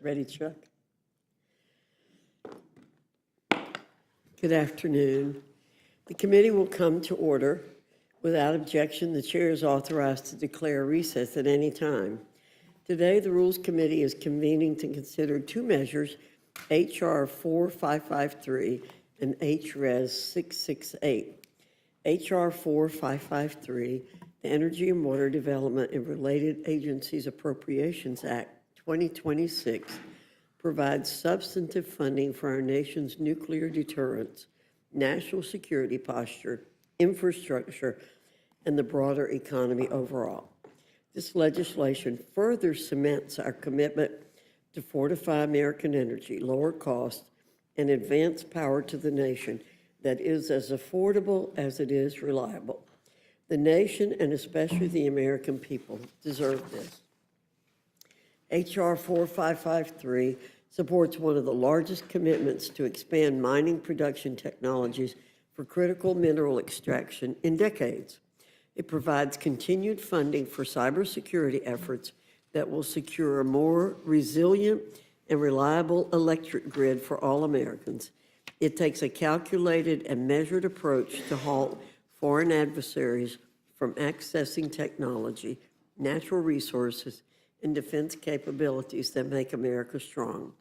Ready, Chuck? Good afternoon. The committee will come to order. Without objection, the chair is authorized to declare recess at any time. Today, the Rules Committee is convening to consider two measures, H.R. 4553 and H.Res. 668. H.R. 4553, the Energy and Water Development and Related Agencies Appropriations Act 2026, provides substantive funding for our nation's nuclear deterrence, national security posture, infrastructure, and the broader economy overall. This legislation further cements our commitment to fortify American energy, lower cost, and advance power to the nation that is as affordable as it is reliable. The nation, and especially the American people, deserve this. H.R. 4553 supports one of the largest commitments to expand mining production technologies for critical mineral extraction in decades. It provides continued funding for cybersecurity efforts that will secure a more resilient and reliable electric grid for all Americans. It takes a calculated and measured approach to halt foreign adversaries from accessing technology, natural resources, and defense capabilities that make America strong.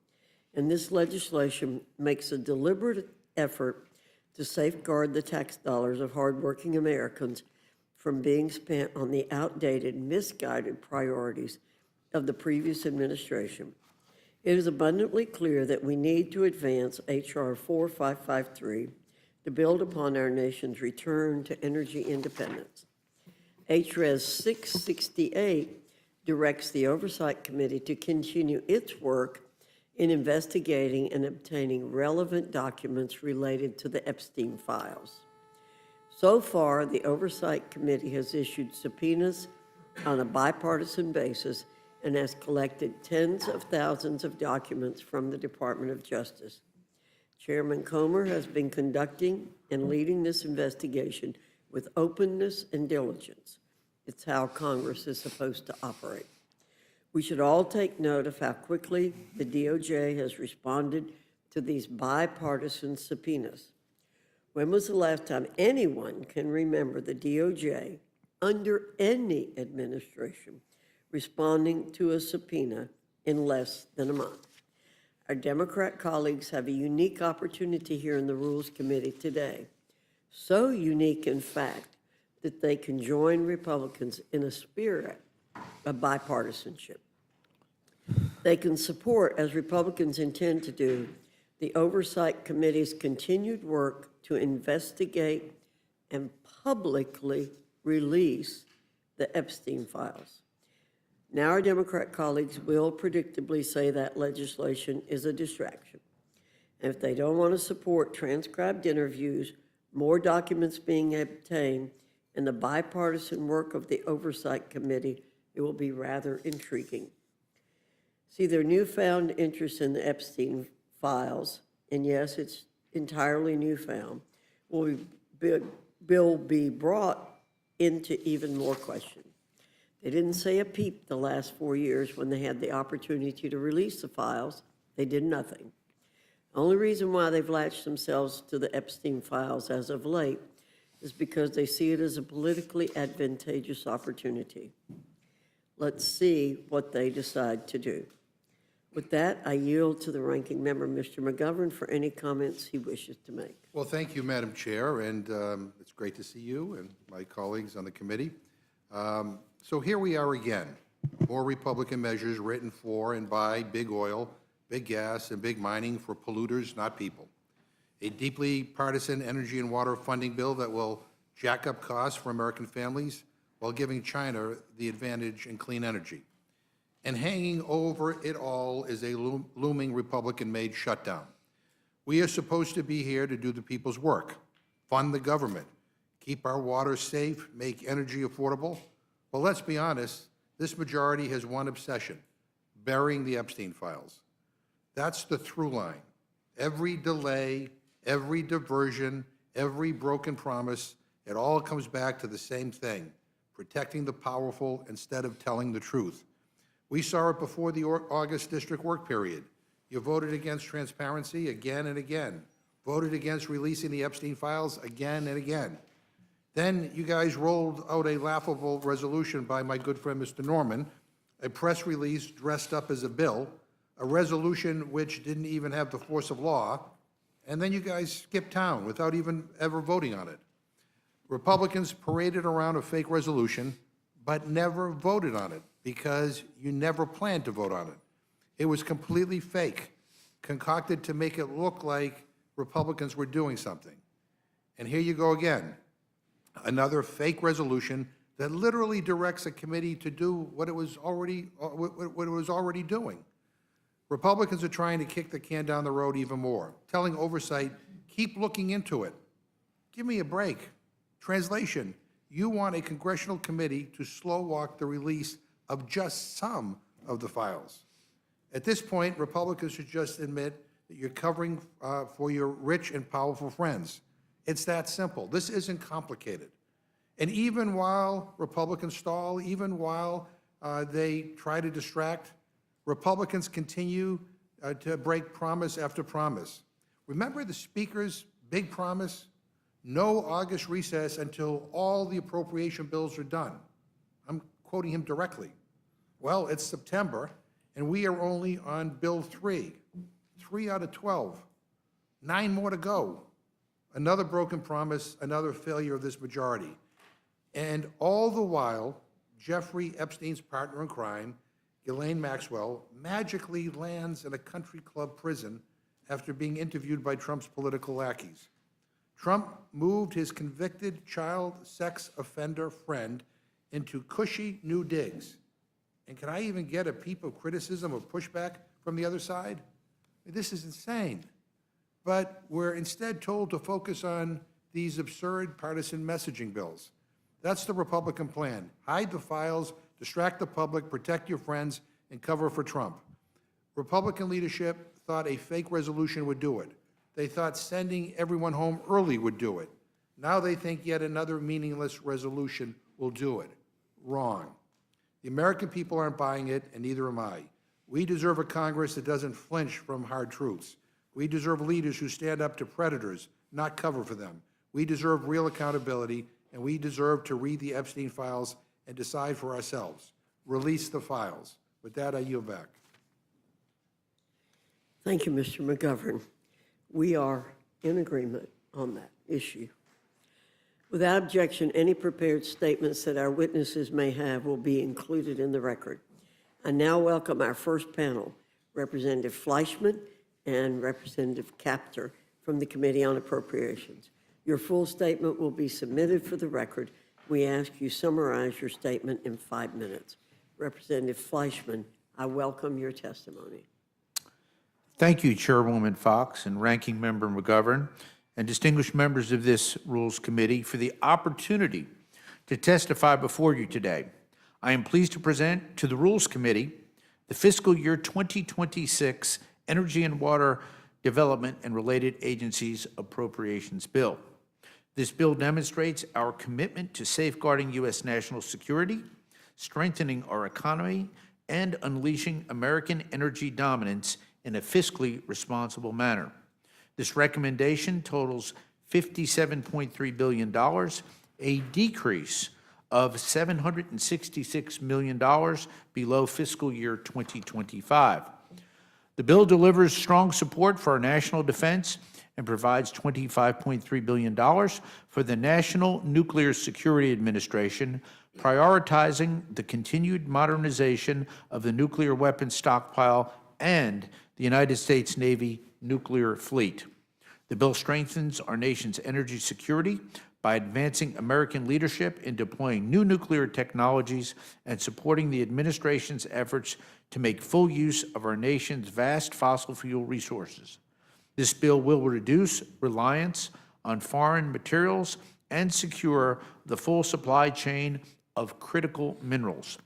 And this legislation makes a deliberate effort to safeguard the tax dollars of hardworking Americans from being spent on the outdated, misguided priorities of the previous administration. It is abundantly clear that we need to advance H.R. 4553 to build upon our nation's return to energy independence. H.Res. 668 directs the Oversight Committee to continue its work in investigating and obtaining relevant documents related to the Epstein files. So far, the Oversight Committee has issued subpoenas on a bipartisan basis and has collected tens of thousands of documents from the Department of Justice. Chairman Comer has been conducting and leading this investigation with openness and diligence. It's how Congress is supposed to operate. We should all take note of how quickly the DOJ has responded to these bipartisan subpoenas. When was the last time anyone can remember the DOJ, under any administration, responding to a subpoena in less than a month? Our Democrat colleagues have a unique opportunity here in the Rules Committee today. So unique, in fact, that they can join Republicans in a spirit of bipartisanship. They can support, as Republicans intend to do, the Oversight Committee's continued work to investigate and publicly release the Epstein files. Now our Democrat colleagues will predictably say that legislation is a distraction. And if they don't want to support transcribed interviews, more documents being obtained, and the bipartisan work of the Oversight Committee, it will be rather intriguing. See, their newfound interest in the Epstein files, and yes, it's entirely newfound, will be brought into even more question. They didn't say a peep the last 4 years when they had the opportunity to release the files. They did nothing. The only reason why they've latched themselves to the Epstein files as of late is because they see it as a politically advantageous opportunity. Let's see what they decide to do. With that, I yield to the ranking member, Mr. McGovern, for any comments he wishes to make. Well, thank you, Madam Chair, and it's great to see you and my colleagues on the committee. So here we are again, more Republican measures written for and by big oil, big gas, and big mining for polluters, not people. A deeply partisan energy and water funding bill that will jack up costs for American families while giving China the advantage in clean energy. And hanging over it all is a looming Republican-made shutdown. We are supposed to be here to do the people's work, fund the government, keep our water safe, make energy affordable. Well, let's be honest, this majority has one obsession: burying the Epstein files. That's the through line. Every delay, every diversion, every broken promise, it all comes back to the same thing: protecting the powerful instead of telling the truth. We saw it before the August district work period. You voted against transparency again and again, voted against releasing the Epstein files again and again. Then you guys rolled out a laughable resolution by my good friend, Mr. Norman, a press release dressed up as a bill, a resolution which didn't even have the force of law, and then you guys skipped town without even ever voting on it. Republicans paraded around a fake resolution, but never voted on it because you never planned to vote on it. It was completely fake, concocted to make it look like Republicans were doing something. And here you go again, another fake resolution that literally directs a committee to do what it was already doing. Republicans are trying to kick the can down the road even more, telling Oversight, keep looking into it. Give me a break. Translation, you want a congressional committee to slow walk the release of just some of the files. At this point, Republicans should just admit that you're covering for your rich and powerful friends. It's that simple. This isn't complicated. And even while Republicans stall, even while they try to distract, Republicans continue to break promise after promise. Remember the Speaker's big promise? No August recess until all the appropriation bills are done. I'm quoting him directly. Well, it's September, and we are only on Bill 3. 3 out of 12. 9 more to go. Another broken promise, another failure of this majority. And all the while, Jeffrey Epstein's partner in crime, Ghislaine Maxwell, magically lands in a country club prison after being interviewed by Trump's political lackeys. Trump moved his convicted child sex offender friend into cushy new digs. And can I even get a peep of criticism or pushback from the other side? This is insane. But we're instead told to focus on these absurd partisan messaging bills. That's the Republican plan. Hide the files, distract the public, protect your friends, and cover for Trump. Republican leadership thought a fake resolution would do it. They thought sending everyone home early would do it. Now they think yet another meaningless resolution will do it. Wrong. The American people aren't buying it, and neither am I. We deserve a Congress that doesn't flinch from hard truths. We deserve leaders who stand up to predators, not cover for them. We deserve real accountability, and we deserve to read the Epstein files and decide for ourselves. Release the files. With that, I yield back. Thank you, Mr. McGovern. We are in agreement on that issue. Without objection, any prepared statements that our witnesses may have will be included in the record. I now welcome our first panel, Representative Fleischman and Representative Kaptur from the Committee on Appropriations. Your full statement will be submitted for the record. We ask you summarize your statement in 5 minutes. Representative Fleischman, I welcome your testimony. Thank you, Chairwoman Fox and Ranking Member McGovern, and distinguished members of this Rules Committee for the opportunity to testify before you today. I am pleased to present to the Rules Committee the fiscal year 2026 Energy and Water Development and Related Agencies Appropriations Bill. This bill demonstrates our commitment to safeguarding U.S. national security, strengthening our economy, and unleashing American energy dominance in a fiscally responsible manner. This recommendation totals $57.3 billion, a decrease of $766 million below fiscal year 2025. The bill delivers strong support for our national defense and provides $25.3 billion for the National Nuclear Security Administration, prioritizing the continued modernization of the nuclear weapons stockpile and the United States Navy nuclear fleet. The bill strengthens our nation's energy security by advancing American leadership in deploying new nuclear technologies and supporting the administration's efforts to make full use of our nation's vast fossil fuel resources. This bill will reduce reliance on foreign materials and secure the full supply chain of critical minerals.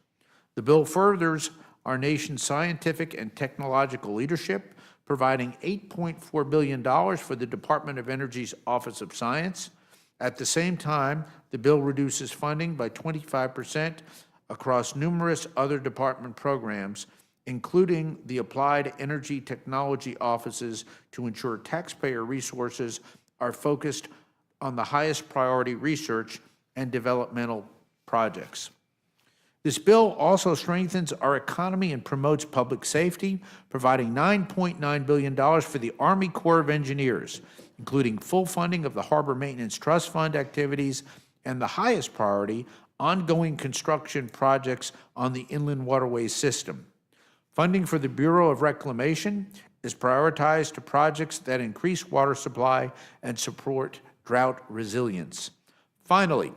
The bill furthers our nation's scientific and technological leadership, providing $8.4 billion for the Department of Energy's Office of Science. At the same time, the bill reduces funding by 25% across numerous other department programs, including the Applied Energy Technology offices, to ensure taxpayer resources are focused on the highest priority research and developmental projects. This bill also strengthens our economy and promotes public safety, providing $9.9 billion for the Army Corps of Engineers, including full funding of the Harbor Maintenance Trust Fund activities and the highest priority, ongoing construction projects on the inland waterways system. Funding for the Bureau of Reclamation is prioritized to projects that increase water supply and support drought resilience. Finally,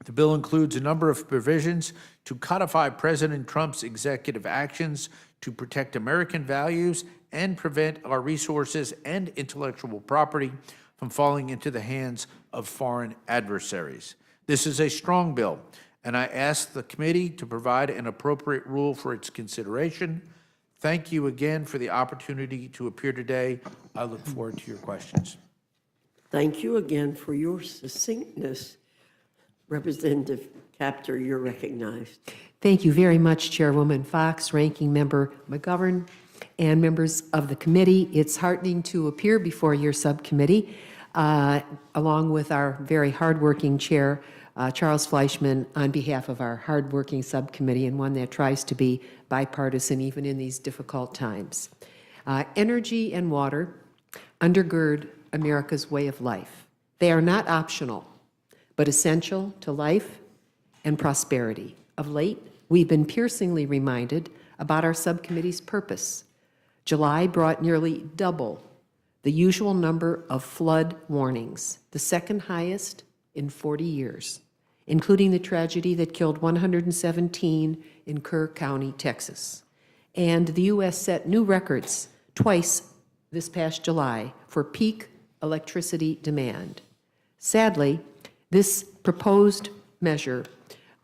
the bill includes a number of provisions to codify President Trump's executive actions to protect American values and prevent our resources and intellectual property from falling into the hands of foreign adversaries. This is a strong bill, and I ask the committee to provide an appropriate rule for its consideration. Thank you again for the opportunity to appear today. I look forward to your questions. Thank you again for your succinctness. Representative Capter, you're recognized. Thank you very much, Chairwoman Fox, Ranking Member McGovern, and members of the committee. It's heartening to appear before your subcommittee, along with our very hardworking chair, Charles Fleischman, on behalf of our hardworking subcommittee, and one that tries to be bipartisan even in these difficult times. Energy and water undergird America's way of life. They are not optional, but essential to life and prosperity. Of late, we've been piercingly reminded about our subcommittee's purpose. July brought nearly double the usual number of flood warnings, the second highest in 40 years, including the tragedy that killed 117 in Kerr County, Texas. And the U.S. set new records twice this past July for peak electricity demand. Sadly, this proposed measure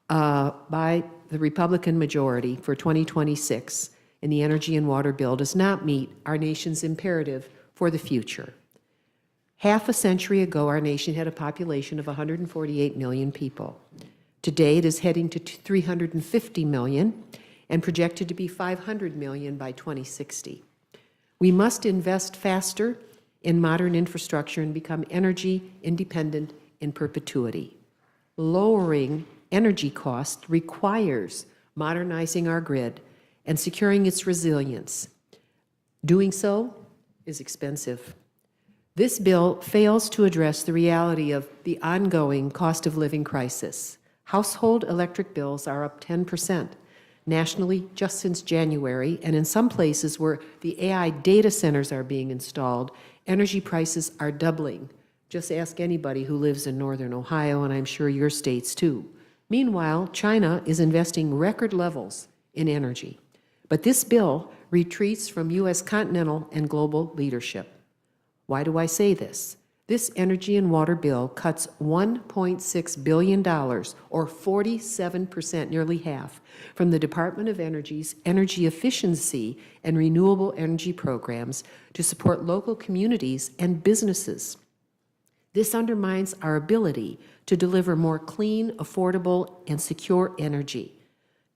by the Republican majority for 2026 in the Energy and Water Bill does not meet our nation's imperative for the future. Half a century ago, our nation had a population of 148 million people. Today, it is heading to 350 million and projected to be 500 million by 2060. We must invest faster in modern infrastructure and become energy independent in perpetuity. Lowering energy costs requires modernizing our grid and securing its resilience. Doing so is expensive. This bill fails to address the reality of the ongoing cost of living crisis. Household electric bills are up 10% nationally just since January, and in some places where the AI data centers are being installed, energy prices are doubling. Just ask anybody who lives in northern Ohio, and I'm sure your states too. Meanwhile, China is investing record levels in energy. But this bill retreats from U.S. continental and global leadership. Why do I say this? This energy and water bill cuts $1.6 billion, or 47%, nearly half, from the Department of Energy's energy efficiency and renewable energy programs to support local communities and businesses. This undermines our ability to deliver more clean, affordable, and secure energy.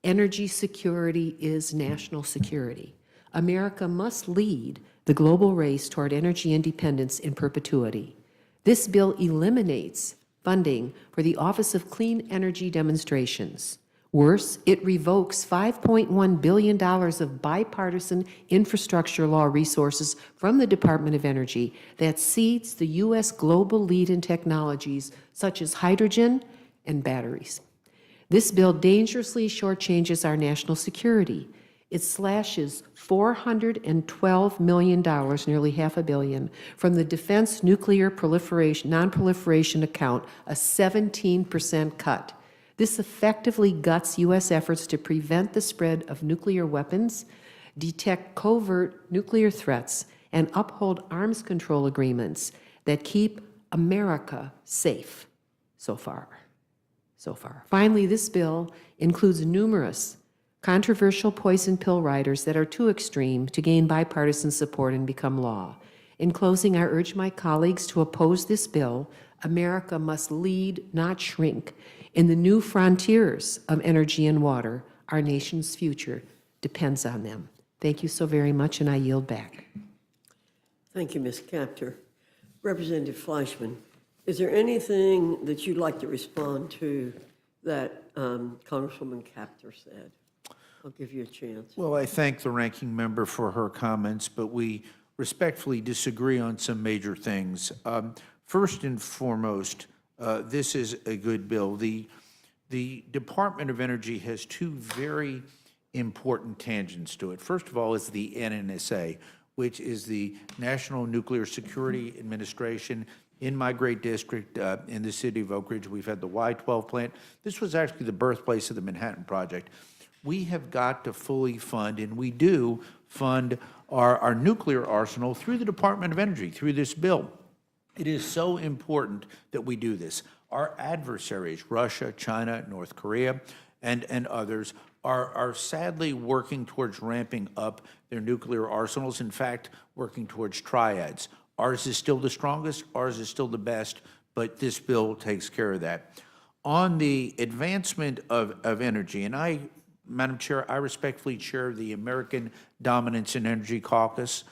Energy security is national security. America must lead the global race toward energy independence in perpetuity. This bill eliminates funding for the Office of Clean Energy Demonstrations. Worse, it revokes $5.1 billion of bipartisan infrastructure law resources from the Department of Energy that cedes the U.S. global lead in technologies such as hydrogen and batteries. This bill dangerously shortchanges our national security. It slashes $412 million, nearly $500 million, from the Defense Nuclear Non-Proliferation Account, a 17% cut. This effectively guts U.S. efforts to prevent the spread of nuclear weapons, detect covert nuclear threats, and uphold arms control agreements that keep America safe so far. Finally, this bill includes numerous controversial poison pill riders that are too extreme to gain bipartisan support and become law. In closing, I urge my colleagues to oppose this bill. America must lead, not shrink, In the new frontiers of energy and water, our nation's future depends on them. Thank you so very much, and I yield back. Thank you, Ms. Capter. Representative Fleischman, is there anything that you'd like to respond to that Congresswoman Capter said? I'll give you a chance. Well, I thank the ranking member for her comments, but we respectfully disagree on some major things. First and foremost, this is a good bill. The Department of Energy has two very important tangents to it. First of all is the NNSA, which is the National Nuclear Security Administration. In my great district, in the city of Oak Ridge, we've had the Y-12 plant. This was actually the birthplace of the Manhattan Project. We have got to fully fund, and we do fund our nuclear arsenal through the Department of Energy, through this bill. It is so important that we do this. Our adversaries, Russia, China, North Korea, and others, are sadly working towards ramping up their nuclear arsenals, in fact, working towards triads. Ours is still the strongest, ours is still the best, but this bill takes care of that. On the advancement of energy, and I, Madam Chair, I respectfully chair the American Dominance in Energy Caucus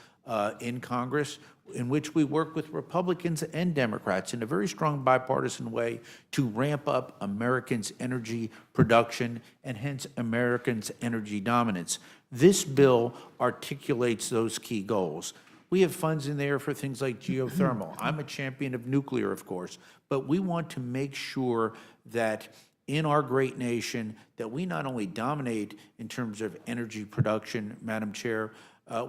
in Congress, in which we work with Republicans and Democrats in a very strong bipartisan way to ramp up Americans' energy production and hence Americans' energy dominance. This bill articulates those key goals. We have funds in there for things like geothermal. I'm a champion of nuclear, of course, but we want to make sure that in our great nation that we not only dominate in terms of energy production, Madam Chair,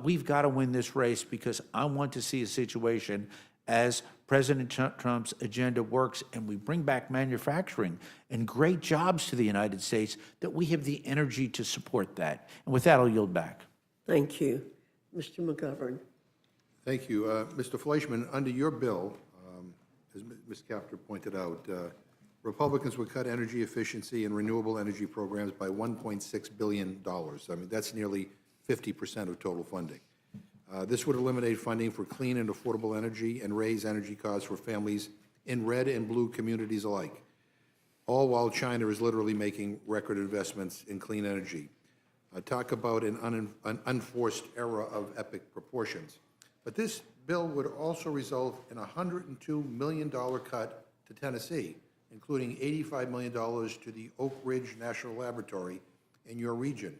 we've got to win this race, because I want to see a situation as President Trump's agenda works and we bring back manufacturing and great jobs to the United States, that we have the energy to support that. And with that, I'll yield back. Thank you. Mr. McGovern. Thank you. Mr. Fleischman, under your bill, as Ms. Capter pointed out, Republicans would cut energy efficiency and renewable energy programs by $1.6 billion. I mean, that's nearly 50% of total funding. This would eliminate funding for clean and affordable energy and raise energy costs for families in red and blue communities alike, all while China is literally making record investments in clean energy. Talk about an unforced era of epic proportions. But this bill would also result in a $102 million cut to Tennessee, including $85 million to the Oak Ridge National Laboratory in your region.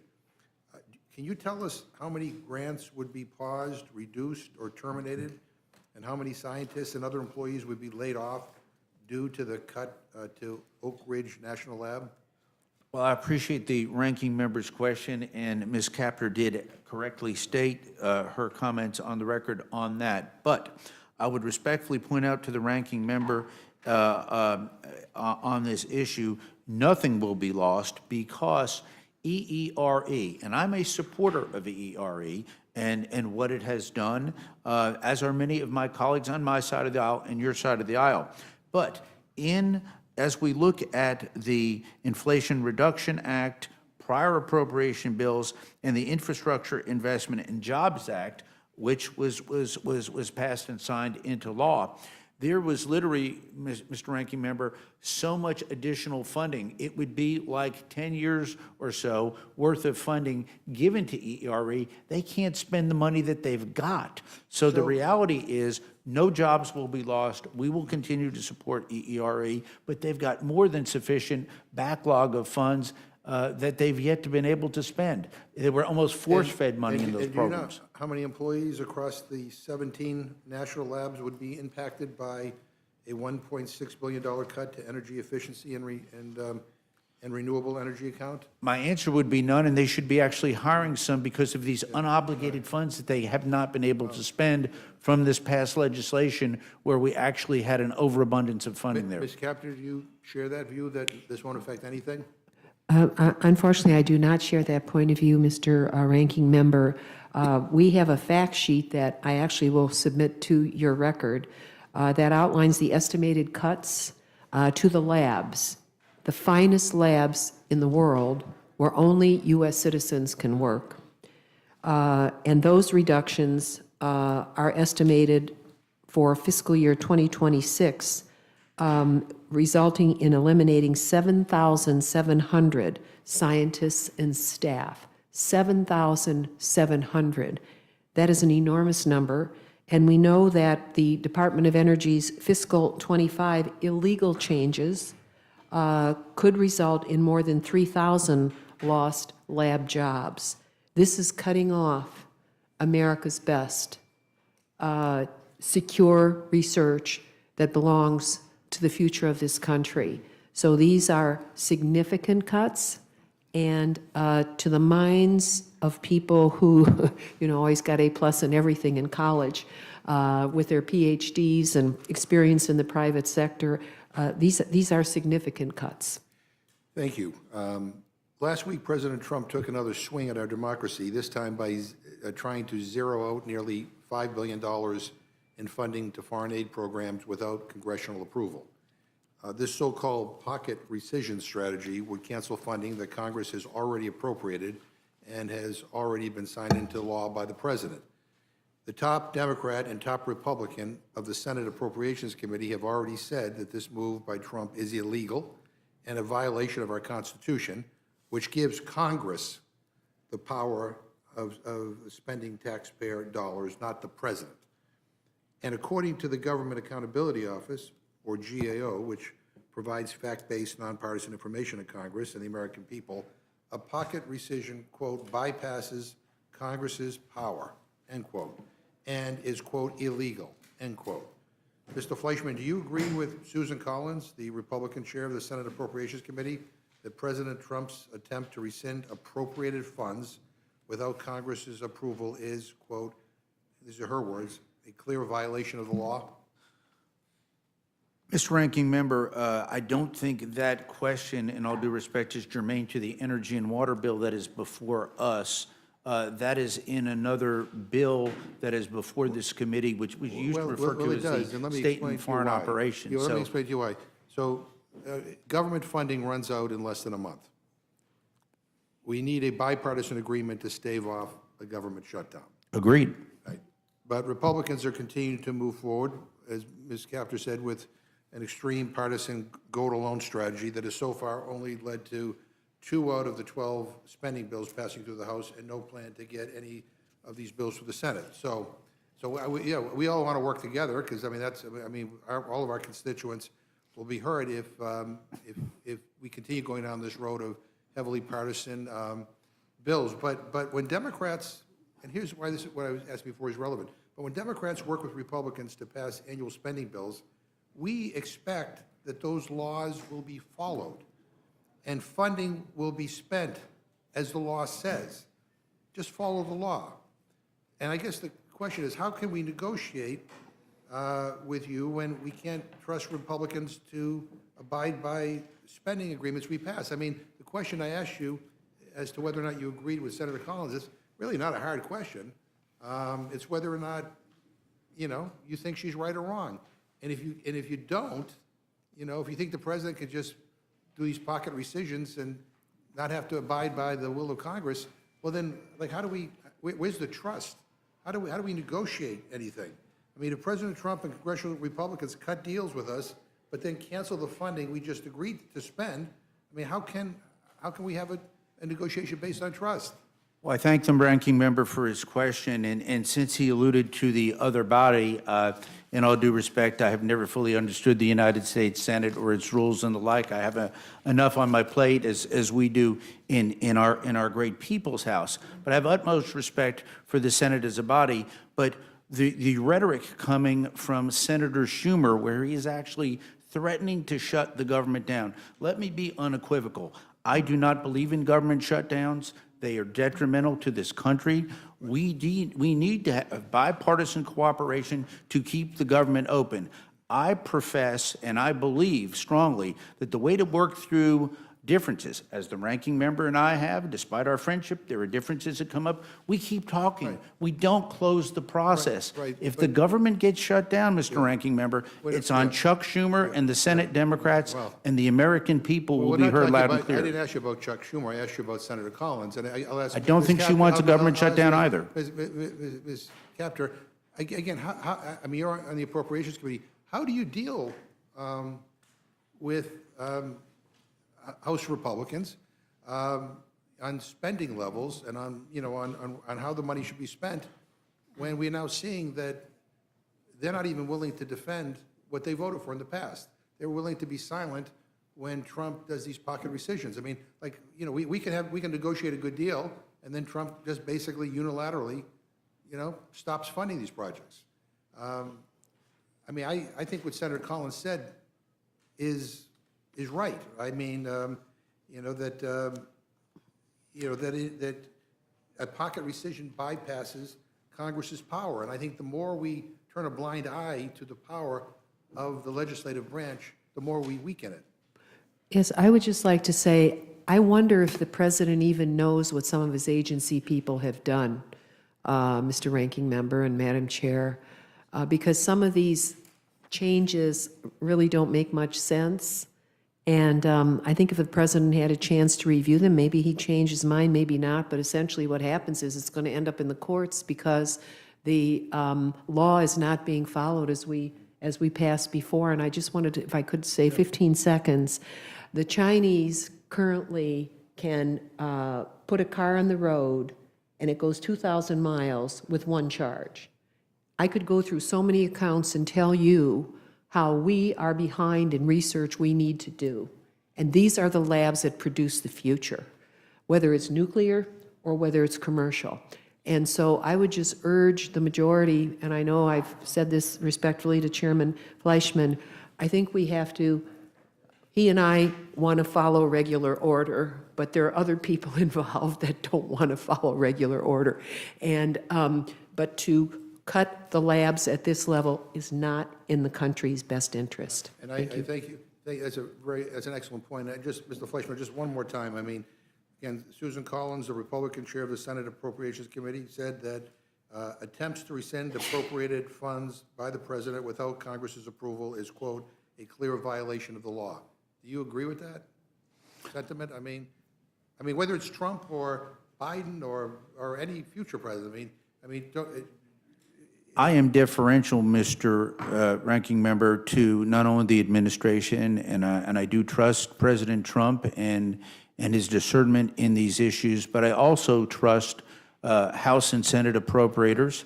Can you tell us how many grants would be paused, reduced, or terminated, and how many scientists and other employees would be laid off due to the cut to Oak Ridge National Lab? Well, I appreciate the ranking member's question, and Ms. Capter did correctly state her comments on the record on that. But I would respectfully point out to the ranking member on this issue, nothing will be lost, because EERE, and I'm a supporter of EERE and what it has done, as are many of my colleagues on my side of the aisle and your side of the aisle. But as we look at the Inflation Reduction Act, prior appropriation bills, and the Infrastructure Investment and Jobs Act, which was passed and signed into law, there was literally, Mr. Ranking Member, so much additional funding. It would be like 10 years or so worth of funding given to EERE. They can't spend the money that they've got. So the reality is no jobs will be lost. We will continue to support EERE, but they've got more than sufficient backlog of funds that they've yet to been able to spend. They were almost force-fed money in those programs. Do you know how many employees across the 17 national labs would be impacted by a $1.6 billion cut to energy efficiency and renewable energy account? My answer would be none, and they should be actually hiring some because of these unobligated funds that they have not been able to spend from this past legislation, where we actually had an overabundance of funding there. Ms. Capter, do you share that view that this won't affect anything? Unfortunately, I do not share that point of view, Mr. Ranking Member. We have a fact sheet that I actually will submit to your record that outlines the estimated cuts to the labs, the finest labs in the world where only U.S. citizens can work. And those reductions are estimated for fiscal year 2026 resulting in eliminating 7,700 scientists and staff. 7,700. That is an enormous number. And we know that the Department of Energy's fiscal 25 illegal changes could result in more than 3,000 lost lab jobs. This is cutting off America's best, secure research that belongs to the future of this country. So these are significant cuts, and to the minds of people who, always got A+ in everything in college, with their PhDs and experience in the private sector, these are significant cuts. Thank you. Last week, President Trump took another swing at our democracy, this time by trying to zero out nearly $5 billion in funding to foreign aid programs without congressional approval. This so-called pocket rescission strategy would cancel funding that Congress has already appropriated and has already been signed into law by the President. The top Democrat and top Republican of the Senate Appropriations Committee have already said that this move by Trump is illegal and a violation of our Constitution, which gives Congress the power of spending taxpayer dollars, not the President. And according to the Government Accountability Office, or GAO, which provides fact-based, nonpartisan information to Congress and the American people, a pocket rescission, quote, bypasses Congress's power, end quote, and is, quote, illegal, end quote. Mr. Fleischman, do you agree with Susan Collins, the Republican chair of the Senate Appropriations Committee, that President Trump's attempt to rescind appropriated funds without Congress's approval is, quote, these are her words, a clear violation of the law? Mr. Ranking Member, I don't think that question, in all due respect, is germane to the energy and water bill that is before us. That is in another bill that is before this committee, which we used to refer to as the State and Foreign Operations. Let me explain to you why. So government funding runs out in less than a month. We need a bipartisan agreement to stave off a government shutdown. Agreed. Right. But Republicans are continuing to move forward, as Ms. Kaptur said, with an extreme partisan go-it-alone strategy that has so far only led to 2 out of the 12 spending bills passing through the House and no plan to get any of these bills through the Senate. So we all want to work together because, all of our constituents will be heard if we continue going down this road of heavily partisan bills. But when Democrats, and here's why what I was asking before is relevant, but when Democrats work with Republicans to pass annual spending bills, we expect that those laws will be followed and funding will be spent as the law says. Just follow the law. And I guess the question is, how can we negotiate with you when we can't trust Republicans to abide by spending agreements we pass? I mean, the question I asked you as to whether or not you agreed with Senator Collins is really not a hard question. It's whether or not, you think she's right or wrong. And if you don't, if you think the president could just do these pocket rescissions and not have to abide by the will of Congress, well then, where's the trust? How do we negotiate anything? I mean, if President Trump and congressional Republicans cut deals with us, but then cancel the funding we just agreed to spend, I mean, how can we have a negotiation based on trust? Well, I thank the ranking member for his question, and since he alluded to the other body, in all due respect, I have never fully understood the United States Senate or its rules and the like. I have enough on my plate as we do in our great people's house. But I have utmost respect for the Senate as a body. But the rhetoric coming from Senator Schumer, where he is actually threatening to shut the government down, let me be unequivocal. I do not believe in government shutdowns. They are detrimental to this country. We need to have bipartisan cooperation to keep the government open. I profess and I believe strongly that the way to work through differences, as the ranking member and I have, despite our friendship, there are differences that come up. We keep talking. Right. We don't close the process. Right, if the government gets shut down, Mr. Ranking Member, it's on Chuck Schumer and the Senate Democrats, and the American people will be heard loud and clear. I didn't ask you about Chuck Schumer. I asked you about Senator Collins, and I'll ask. I don't think she wants a government shutdown either. Ms. Kaptur, again, you're on the Appropriations Committee. How do you deal with House Republicans on spending levels and on, on how the money should be spent, when we're now seeing that they're not even willing to defend what they voted for in the past. They're willing to be silent when Trump does these pocket rescissions. I mean, like, we can negotiate a good deal, and then Trump just basically unilaterally, stops funding these projects. I mean, I think what Senator Collins said is right. I mean, that a pocket rescission bypasses Congress's power, and I think the more we turn a blind eye to the power of the legislative branch, the more we weaken it. Yes, I would just like to say, I wonder if the president even knows what some of his agency people have done, Mr. Ranking Member and Madam Chair, because some of these changes really don't make much sense. And I think if the president had a chance to review them, maybe he'd change his mind, maybe not. But essentially what happens is it's going to end up in the courts because the law is not being followed as we passed before. And I just wanted to, if I could say 15 seconds, the Chinese currently can put a car on the road and it goes 2,000 miles with one charge. I could go through so many accounts and tell you how we are behind in research we need to do. And these are the labs that produce the future, whether it's nuclear or whether it's commercial. And so I would just urge the majority, and I know I've said this respectfully to Chairman Fleischman, I think we have to, he and I want to follow regular order, but there are other people involved that don't want to follow regular order. And, but to cut the labs at this level is not in the country's best interest. And I thank you. That's an excellent point. Mr. Fleischman, just one more time. I mean, again, Susan Collins, the Republican chair of the Senate Appropriations Committee, said that attempts to rescind appropriated funds by the president without Congress's approval is, quote, a clear violation of the law. Do you agree with that sentiment? I mean, whether it's Trump or Biden or any future president, I am deferential, Mr. Ranking Member, to not only the administration, and I do trust President Trump and his discernment in these issues, but I also trust House and Senate appropriators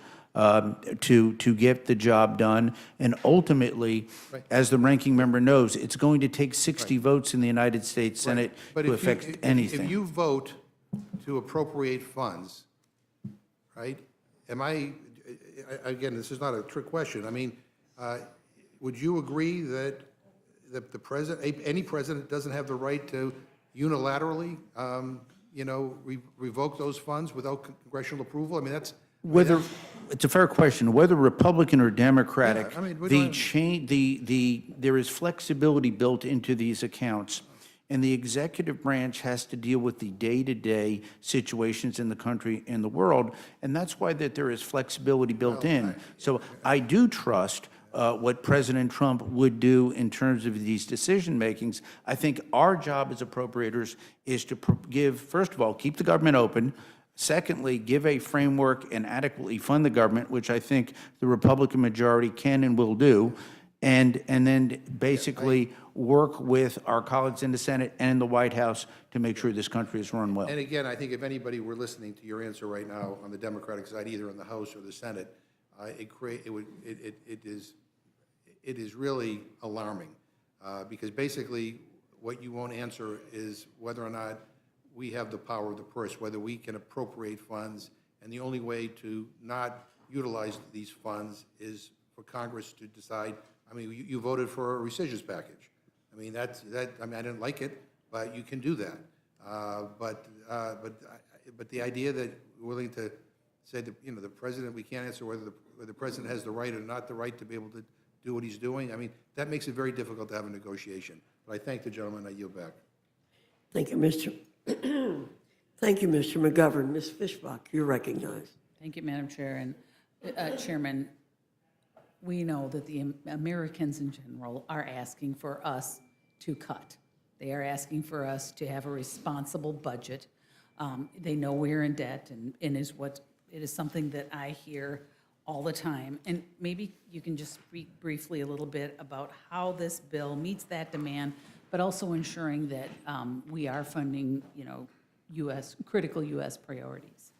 to get the job done. And ultimately, as the Ranking Member knows, it's going to take 60 votes in the United States Senate to affect anything. If you vote to appropriate funds, right, again, this is not a trick question. I mean, would you agree that the president, any president, doesn't have the right to unilaterally, revoke those funds without congressional approval? I mean, that's It's a fair question. Whether Republican or Democratic, Yeah, there is flexibility built into these accounts, and the executive branch has to deal with the day-to-day situations in the country and the world, and that's why there is flexibility built in. So I do trust what President Trump would do in terms of these decision makings. I think our job as appropriators is to give, first of all, keep the government open. Secondly, give a framework and adequately fund the government, which I think the Republican majority can and will do, and then basically work with our colleagues in the Senate and in the White House to make sure this country is run well. And again, I think if anybody were listening to your answer right now on the Democratic side, either in the House or the Senate, it is really alarming, because basically what you won't answer is whether or not we have the power of the purse, whether we can appropriate funds, and the only way to not utilize these funds is for Congress to decide. I mean, you voted for a rescissions package. I mean, I didn't like it, but you can do that. But the idea that we're willing to say that, the president, we can't answer whether the president has the right or not the right to be able to do what he's doing. I mean, that makes it very difficult to have a negotiation. But I thank the gentleman. I yield back. Thank you, Mr. Thank you, Mr. McGovern. Ms. Fishbach, you're recognized. Thank you, Madam Chair. And Chairman, we know that the Americans in general are asking for us to cut. They are asking for us to have a responsible budget. They know we're in debt, and it is something that I hear all the time. And maybe you can just speak briefly a little bit about how this bill meets that demand, but also ensuring that we are funding, critical U.S. priorities.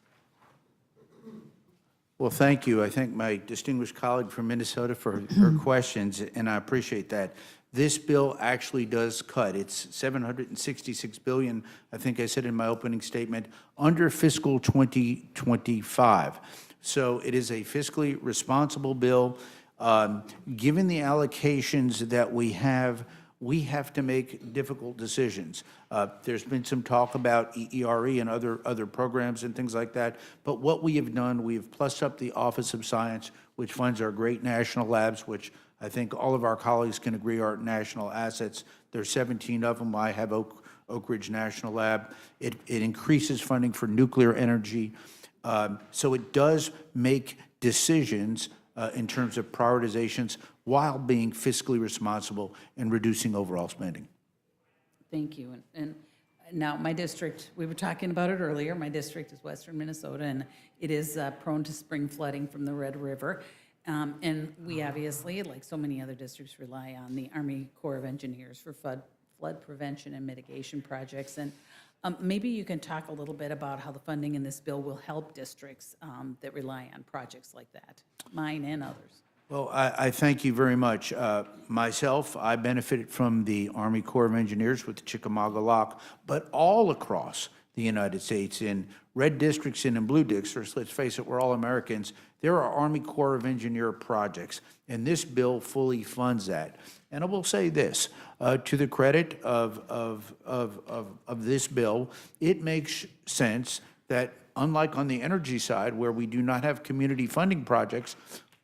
Well, thank you. I thank my distinguished colleague from Minnesota for her questions, and I appreciate that. This bill actually does cut. It's $766 billion, I think I said in my opening statement, under fiscal 2025. So it is a fiscally responsible bill. Given the allocations that we have to make difficult decisions. There's been some talk about EERE and other programs and things like that, but what we have done, we have plussed up the Office of Science, which funds our great national labs, which I think all of our colleagues can agree are national assets. There's 17 of them. I have Oak Ridge National Lab. It increases funding for nuclear energy. So it does make decisions in terms of prioritizations while being fiscally responsible and reducing overall spending. Thank you. And now my district, we were talking about it earlier, my district is Western Minnesota, and it is prone to spring flooding from the Red River. And we obviously, like so many other districts, rely on the Army Corps of Engineers for flood prevention and mitigation projects. And maybe you can talk a little bit about how the funding in this bill will help districts that rely on projects like that, mine and others. Well, I thank you very much. Myself, I benefited from the Army Corps of Engineers with the Chickamauga Lock, but all across the United States, in red districts and in blue districts, let's face it, we're all Americans, there are Army Corps of Engineer projects, and this bill fully funds that. And I will say this, to the credit of this bill, it makes sense that unlike on the energy side, where we do not have community funding projects,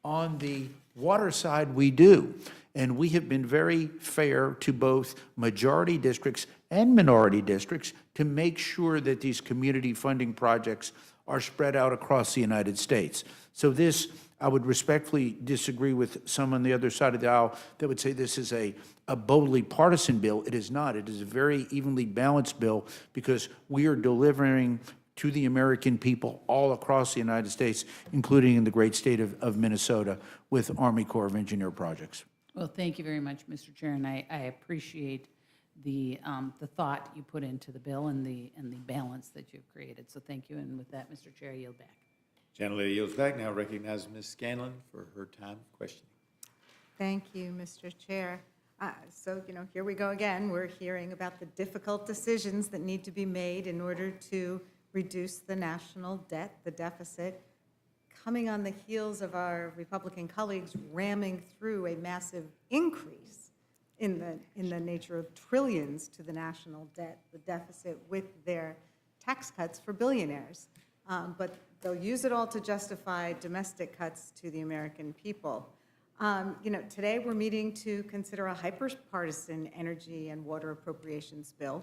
on the water side, we do. And we have been very fair to both majority districts and minority districts to make sure that these community funding projects are spread out across the United States. So this, I would respectfully disagree with some on the other side of the aisle that would say this is a boldly partisan bill. It is not. It is a very evenly balanced bill because we are delivering to the American people all across the United States, including in the great state of Minnesota with Army Corps of Engineer projects. Well, thank you very much, Mr. Chair, and I appreciate the thought you put into the bill and the balance that you've created. So thank you, and with that, Mr. Chair, I yield back. Gentlelady yields back. Now recognize Ms. Scanlon for her time of questioning. Thank you, Mr. Chair. So, here we go again. We're hearing about the difficult decisions that need to be made in order to reduce the national debt, the deficit, coming on the heels of our Republican colleagues ramming through a massive increase in the nature of trillions to the national debt, the deficit, with their tax cuts for billionaires. But they'll use it all to justify domestic cuts to the American people. Today we're meeting to consider a hyper-partisan energy and water appropriations bill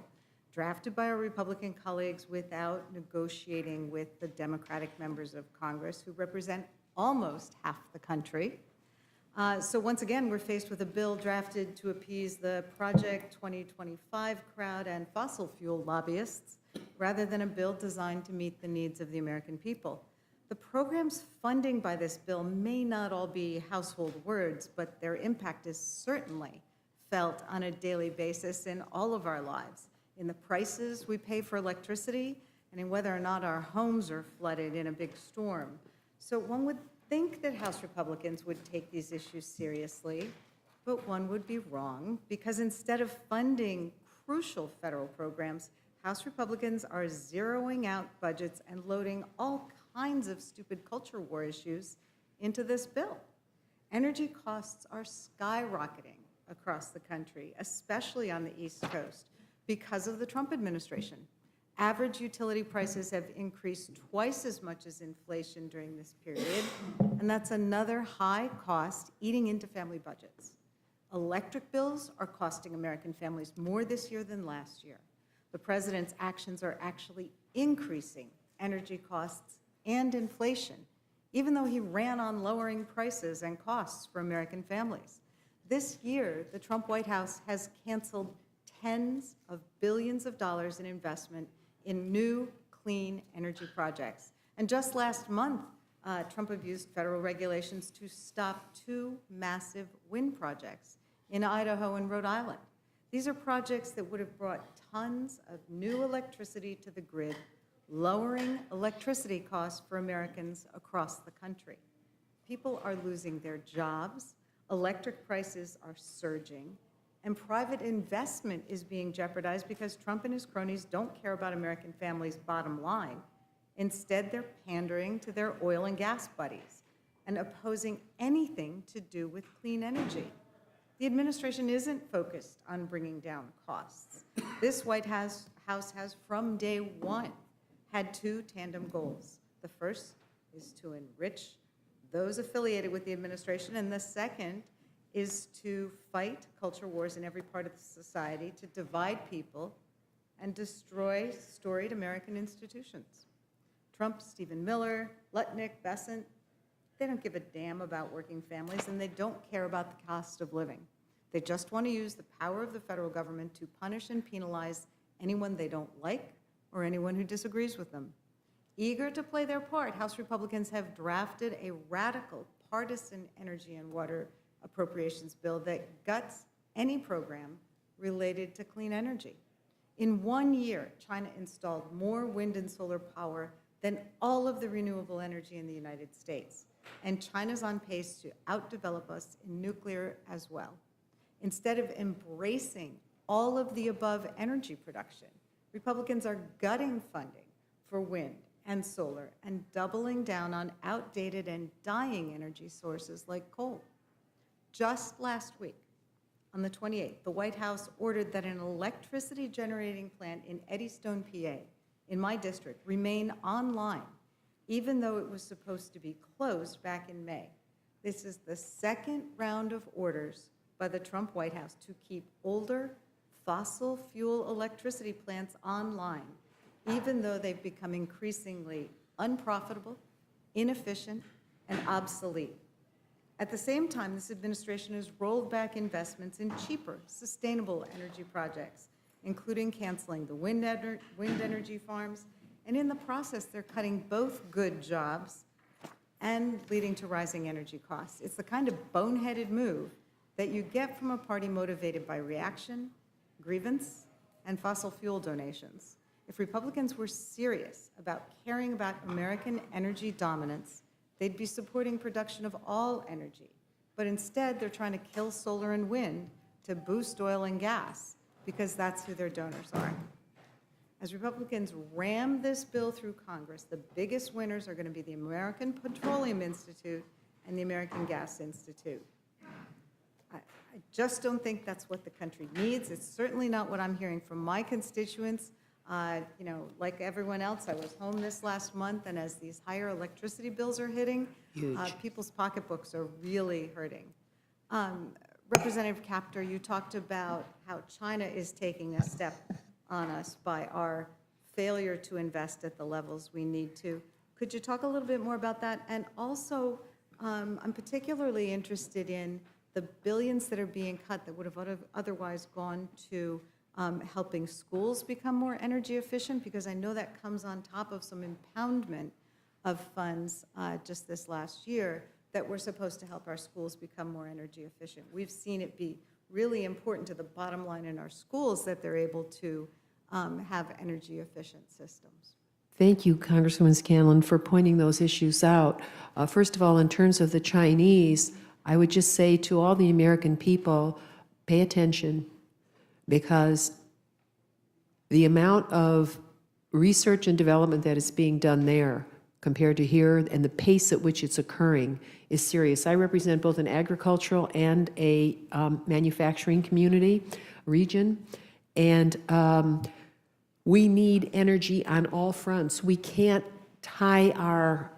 drafted by our Republican colleagues without negotiating with the Democratic members of Congress who represent almost half the country. So once again, we're faced with a bill drafted to appease the Project 2025 crowd and fossil fuel lobbyists, rather than a bill designed to meet the needs of the American people. The programs funding by this bill may not all be household words, but their impact is certainly felt on a daily basis in all of our lives, in the prices we pay for electricity, and in whether or not our homes are flooded in a big storm. So one would think that House Republicans would take these issues seriously, but one would be wrong, because instead of funding crucial federal programs, House Republicans are zeroing out budgets and loading all kinds of stupid culture war issues into this bill. Energy costs are skyrocketing across the country, especially on the East Coast, because of the Trump administration. Average utility prices have increased twice as much as inflation during this period, and that's another high cost eating into family budgets. Electric bills are costing American families more this year than last year. The president's actions are actually increasing energy costs and inflation, even though he ran on lowering prices and costs for American families. This year, the Trump White House has canceled tens of billions of dollars in investment in new clean energy projects. And just last month, Trump abused federal regulations to stop 2 massive wind projects in Idaho and Rhode Island. These are projects that would have brought tons of new electricity to the grid, lowering electricity costs for Americans across the country. People are losing their jobs, electric prices are surging, and private investment is being jeopardized because Trump and his cronies don't care about American families' bottom line. Instead, they're pandering to their oil and gas buddies and opposing anything to do with clean energy. The administration isn't focused on bringing down costs. This White House has, from day one, had 2 tandem goals. The first is to enrich those affiliated with the administration, and the second is to fight culture wars in every part of the society, to divide people and destroy storied American institutions. Trump, Stephen Miller, Lutnick, Bessent, they don't give a damn about working families, and they don't care about the cost of living. They just want to use the power of the federal government to punish and penalize anyone they don't like or anyone who disagrees with them. Eager to play their part, House Republicans have drafted a radical partisan energy and water appropriations bill that guts any program related to clean energy. In 1 year, China installed more wind and solar power than all of the renewable energy in the United States. And China's on pace to outdevelop us in nuclear as well. Instead of embracing all of the above energy production, Republicans are gutting funding for wind and solar and doubling down on outdated and dying energy sources like coal. Just last week, on the 28th, the White House ordered that an electricity generating plant in Eddystone, PA, in my district, remain online, even though it was supposed to be closed back in May. This is the second round of orders by the Trump White House to keep older fossil fuel electricity plants online, even though they've become increasingly unprofitable, inefficient, and obsolete. At the same time, this administration has rolled back investments in cheaper, sustainable energy projects, including canceling the wind energy farms, and in the process, they're cutting both good jobs and leading to rising energy costs. It's the kind of boneheaded move that you get from a party motivated by reaction, grievance, and fossil fuel donations. If Republicans were serious about caring about American energy dominance, they'd be supporting production of all energy. But instead, they're trying to kill solar and wind to boost oil and gas, because that's who their donors are. As Republicans ram this bill through Congress, the biggest winners are going to be the American Petroleum Institute and the American Gas Institute. I just don't think that's what the country needs. It's certainly not what I'm hearing from my constituents. Like everyone else, I was home this last month, and as these higher electricity bills are hitting, people's pocketbooks are really hurting. Representative Capter, you talked about how China is taking a step on us by our failure to invest at the levels we need to. Could you talk a little bit more about that? And also, I'm particularly interested in the billions that are being cut that would have otherwise gone to helping schools become more energy efficient, because I know that comes on top of some impoundment of funds just this last year that were supposed to help our schools become more energy efficient. We've seen it be really important to the bottom line in our schools that they're able to have energy efficient systems. Thank you, Congresswoman Scanlon, for pointing those issues out. First of all, in terms of the Chinese, I would just say to all the American people, pay attention, because the amount of research and development that is being done there compared to here and the pace at which it's occurring is serious. I represent both an agricultural and a manufacturing community, region, and we need energy on all fronts. We can't tie our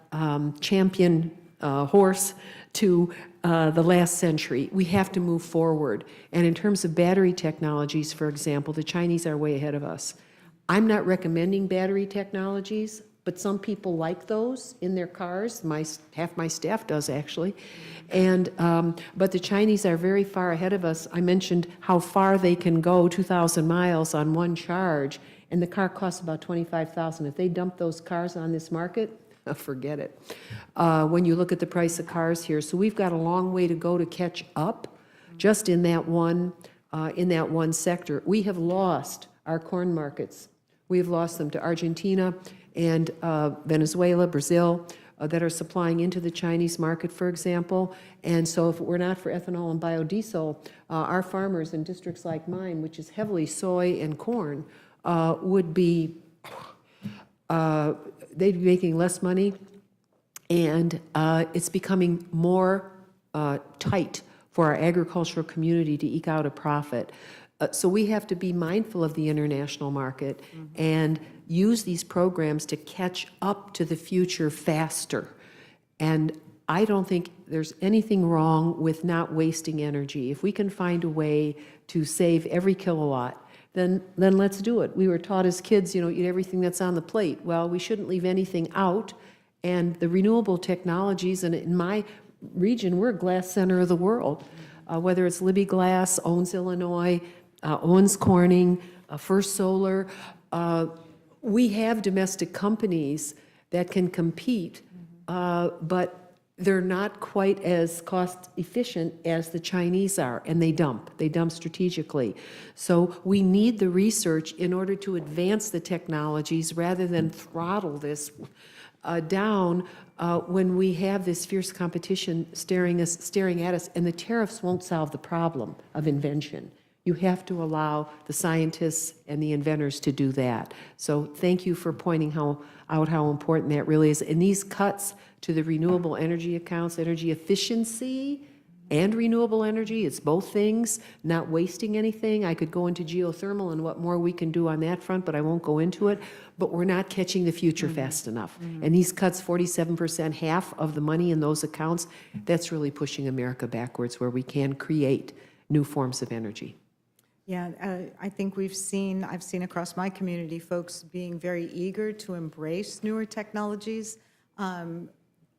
champion horse to the last century. We have to move forward. And in terms of battery technologies, for example, the Chinese are way ahead of us. I'm not recommending battery technologies, but some people like those in their cars. Half my staff does, actually. And but the Chinese are very far ahead of us. I mentioned how far they can go, 2,000 miles on one charge, and the car costs about $25,000. If they dump those cars on this market, forget it. When you look at the price of cars here, so we've got a long way to go to catch up just in that one sector. We have lost our corn markets. We have lost them to Argentina and Venezuela, Brazil, that are supplying into the Chinese market, for example. And so if it were not for ethanol and biodiesel, our farmers in districts like mine, which is heavily soy and corn, would be, they'd be making less money. And it's becoming more tight for our agricultural community to eke out a profit. So we have to be mindful of the international market and use these programs to catch up to the future faster. And I don't think there's anything wrong with not wasting energy. If we can find a way to save every kilowatt, then let's do it. We were taught as kids, eat everything that's on the plate. Well, we shouldn't leave anything out. And the renewable technologies, and in my region, we're a glass center of the world. Whether it's Libby Glass, Owens, Illinois, Owens Corning, First Solar, we have domestic companies that can compete, but they're not quite as cost efficient as the Chinese are, and they dump strategically. So we need the research in order to advance the technologies rather than throttle this down when we have this fierce competition staring at us, and the tariffs won't solve the problem of invention. You have to allow the scientists and the inventors to do that. So thank you for pointing out how important that really is. And these cuts to the renewable energy accounts, energy efficiency and renewable energy, it's both things, not wasting anything. I could go into geothermal and what more we can do on that front, but I won't go into it. But we're not catching the future fast enough. And these cuts, 47%, half of the money in those accounts, that's really pushing America backwards where we can create new forms of energy. Yeah, I think I've seen across my community folks being very eager to embrace newer technologies,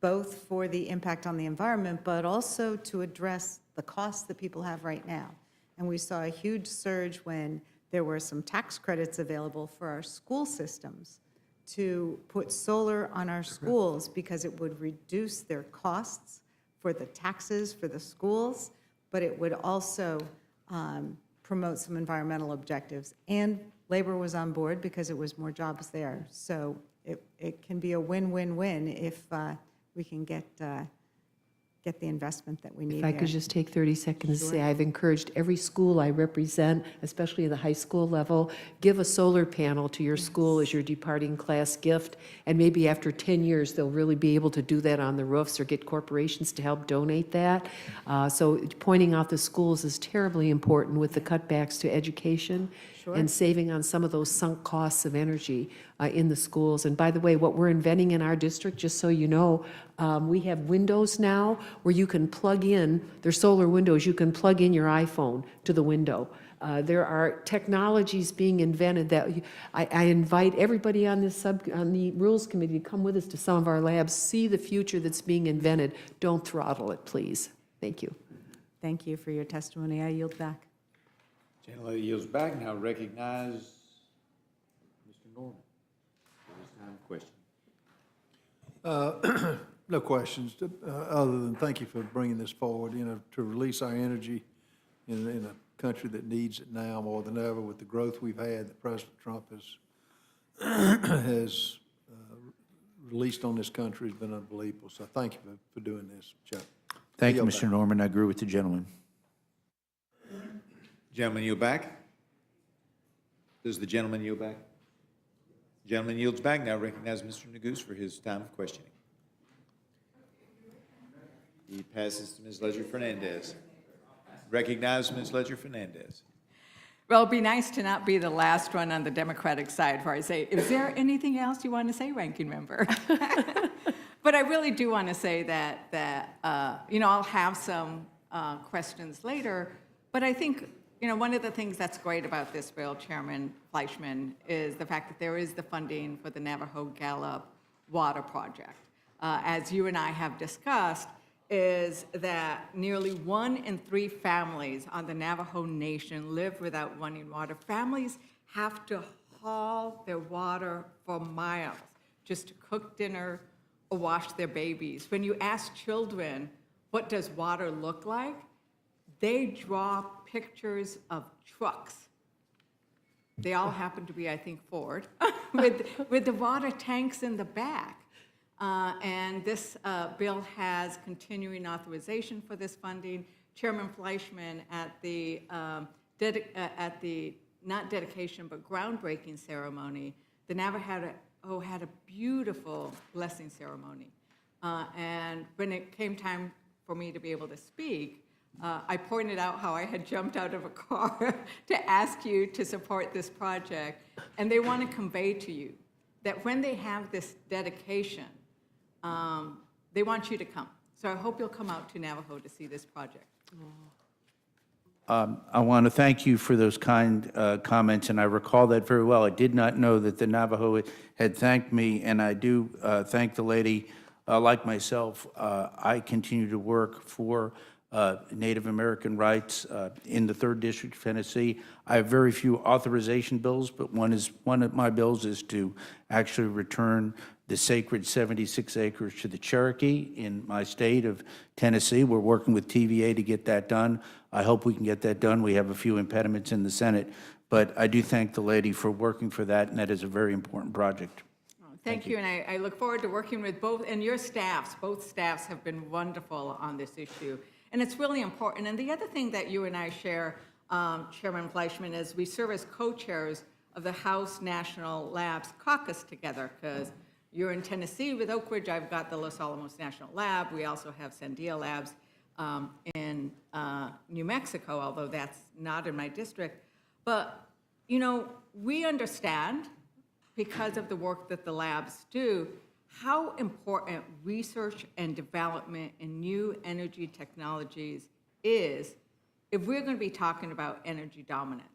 both for the impact on the environment, but also to address the costs that people have right now. And we saw a huge surge when there were some tax credits available for our school systems to put solar on our schools because it would reduce their costs for the taxes for the schools, but it would also promote some environmental objectives. And labor was on board because it was more jobs there. So it can be a win-win-win if we can get the investment that we need. If I could just take 30 seconds to say, I've encouraged every school I represent, especially at the high school level, give a solar panel to your school as your departing class gift, and maybe after 10 years, they'll really be able to do that on the roofs or get corporations to help donate that. So pointing out the schools is terribly important with the cutbacks to education and saving on some of those sunk costs of energy in the schools. And by the way, what we're inventing in our district, just so you know, we have windows now where you can plug in, they're solar windows, you can plug in your iPhone to the window. There are technologies being invented that I invite everybody on the Rules Committee to come with us to some of our labs, see the future that's being invented. Don't throttle it, please. Thank you. Thank you for your testimony. I yield back. Gentlelady yields back. Now recognize Mr. Norman for his time question. No questions, other than thank you for bringing this forward, to release our energy in a country that needs it now more than ever with the growth we've had that President Trump has released on this country has been unbelievable. So thank you for doing this, Chuck. Thank you, Yield Mr. back. Norman. I agree with the gentleman. Gentleman yield back. Does the gentleman yield back? Gentleman yields back. Now recognize Mr. Neguse for his time of questioning. He passes to Ms. Ledger-Fernandez. Recognize Ms. Ledger-Fernandez. Well, it'd be nice to not be the last one on the Democratic side where I say, is there anything else you want to say, Ranking Member? But I really do want to say that I'll have some questions later, but I think, one of the things that's great about this bill, Chairman Fleischman, is the fact that there is the funding for the Navajo-Gallup water project. As you and I have discussed, is that nearly 1 in 3 families on the Navajo Nation live without running water. Families have to haul their water for miles just to cook dinner wash their babies. When you ask children, what does water look like? They draw pictures of trucks. They all happen to be, I think, Ford, with the water tanks in the back. And this bill has continuing authorization for this funding. Chairman Fleischman at the not dedication but groundbreaking ceremony, the Navajo had a beautiful blessing ceremony. And when it came time for me to be able to speak, I pointed out how I had jumped out of a car to ask you to support this project. And they want to convey to you that when they have this dedication, they want you to come. So I hope you'll come out to Navajo to see this project. I want to thank you for those kind comments, and I recall that very well. I did not know that the Navajo had thanked me, and I do thank the lady. Like myself, I continue to work for Native American rights in the 3rd District of Tennessee. I have very few authorization bills, but one of my bills is to actually return the sacred 76 acres to the Cherokee in my state of Tennessee. We're working with TVA to get that done. I hope we can get that done. We have a few impediments in the Senate, but I do thank the lady for working for that, and that is a very important project. Thank you, and I look forward to working with both, and your staffs, both staffs have been wonderful on this issue. And it's really important. And the other thing that you and I share, Chairman Fleischman, is we serve as co-chairs of the House National Labs Caucus together, because you're in Tennessee with Oak Ridge. I've got the Los Alamos National Lab. We also have Sandia Labs in New Mexico, although that's not in my district. But, you know, we understand, because of the work that the labs do, how important research and development in new energy technologies is if we're going to be talking about energy dominance.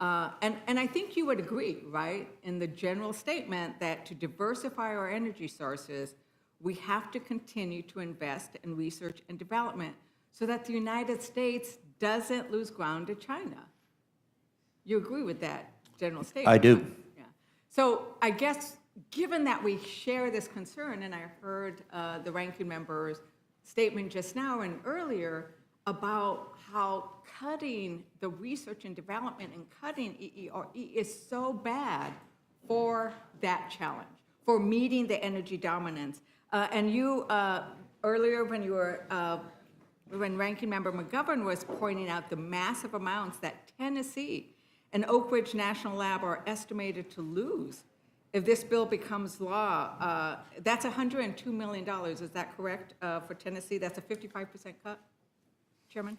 And I think you would agree, right, in the general statement that to diversify our energy sources, we have to continue to invest in research and development so that the United States doesn't lose ground to China. You agree with that general statement? I do. Yeah. So I guess, given that we share this concern, and I heard the ranking member's statement just now and earlier about how cutting the research and development and cutting EERE is so bad for that challenge, for meeting the energy dominance. And you, earlier when you were, when Ranking Member McGovern was pointing out the massive amounts that Tennessee and Oak Ridge National Lab are estimated to lose if this bill becomes law, that's $102 million. Is that correct for Tennessee? That's a 55% cut, Chairman?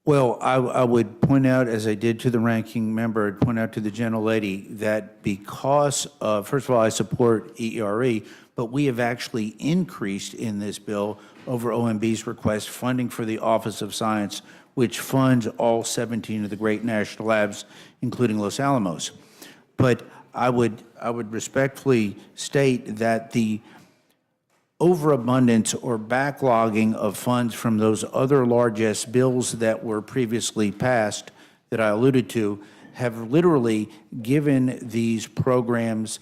Well, I would point out, as I did to the ranking member, I'd point out to the gentlelady that because of, first of all, I support EERE, but we have actually increased in this bill over OMB's request funding for the Office of Science, which funds all 17 of the great national labs, including Los Alamos. But I would respectfully state that the overabundance or backlogging of funds from those other largest bills that were previously passed that I alluded to have literally given these programs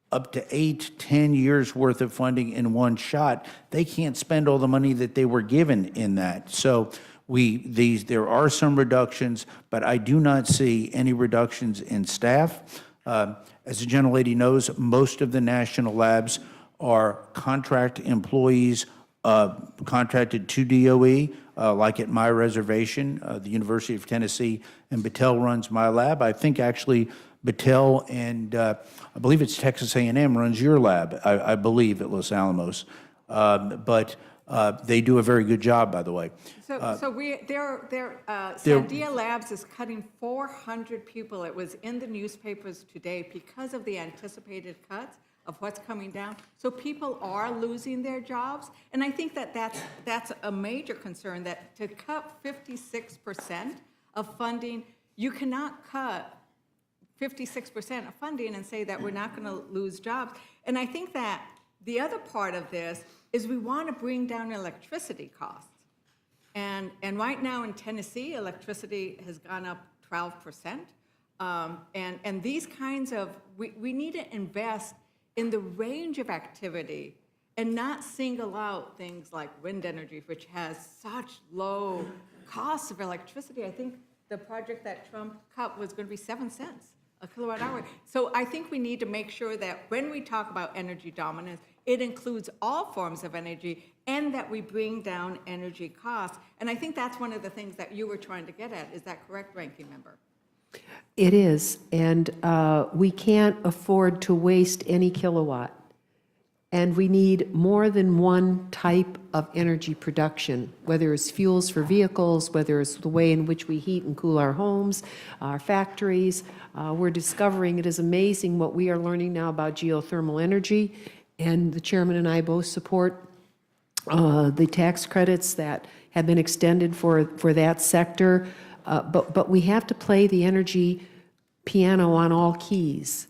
up to 8-10 years worth of funding in one shot. They can't spend all the money that they were given in that. So there are some reductions, but I do not see any reductions in staff. As the gentlelady knows, most of the national labs are contract employees contracted to DOE, like at my reservation, the University of Tennessee, and Battelle runs my lab. I think actually Battelle and I believe it's Texas A&M runs your lab, I believe, at Los Alamos. But they do a very good job, by the way. Sandia Labs is cutting 400 people. It was in the newspapers today because of the anticipated cuts of what's coming down. So people are losing their jobs. And I think that that's a major concern, that to cut 56% of funding, you cannot cut 56% of funding and say that we're not going to lose jobs. And I think that the other part of this is we want to bring down electricity costs. And right now in Tennessee, electricity has gone up 12%. And these kinds of, we need to invest in the range of activity and not single out things like wind energy, which has such low costs of electricity. I think the project that Trump cut was going to be 7 cents a kilowatt hour. So I think we need to make sure that when we talk about energy dominance, it includes all forms of energy and that we bring down energy costs. And I think that's one of the things that you were trying to get at. Is that correct, Ranking Member? It is, and we can't afford to waste any kilowatt. And we need more than one type of energy production, whether it's fuels for vehicles, whether it's the way in which we heat and cool our homes, our factories. We're discovering, it is amazing what we are learning now about geothermal energy. And the chairman and I both support the tax credits that have been extended for that sector. But we have to play the energy piano on all keys.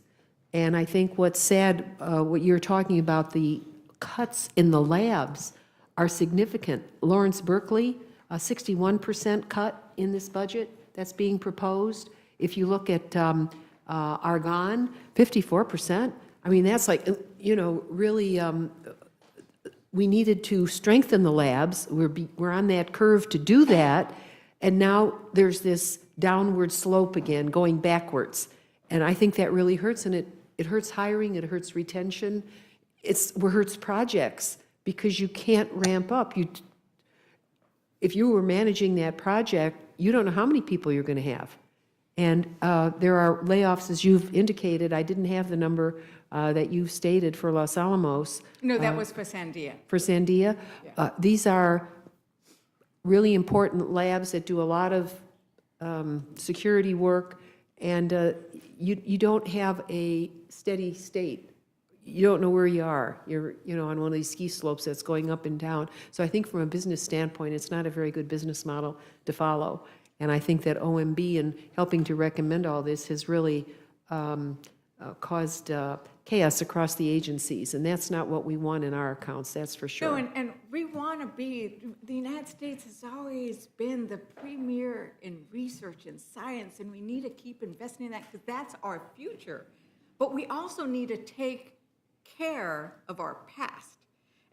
And I think what's sad, what you're talking about, the cuts in the labs are significant. Lawrence Berkeley, a 61% cut in this budget that's being proposed. If you look at Argonne, 54%. I mean, that's like, really, we needed to strengthen the labs. We're on that curve to do that. And now there's this downward slope again, going backwards. And I think that really hurts, and it hurts hiring, it hurts retention, it hurts projects, because you can't ramp up. If you were managing that project, you don't know how many people you're going to have. And there are layoffs, as you've indicated. I didn't have the number that you've stated for Los Alamos. No, that was for Sandia. For Sandia? Yeah. These are really important labs that do a lot of security work, and you don't have a steady state. You don't know where you are. You're on one of these ski slopes that's going up and down. So I think from a business standpoint, it's not a very good business model to follow. And I think that OMB, in helping to recommend all this, has really caused chaos across the agencies, and that's not what we want in our accounts, that's for sure. No, and we want to be, the United States has always been the premier in research and science, and we need to keep investing in that because that's our future. But we also need to take care of our past.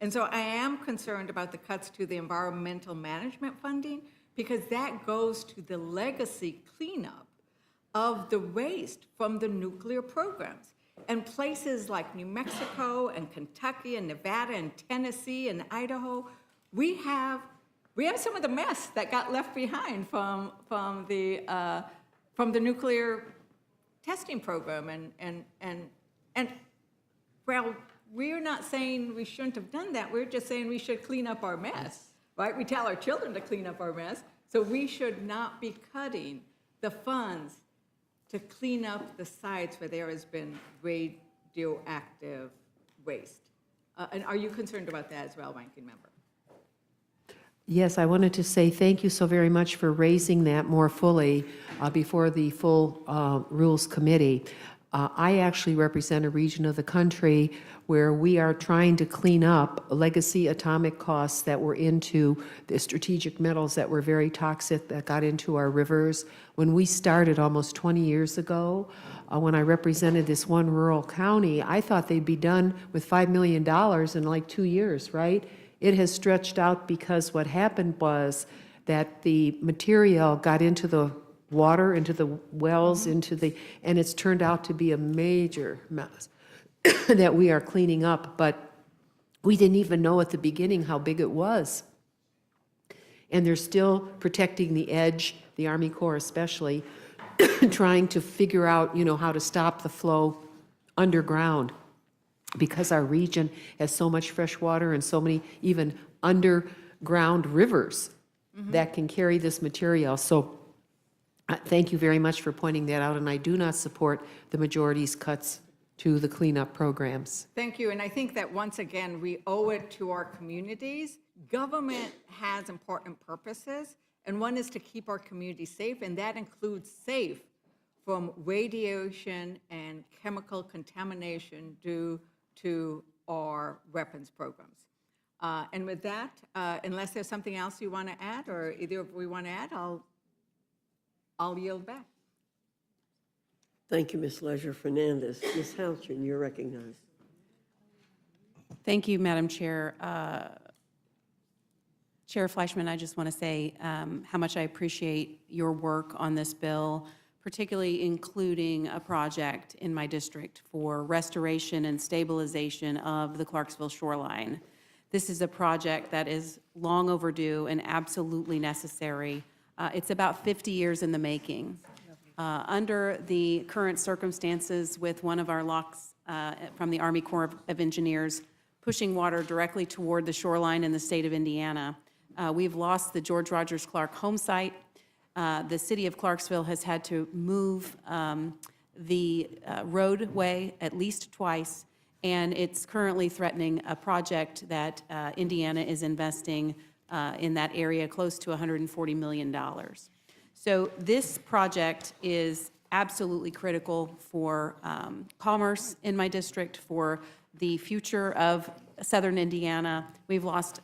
And so I am concerned about the cuts to the environmental management funding, because that goes to the legacy cleanup of the waste from the nuclear programs. And places like New Mexico and Kentucky and Nevada and Tennessee and Idaho, we have some of the mess that got left behind from the nuclear testing program. And well, we're not saying we shouldn't have done that. We're just saying we should clean up our mess, right? We tell our children to clean up our mess, so we should not be cutting the funds to clean up the sites where there has been radioactive waste. And are you concerned about that as well, Ranking Member? Yes, I wanted to say thank you so very much for raising that more fully before the full Rules Committee. I actually represent a region of the country where we are trying to clean up legacy atomic costs that were into the strategic metals that were very toxic, that got into our rivers. When we started almost 20 years ago, when I represented this one rural county, I thought they'd be done with $5 million in like 2 years, right? It has stretched out because what happened was that the material got into the water, into the wells, and it's turned out to be a major mess that we are cleaning up, but we didn't even know at the beginning how big it was. And they're still protecting the edge, the Army Corps especially, trying to figure out, how to stop the flow underground, because our region has so much fresh water and so many even underground rivers that can carry this material. So thank you very much for pointing that out, and I do not support the majority's cuts to the cleanup programs. Thank you, and I think that once again, we owe it to our communities. Government has important purposes, and one is to keep our communities safe, and that includes safe from radiation and chemical contamination due to our weapons programs. And with that, unless there's something else you want to add, or either of we want to add, I'll yield back. Thank you, Ms. Leisure Fernandez. Ms. Houchin, you're recognized. Thank you, Madam Chair. Chair Fleischman, I just want to say how much I appreciate your work on this bill, particularly including a project in my district for restoration and stabilization of the Clarksville shoreline. This is a project that is long overdue and absolutely necessary. It's about 50 years in the making. Under the current circumstances with one of our locks from the Army Corps of Engineers pushing water directly toward the shoreline in the state of Indiana, we've lost the George Rogers Clark home site. The city of Clarksville has had to move the roadway at least twice, and it's currently threatening a project that Indiana is investing in that area close to $140 million. So this project is absolutely critical for commerce in my district, for the future of southern Indiana. We've lost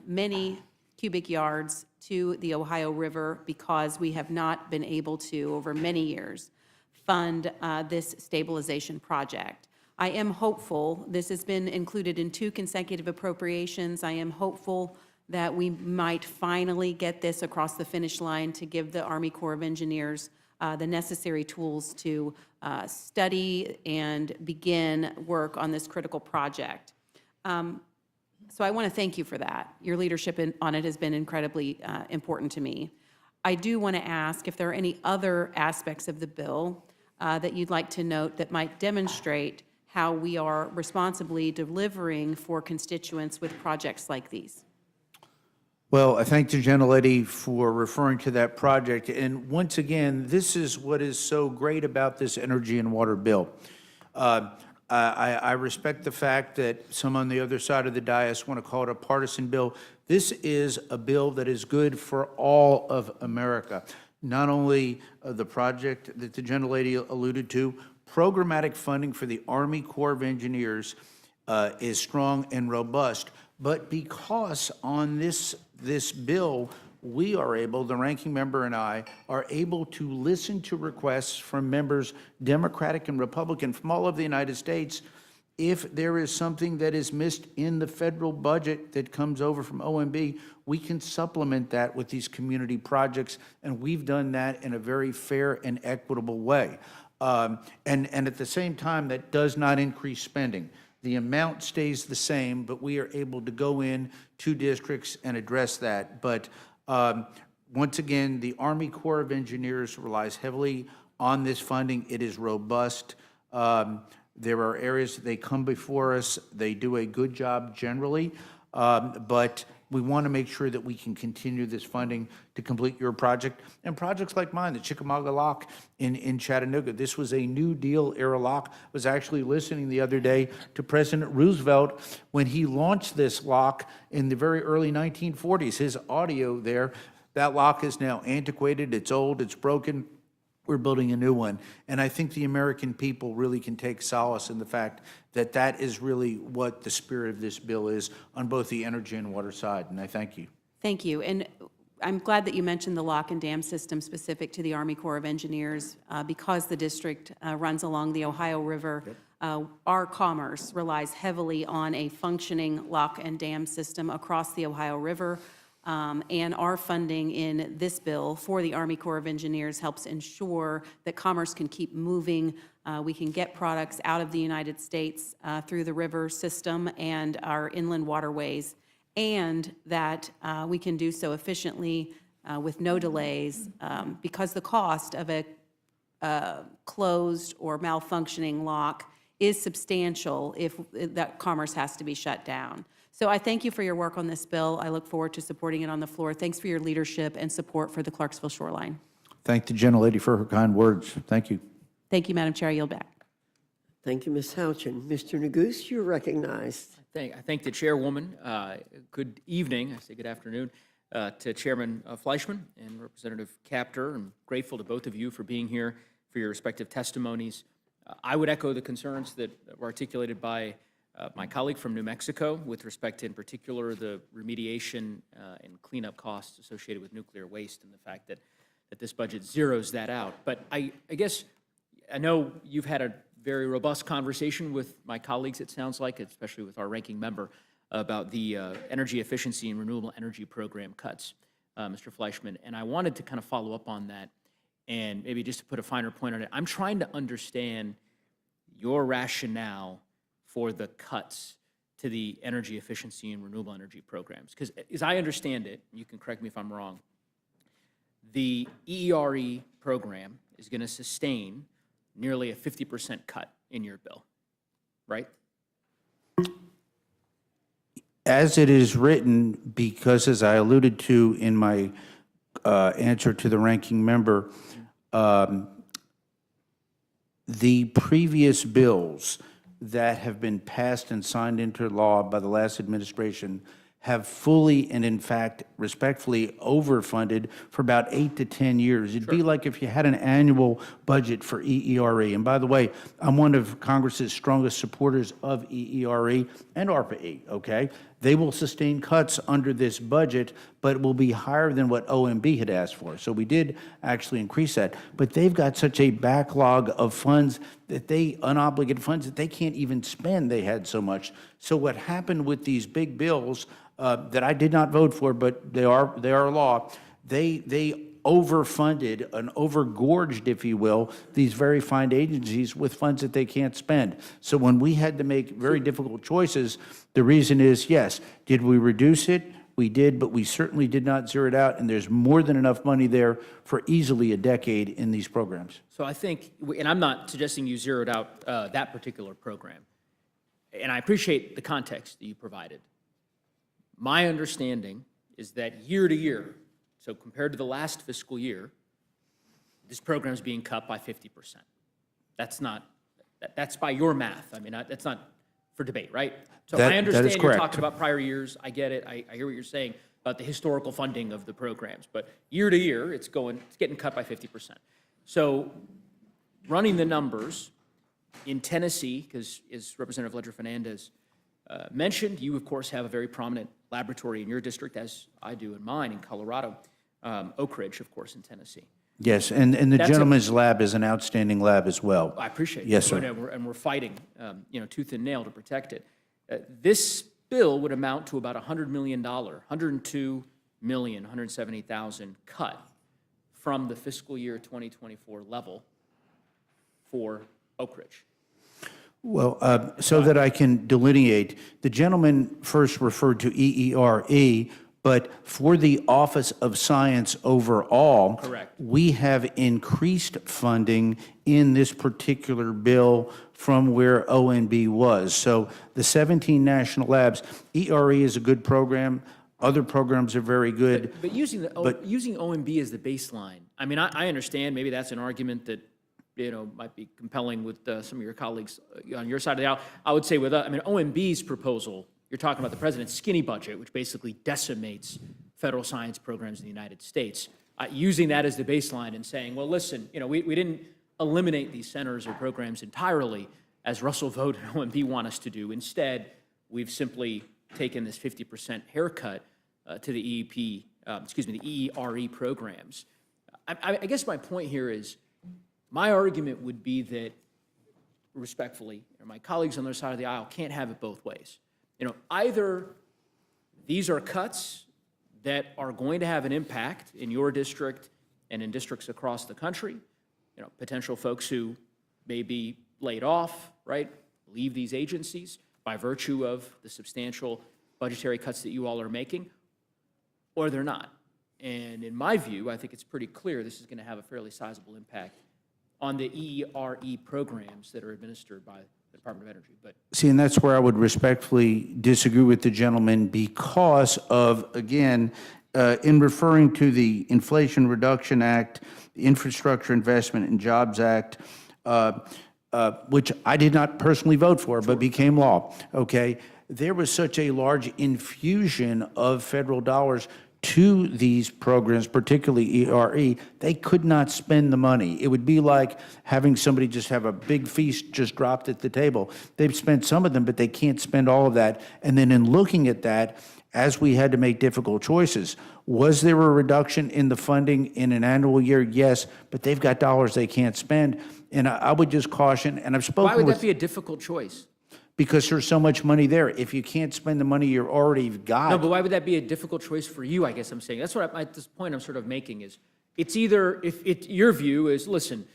many cubic yards to the Ohio River because we have not been able to, over many years, fund this stabilization project. I am hopeful, this has been included in 2 consecutive appropriations. I am hopeful that we might finally get this across the finish line to give the Army Corps of Engineers the necessary tools to study and begin work on this critical project. So I want to thank you for that. Your leadership on it has been incredibly important to me. I do want to ask if there are any other aspects of the bill that you'd like to note that might demonstrate how we are responsibly delivering for constituents with projects like these. Well, I thank the gentlelady for referring to that project. And once again, this is what is so great about this energy and water bill. I respect the fact that some on the other side of the dais want to call it a partisan bill. This is a bill that is good for all of America. Not only the project that the gentlelady alluded to, programmatic funding for the Army Corps of Engineers is strong and robust, but because on this bill, we are able, the ranking member and I, are able to listen to requests from members, Democratic and Republican, from all over the United States. If there is something that is missed in the federal budget that comes over from OMB, we can supplement that with these community projects, and we've done that in a very fair and equitable way. And at the same time, that does not increase spending. The amount stays the same, but we are able to go in to districts and address that. But once again, the Army Corps of Engineers relies heavily on this funding. It is robust. There are areas that they come before us. They do a good job generally, but we want to make sure that we can continue this funding to complete your project. And projects like mine, the Chickamauga Lock in Chattanooga, this was a New Deal era lock. I was actually listening the other day to President Roosevelt when he launched this lock in the very early 1940s. His audio there, that lock is now antiquated, it's old, it's broken. We're building a new one. And I think the American people really can take solace in the fact that that is really what the spirit of this bill is on both the energy and water side. And I thank you. Thank you. And I'm glad that you mentioned the lock and dam system specific to the Army Corps of Engineers because the district runs along the Ohio River. Our commerce relies heavily on a functioning lock and dam system across the Ohio River. And our funding in this bill for the Army Corps of Engineers helps ensure that commerce can keep moving. We can get products out of the United States through the river system and our inland waterways, and that we can do so efficiently with no delays because the cost of a closed or malfunctioning lock is substantial if that commerce has to be shut down. So I thank you for your work on this bill. I look forward to supporting it on the floor. Thanks for your leadership and support for the Clarksville shoreline. Thank the gentlelady for her kind words. Thank you. Thank you, Madam Chair. I yield back. Thank you, Ms. Houchin. Mr. Neguse, you're recognized. I thank the chairwoman. Good evening, I say good afternoon, to Chairman Fleischman and Representative Capter. I'm grateful to both of you for being here for your respective testimonies. I would echo the concerns that were articulated by my colleague from New Mexico with respect to, in particular, the remediation and cleanup costs associated with nuclear waste and the fact that this budget zeroes that out. But I guess I know you've had a very robust conversation with my colleagues, it sounds like, especially with our ranking member, about the energy efficiency and renewable energy program cuts, Mr. Fleischman. And I wanted to kind of follow up on that and maybe just to put a finer point on it. I'm trying to understand your rationale for the cuts to the energy efficiency and renewable energy programs. Because as I understand it, you can correct me if I'm wrong, the EERE program is going to sustain nearly a 50% cut in your bill, right? As it is written, because as I alluded to in my answer to the ranking member, the previous bills that have been passed and signed into law by the last administration have fully and in fact respectfully overfunded for about 8 to 10 years. It'd be like if you had an annual budget for EERE. And by the way, I'm one of Congress's strongest supporters of EERE and ARPA-E, okay? They will sustain cuts under this budget, but it will be higher than what OMB had asked for. So we did actually increase that. But they've got such a backlog of funds that unobligated funds that they can't even spend. They had so much. So what happened with these big bills that I did not vote for, but they are law, they overfunded and overgorged, if you will, these very fine agencies with funds that they can't spend. So when we had to make very difficult choices, the reason is, yes, did we reduce it? We did, but we certainly did not zero it out, and there's more than enough money there for easily a decade in these programs. So I think, and I'm not suggesting you zeroed out that particular program, and I appreciate the context that you provided. My understanding is that year to year, so compared to the last fiscal year, this program is being cut by 50%. That's by your math. I mean, that's not for debate, right? So I understand you're talking about prior years. I get it. I hear what you're saying about the historical funding of the programs. But year to year, it's getting cut by 50%. So running the numbers in Tennessee, because as Representative Ledger-Fernandez mentioned, you, of course, have a very prominent laboratory in your district, as I do in mine in Colorado, Oak Ridge, of course, in Tennessee. Yes, and the gentleman's lab is an outstanding lab as well. I appreciate it. Yes, sir. And we're fighting, tooth and nail to protect it. This bill would amount to about $100 million, $102,170,000 cut from the fiscal year 2024 level for Oak Ridge. Well, so that I can delineate, the gentleman first referred to EERE, but for the Office of Science overall, correct, we have increased funding in this particular bill from where ONB was. So the 17 national labs, ERE is a good program. Other programs are very good. But using OMB as the baseline, I mean, I understand maybe that's an argument that might be compelling with some of your colleagues on your side of the aisle. I would say with OMB's proposal, you're talking about the president's skinny budget, which basically decimates federal science programs in the United States. Using that as the baseline and saying, well, listen, we didn't eliminate these centers or programs entirely, as Russell Vought and OMB want us to do. Instead, we've simply taken this 50% haircut to the the EERE programs. I guess my point here is, my argument would be that, respectfully, my colleagues on the other side of the aisle can't have it both ways. Either these are cuts that are going to have an impact in your district and in districts across the country, potential folks who may be laid off, right, leave these agencies by virtue of the substantial budgetary cuts that you all are making, or they're not. And in my view, I think it's pretty clear this is going to have a fairly sizable impact on the EERE programs that are administered by the Department of Energy. But see, and that's where I would respectfully disagree with the gentleman because of, again, in referring to the Inflation Reduction Act, the Infrastructure Investment and Jobs Act, which I did not personally vote for, but became law, okay? There was such a large infusion of federal dollars to these programs, particularly ERE, they could not spend the money. It would be like having somebody just have a big feast just dropped at the table. They've spent some of them, but they can't spend all of that. And then in looking at that, as we had to make difficult choices, was there a reduction in the funding in an annual year? Yes, but they've got dollars they can't spend. And I would just caution, and I've spoken Why would with... that be a difficult choice? Because there's so much money there. If you can't spend the money you already got... No, but why would that be a difficult choice for you, I guess I'm saying? That's what at this point I'm sort of making is, it's either, if your view is, listen,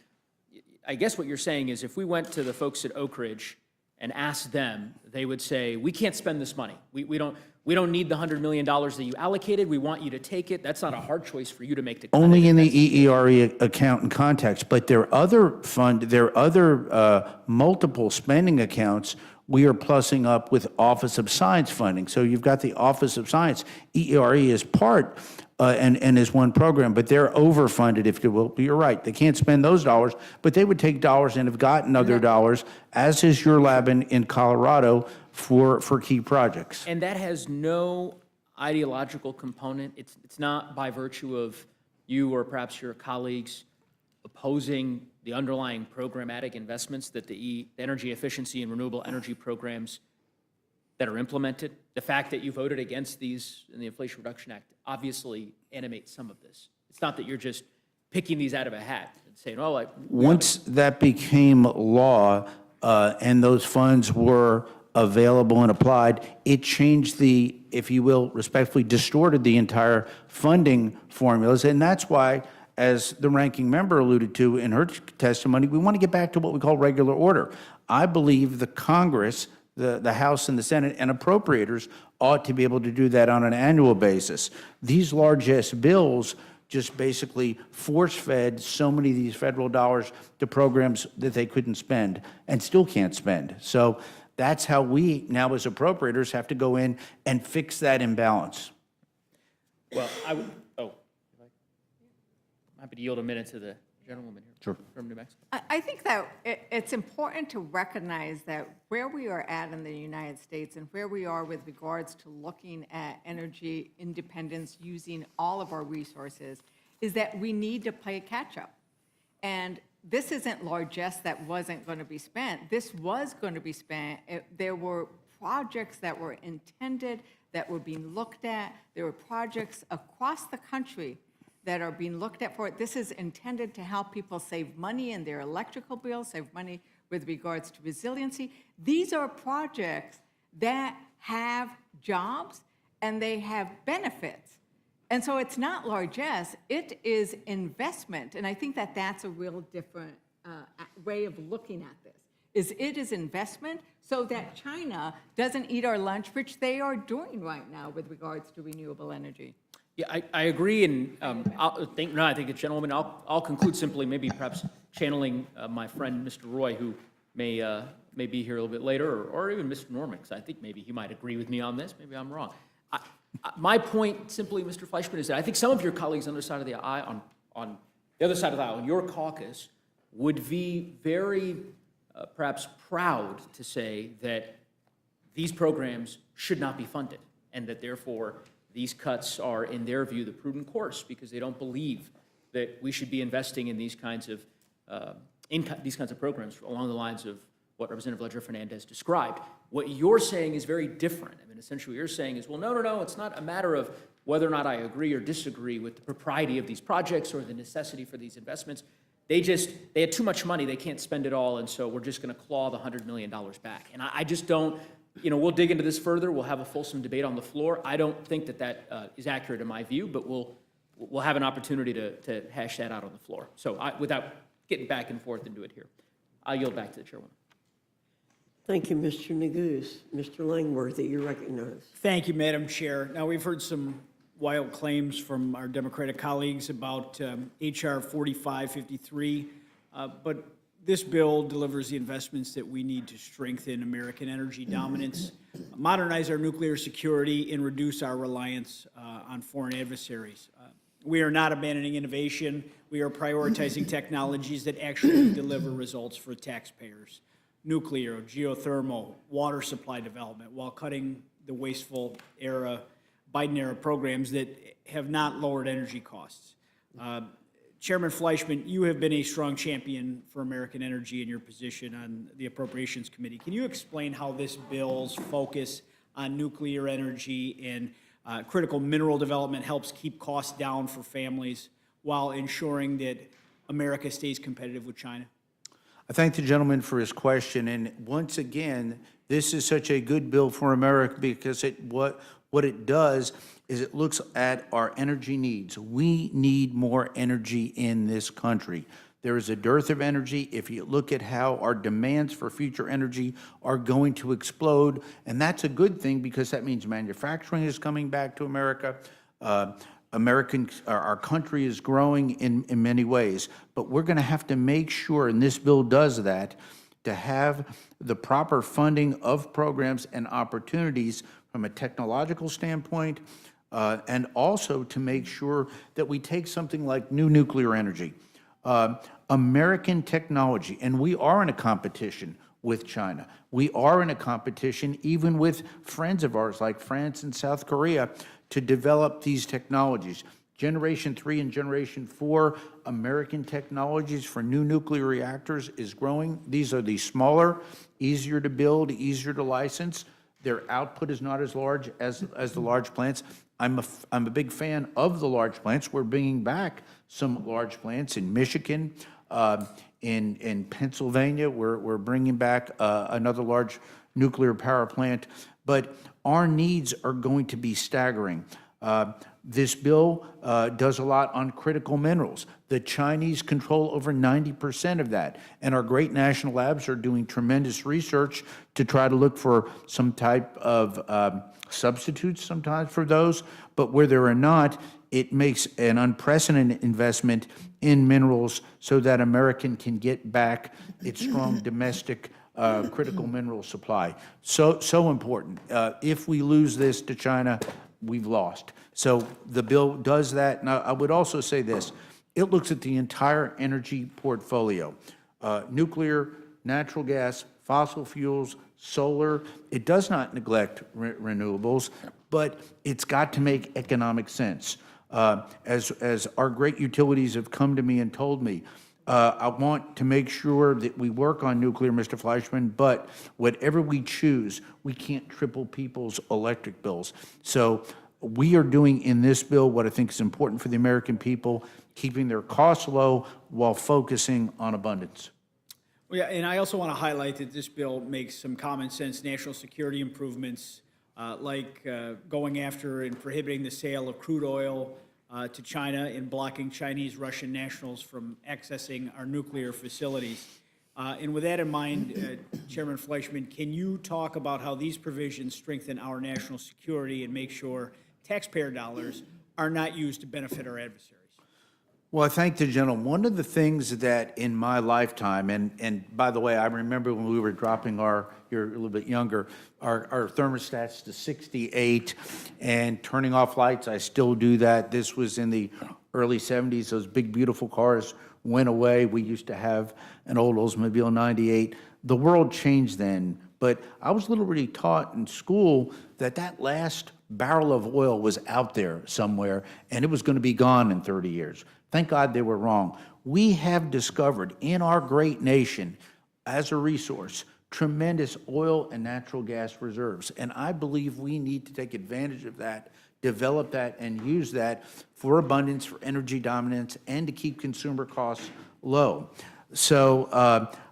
I guess what you're saying is if we went to the folks at Oak Ridge and asked them, they would say, we can't spend this money. We don't need the $100 million that you allocated. We want you to take it. That's not a hard choice for you to make. Only in the EERE account and context, but there are other multiple spending accounts we are plussing up with Office of Science funding. So you've got the Office of Science. EERE is part and is one program, but they're overfunded, if you will. But you're right, they can't spend those dollars, but they would take dollars and have gotten other dollars, as is your lab in Colorado, for key projects. And that has no ideological component. It's not by virtue of you or perhaps your colleagues opposing the underlying programmatic investments that the energy efficiency and renewable energy programs that are implemented. The fact that you voted against these in the Inflation Reduction Act obviously animates some of this. It's not that you're just picking these out of a hat and saying, oh, like... Once that became law and those funds were available and applied, it changed the, if you will, respectfully distorted the entire funding formulas. And that's why, as the ranking member alluded to in her testimony, we want to get back to what we call regular order. I believe the Congress, the House and the Senate, and appropriators ought to be able to do that on an annual basis. These largesse bills just basically force-fed so many of these federal dollars to programs that they couldn't spend and still can't spend. So that's how we now as appropriators have to go in and fix that imbalance. Well, I would... I'm happy to yield a minute to the gentlewoman here from New Mexico. I think that it's important to recognize that where we are at in the United States and where we are with regards to looking at energy independence using all of our resources is that we need to play catch-up. And this isn't largesse that wasn't going to be spent. This was going to be spent. There were projects that were intended, that were being looked at. There were projects across the country that are being looked at for it. This is intended to help people save money in their electrical bills, save money with regards to resiliency. These are projects that have jobs and they have benefits. And so it's not largesse, it is investment. And I think that that's a real different way of looking at this. It is investment so that China doesn't eat our lunch, which they are doing right now with regards to renewable energy. Yeah, I agree, and I think the gentlewoman, I'll conclude simply, maybe perhaps channeling my friend, Mr. Roy, who may be here a little bit later, or even Mr. Norman, because I think maybe he might agree with me on this, maybe I'm wrong. My point simply, Mr. Fleischman, is that I think some of your colleagues on the other side of the aisle, on the other side of the aisle, in your caucus, would be very perhaps proud to say that these programs should not be funded, and that therefore these cuts are, in their view, the prudent course, because they don't believe that we should be investing in these kinds of programs along the lines of what Representative Ledger Fernandez described. What you're saying is very different. I mean, essentially what you're saying is, well, no, it's not a matter of whether or not I agree or disagree with the propriety of these projects or the necessity for these investments. They had too much money, they can't spend it all, and so we're just going to claw the $100 million back. And I just don't... we'll dig into this further. We'll have a fulsome debate on the floor. I don't think that is accurate in my view, but we'll have an opportunity to hash that out on the floor. So without getting back and forth into it here, I'll yield back to the chairwoman. Thank you, Mr. Neguse. Mr. Langworthy, you're recognized. Thank you, Madam Chair. Now, we've heard some wild claims from our Democratic colleagues about H.R. 4553, but this bill delivers the investments that we need to strengthen American energy dominance, modernize our nuclear security, and reduce our reliance on foreign adversaries. We are not abandoning innovation. We are prioritizing technologies that actually deliver results for taxpayers. Nuclear, geothermal, water supply development, while cutting the wasteful era Biden-era programs that have not lowered energy costs. Chairman Fleischman, you have been a strong champion for American energy in your position on the Appropriations Committee. Can you explain how this bill's focus on nuclear energy and critical mineral development helps keep costs down for families while ensuring that America stays competitive with China? I thank the gentleman for his question, and once again, this is such a good bill for America because what it does is it looks at our energy needs. We need more energy in this country. There is a dearth of energy. If you look at how our demands for future energy are going to explode, and that's a good thing because that means manufacturing is coming back to America. Our country is growing in many ways, but we're going to have to make sure, and this bill does that, to have the proper funding of programs and opportunities from a technological standpoint, and also to make sure that we take something like new nuclear energy. American technology, and we are in a competition with China. We are in a competition even with friends of ours like France and South Korea to develop these technologies. Generation 3 and Generation 4 American technologies for new nuclear reactors is growing. These are the smaller, easier to build, easier to license. Their output is not as large as the large plants. I'm a big fan of the large plants. We're bringing back some large plants in Michigan, in Pennsylvania. We're bringing back another large nuclear power plant. But our needs are going to be staggering. This bill does a lot on critical minerals. The Chinese control over 90% of that, and our great national labs are doing tremendous research to try to look for some type of substitutes sometimes for those, but where there are not, it makes an unprecedented investment in minerals so that America can get back its strong domestic critical mineral supply. So important. If we lose this to China, we've lost. So the bill does that. Now, I would also say this. It looks at the entire energy portfolio, nuclear, natural gas, fossil fuels, solar. It does not neglect renewables, but it's got to make economic sense. As our great utilities have come to me and told me, I want to make sure that we work on nuclear, Mr. Fleischman, but whatever we choose, we can't triple people's electric bills. So we are doing in this bill what I think is important for the American people, keeping their costs low while focusing on abundance. Well, yeah, and I also want to highlight that this bill makes some common sense national security improvements, like going after and prohibiting the sale of crude oil to China and blocking Chinese Russian nationals from accessing our nuclear facilities. And with that in mind, Chairman Fleischman, can you talk about how these provisions strengthen our national security and make sure taxpayer dollars are not used to benefit our adversaries? Well, I thank the gentleman. One of the things that in my lifetime, and by the way, I remember when we were dropping you're a little bit younger, our thermostats to 68 and turning off lights. I still do that. This was in the early 70s. Those big, beautiful cars went away. We used to have an old Oldsmobile 98. The world changed then, but I was literally taught in school that last barrel of oil was out there somewhere, and it was going to be gone in 30 years. Thank God they were wrong. We have discovered in our great nation, as a resource, tremendous oil and natural gas reserves, and I believe we need to take advantage of that, develop that, and use that for abundance, for energy dominance, and to keep consumer costs low. So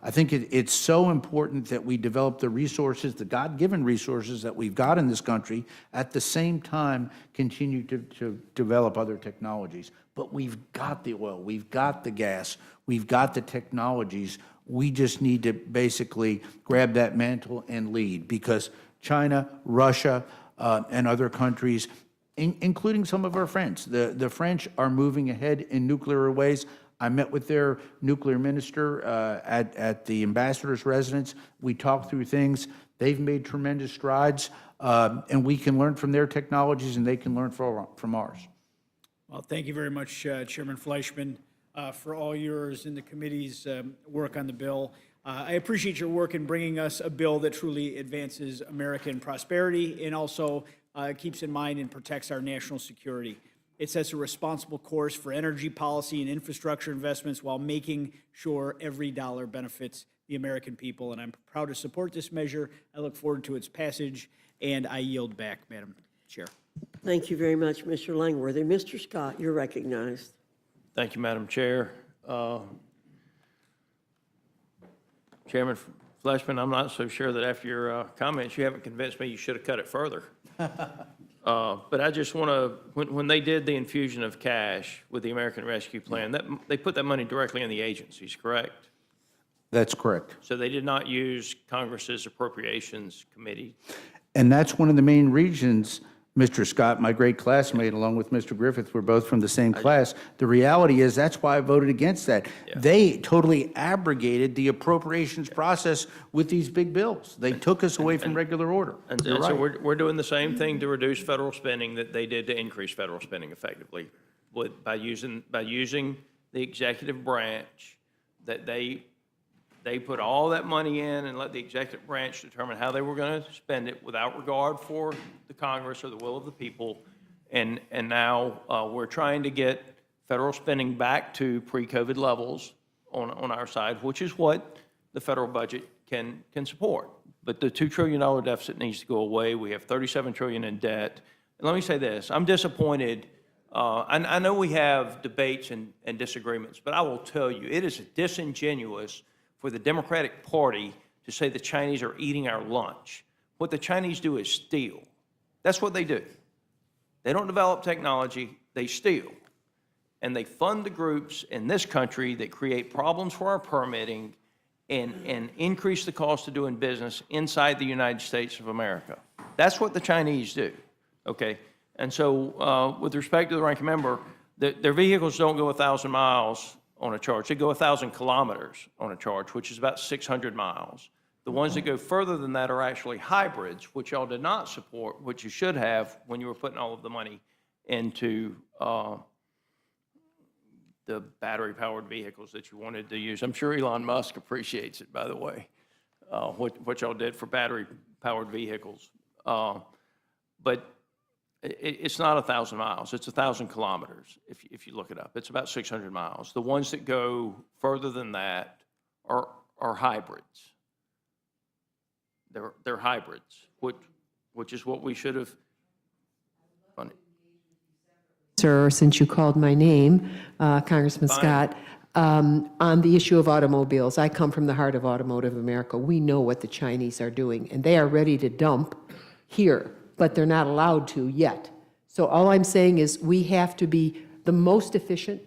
I think it's so important that we develop the resources, the God-given resources that we've got in this country, at the same time continue to develop other technologies. But we've got the oil, we've got the gas, we've got the technologies. We just need to basically grab that mantle and lead, because China, Russia, and other countries, including some of our friends, the French are moving ahead in nuclear ways. I met with their nuclear minister at the ambassador's residence. We talked through things. They've made tremendous strides, and we can learn from their technologies, and they can learn from ours. Well, thank you very much, Chairman Fleischman, for all yours and the committee's work on the bill. I appreciate your work in bringing us a bill that truly advances American prosperity and also keeps in mind and protects our national security. It sets a responsible course for energy policy and infrastructure investments while making sure every dollar benefits the American people. And I'm proud to support this measure. I look forward to its passage, and I yield back, Madam Chair. Thank you very much, Mr. Langworthy. Mr. Scott, you're recognized. Thank you, Madam Chair. Chairman Fleshman, I'm not so sure that after your comments, you haven't convinced me you should have cut it further. But I just want to, when they did the infusion of cash with the American Rescue Plan, they put that money directly in the agencies, correct? That's correct. So they did not use Congress's Appropriations Committee. And that's one of the main reasons, Mr. Scott, my great classmate, along with Mr. Griffith, we're both from the same class. The reality is that's why I voted against that. Yeah. They totally abrogated the appropriations process with these big bills. They took us away from regular order. And You're so right. we're doing the same thing to reduce federal spending that they did to increase federal spending effectively by using the executive branch, that they put all that money in and let the executive branch determine how they were going to spend it without regard for the Congress or the will of the people. And now we're trying to get federal spending back to pre-COVID levels on our side, which is what the federal budget can support. But the $2 trillion deficit needs to go away. We have $37 trillion in debt. And let me say this, I'm disappointed. I know we have debates and disagreements, but I will tell you, it is disingenuous for the Democratic Party to say the Chinese are eating our lunch. What the Chinese do is steal. That's what they do. They don't develop technology, they steal. And they fund the groups in this country that create problems for our permitting and increase the cost of doing business inside the United States of America. That's what the Chinese do, okay? And so with respect to the ranking member, their vehicles don't go 1,000 miles on a charge. They go 1,000 kilometers on a charge, which is about 600 miles. The ones that go further than that are actually hybrids, which y'all did not support, which you should have when you were putting all of the money into the battery-powered vehicles that you wanted to use. I'm sure Elon Musk appreciates it, by the way, what y'all did for battery-powered vehicles. But it's not 1,000 miles, it's 1,000 kilometers, if you look it up. It's about 600 miles. The ones that go further than that are hybrids. They're hybrids, which is what we should have funded. Sir, since you called my name, Congressman Scott, on the issue of automobiles, I come from the heart of automotive America. We know what the Chinese are doing, and they are ready to dump here, but they're not allowed to yet. So all I'm saying is we have to be the most efficient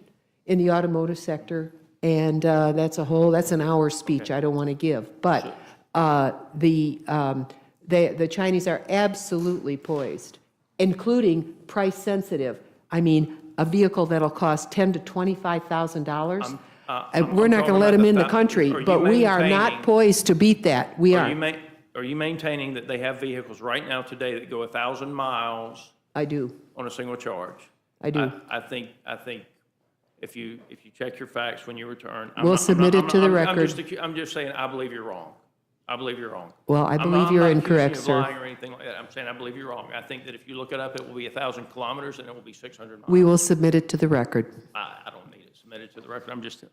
in the automotive sector, and that's an hour speech I don't want to give. But the Chinese are absolutely poised, including price sensitive. I mean, a vehicle that'll cost $10,000 to $25,000. We're not going to let them in the country, but we are not poised to beat that. We are. Are you maintaining that they have vehicles right now today that go 1,000 miles? I do. On a single charge? I do. I think if you check your facts when you return. We'll submit it to the record. I'm just saying, I believe you're wrong. I believe you're wrong. Well, I believe you're incorrect, sir. I'm not accusing you of lying or anything like that. I'm saying I believe you're wrong. I think that if you look it up, it will be 1,000 kilometers and it will be 600 miles. We will submit it to the record. I don't need it submitted to the record. I'm just,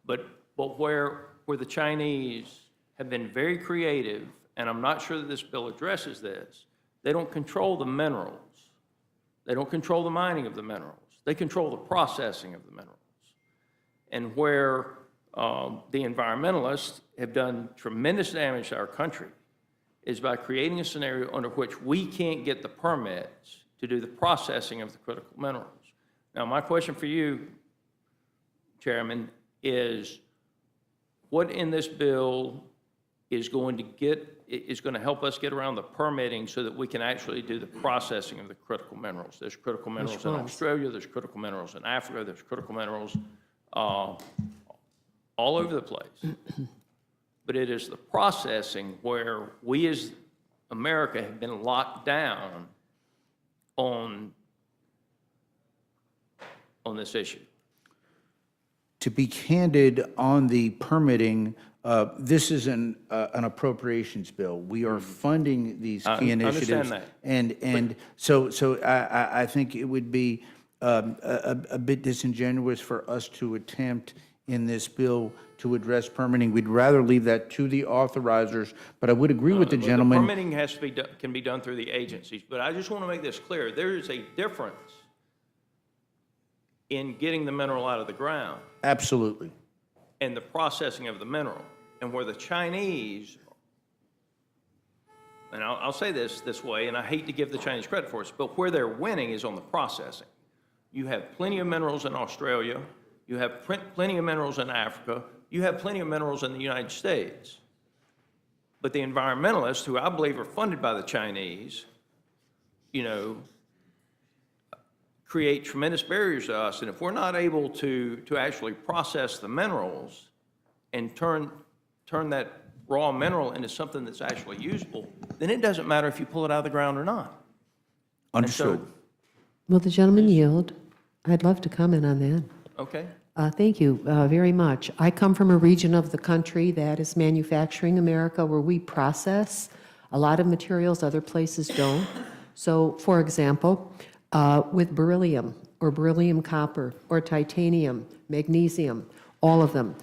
but where the Chinese have been very creative, and I'm not sure that this bill addresses this, they don't control the minerals. They don't control the mining of the minerals. They control the processing of the minerals. And where the environmentalists have done tremendous damage to our country is by creating a scenario under which we can't get the permits to do the processing of the critical minerals. Now, my question for you, Chairman, is what in this bill is going to help us get around the permitting so that we can actually do the processing of the critical minerals? There's critical minerals in Australia, there's critical minerals in Africa, there's critical minerals all over the place. But it is the processing where we as America have been locked down on this issue. to be candid on the permitting, this is an appropriations bill. We are funding these I key understand initiatives. that. And so I think it would be a bit disingenuous for us to attempt in this bill to address permitting. We'd rather leave that to the authorizers, but I would agree with the Well, gentleman. permitting has to be, can be done through the agencies, but I just want to make this clear. There is a difference in getting the mineral out of the ground Absolutely. and the processing of the mineral. And where the Chinese, and I'll say this way, and I hate to give the Chinese credit for this, but where they're winning is on the processing. You have plenty of minerals in Australia, you have plenty of minerals in Africa, you have plenty of minerals in the United States. But the environmentalists, who I believe are funded by the Chinese, create tremendous barriers to us. And if we're not able to actually process the minerals and turn that raw mineral into something that's actually usable, then it doesn't matter if you pull it out of the ground or not. Understood. Will the gentleman yield? I'd love to comment on that. Okay. Thank you very much. I come from a region of the country that is manufacturing America, where we process a lot of materials other places don't. So, for example, with beryllium or beryllium copper or titanium, magnesium, all of them.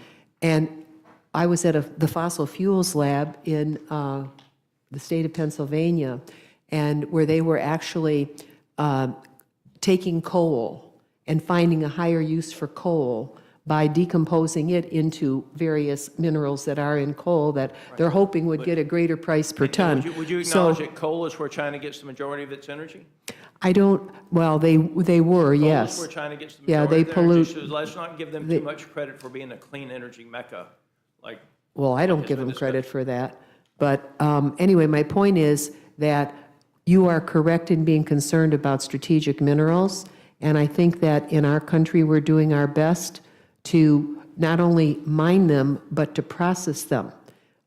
And I was at the fossil fuels lab in the state of Pennsylvania, and where they were actually taking coal and finding a higher use for coal by decomposing it into various minerals that are in coal that they're hoping would get a greater price per ton. Would you So- acknowledge that coal is where China gets the majority of its energy? I don't, well, they were, Coal yes. is where China gets the Yeah, majority they of their energy, pollute. so let's not give them too much credit for being a clean energy mecca. Well, I don't It's give been them credit discussed. for that. But anyway, my point is that you are correct in being concerned about strategic minerals, and I think that in our country, we're doing our best to not only mine them, but to process them.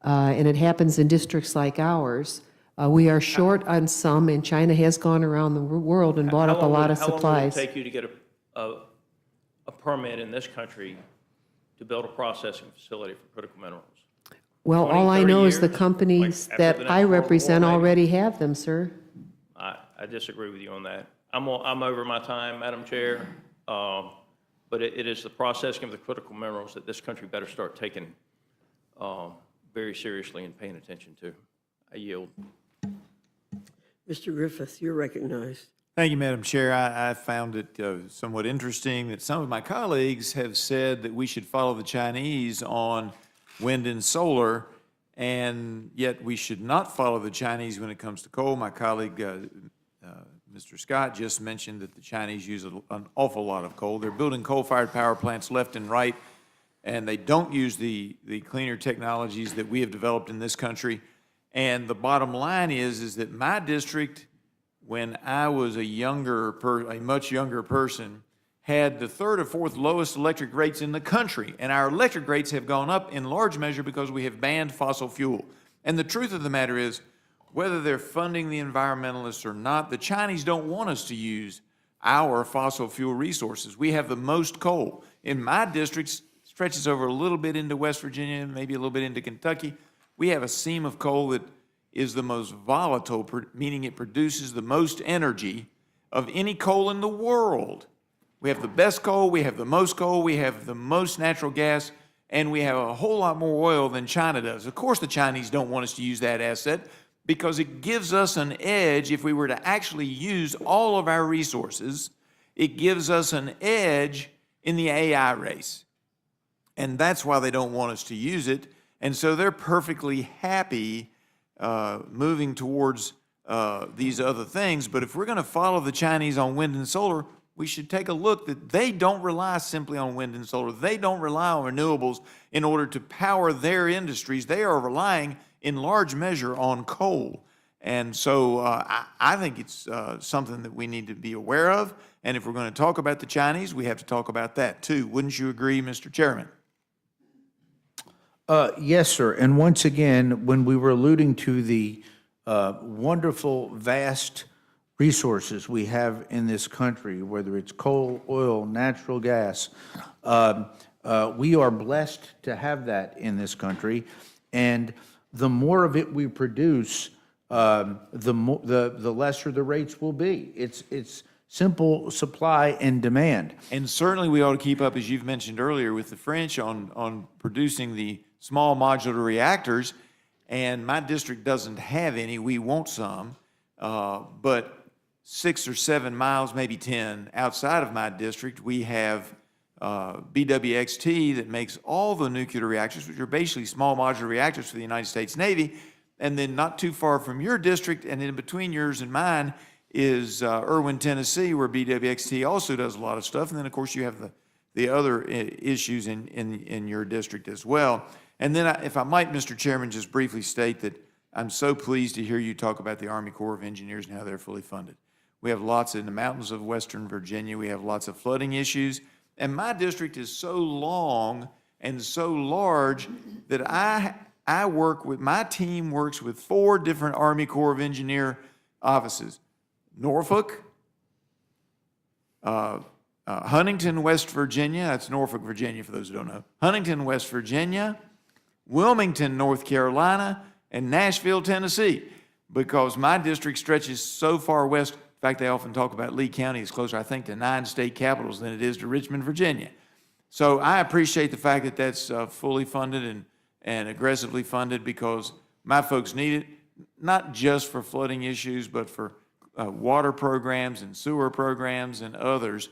And it happens in districts like ours. We are short on some, and China has gone around the world and bought up a lot of How long supplies. would it take you to get a permit in this country to build a processing facility for critical minerals? Well, 20, all I 30 know is the years? companies Like after the that next I World War, represent maybe? already have them, sir. I disagree with you on that. I'm over my time, Madam Chair, but it is the processing of the critical minerals that this country better start taking very seriously and paying attention to. I yield. Mr. Griffith, you're recognized. Thank you, Madam Chair. I found it somewhat interesting that some of my colleagues have said that we should follow the Chinese on wind and solar, and yet we should not follow the Chinese when it comes to coal. My colleague, Mr. Scott, just mentioned that the Chinese use an awful lot of coal. They're building coal-fired power plants left and right, and they don't use the cleaner technologies that we have developed in this country. And the bottom line is that my district, when I was a much younger person, had the third or fourth lowest electric rates in the country. And our electric rates have gone up in large measure because we have banned fossil fuel. And the truth of the matter is, whether they're funding the environmentalists or not, the Chinese don't want us to use our fossil fuel resources. We have the most coal. In my district, stretches over a little bit into West Virginia, maybe a little bit into Kentucky. We have a seam of coal that is the most volatile, meaning it produces the most energy of any coal in the world. We have the best coal, we have the most coal, we have the most natural gas, and we have a whole lot more oil than China does. Of course, the Chinese don't want us to use that asset because it gives us an edge if we were to actually use all of our resources. It gives us an edge in the AI race. And that's why they don't want us to use it. And so they're perfectly happy moving towards these other things. But if we're going to follow the Chinese on wind and solar, we should take a look that they don't rely simply on wind and solar. They don't rely on renewables in order to power their industries. They are relying in large measure on coal. And so I think it's something that we need to be aware of. And if we're going to talk about the Chinese, we have to talk about that too. Wouldn't you agree, Mr. Chairman? Yes, sir. And once again, when we were alluding to the wonderful, vast resources we have in this country, whether it's coal, oil, natural gas, We are blessed to have that in this country, and the more of it we produce, the lesser the rates will be. It's simple supply and demand. And certainly we ought to keep up, as you've mentioned earlier, with the French on producing the small modular reactors. And my district doesn't have any. We want some. But 6 or 7 miles, maybe 10, outside of my district, we have BWXT that makes all the nuclear reactors, which are basically small modular reactors for the United States Navy. And then not too far from your district, and in between yours and mine, is Irwin, Tennessee, where BWXT also does a lot of stuff. And then, of course, you have the other issues in your district as well. And then, if I might, Mr. Chairman, just briefly state that I'm so pleased to hear you talk about the Army Corps of Engineers and how they're fully funded. We have lots in the mountains of Western Virginia. We have lots of flooding issues. And my district is so long and so large that I work with, my team works with 4 different Army Corps of Engineer offices. Norfolk, Huntington, West Virginia, that's Norfolk, Virginia, for those who don't know. Huntington, West Virginia, Wilmington, North Carolina, and Nashville, Tennessee, because my district stretches so far west. In fact, they often talk about Lee County is closer, I think, to 9 state capitals than it is to Richmond, Virginia. So I appreciate the fact that that's fully funded and aggressively funded, because my folks need it, not just for flooding issues, but for water programs and sewer programs and others.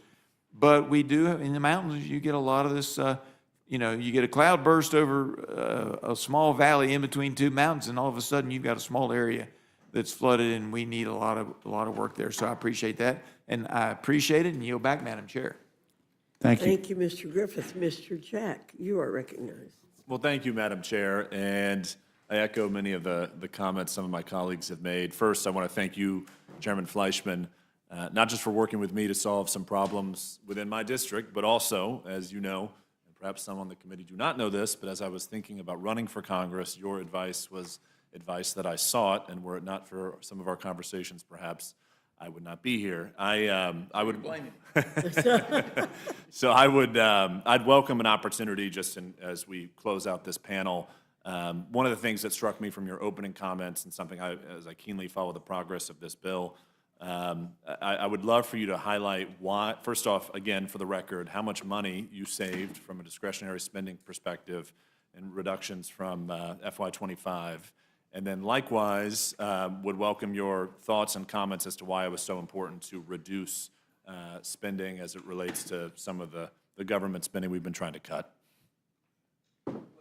But we do, in the mountains, you get a lot of this, you get a cloud burst over a small valley in between 2 mountains, and all of a sudden you've got a small area that's flooded, and we need a lot of work there. So I appreciate that, and I appreciate it, and yield back, Madam Chair. Thank you. Thank you, Mr. Griffith. Mr. Jack, you are recognized. Well, thank you, Madam Chair, and I echo many of the comments some of my colleagues have made. First, I want to thank you, Chairman Fleischman, not just for working with me to solve some problems within my district, but also, as you know, and perhaps some on the committee do not know this, but as I was thinking about running for Congress, your advice was advice that I sought, and were it not for some of our conversations, perhaps I would not be here. I would blame you. So I'd welcome an opportunity just as we close out this panel. One of the things that struck me from your opening comments, and something as I keenly follow the progress of this bill, I would love for you to highlight why, first off, again, for the record, how much money you saved from a discretionary spending perspective and reductions from FY25. And then likewise, would welcome your thoughts and comments as to why it was so important to reduce spending as it relates to some of the government spending we've been trying to cut.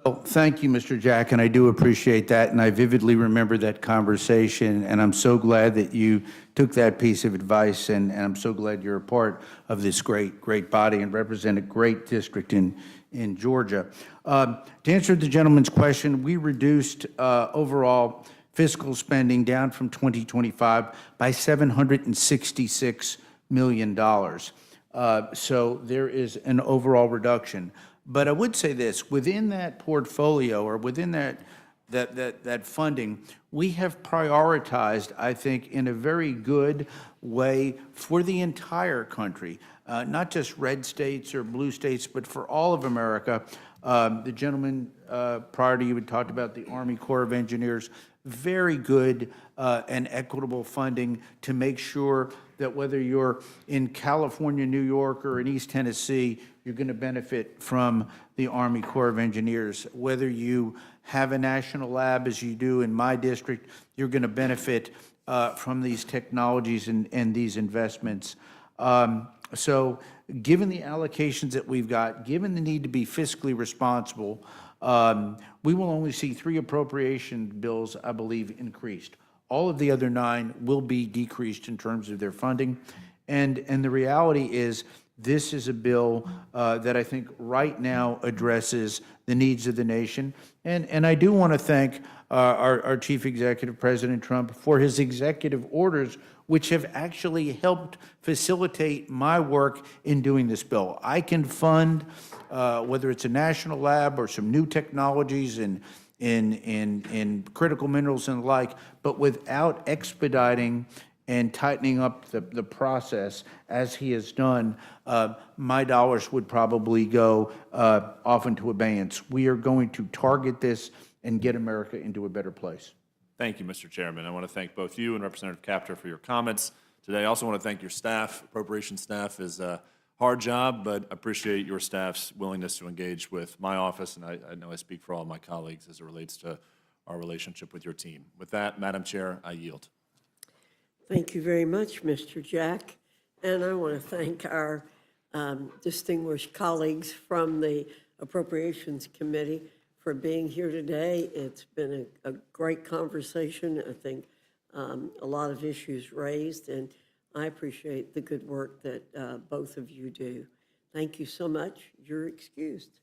Well, thank you, Mr. Jack, and I do appreciate that, and I vividly remember that conversation, and I'm so glad that you took that piece of advice, and I'm so glad you're a part of this great body and represent a great district in Georgia. To answer the gentleman's question, we reduced overall fiscal spending down from 2025 by $766 million. So there is an overall reduction. But I would say this, within that portfolio, or within that funding, we have prioritized, I think, in a very good way for the entire country, not just red states or blue states, but for all of America. The gentleman prior to you had talked about the Army Corps of Engineers, very good and equitable funding to make sure that whether you're in California, New York, or in East Tennessee, you're going to benefit from the Army Corps of Engineers. Whether you have a national lab, as you do in my district, you're going to benefit from these technologies and these investments. So given the allocations that we've got, given the need to be fiscally responsible, we will only see 3 appropriation bills, I believe, increased. All of the other 9 will be decreased in terms of their funding. And the reality is, this is a bill that I think right now addresses the needs of the nation. And I do want to thank our Chief Executive, President Trump, for his executive orders, which have actually helped facilitate my work in doing this bill. I can fund, whether it's a national lab or some new technologies in critical minerals and the like, but without expediting and tightening up the process as he has done, my dollars would probably go off into abeyance. We are going to target this and get America into a better place. Thank you, Mr. Chairman. I want to thank both you and Representative Capter for your comments today. I also want to thank your staff. Appropriations staff is a hard job, but appreciate your staff's willingness to engage with my office, and I know I speak for all of my colleagues as it relates to our relationship with your team. With that, Madam Chair, I yield. Thank you very much, Mr. Jack. And I want to thank our distinguished colleagues from the Appropriations Committee for being here today. It's been a great conversation. I think a lot of issues raised, and I appreciate the good work that both of you do. Thank you so much. You're excused.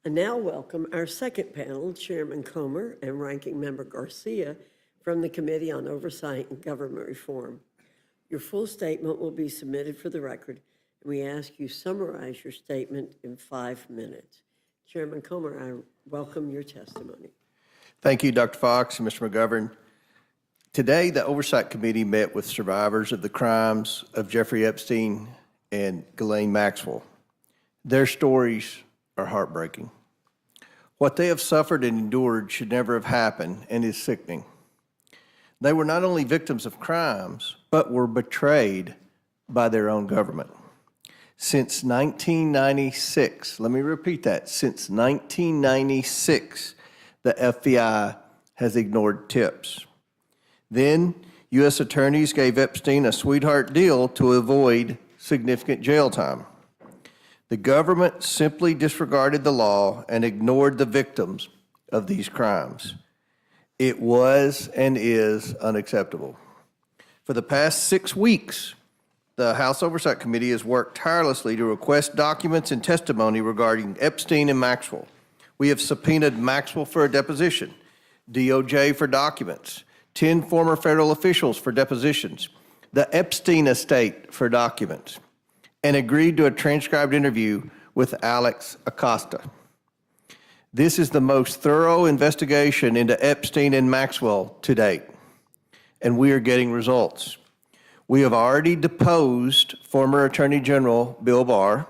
I now welcome our second panel, Chairman Comer and Ranking Member Garcia from the Committee on Oversight and Government Reform. Your full statement will be submitted for the record, and we ask you summarize your statement in 5 minutes. Chairman Comer, I welcome your testimony. Thank you, Dr. Fox and Mr. McGovern. Today, the Oversight Committee met with survivors of the crimes of Jeffrey Epstein and Ghislaine Maxwell. Their stories are heartbreaking. What they have suffered and endured should never have happened and is sickening. They were not only victims of crimes, but were betrayed by their own government. Since 1996, let me repeat that, since 1996, the FBI has ignored tips. Then, U.S. attorneys gave Epstein a sweetheart deal to avoid significant jail time. The government simply disregarded the law and ignored the victims of these crimes. It was and is unacceptable. For the past 6 weeks, the House Oversight Committee has worked tirelessly to request documents and testimony regarding Epstein and Maxwell. We have subpoenaed Maxwell for a deposition, DOJ for documents, 10 former federal officials for depositions, the Epstein estate for documents, and agreed to a transcribed interview with Alex Acosta. This is the most thorough investigation into Epstein and Maxwell to date, and we are getting results. We have already deposed former Attorney General Bill Barr.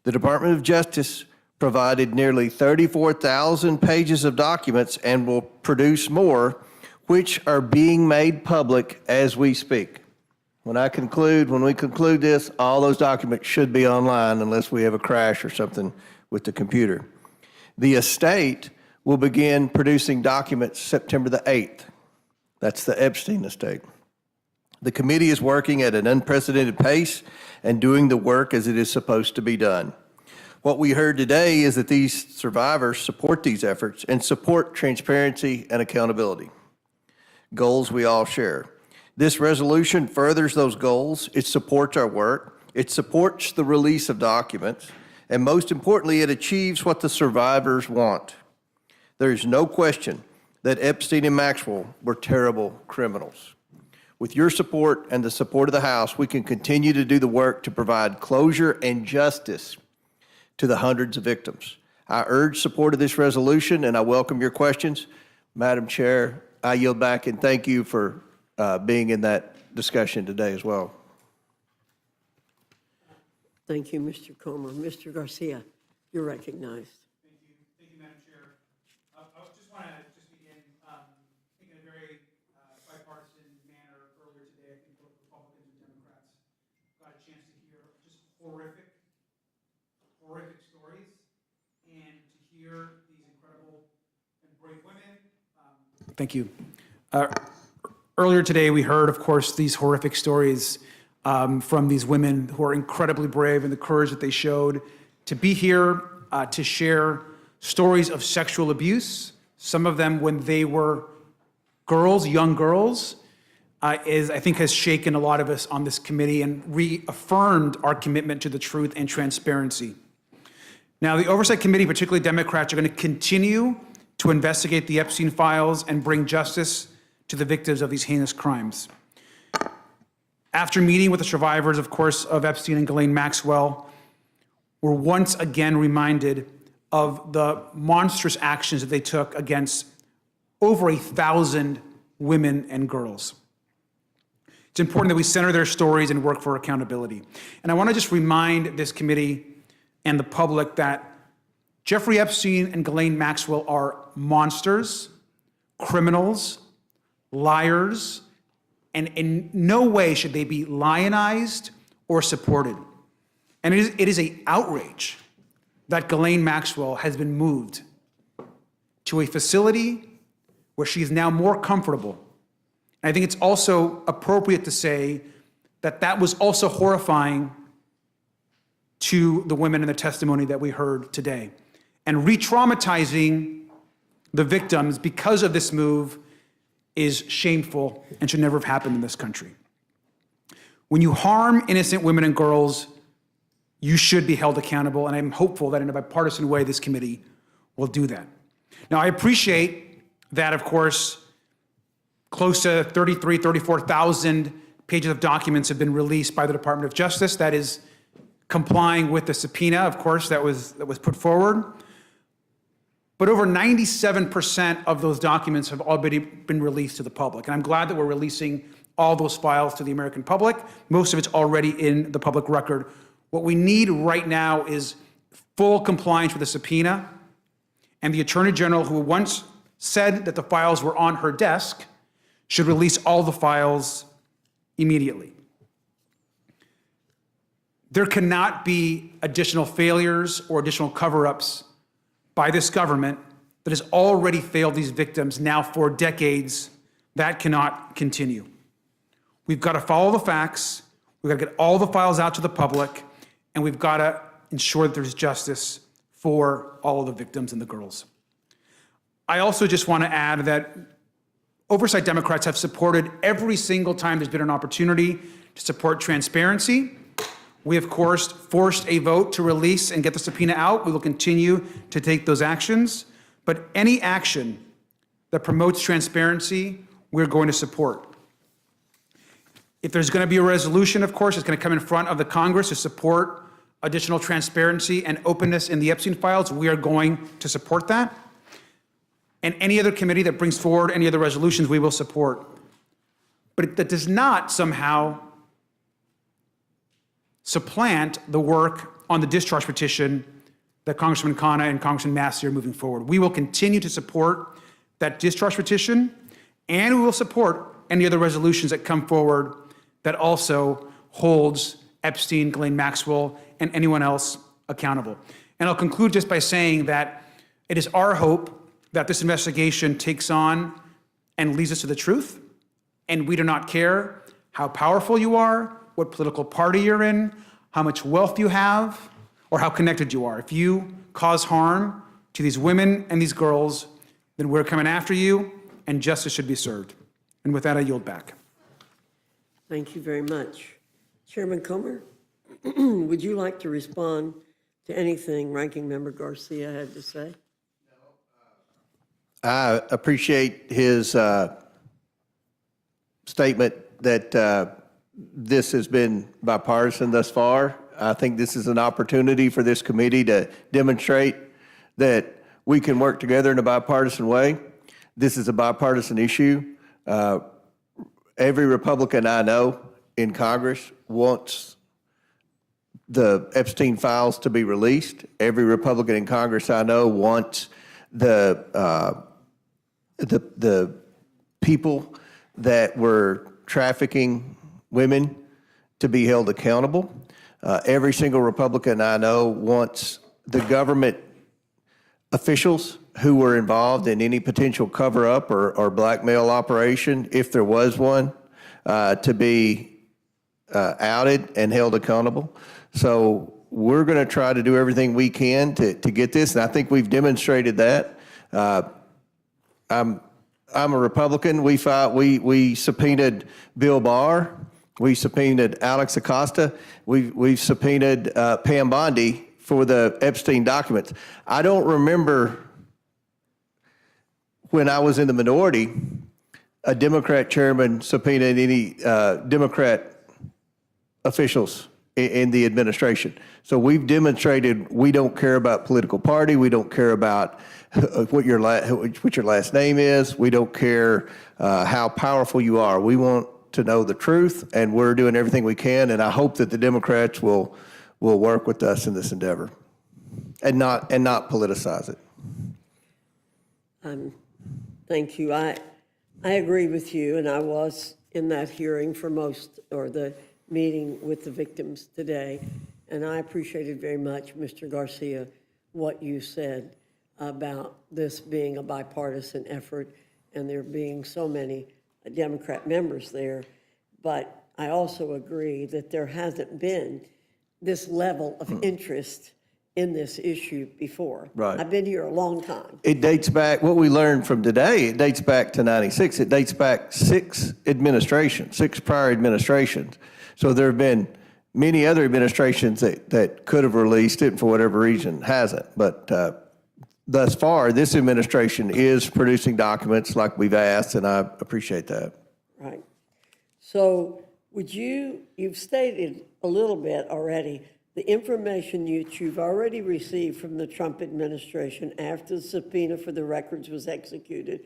The Department of Justice provided nearly 34,000 pages of documents and will produce more, which are being made public as we speak. When we conclude this, all those documents should be online unless we have a crash or something with the computer. The estate will begin producing documents September the 8th. That's the Epstein estate. The committee is working at an unprecedented pace and doing the work as it is supposed to be done. What we heard today is that these survivors support these efforts and support transparency and accountability, goals we all share. This resolution furthers those goals. It supports our work. It supports the release of documents. And most importantly, it achieves what the survivors want. There is no question that Epstein and Maxwell were terrible criminals. With your support and the support of the House, we can continue to do the work to provide closure and justice to the hundreds of victims. I urge support of this resolution, and I welcome your questions. Madam Chair, I yield back and thank you for being in that discussion today as well. Thank you, Mr. Comer. Mr. Garcia, you're recognized. Thank you, Madam Chair. I just want to begin, I think in a very bipartisan manner earlier today. I think both Republicans and Democrats got a chance to hear just horrific stories and to hear these incredible and brave women. Thank you. Earlier today, we heard, of course, these horrific stories from these women who are incredibly brave and the courage that they showed to be here to share stories of sexual abuse, some of them when they were girls, young girls, I think has shaken a lot of us on this committee and reaffirmed our commitment to the truth and transparency. Now, the Oversight Committee, particularly Democrats, are going to continue to investigate the Epstein files and bring justice to the victims of these heinous crimes. After meeting with the survivors, of course, of Epstein and Ghislaine Maxwell, we're once again reminded of the monstrous actions that they took against over 1,000 women and girls. It's important that we center their stories and work for accountability. And I want to just remind this committee and the public that Jeffrey Epstein and Ghislaine Maxwell are monsters, criminals, liars, and in no way should they be lionized or supported. And it is an outrage that Ghislaine Maxwell has been moved to a facility where she is now more comfortable. And I think it's also appropriate to say that that was also horrifying to the women in the testimony that we heard today. And re-traumatizing the victims because of this move is shameful and should never have happened in this country. When you harm innocent women and girls, you should be held accountable, and I'm hopeful that in a bipartisan way, this committee will do that. Now, I appreciate that, of course, close to 34,000 pages of documents have been released by the Department of Justice. That is complying with the subpoena, of course, that was put forward. But over 97% of those documents have already been released to the public. And I'm glad that we're releasing all those files to the American public. Most of it's already in the public record. What we need right now is full compliance with the subpoena. And the Attorney General, who once said that the files were on her desk, should release all the files immediately. There cannot be additional failures or additional cover-ups by this government that has already failed these victims now for decades. That cannot continue. We've got to follow the facts, we've got to get all the files out to the public, and we've got to ensure that there's justice for all of the victims and the girls. I also just want to add that Oversight Democrats have supported every single time there's been an opportunity to support transparency. We, of course, forced a vote to release and get the subpoena out. We will continue to take those actions. But any action that promotes transparency, we're going to support. If there's going to be a resolution, of course, it's going to come in front of the Congress to support additional transparency and openness in the Epstein files. We are going to support that. And any other committee that brings forward any other resolutions, we will support. But that does not somehow supplant the work on the discharge petition that Congressman Khanna and Congressman Massey are moving forward. We will continue to support that discharge petition, and we will support any other resolutions that come forward that also holds Epstein, Ghislaine Maxwell, and anyone else accountable. And I'll conclude just by saying that it is our hope that this investigation takes on and leads us to the truth, and we do not care how powerful you are, what political party you're in, how much wealth you have, or how connected you are. If you cause harm to these women and these girls, then we're coming after you, and justice should be served. And with that, I yield back. Thank you very much. Chairman Comer, would you like to respond to anything Ranking Member Garcia had to say? I appreciate his statement that this has been bipartisan thus far. I think this is an opportunity for this committee to demonstrate that we can work together in a bipartisan way. This is a bipartisan issue. Every Republican I know in Congress wants the Epstein files to be released. Every Republican in Congress I know wants the people that were trafficking women to be held accountable. Every single Republican I know wants the government officials who were involved in any potential cover-up or blackmail operation, if there was one, to be outed and held accountable. So we're going to try to do everything we can to get this, and I think we've demonstrated that. I'm a Republican. We subpoenaed Bill Barr. We subpoenaed Alex Acosta. We've subpoenaed Pam Bondi for the Epstein documents. I don't remember when I was in the minority, a Democrat chairman subpoenaed any Democrat officials in the administration. So we've demonstrated we don't care about political party. We don't care about what your last name is. We don't care how powerful you are. We want to know the truth, and we're doing everything we can. And I hope that the Democrats will work with us in this endeavor, and not politicize it. Thank you. I agree with you, and I was in that hearing for the meeting with the victims today, and I appreciated very much, Mr. Garcia, what you said about this being a bipartisan effort and there being so many Democrat members there. But I also agree that there hasn't been this level of interest in this issue before. Right. I've been here a long time. It dates back, what we learned from today, it dates back to 96. It dates back 6 prior administrations. So there have been many other administrations that could have released it and for whatever reason hasn't. But thus far, this administration is producing documents like we've asked, and I appreciate that. Right. So you've stated a little bit already, the information you've already received from the Trump administration after the subpoena for the records was executed,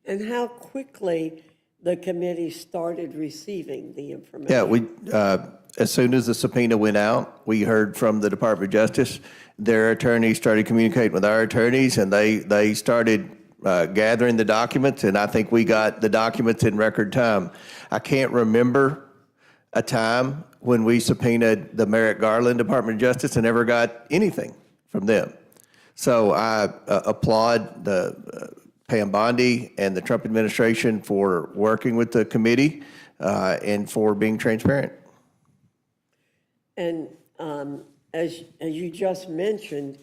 and how quickly the committee started receiving the information. Yeah, as soon as the subpoena went out, we heard from the Department of Justice. Their attorneys started communicating with our attorneys, and they started gathering the documents, and I think we got the documents in record time. I can't remember a time when we subpoenaed the Merrick Garland Department of Justice and never got anything from them. So I applaud the Pam Bondi and the Trump administration for working with the committee and for being transparent. And as you just mentioned,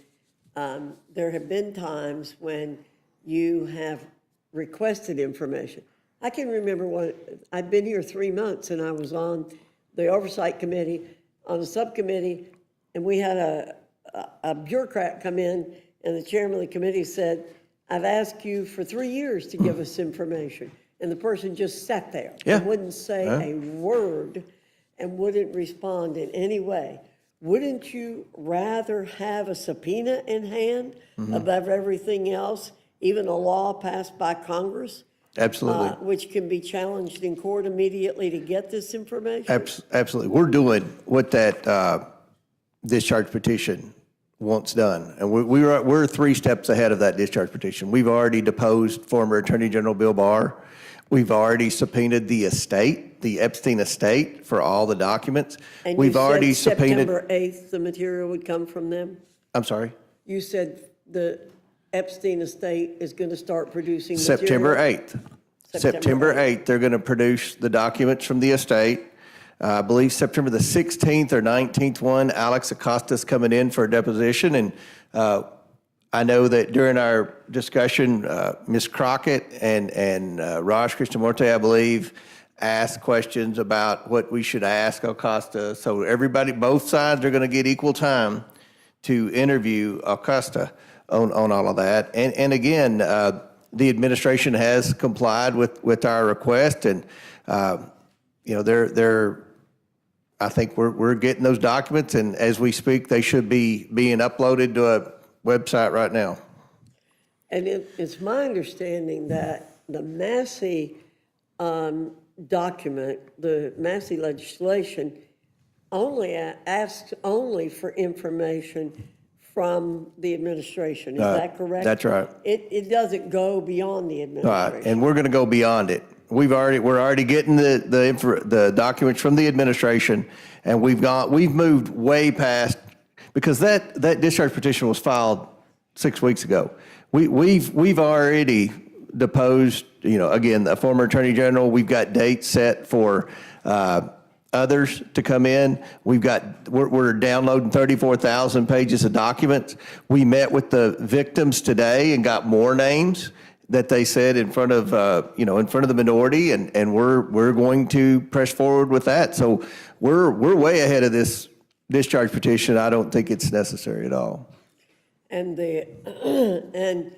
there have been times when you have requested information. I can remember I've been here 3 months, and I was on the Oversight Committee, on the subcommittee, and we had a bureaucrat come in, and the chairman of the committee said, I've asked you for 3 years to give us information. And the person just sat there and wouldn't say a word and wouldn't respond in any way. Wouldn't you rather have a subpoena in hand above everything else, even a law passed by Congress? Absolutely. Which can be challenged in court immediately to get this information? Absolutely. We're doing what that discharge petition wants done. And we're 3 steps ahead of that discharge petition. We've already deposed former Attorney General Bill Barr. We've already subpoenaed the estate, the Epstein estate, for all the documents. And We've already you said subpoenaed. September 8th, the material would come from them? I'm sorry? You said the Epstein estate is going to start producing material? September 8th. September 8th, they're going to produce the documents from the estate. I believe September the 16th or 19th one, Alex Acosta's coming in for a deposition. And I know that during our discussion, Ms. Crockett and Raj Krishnamurti, I believe, asked questions about what we should ask Acosta. So everybody, both sides are going to get equal time to interview Acosta on all of that. And again, the administration has complied with our request, and I think we're getting those documents, and as we speak, they should be being uploaded to a website right now. And it's my understanding that the Massey document, the Massey legislation, asks only for information from the administration. Is that correct? That's right. It doesn't go beyond the Right, administration. and we're going to go beyond it. We're already getting the documents from the administration, and we've moved way past, because that discharge petition was filed 6 weeks ago. We've already deposed, again, the former Attorney General. We've got dates set for others to come in. We're downloading 34,000 pages of documents. We met with the victims today and got more names that they said in front of the minority, and we're going to press forward with that. So we're way ahead of this discharge petition. I don't think it's necessary at all. And and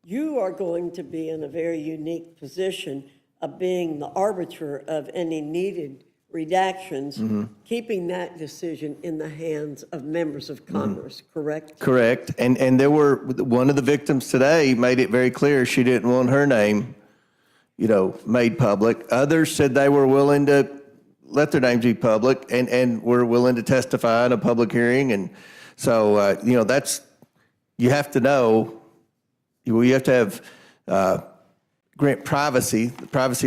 you are going to be in a very unique position of being the arbiter of any needed redactions, keeping that decision in the hands of members of Congress, correct? Correct. And there were, one of the victims today made it very clear she didn't want her name, made public. Others said they were willing to let their names be public and were willing to testify in a public hearing. And so, you have to know, you have to have grant privacy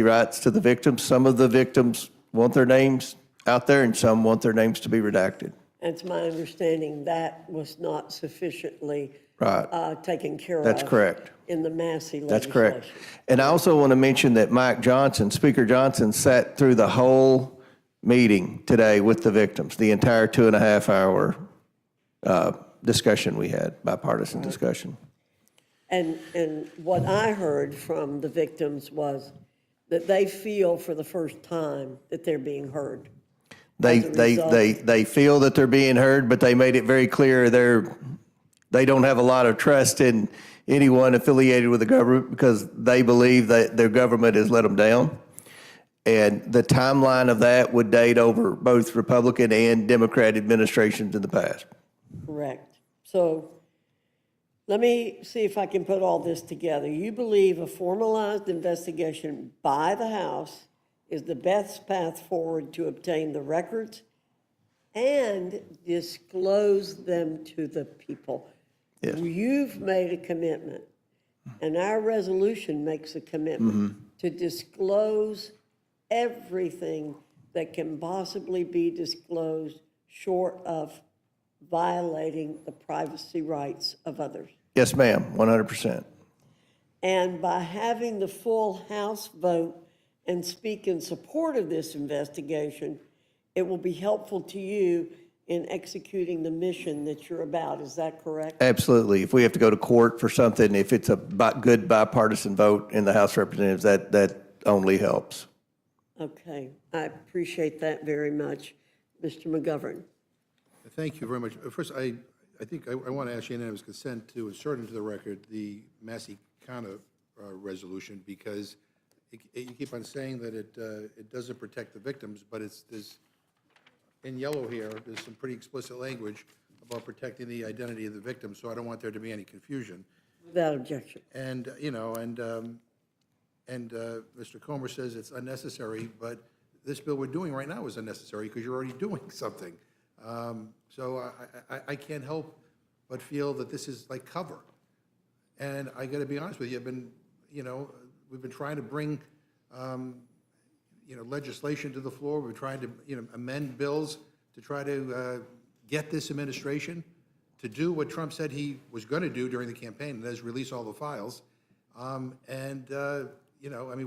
rights to the victims. Some of the victims want their names out there, and some want their names to be redacted. And it's my understanding that was not sufficiently taken care of. That's correct. In the Massey legislation. That's correct. And I also want to mention that Speaker Johnson sat through the whole meeting today with the victims, the entire 2.5 hour discussion we had, bipartisan discussion. And what I heard from the victims was that they feel for the first time that they're being heard. They feel that they're being heard, but they made it very clear they don't have a lot of trust in anyone affiliated with the government because they believe that their government has let them down. And the timeline of that would date over both Republican and Democrat administrations in the past. Correct. So let me see if I can put all this together. You believe a formalized investigation by the House is the best path forward to obtain the records and disclose them to the people. Yes. You've made a commitment, and our resolution makes a commitment to disclose everything that can possibly be disclosed short of violating the privacy rights of others. Yes, ma'am, 100%. And by having the full House vote and speak in support of this investigation, it will be helpful to you in executing the mission that you're about. Is that correct? Absolutely. If we have to go to court for something, if it's a good bipartisan vote in the House of Representatives, that only helps. Okay. I appreciate that very much. Mr. McGovern. Thank you very much. First, I think I want to ask unanimous consent to insert into the record the Massey-Kana resolution, because you keep on saying that it doesn't protect the victims, but there's in yellow here, there's some pretty explicit language about protecting the identity of the victim, so I don't want there to be any confusion. Without objection. And, Mr. Comer says it's unnecessary, but this bill we're doing right now is unnecessary because you're already doing something. So I can't help but feel that this is like cover. And I got to be honest with you, we've been trying to bring, legislation to the floor. We're trying to, amend bills to try to get this administration to do what Trump said he was going to do during the campaign, and that is release all the files. We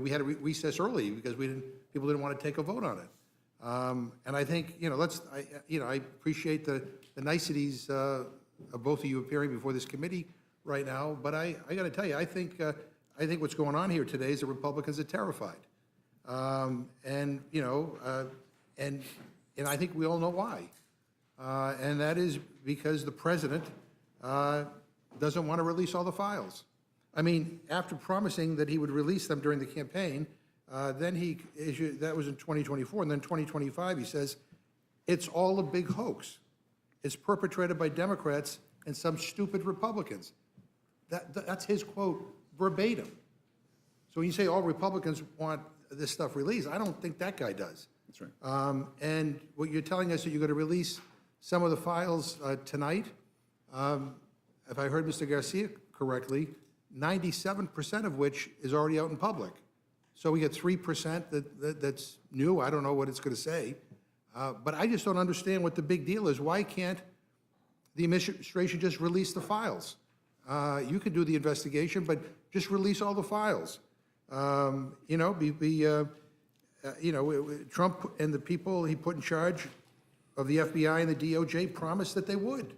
had a recess early because people didn't want to take a vote on it. And I think, I appreciate the niceties of both of you appearing before this committee right now, but I got to tell you, I think what's going on here today is the Republicans are terrified. And I think we all know why. And that is because the president doesn't want to release all the files. I mean, after promising that he would release them during the campaign, then he issued, that was in 2024, and then 2025, he says, it's all a big hoax. It's perpetrated by Democrats and some stupid Republicans. That's his quote verbatim. So when you say all Republicans want this stuff released, I don't think that guy does. That's right. And what you're telling us that you're going to release some of the files tonight. If I heard Mr. Garcia correctly, 97% of which is already out in public. So we get 3% that's new. I don't know what it's going to say. But I just don't understand what the big deal is. Why can't the administration just release the files? You can do the investigation, but just release all the files. You know, Trump and the people he put in charge of the FBI and the DOJ promised that they would.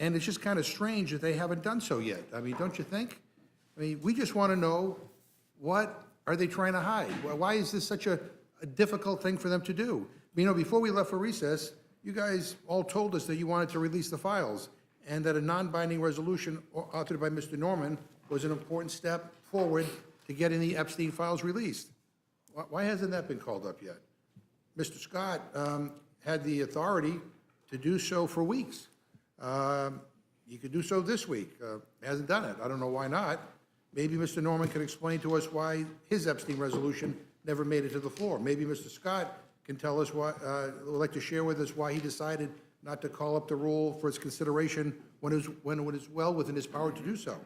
And it's just kind of strange that they haven't done so yet. I mean, don't you think? I mean, we just want to know, what are they trying to hide? Why is this such a difficult thing for them to do? You know, before we left for recess, you guys all told us that you wanted to release the files and that a non-binding resolution authored by Mr. Norman was an important step forward to getting the Epstein files released. Why hasn't that been called up yet? Mr. Scott had the authority to do so for weeks. He could do so this week. Hasn't done it. I don't know why not. Maybe Mr. Norman can explain to us why his Epstein resolution never made it to the floor. Maybe Mr. Scott can tell us why, would like to share with us why he decided not to call up the rule for its consideration when it was well within his power to do so.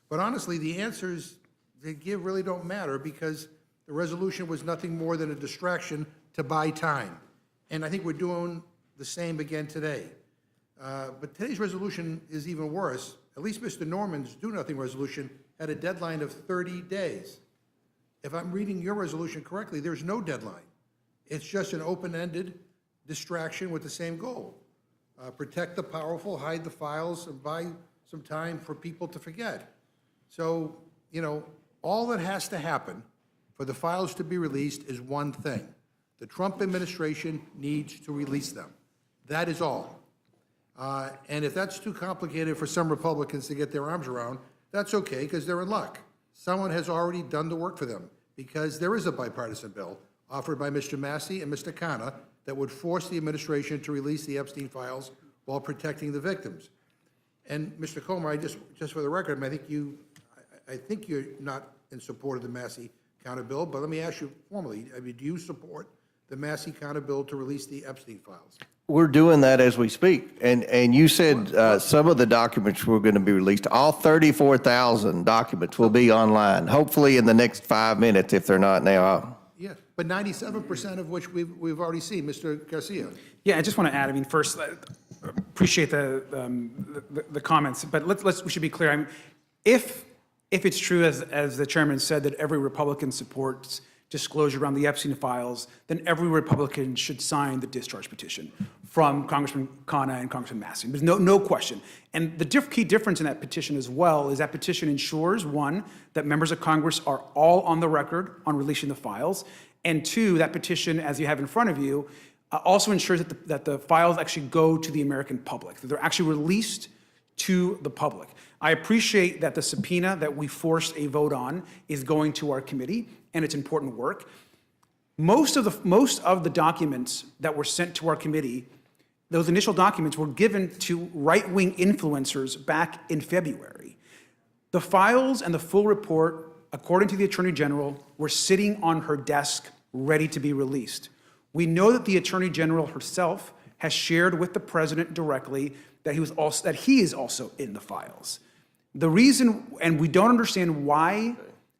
But honestly, the answers they give really don't matter, because the resolution was nothing more than a distraction to buy time. And I think we're doing the same again today. But today's resolution is even worse. At least Mr. Norman's do-nothing resolution had a deadline of 30 days. If I'm reading your resolution correctly, there's no deadline. It's just an open-ended distraction with the same goal. Protect the powerful, hide the files, and buy some time for people to forget. So, you know, all that has to happen for the files to be released is one thing. The Trump administration needs to release them. That is all. And if that's too complicated for some Republicans to get their arms around, that's okay, because they're in luck. Someone has already done the work for them, because there is a bipartisan bill offered by Mr. Massey and Mr. Khanna that would force the administration to release the Epstein files while protecting the victims. And Mr. Comer, I just for the record, I think you're not in support of the Massey-Khanna bill, but let me ask you formally, I mean, do you support the Massey-Khanna bill to release the Epstein files? We're doing that as we speak. And you said some of the documents were going to be released. All 34,000 documents will be online, hopefully in the next 5 minutes, if they're not now. Yeah, but 97% of which we've already seen. Mr. Garcia. Yeah, I just want to add, I mean, first, appreciate the comments, but we should be clear. I mean, if it's true, as the chairman said, that every Republican supports disclosure around the Epstein files, then every Republican should sign the discharge petition from Congressman Khanna and Congressman Massey. There's no question. And the key difference in that petition as well is that petition ensures, one, that members of Congress are all on the record on releasing the files, and two, that petition, as you have in front of you, also ensures that the files actually go to the American public, that they're actually released to the public. I appreciate that the subpoena that we forced a vote on is going to our committee, and it's important work. Most of the documents that were sent to our committee, those initial documents were given to right-wing influencers back in February. The files and the full report, according to the Attorney General, were sitting on her desk ready to be released. We know that the Attorney General herself has shared with the President directly that he is also in the files. The reason, and we don't understand why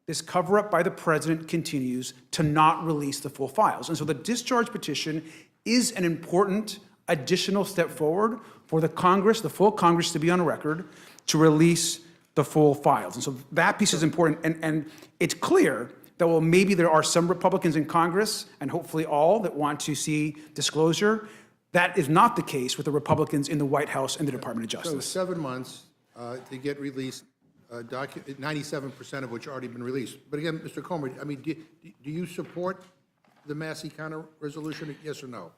this cover-up by the President continues to not release the full files. And so the discharge petition is an important additional step forward for the Congress, the full Congress, to be on record to release the full files. And so that piece is important. And it's clear that, well, maybe there are some Republicans in Congress, and hopefully all, that want to see disclosure. That is not the case with the Republicans in the White House and the Department of Justice. So 7 months to get released, 97% of which already been released. But again, Mr. Comer, I mean, do you support the Massey-Khanna resolution, yes or no?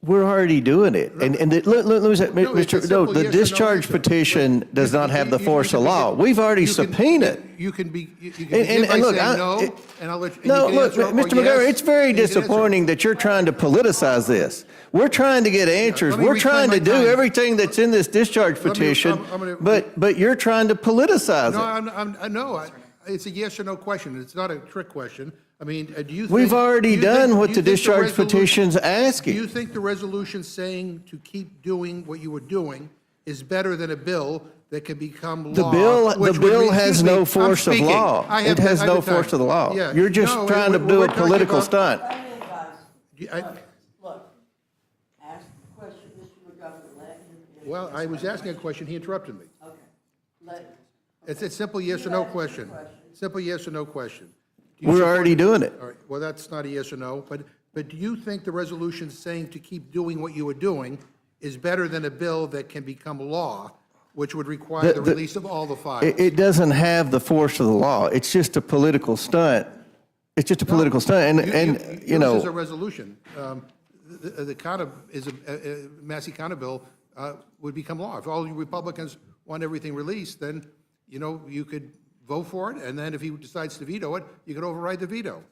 We're already doing it. And let me say, the discharge petition does not have the force of law. We've already subpoenaed. You can begin by look, saying no, and I'll let you. No, look, Mr. McGovern, it's very disappointing that you're trying to politicize this. We're trying to get answers. We're trying to do everything that's in this discharge petition, but you're trying to politicize it. No, it's a yes or no question. It's not a trick question. I mean, do you think... We've already done what the discharge petition's Do asking. you think the resolution saying to keep doing what you were doing is better than a bill that can become law? The bill has no force of law. It has no force of the law. Yeah. You're just No, trying to do we're a talking political about- stunt. Look, ask the question, Mr. McGovern, let him. Well, I was asking a question, he interrupted me. Okay, let. It's a simple yes or no question. Simple yes or no question. Do you We're support- already doing it. All right, well, that's not a yes or no, but do you think the resolution saying to keep doing what you were doing is better than a bill that can become law, which would require the release of all the files? It doesn't have the force of the law. It's just a political stunt. It's just a political stunt, and you know. This is a resolution. The counter is a Massey counter bill would become law. If all you Republicans want everything released, then, you know, you could vote for it, and then if he decides to veto it, you could override the veto.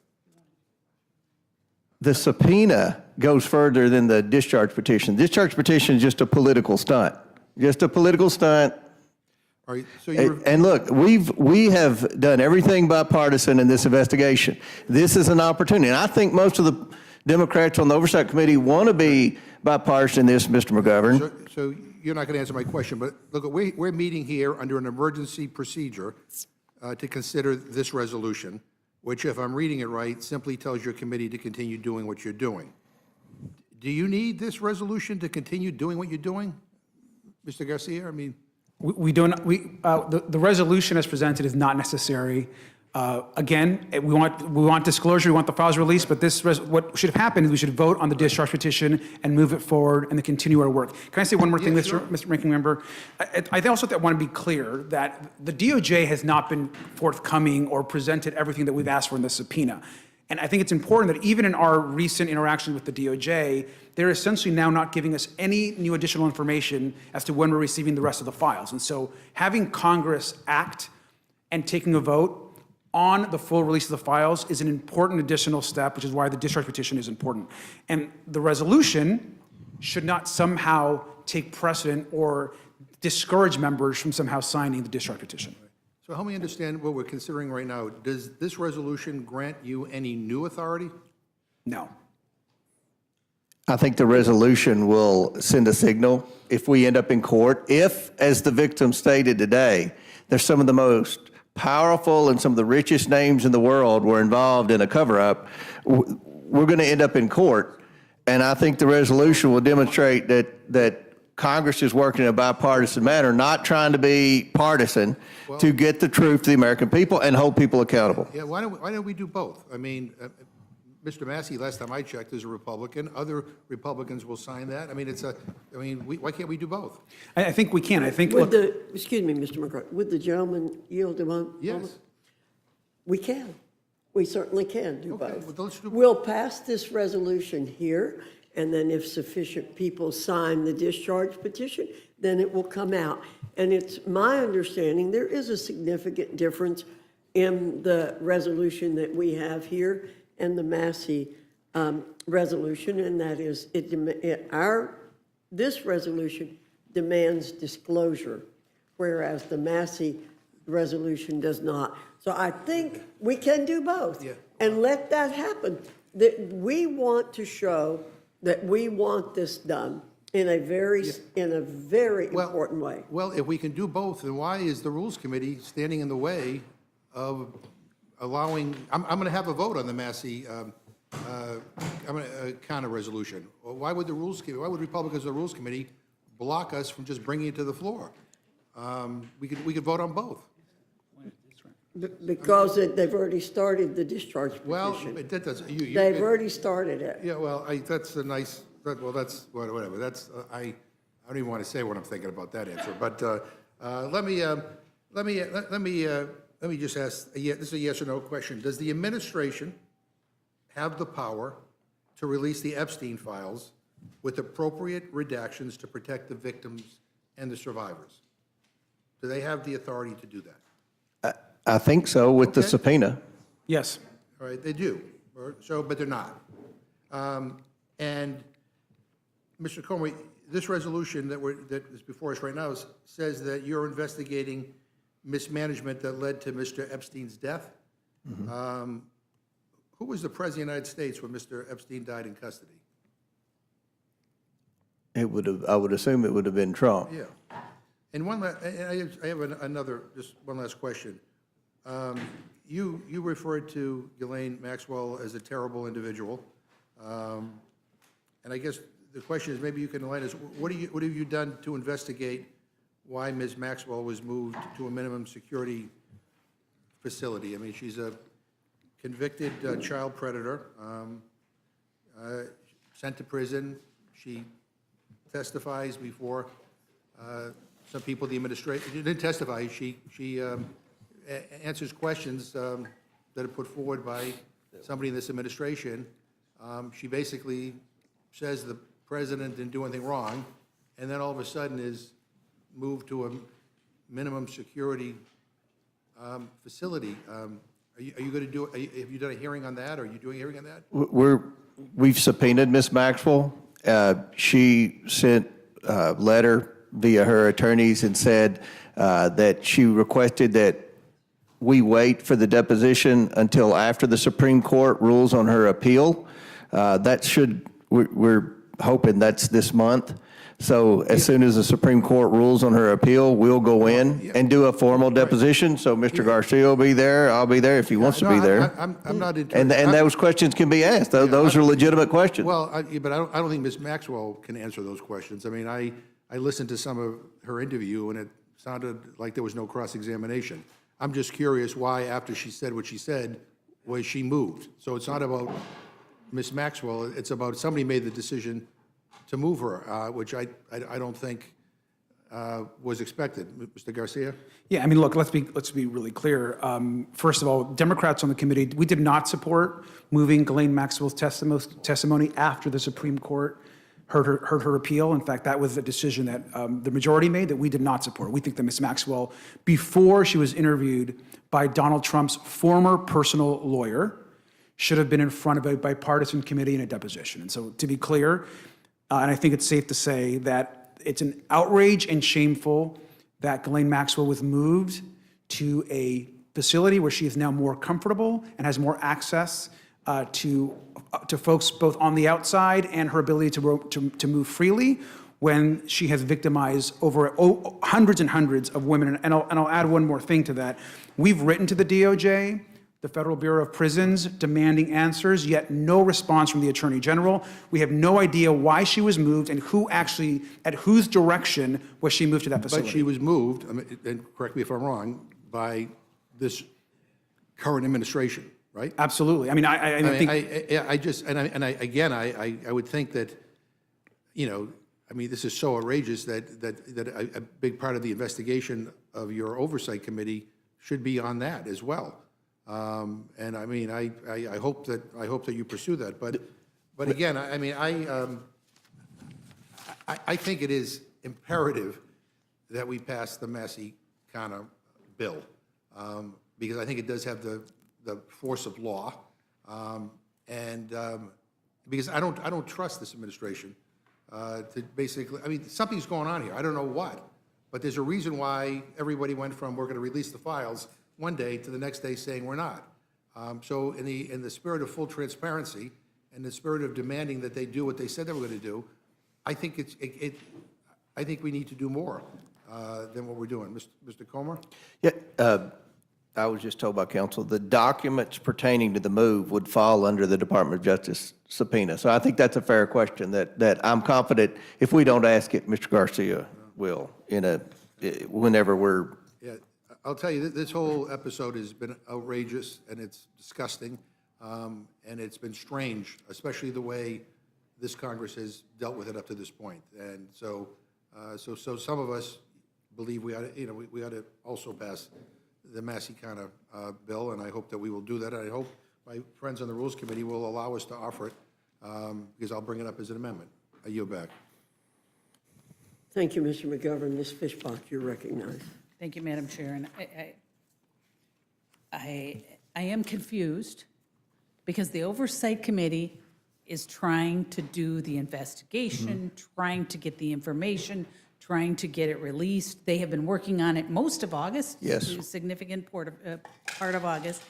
The subpoena goes further than the discharge petition. Discharge petition is just a political stunt. Just a political stunt. All right, so you're... And look, we have done everything bipartisan in this investigation. This is an opportunity. And I think most of the Democrats on the Oversight Committee want to be bipartisan in this, Mr. McGovern. So you're not going to answer my question, but look, we're meeting here under an emergency procedure to consider this resolution, which, if I'm reading it right, simply tells your committee to continue doing what you're doing. Do you need this resolution to continue doing what you're doing, Mr. Garcia? I mean... We don't, the resolution as presented is not necessary. Again, we want disclosure, we want the files released, but what should have happened is we should vote on the discharge petition and move it forward and then continue our work. Can I say one more thing, Mr. Ranking Member? I also want to be clear that the DOJ has not been forthcoming or presented everything that we've asked for in the subpoena. And I think it's important that even in our recent interaction with the DOJ, they're essentially now not giving us any new additional information as to when we're receiving the rest of the files. And so having Congress act and taking a vote on the full release of the files is an important additional step, which is why the discharge petition is important. And the resolution should not somehow take precedent or discourage members from somehow signing the discharge petition. So help me understand what we're considering right now. Does this resolution grant you any new authority? No. I think the resolution will send a signal if we end up in court. If, as the victim stated today, there's some of the most powerful and some of the richest names in the world were involved in a cover-up, we're going to end up in court. And I think the resolution will demonstrate that Congress is working in a bipartisan manner, not trying to be partisan, to get the truth to the American people and hold people accountable. Yeah, why don't we do both? I mean, Mr. Massey, last time I checked, is a Republican. Other Republicans will sign that. I mean, why can't we do both? I think we can. I think. Excuse me, Mr. McCarthy, would the gentleman yield a moment? Yes. We can. We certainly can do Okay, both. well, let's do- We'll pass this resolution here, and then if sufficient people sign the discharge petition, then it will come out. And it's my understanding there is a significant difference in the resolution that we have here and the Massey resolution, and that is this resolution demands disclosure, whereas the Massey resolution does not. So I think we can do both. Yeah. And let that happen. That we want to show that we want this done in a very important way. Well, if we can do both, then why is the Rules Committee standing in the way of allowing, I'm going to have a vote on the Massey counter resolution. Well, why would Republicans of the Rules Committee block us from just bringing it to the floor? We could vote on both. Because they've already started the discharge petition. Well, that does, They've already started it. Yeah, well, that's a nice, that's, whatever, that's, I don't even want to say what I'm thinking about that answer, but let me just ask, this is a yes or no question. Does the administration have the power to release the Epstein files with appropriate redactions to protect the victims and the survivors? Do they have the authority to do that? I think so, with the subpoena. Yes. All right, they do, but they're not. And Mr. Comey, this resolution that is before us right now says that you're investigating mismanagement that led to Mr. Epstein's death. Mm-hmm. who was the President of the United States when Mr. Epstein died in custody? It would have, I would assume it would have been Trump. Yeah. And I have another, just one last question. You referred to Ghislaine Maxwell as a terrible individual. And I guess the question is, maybe you can enlighten us, what have you done to investigate why Ms. Maxwell was moved to a minimum security facility? I mean, she's a convicted child predator, sent to prison. She testifies before some people in the administration. She didn't testify. She answers questions that are put forward by somebody in this administration. She basically says the president didn't do anything wrong, and then all of a sudden is moved to a minimum security facility. Are you going to do? Have you done a hearing on that? Or are you doing a hearing on that? We've subpoenaed Ms. Maxwell. She sent a letter via her attorneys and said that she requested that we wait for the deposition until after the Supreme Court rules on her appeal. We're hoping that's this month. So as soon as the Supreme Court rules on her appeal, we'll go in and do a formal deposition. So Mr. Garcia will be there. I'll be there if he wants to be there. I'm not interested. And those questions can be asked. Those are legitimate questions. Well, but I don't think Ms. Maxwell can answer those questions. I mean, I listened to some of her interview, and it sounded like there was no cross-examination. I'm just curious why, after she said what she said, was she moved? So it's not about Ms. Maxwell. It's about somebody made the decision to move her, which I don't think was expected. Mr. Garcia? Yeah, I mean, look, let's be really clear. First of all, Democrats on the committee, we did not support moving Ghislaine Maxwell's testimony after the Supreme Court heard her appeal. In fact, that was a decision that the majority made that we did not support. We think that Ms. Maxwell, before she was interviewed by Donald Trump's former personal lawyer, should have been in front of a bipartisan committee in a deposition. And so, to be clear, and I think it's safe to say that it's an outrage and shameful that Ghislaine Maxwell was moved to a facility where she is now more comfortable and has more access to folks both on the outside and her ability to move freely, when she has victimized over hundreds and hundreds of women. And I'll add one more thing to that. We've written to the DOJ, the Federal Bureau of Prisons, demanding answers, yet no response from the Attorney General. We have no idea why she was moved and at whose direction was she moved to that facility. But she was moved, and correct me if I'm wrong, by this current administration, right? Absolutely. I mean, I think... I would think that, I mean, this is so outrageous that a big part of the investigation of your oversight committee should be on that as well. And I mean, I hope that you pursue that. But again, I mean, I think it is imperative that we pass the Massey kind of bill, because I think it does have the force of law, and because I don't trust this administration to basically. I mean, something's going on here. I don't know what, but there's a reason why everybody went from we're going to release the files one day to the next day saying we're not. So in the spirit of full transparency and the spirit of demanding that they do what they said they were going to do, I think I think we need to do more than what we're doing. Mr. Comer? Yeah, I was just told by counsel, the documents pertaining to the move would fall under the Department of Justice subpoena. So I think that's a fair question that I'm confident if we don't ask it, Mr. Garcia will whenever we're. Yeah, I'll tell you, this whole episode has been outrageous, and it's disgusting, and it's been strange, especially the way this Congress has dealt with it up to this point. And so some of us believe we ought to, we ought to also pass the Massey kind of bill, and I hope that we will do that. I hope my friends on the Rules Committee will allow us to offer it, because I'll bring it up as an amendment. I yield back. Thank you, Mr. McGovern. Ms. Fishbach, you're recognized. Thank you, Madam Chair. And I am confused because the Oversight Committee is trying to do the investigation, trying to get the information, trying to get it released. They have been working on it most of August. Yes. A significant part of August.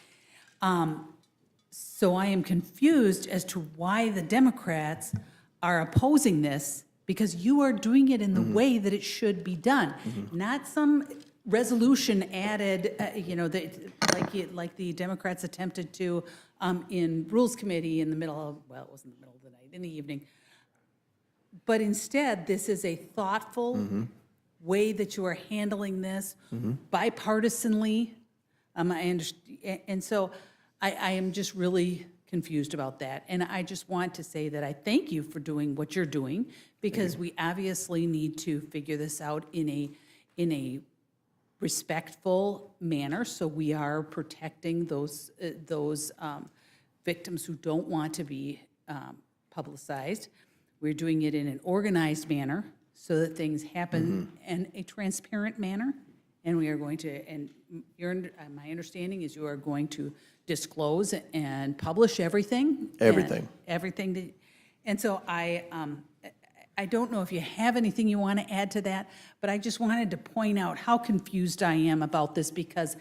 So I am confused as to why the Democrats are opposing this, because you are doing it in the way that it should be done, not some resolution added, like the Democrats attempted to in Rules Committee in the middle of, well, it wasn't the middle of the night, in the evening. But instead, this is a thoughtful way that you are handling this, bipartisanly. I understand, and so I am just really confused about that. And I just want to say that I thank you for doing what you're doing, because we obviously need to figure this out in a respectful manner, so we are protecting those victims who don't want to be publicized. We're doing it in an organized manner so that things happen in a transparent manner. And we are going to, and my understanding is you are going to disclose and publish everything. Everything. And so I don't know if you have anything you want to add to that, but I just wanted to point out how confused I am about this, because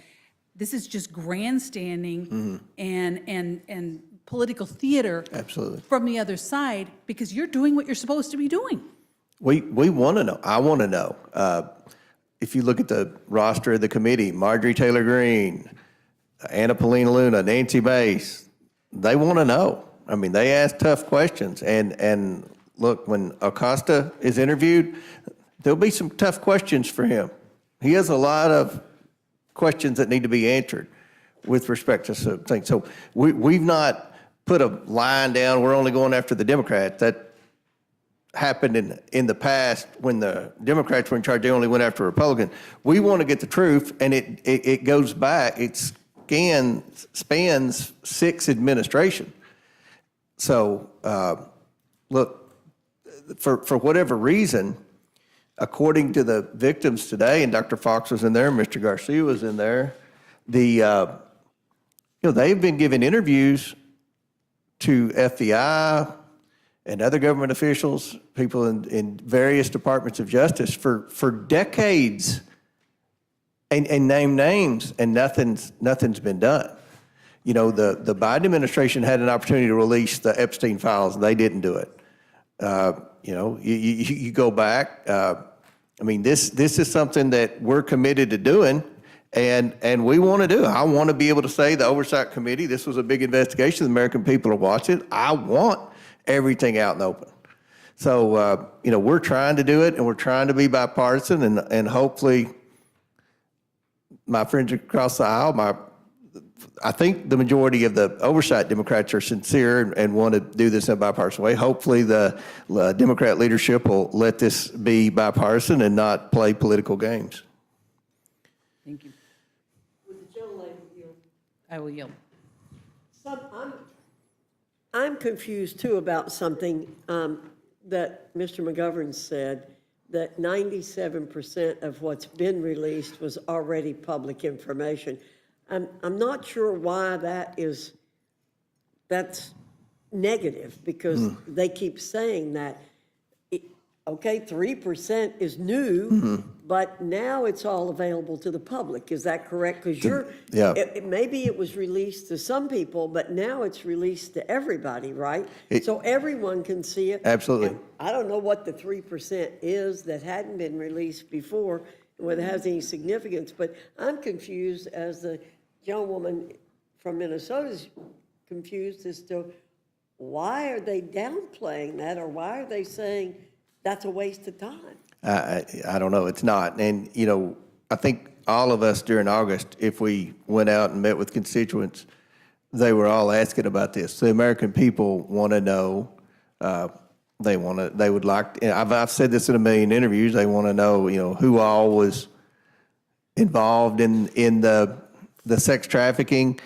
this is just grandstanding and political theater. Absolutely. From the other side, because you're doing what you're supposed to be doing. We want to know. I want to know. If you look at the roster of the committee, Marjorie Taylor Greene, Anna Paulina Luna, Nancy Mace, they want to know. I mean, they ask tough questions. And look, when Acosta is interviewed, there'll be some tough questions for him. He has a lot of questions that need to be answered with respect to some things. So we've not put a line down, we're only going after the Democrats. That happened in the past when the Democrats were in charge, they only went after Republicans. We want to get the truth, and it goes back, it spans 6 administrations. So, look, for whatever reason, according to the victims today, and Dr. Fox was in there, Mr. Garcia was in there, they've been giving interviews to FBI and other government officials, people in various departments of justice for decades, and name names, and nothing's been done. You know, the Biden administration had an opportunity to release the Epstein files, and they didn't do it. You go back. I mean, this is something that we're committed to doing, and we want to do. I want to be able to say the Oversight Committee, this was a big investigation. The American people are watching. I want everything out and open. So, we're trying to do it, and we're trying to be bipartisan, and hopefully my friends across the aisle, I think the majority of the oversight Democrats are sincere and want to do this in a bipartisan way. Hopefully the Democrat leadership will let this be bipartisan and not play political games. Thank you. Would the gentlelady yield? I will yield. I'm confused too about something that Mr. McGovern said, that 97% of what's been released was already public information. I'm not sure why that's negative, because they keep saying that, okay, 3% is new, but now it's all available to the public. Is that correct? Because maybe it was released to some people, but now it's released to everybody, right? So everyone can see it. Absolutely. And I don't know what the 3% is that hadn't been released before, whether it has any significance, but I'm confused, as the gentlewoman from Minnesota is confused as to why are they downplaying that, or why are they saying that's a waste of time? I don't know. It's not. And, I think all of us during August, if we went out and met with constituents, they were all asking about this. The American people want to know. They would like, I've said this in a million interviews, they want to know, who all was involved in the sex trafficking,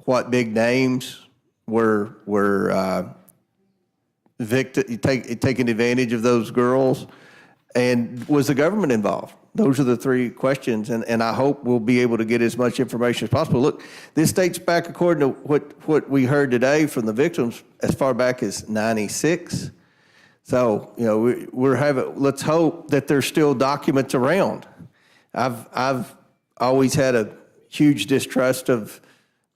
what big names were taking advantage of those girls, and was the government involved? Those are the 3 questions, and I hope we'll be able to get as much information as possible. Look, this dates back, according to what we heard today from the victims, as far back as 96. So, let's hope that there's still documents around. I've always had a huge distrust of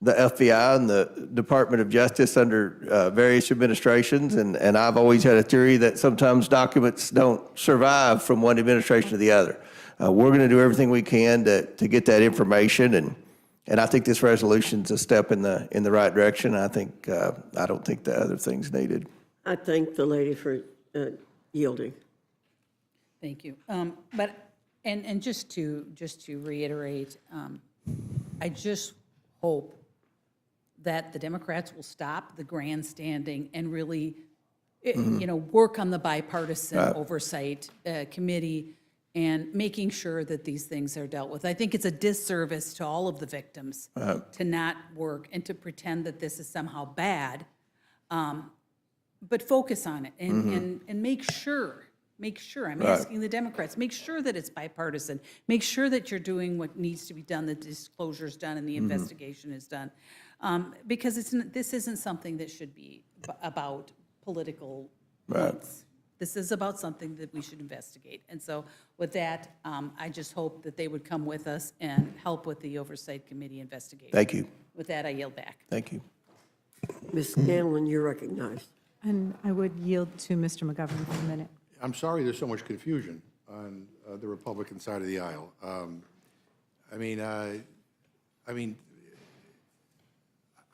the FBI and the Department of Justice under various administrations, and I've always had a theory that sometimes documents don't survive from one administration to the other. We're going to do everything we can to get that information, and I think this resolution's a step in the right direction. I don't think the other thing's needed. I thank the lady for yielding. Thank you. And just to reiterate, I just hope that the Democrats will stop the grandstanding and really, work on the bipartisan oversight committee and making sure that these things are dealt with. I think it's a disservice to all of the victims to not work and to pretend that this is somehow bad, but focus on it and make sure, I'm asking the Democrats, make sure that it's bipartisan. Make sure that you're doing what needs to be done, the disclosure's done and the investigation is done. Because this isn't something that should be about political points. This is about something that we should investigate. And so with that, I just hope that they would come with us and help with the Oversight Committee investigation. Thank you. With that, I yield back. Thank you. Ms. Scanlon, you're recognized. And I would yield to Mr. McGovern for a minute. I'm sorry there's so much confusion on the Republican side of the aisle.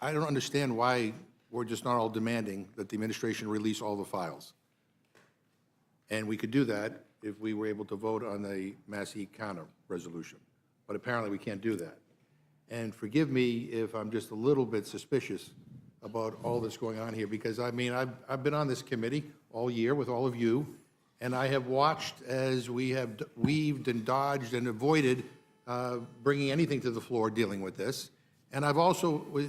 I don't understand why we're just not all demanding that the administration release all the files. And we could do that if we were able to vote on the Massey counter resolution. But apparently we can't do that. And forgive me if I'm just a little bit suspicious about all that's going on here, because I've been on this committee all year with all of you, and I have watched as we have weaved and dodged and avoided bringing anything to the floor dealing with this. And I've also, we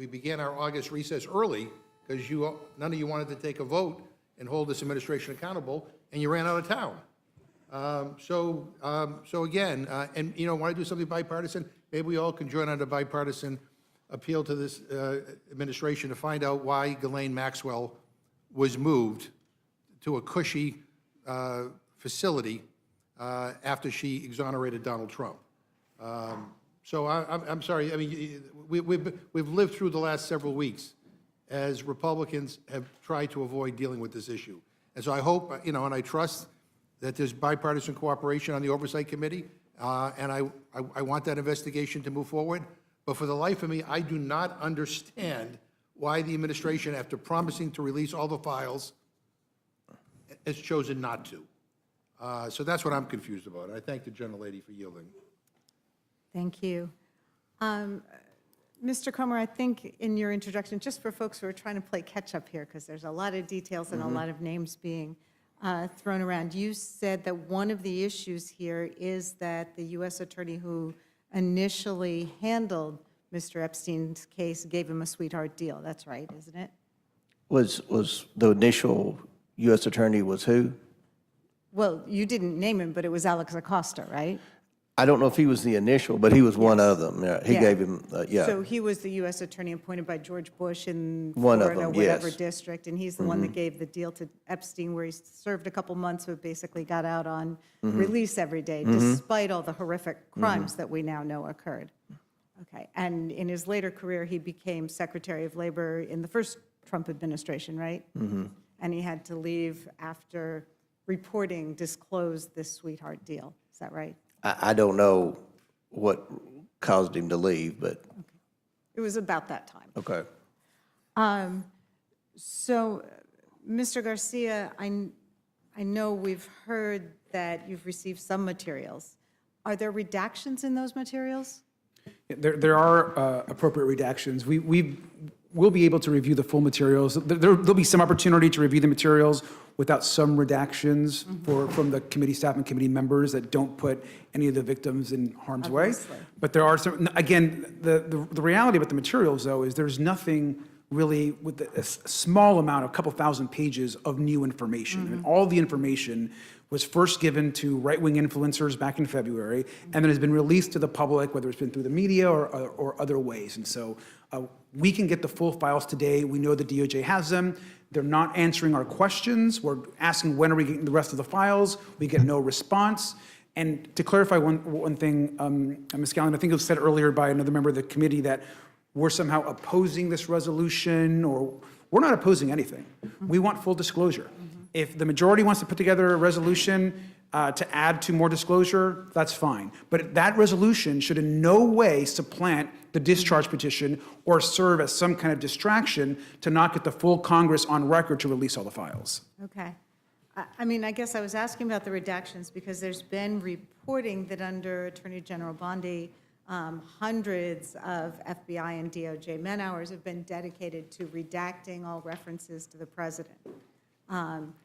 began our August recess early because none of you wanted to take a vote and hold this administration accountable, and you ran out of town. So again, want to do something bipartisan? Maybe we all can join on a bipartisan appeal to this administration to find out why Ghislaine Maxwell was moved to a cushy facility after she exonerated Donald Trump. So I'm sorry. I mean, we've lived through the last several weeks as Republicans have tried to avoid dealing with this issue. And so I hope, and I trust that there's bipartisan cooperation on the Oversight Committee, and I want that investigation to move forward. But for the life of me, I do not understand why the administration, after promising to release all the files, has chosen not to. So that's what I'm confused about. And I thank the gentlelady for yielding. Thank you. Mr. Comer, I think in your introduction, just for folks who are trying to play catch-up here, because there's a lot of details and a lot of names being thrown around, you said that one of the issues here is that the U.S. attorney who initially handled Mr. Epstein's case gave him a sweetheart deal. That's right, isn't it? Was the initial U.S. attorney was who? Well, you didn't name him, but it was Alex Acosta, right? I don't know if he was the initial, but he was one of them. Yeah, he Yeah. gave him, So he was the U.S. attorney appointed by George Bush in One of Florida, them, whatever yes. district, and he's the one that gave the deal to Epstein, where he served a couple months, but basically got out on release every day, despite all the horrific crimes that we now know occurred. Okay, and in his later career, he became Secretary of Labor in the first Trump administration, right? And he had to leave after reporting disclosed this sweetheart deal. Is that right? I don't know what caused him to leave, but, It was about that time. okay. So, Mr. Garcia, I know we've heard that you've received some materials. Are there redactions in those materials? There are appropriate redactions. We'll be able to review the full materials. There'll be some opportunity to review the materials without some redactions from the committee staff and committee members that don't put any of the victims in harm's way. But there are some, again, the reality about the materials, though, is there's nothing really with a small amount, a couple thousand pages of new information. I mean, all the information was first given to right-wing influencers back in February, and then has been released to the public, whether it's been through the media or other ways. And so we can get the full files today. We know the DOJ has them. They're not answering our questions. We're asking when are we getting the rest of the files. We get no response. And to clarify one thing, Ms. Gallen, I think it was said earlier by another member of the committee that we're somehow opposing this resolution, or we're not opposing anything. We want full disclosure. If the majority wants to put together a resolution to add to more disclosure, that's fine. But that resolution should in no way supplant the discharge petition or serve as some kind of distraction to not get the full Congress on record to release all the files. Okay. I mean, I guess I was asking about the redactions because there's been reporting that under Attorney General Bondi, hundreds of FBI and DOJ man-hours have been dedicated to redacting all references to the president.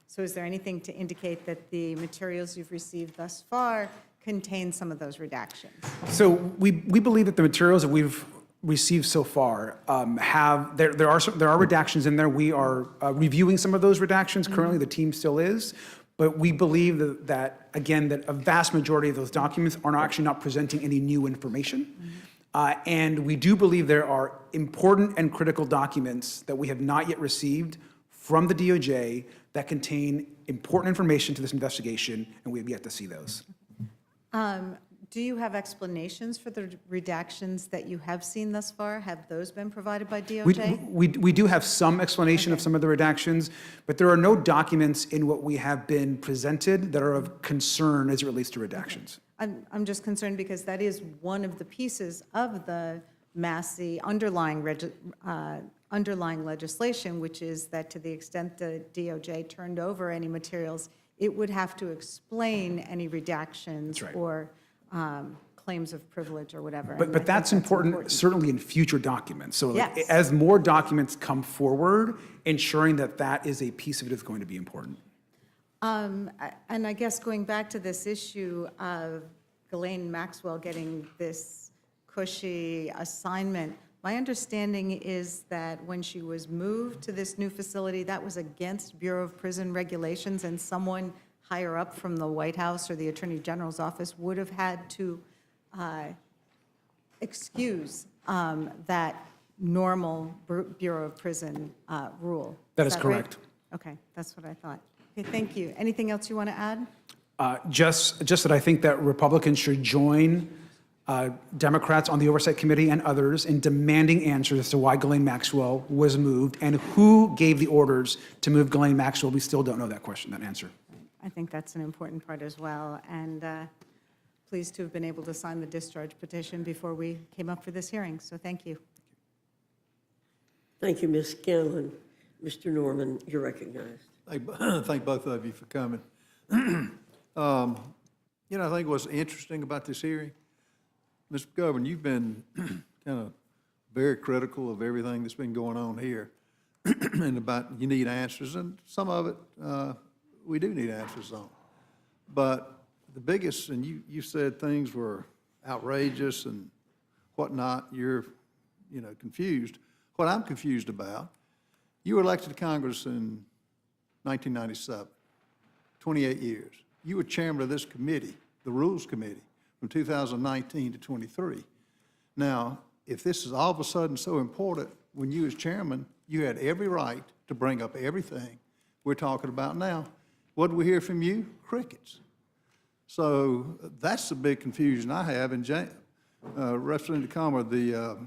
So is there anything to indicate that the materials you've received thus far contain some of those redactions? So we believe that the materials that we've received so far there are redactions in there. We are reviewing some of those redactions currently. The team still is. But we believe that again, that a vast majority of those documents are actually not presenting any new information. And we do believe there are important and critical documents that we have not yet received from the DOJ that contain important information to this investigation, and we have yet to see those. Do you have explanations for the redactions that you have seen thus far? Have those been provided by DOJ? We do have some explanation of some of the redactions, but there are no documents in what we have been presented that are of concern as it relates to redactions. I'm just concerned because that is one of the pieces of the Massey underlying legislation, which is that to the extent the DOJ turned over any materials, it would have to explain any redactions or claims of privilege or whatever. But that's important, certainly in future documents. So like, Yes. as more documents come forward, ensuring that that is a piece of it is going to be important. And I guess going back to this issue of Ghislaine Maxwell getting this cushy assignment, my understanding is that when she was moved to this new facility, that was against Bureau of Prison regulations, and someone higher up from the White House or the Attorney General's office would have had to excuse that normal Bureau of Prison rule. That is right? correct. Okay, that's what I thought. Okay, thank you. Anything else you want to add? Just that I think that Republicans should join Democrats on the Oversight Committee and others in demanding answers as to why Ghislaine Maxwell was moved and who gave the orders to move Ghislaine Maxwell. We still don't know that answer. I think that's an important part as well, and pleased to have been able to sign the discharge petition before we came up for this hearing, so thank you. Thank you, Ms. Scanlon. Mr. Norman, you're recognized. Thank both of you for coming. You know, I think what's interesting about this hearing, Mr. McGovern, you've been kind of very critical of everything that's been going on here and about you need answers, and some of it we do need answers on. But the biggest, and you said things were outrageous and whatnot, you're, confused. What I'm confused about, you were elected to Congress in 1997, 28 years. You were chairman of this committee, the Rules Committee, from 2019 to 23. Now, if this is all of a sudden so important, when you as chairman, you had every right to bring up everything we're talking about now. What did we hear from you? Crickets. So that's the big confusion I have. And Representative Comer, the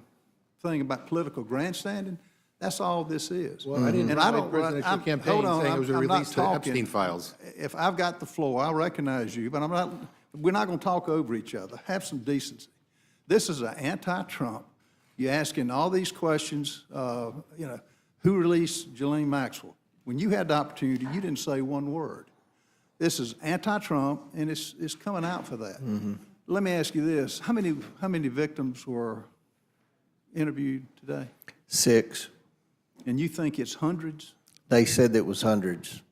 thing about political grandstanding, that's all this is. Well, I didn't write a presidential campaign hold on, saying it was a I'm not release to talking. Epstein files. If I've got the floor, I'll recognize you, but we're not going to talk over each other. Have some decency. This is an anti-Trump. You're asking all these questions, who released Ghislaine Maxwell? When you had the opportunity, you didn't say one word. This is anti-Trump, and it's coming out for that. Mm-hmm. Let me ask you this. How many victims were interviewed today? 6. And you think it's hundreds? They said it was hundreds,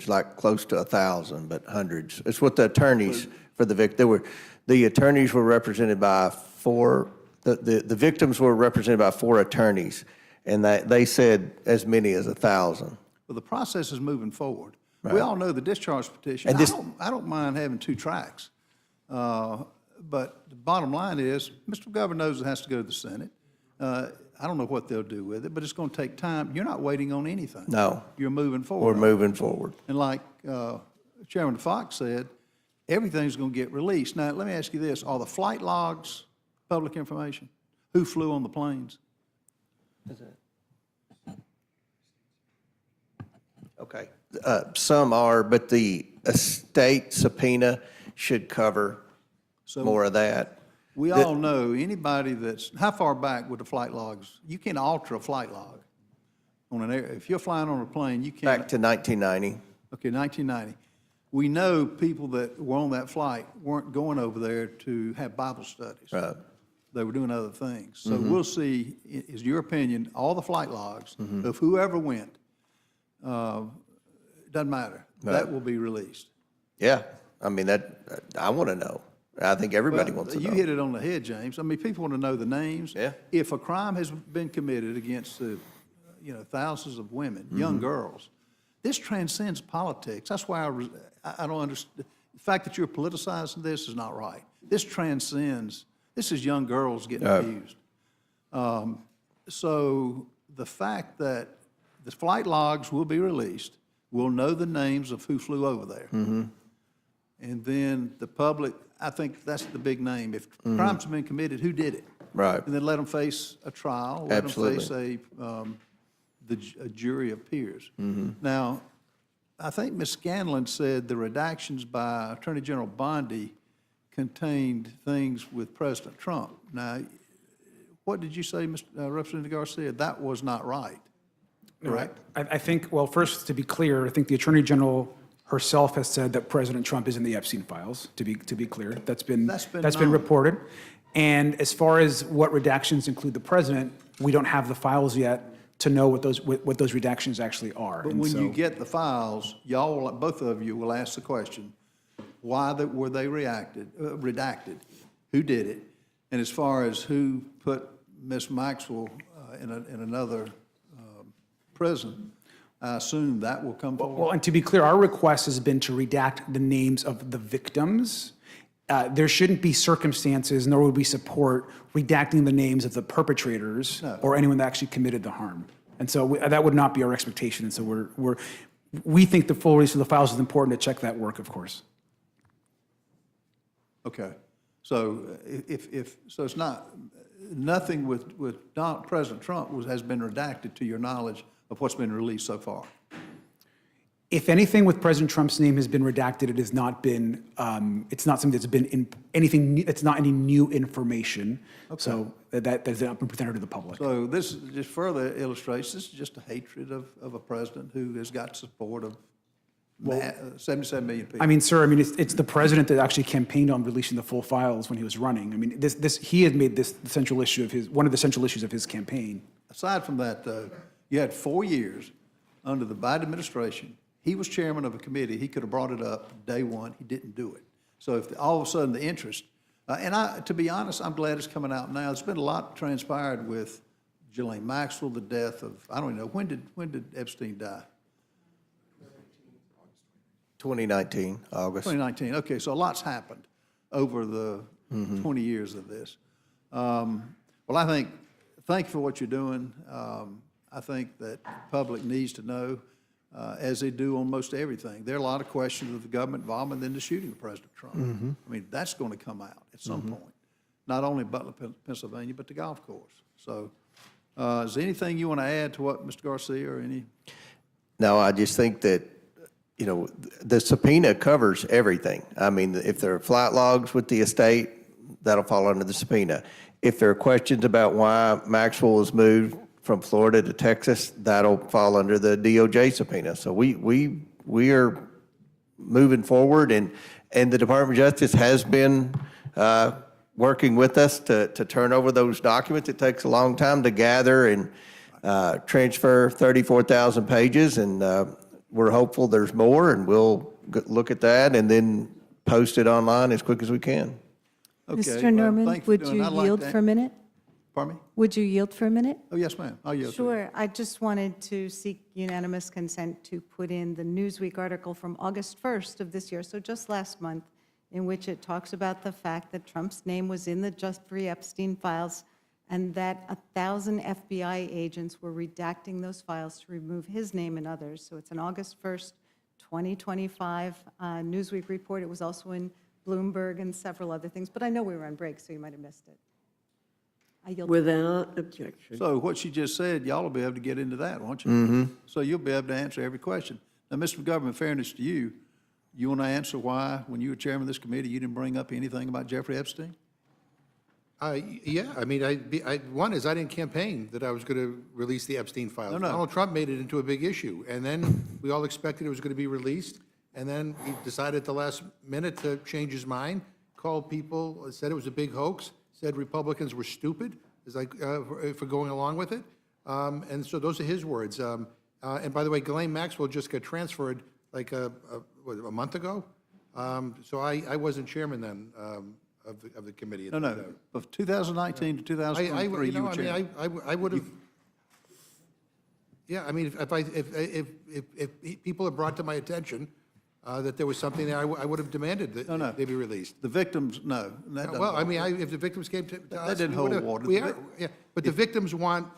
like close to 1,000, but hundreds. It's what the attorneys for the victim, the attorneys were represented by 4, the victims were represented by 4 attorneys, and they said as many as 1,000. Well, the process is moving forward. Right. We all know the discharge petition. And this, I don't mind having 2 tracks. But the bottom line is, Mr. Governor knows it has to go to the Senate. I don't know what they'll do with it, but it's going to take time. You're not waiting on anything. No. You're moving forward. We're moving forward. And like Chairman Fox said, everything's going to get released. Now, let me ask you this. Are the flight logs public information? Who flew on the planes? Okay. Some are, but the estate subpoena should cover more of that. We all know anybody that's, how far back would the flight logs? You can alter a flight log on an air. If you're flying on a plane, you can't. Back to 1990. Okay, 1990. We know people that were on that flight weren't going over there to have Bible studies. Right. They were doing other things. So we'll see, is your opinion, all the flight logs of whoever went, it doesn't matter. That will be released. Yeah. I mean, I want to know. I think everybody wants to know. You hit it on the head, James. I mean, people want to know the names. Yeah. If a crime has been committed against thousands of women, young girls, this transcends politics. That's why I don't understand. The fact that you're politicizing this is not right. This transcends. This is young girls getting abused. So the fact that the flight logs will be released, we'll know the names of who flew over there. And then the public, I think that's the big name. If crimes have been committed, who did it? Right. And then let them face a trial, let them face a jury of peers. Now, I think Ms. Scanlon said the redactions by Attorney General Bondi contained things with President Trump. Now, what did you say, Representative Garcia? That was not right, correct? I think, well, first, to be clear, I think the Attorney General herself has said that President Trump is in the Epstein files, to be clear. That's been reported. And as far as what redactions include the president, we don't have the files yet to know what those redactions actually are. But when you get the files, y'all, both of you will ask the question, why were they redacted? Who did it? And as far as who put Ms. Maxwell in another prison, I assume that will come forward. Well, and to be clear, our request has been to redact the names of the victims. There shouldn't be circumstances, nor would we support redacting the names of the perpetrators or anyone that actually committed the harm. And so that would not be our expectation. And so we think the full release of the files is important to check that work, of course. Okay. So so it's not, nothing with President Trump has been redacted to your knowledge of what's been released so far? If anything with President Trump's name has been redacted, it has not been, it's not something that's been in anything, it's not any new information. Okay. So that has not been presented to the public. So this just further illustrates this is just a hatred of a president who has got support of 77 million people. I mean, sir, it's the president that actually campaigned on releasing the full files when he was running. I mean, he had made this the central issue of one of the central issues of his campaign. Aside from that, though, you had 4 years under the Biden administration. He was chairman of a committee. He could have brought it up day one. He didn't do it. So if all of a sudden the interest, to be honest, I'm glad it's coming out now. There's been a lot transpired with Ghislaine Maxwell, the death of, I don't know, when did Epstein die? 2019, August. 2019. Okay, so a lot's happened over the 20 years of this. Well, thank you for what you're doing. I think that the public needs to know, as they do on most everything. There are a lot of questions of the government involvement in the shooting of President Trump. I mean, that's going to come out at some point, not only Butler, Pennsylvania, but the golf course. So is there anything you want to add to what Mr. Garcia or any? No, I just think that, the subpoena covers everything. I mean, if there are flight logs with the estate, that'll fall under the subpoena. If there are questions about why Maxwell was moved from Florida to Texas, that'll fall under the DOJ subpoena. So we are moving forward, and the Department of Justice has been working with us to turn over those documents. It takes a long time to gather and transfer 34,000 pages, and we're hopeful there's more, and we'll look at that and then post it online as quick as we can. Okay, Mr. Norman, would you yield for a minute? Pardon me? Would you yield for a minute? Oh, yes, ma'am. I'll yield to you. Sure. I just wanted to seek unanimous consent to put in the Newsweek article from August 1st of this year, so just last month, in which it talks about the fact that Trump's name was in the Jeffrey Epstein files and that 1,000 FBI agents were redacting those files to remove his name and others. So it's an August 1st, 2025 Newsweek report. It was also in Bloomberg and several other things, but I know we were on break, so you might have missed it. I yield. Without objection. So what she just said, y'all will be able to get into that, won't you? So you'll be able to answer every question. Now, Mr. McGovern, in fairness to you, you want to answer why, when you were chairman of this committee, you didn't bring up anything about Jeffrey Epstein? Yeah, I mean, one is I didn't campaign that I was going to release the Epstein files. No, no. Donald Trump made it into a big issue, and then we all expected it was going to be released, and then he decided at the last minute to change his mind, called people, said it was a big hoax, said Republicans were stupid for going along with it. And so those are his words. And by the way, Ghislaine Maxwell just got transferred like a month ago. So I wasn't chairman then of the committee. No, no, of 2019 to 2023, you were chairman. I would have, yeah, I mean, if people had brought to my attention that there was something there, I would have demanded that they be released. The victims, no. That doesn't Well, I hold mean, water. if the victims came to us. That didn't we hold would've- water. we The are- Yeah, but the victims want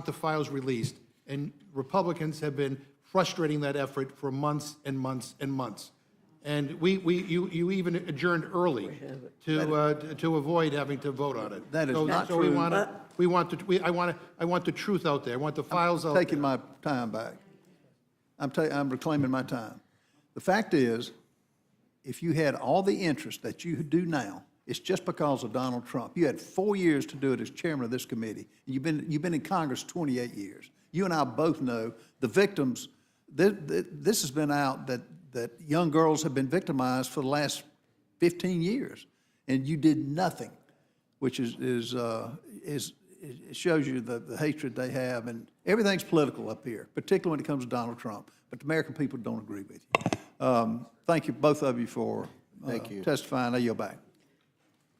the files released, and Republicans have been frustrating that effort for months and months and months. And you even adjourned early to avoid having to vote on it. That is not So we true. I want the truth out there. I want the files out there. Taking my time back. I'm reclaiming my time. The fact is, if you had all the interest that you do now, it's just because of Donald Trump. You had 4 years to do it as chairman of this committee. You've been in Congress 28 years. You and I both know the victims, this has been out that young girls have been victimized for the last 15 years, and you did nothing, which it shows you the hatred they have, and everything's political up here, particularly when it comes to Donald Trump. But the American people don't agree with you. Thank you, both of you, for testifying. I yield back.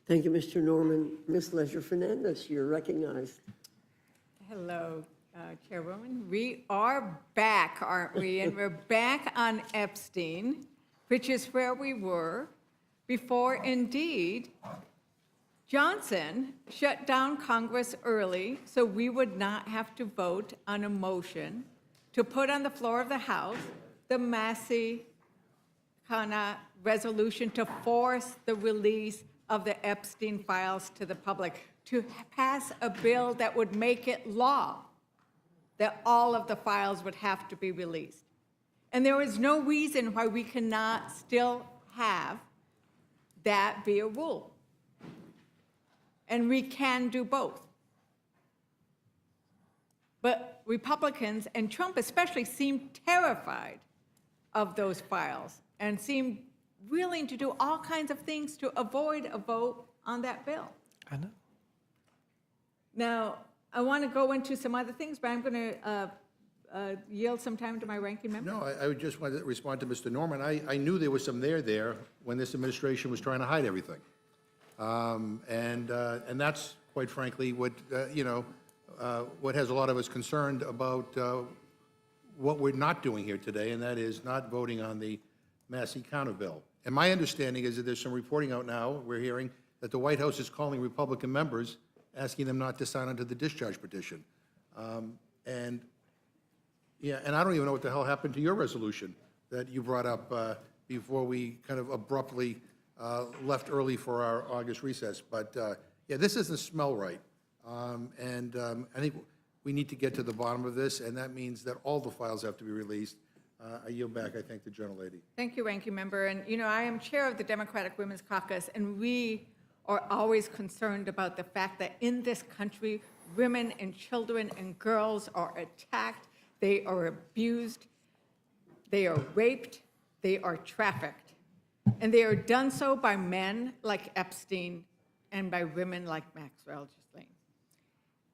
Thank you, Mr. Norman. Ms. Leisure-Fernandez, you're recognized. Hello, Chairwoman. We are back, aren't we? And we're back on Epstein, which is where we were before, indeed, Johnson shut down Congress early so we would not have to vote on a motion to put on the floor of the House the Massey kind of resolution to force the release of the Epstein files to the public, to pass a bill that would make it law that all of the files would have to be released. And there is no reason why we cannot still have that be a rule. And we can do both. But Republicans, and Trump especially, seem terrified of those files and seem willing to do all kinds of things to avoid a vote on that bill. I know. Now, I want to go into some other things, but I'm going to yield some time to my ranking member. No, I would just want to respond to Mr. Norman. I knew there was some there when this administration was trying to hide everything. And that's, quite frankly, what, what has a lot of us concerned about what we're not doing here today, and that is not voting on the Massey counter bill. And my understanding is that there's some reporting out now, we're hearing, that the White House is calling Republican members, asking them not to sign onto the discharge petition. And I don't even know what the hell happened to your resolution that you brought up before we kind of abruptly left early for our August recess. But yeah, this doesn't smell right. I think we need to get to the bottom of this, and that means that all the files have to be released. I yield back. I thank the gentlelady. Thank you, Ranking Member. And, I am chair of the Democratic Women's Caucus, and we are always concerned about the fact that in this country, women and children and girls are attacked, they are abused, they are raped, they are trafficked. And they are done so by men like Epstein and by women like Maxwell Ghislaine.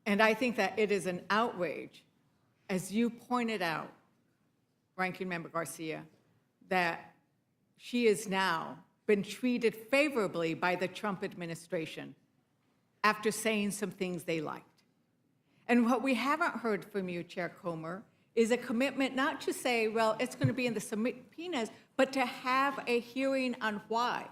And I think that it is an outrage, as you pointed out, Ranking Member Garcia, that she has now been treated favorably by the Trump administration after saying some things they liked. And what we haven't heard from you, Chair Comer, is a commitment not to say, well, it's going to be in the subpoenas, but to have a hearing on why.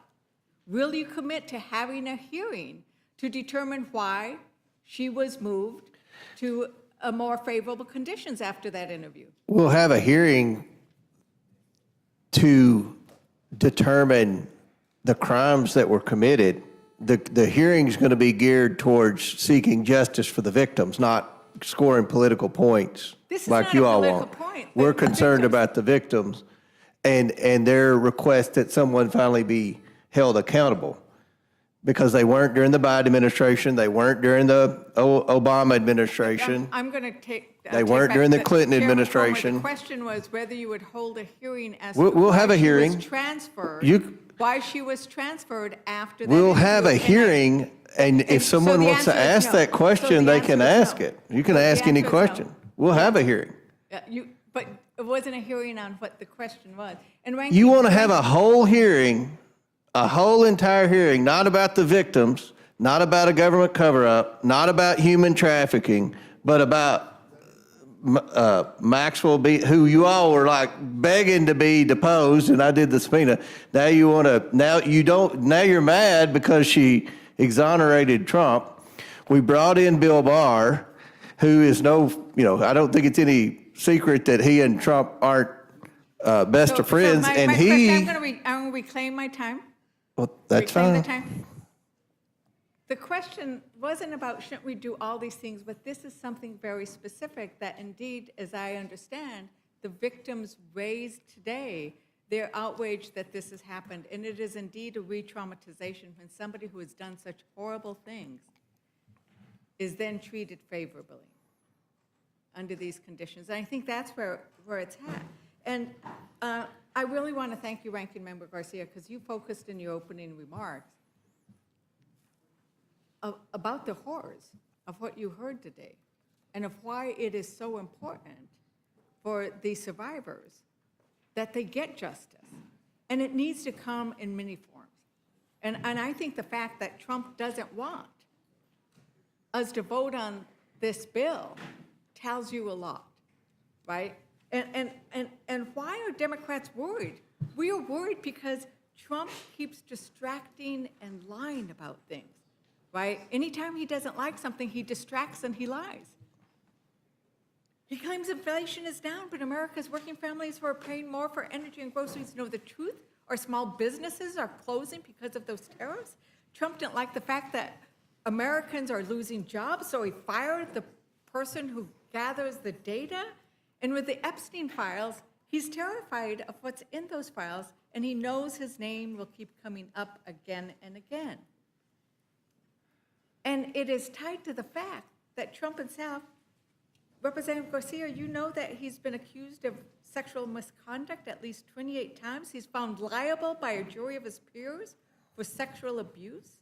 Will you commit to having a hearing to determine why she was moved to a more favorable conditions after that interview? We'll have a hearing to determine the crimes that were committed. The hearing's going to be geared towards seeking justice for the victims, not scoring political points This is like not you a all political want. point. We're The concerned victims. about the victims and their request that someone finally be held accountable, because they weren't during the Biden administration, they weren't during the Obama administration. I'm going to take. They weren't during the Clinton Chairman Comer, administration. The question was whether you would hold a hearing as We'll to have why a she hearing. was transferred. You- Why she was transferred after that. We'll have a interview. hearing, and if so someone the wants to answer is ask no. that So question, the they can answer is ask no. it. You can So the ask any answer is no. question. We'll have a hearing. But it wasn't a hearing on what the question was. And ranking, You want to have a whole hearing, a whole entire hearing, not about the victims, not about a government cover-up, not about human trafficking, but about Maxwell, who you all were like begging to be deposed, and I did the subpoena. Now you want to, now you're mad because she exonerated Trump. We brought in Bill Barr, who is I don't think it's any secret that he and Trump aren't best of friends, my and question, I'm going to reclaim my time. well, that's Reclaim the fine. time. The question wasn't about shouldn't we do all these things, but this is something very specific that indeed, as I understand, the victims raised today, they're outraged that this has happened. And it is indeed a re-traumatization when somebody who has done such horrible things is then treated favorably under these conditions. And I think that's where it's at. And I really want to thank you, Ranking Member Garcia, because you focused in your opening remarks about the horrors of what you heard today and of why it is so important for the survivors that they get justice. And it needs to come in many forms. And I think the fact that Trump doesn't want us to vote on this bill tells you a lot, right? And why are Democrats worried? We are worried because Trump keeps distracting and lying about things. Right? Anytime he doesn't like something, he distracts and he lies. He claims inflation is down, but America's working families who are paying more for energy and groceries know the truth. Our small businesses are closing because of those tariffs. Trump didn't like the fact that Americans are losing jobs, so he fired the person who gathers the data. And with the Epstein files, he's terrified of what's in those files, and he knows his name will keep coming up again and again. And it is tied to the fact that Trump himself, Representative Garcia, you know that he's been accused of sexual misconduct at least 28 times. He's found liable by a jury of his peers for sexual abuse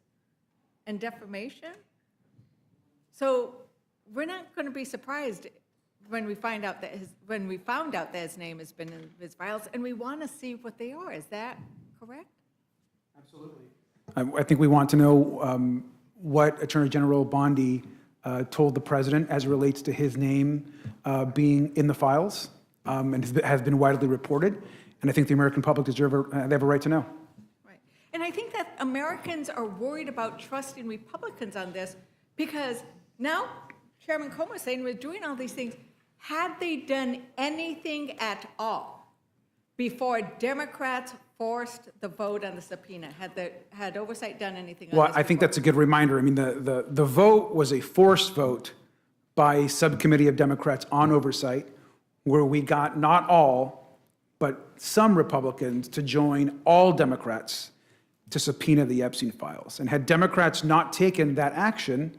and defamation. So we're not going to be surprised when we find out that his name has been in his files, and we want to see what they are. Is that correct? Absolutely. I think we want to know what Attorney General Bondi told the president as it relates to his name being in the files, and has been widely reported. And I think the American public they have a right to know. Right. And I think that Americans are worried about trusting Republicans on this because now Chairman Comer is saying we're doing all these things. Had they done anything at all before Democrats forced the vote on the subpoena? Had Oversight done anything on Well, this I think before? that's a good reminder. I mean, the vote was a forced vote by a subcommittee of Democrats on Oversight, where we got not all, but some Republicans to join all Democrats to subpoena the Epstein files. And had Democrats not taken that action,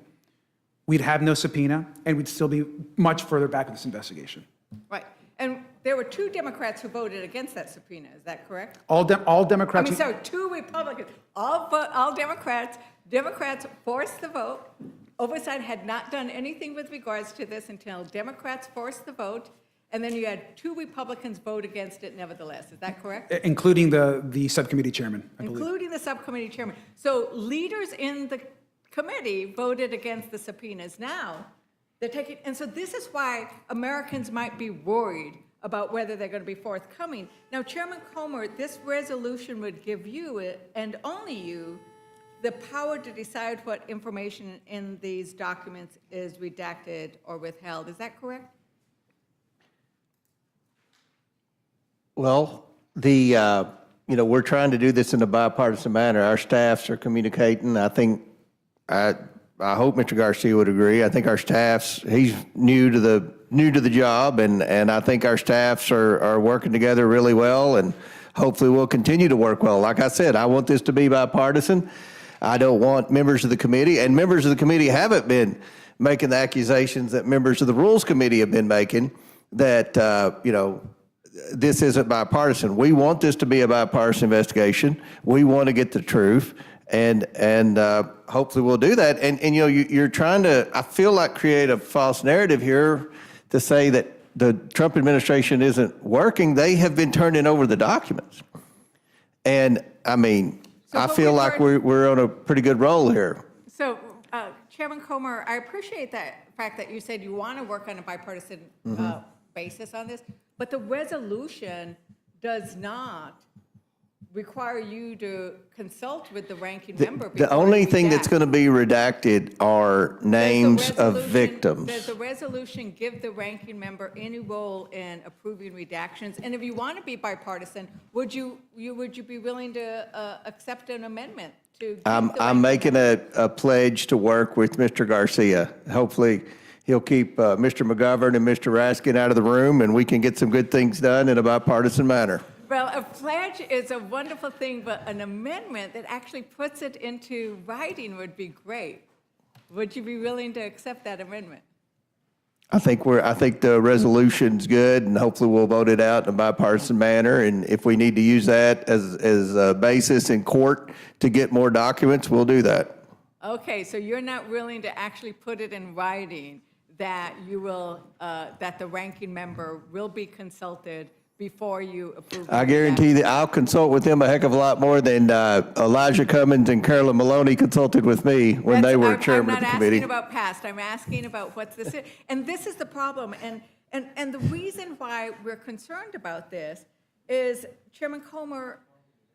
we'd have no subpoena, and we'd still be much further back in this investigation. Right. And there were 2 Democrats who voted against that subpoena. Is that correct? All Democrats. I mean, sorry, 2 Republicans. All Democrats. Democrats forced the vote. Oversight had not done anything with regards to this until Democrats forced the vote, and then you had 2 Republicans vote against it nevertheless. Is that correct? Including the subcommittee chairman, I believe. Including the subcommittee chairman. So leaders in the committee voted against the subpoenas. Now, they're taking, and so this is why Americans might be worried about whether they're going to be forthcoming. Now, Chairman Comer, this resolution would give you, and only you, the power to decide what information in these documents is redacted or withheld. Is that correct? Well, we're trying to do this in a bipartisan manner. Our staffs are communicating. I think, I hope Mr. Garcia would agree. I think our staffs, he's new to the job, and I think our staffs are working together really well, and hopefully we'll continue to work well. Like I said, I want this to be bipartisan. I don't want members of the committee, and members of the committee haven't been making the accusations that members of the Rules Committee have been making, that, this isn't bipartisan. We want this to be a bipartisan investigation. We want to get the truth, and hopefully we'll do that. And you're trying to, I feel like, create a false narrative here to say that the Trump administration isn't working. They have been turning over the documents. And I mean, I feel like we're on a pretty good roll here. So, Chairman Comer, I appreciate that fact that you said you want to work on a bipartisan basis on this, but the resolution does not require you to consult with the ranking member. The only thing that's going to be redacted are names of victims. Does the resolution give the ranking member any role in approving redactions? And if you want to be bipartisan, would you be willing to accept an amendment to? I'm making a pledge to work with Mr. Garcia. Hopefully, he'll keep Mr. McGovern and Mr. Raskin out of the room, and we can get some good things done in a bipartisan manner. Well, a pledge is a wonderful thing, but an amendment that actually puts it into writing would be great. Would you be willing to accept that amendment? I think the resolution's good, and hopefully we'll vote it out in a bipartisan manner. And if we need to use that as a basis in court to get more documents, we'll do that. Okay, so you're not willing to actually put it in writing that you will, that the ranking member will be consulted before you approve? I guarantee that I'll consult with them a heck of a lot more than Elijah Cummings and Carolyn Maloney consulted with me when they were chairman of the committee. I'm not asking about past. I'm asking about what's this. And this is the problem. And the reason why we're concerned about this is, Chairman Comer,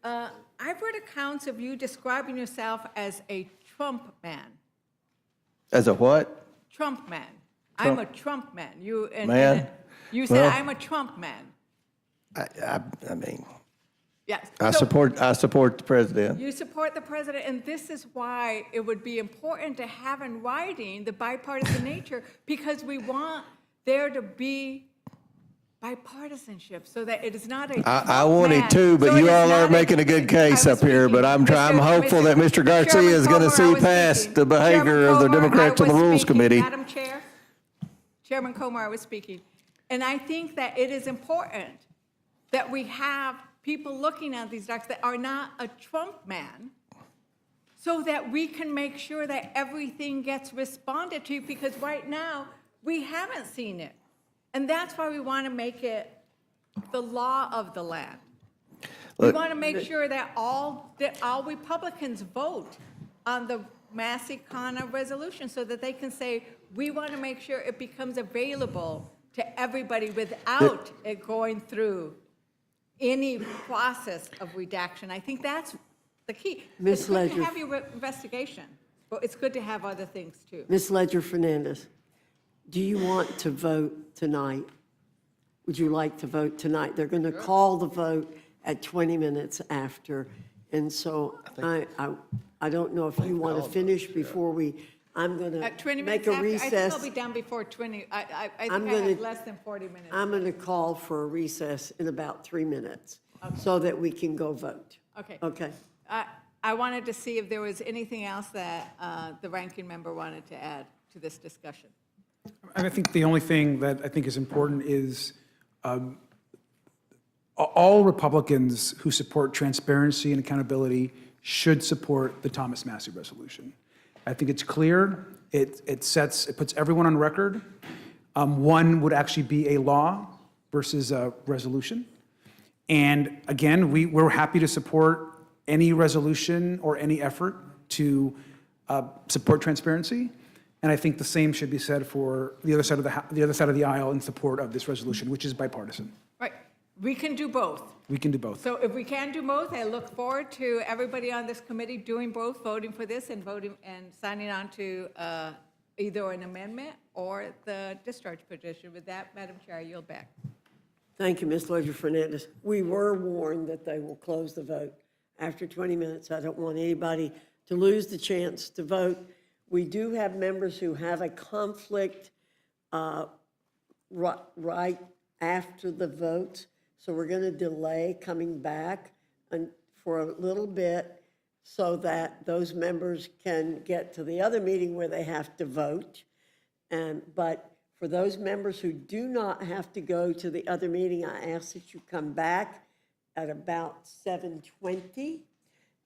I've read accounts of you describing yourself as a Trump man. As a what? Trump man. Trump. I'm a Trump man. You said, Well, I'm a Trump man. I mean, Yes. I So support the president. you support the president, and this is why it would be important to have in writing the bipartisan nature, because we want there to be bipartisanship, so that it is not a I want it too, but So you it is all not aren't making a good case I was up here, but I'm hopeful that Mr. Garcia is going to see past the behavior of the Democrats on the Rules Committee. Madam Chair, Chairman Comer, I was speaking. And I think that it is important that we have people looking at these docs that are not a Trump man, so that we can make sure that everything gets responded to, because right now, we haven't seen it. And that's why we want to make it the law of the land. We Look, want to make sure that all Republicans vote on the Massey-Connor resolution, so that they can say, we want to make sure it becomes available to everybody without it going through any process of redaction. I think that's the key. Ms. It's good to Ledger. have your investigation, but it's good to have other things too. Ms. Ledger Fernandez, do you want to vote tonight? Would you like to vote tonight? They're going to call the vote at 20 minutes after. And so I don't know if you want to finish before I'm going to At 20 make minutes a after, I think recess. I'll be done before 20. I think I'm I gonna- have less than 40 minutes. I'm going to call for a recess in about 3 minutes so that we can go vote. Okay. Okay. I wanted to see if there was anything else that the ranking member wanted to add to this discussion. And I think the only thing that I think is important is all Republicans who support transparency and accountability should support the Thomas Massey resolution. I think it's clear. It puts everyone on record. One would actually be a law versus a resolution. And again, we're happy to support any resolution or any effort to support transparency. And I think the same should be said for the other side of the aisle in support of this resolution, which is bipartisan. Right. We can do both. We can do both. So if we can do both, I look forward to everybody on this committee doing both, voting for this and voting and signing on to either an amendment or the discharge petition. With that, Madam Chair, I yield back. Thank you, Ms. Loger Fernandez. We were warned that they will close the vote after 20 minutes. I don't want anybody to lose the chance to vote. We do have members who have a conflict right after the vote, so we're going to delay coming back for a little bit so that those members can get to the other meeting where they have to vote. But for those members who do not have to go to the other meeting, I ask that you come back at about 7:20,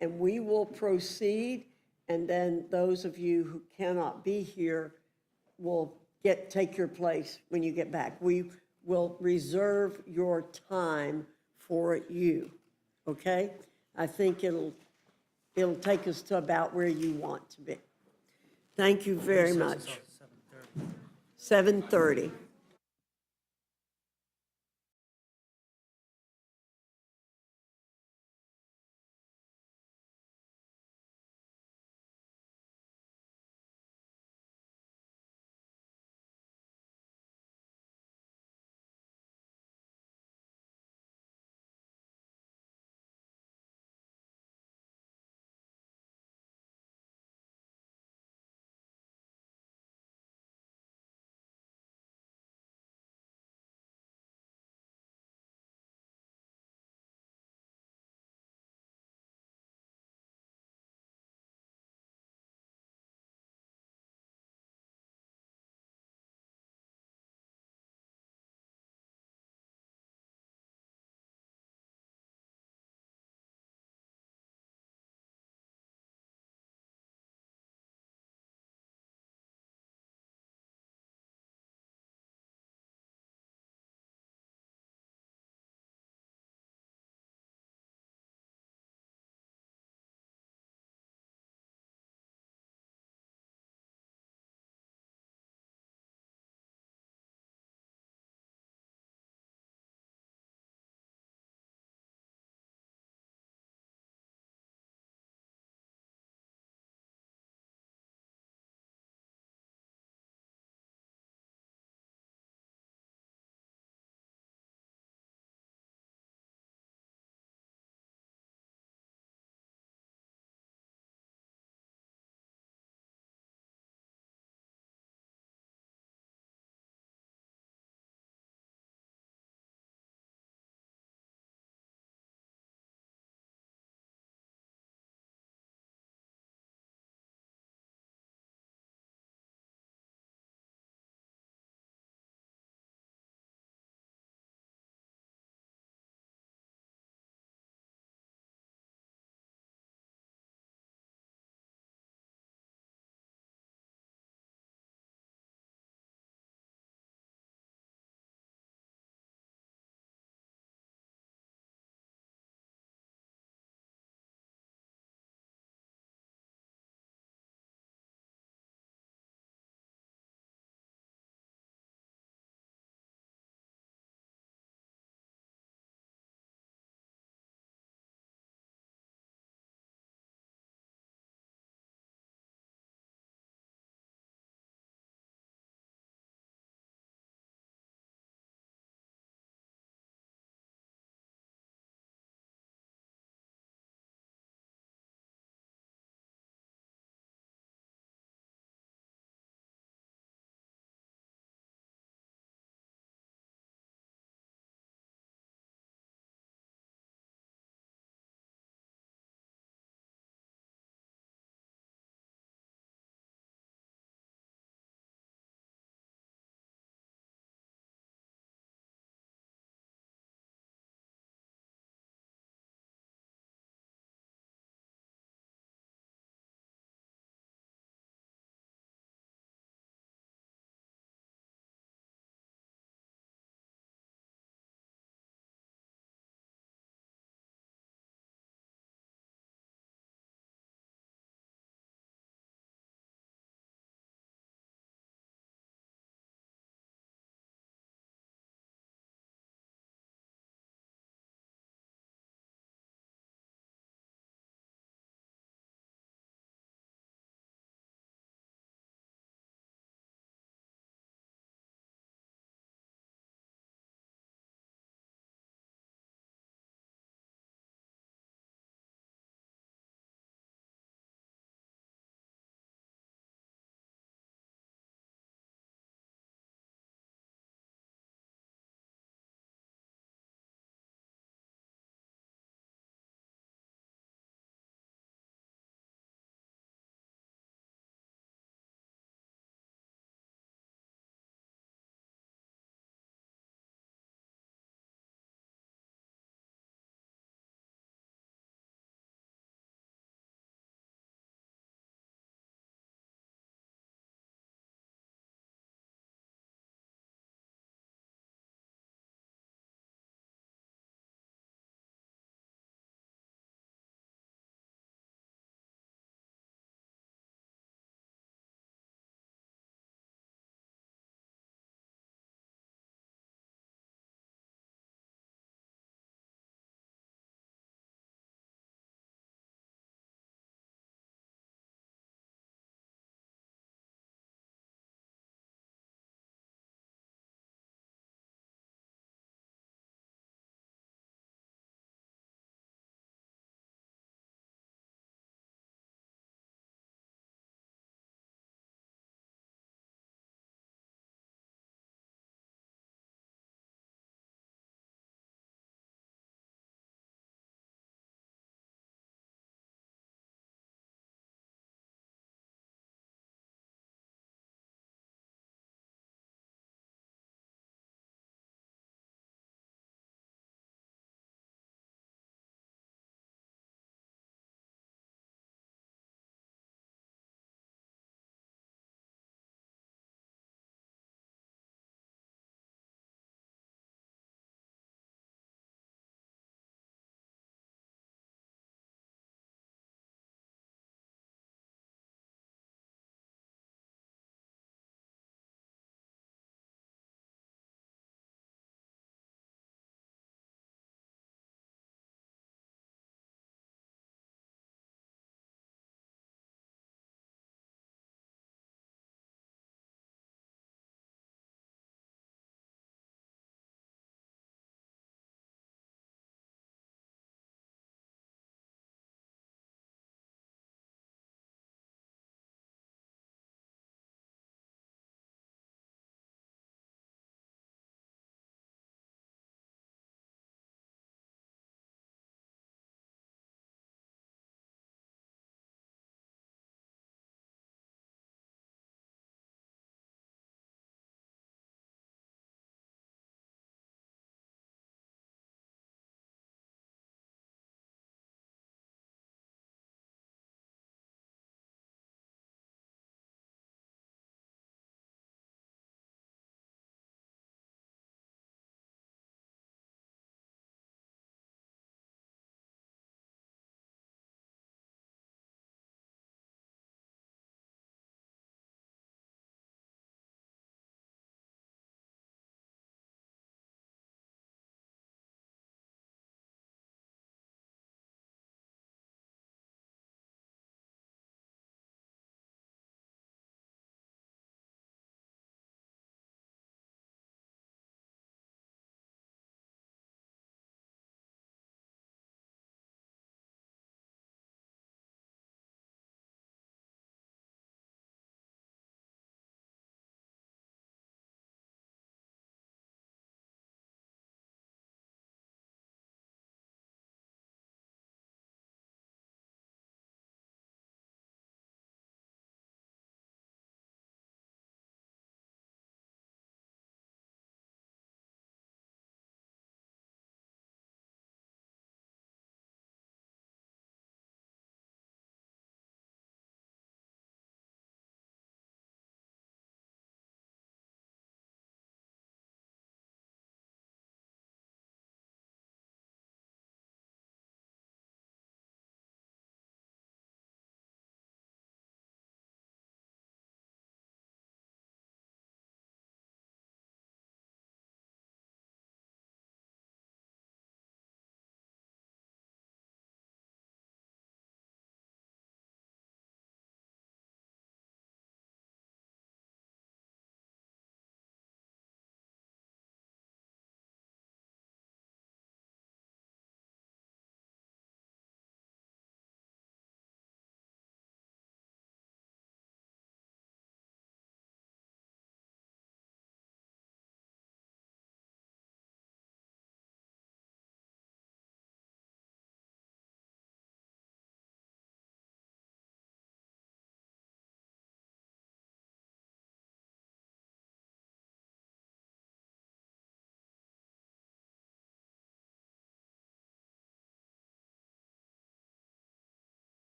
and we will proceed. And then those of you who cannot be here will take your place when you get back. We will reserve your time for you, okay? I think it'll take us to about where you want to be. Thank you very much. 7:30.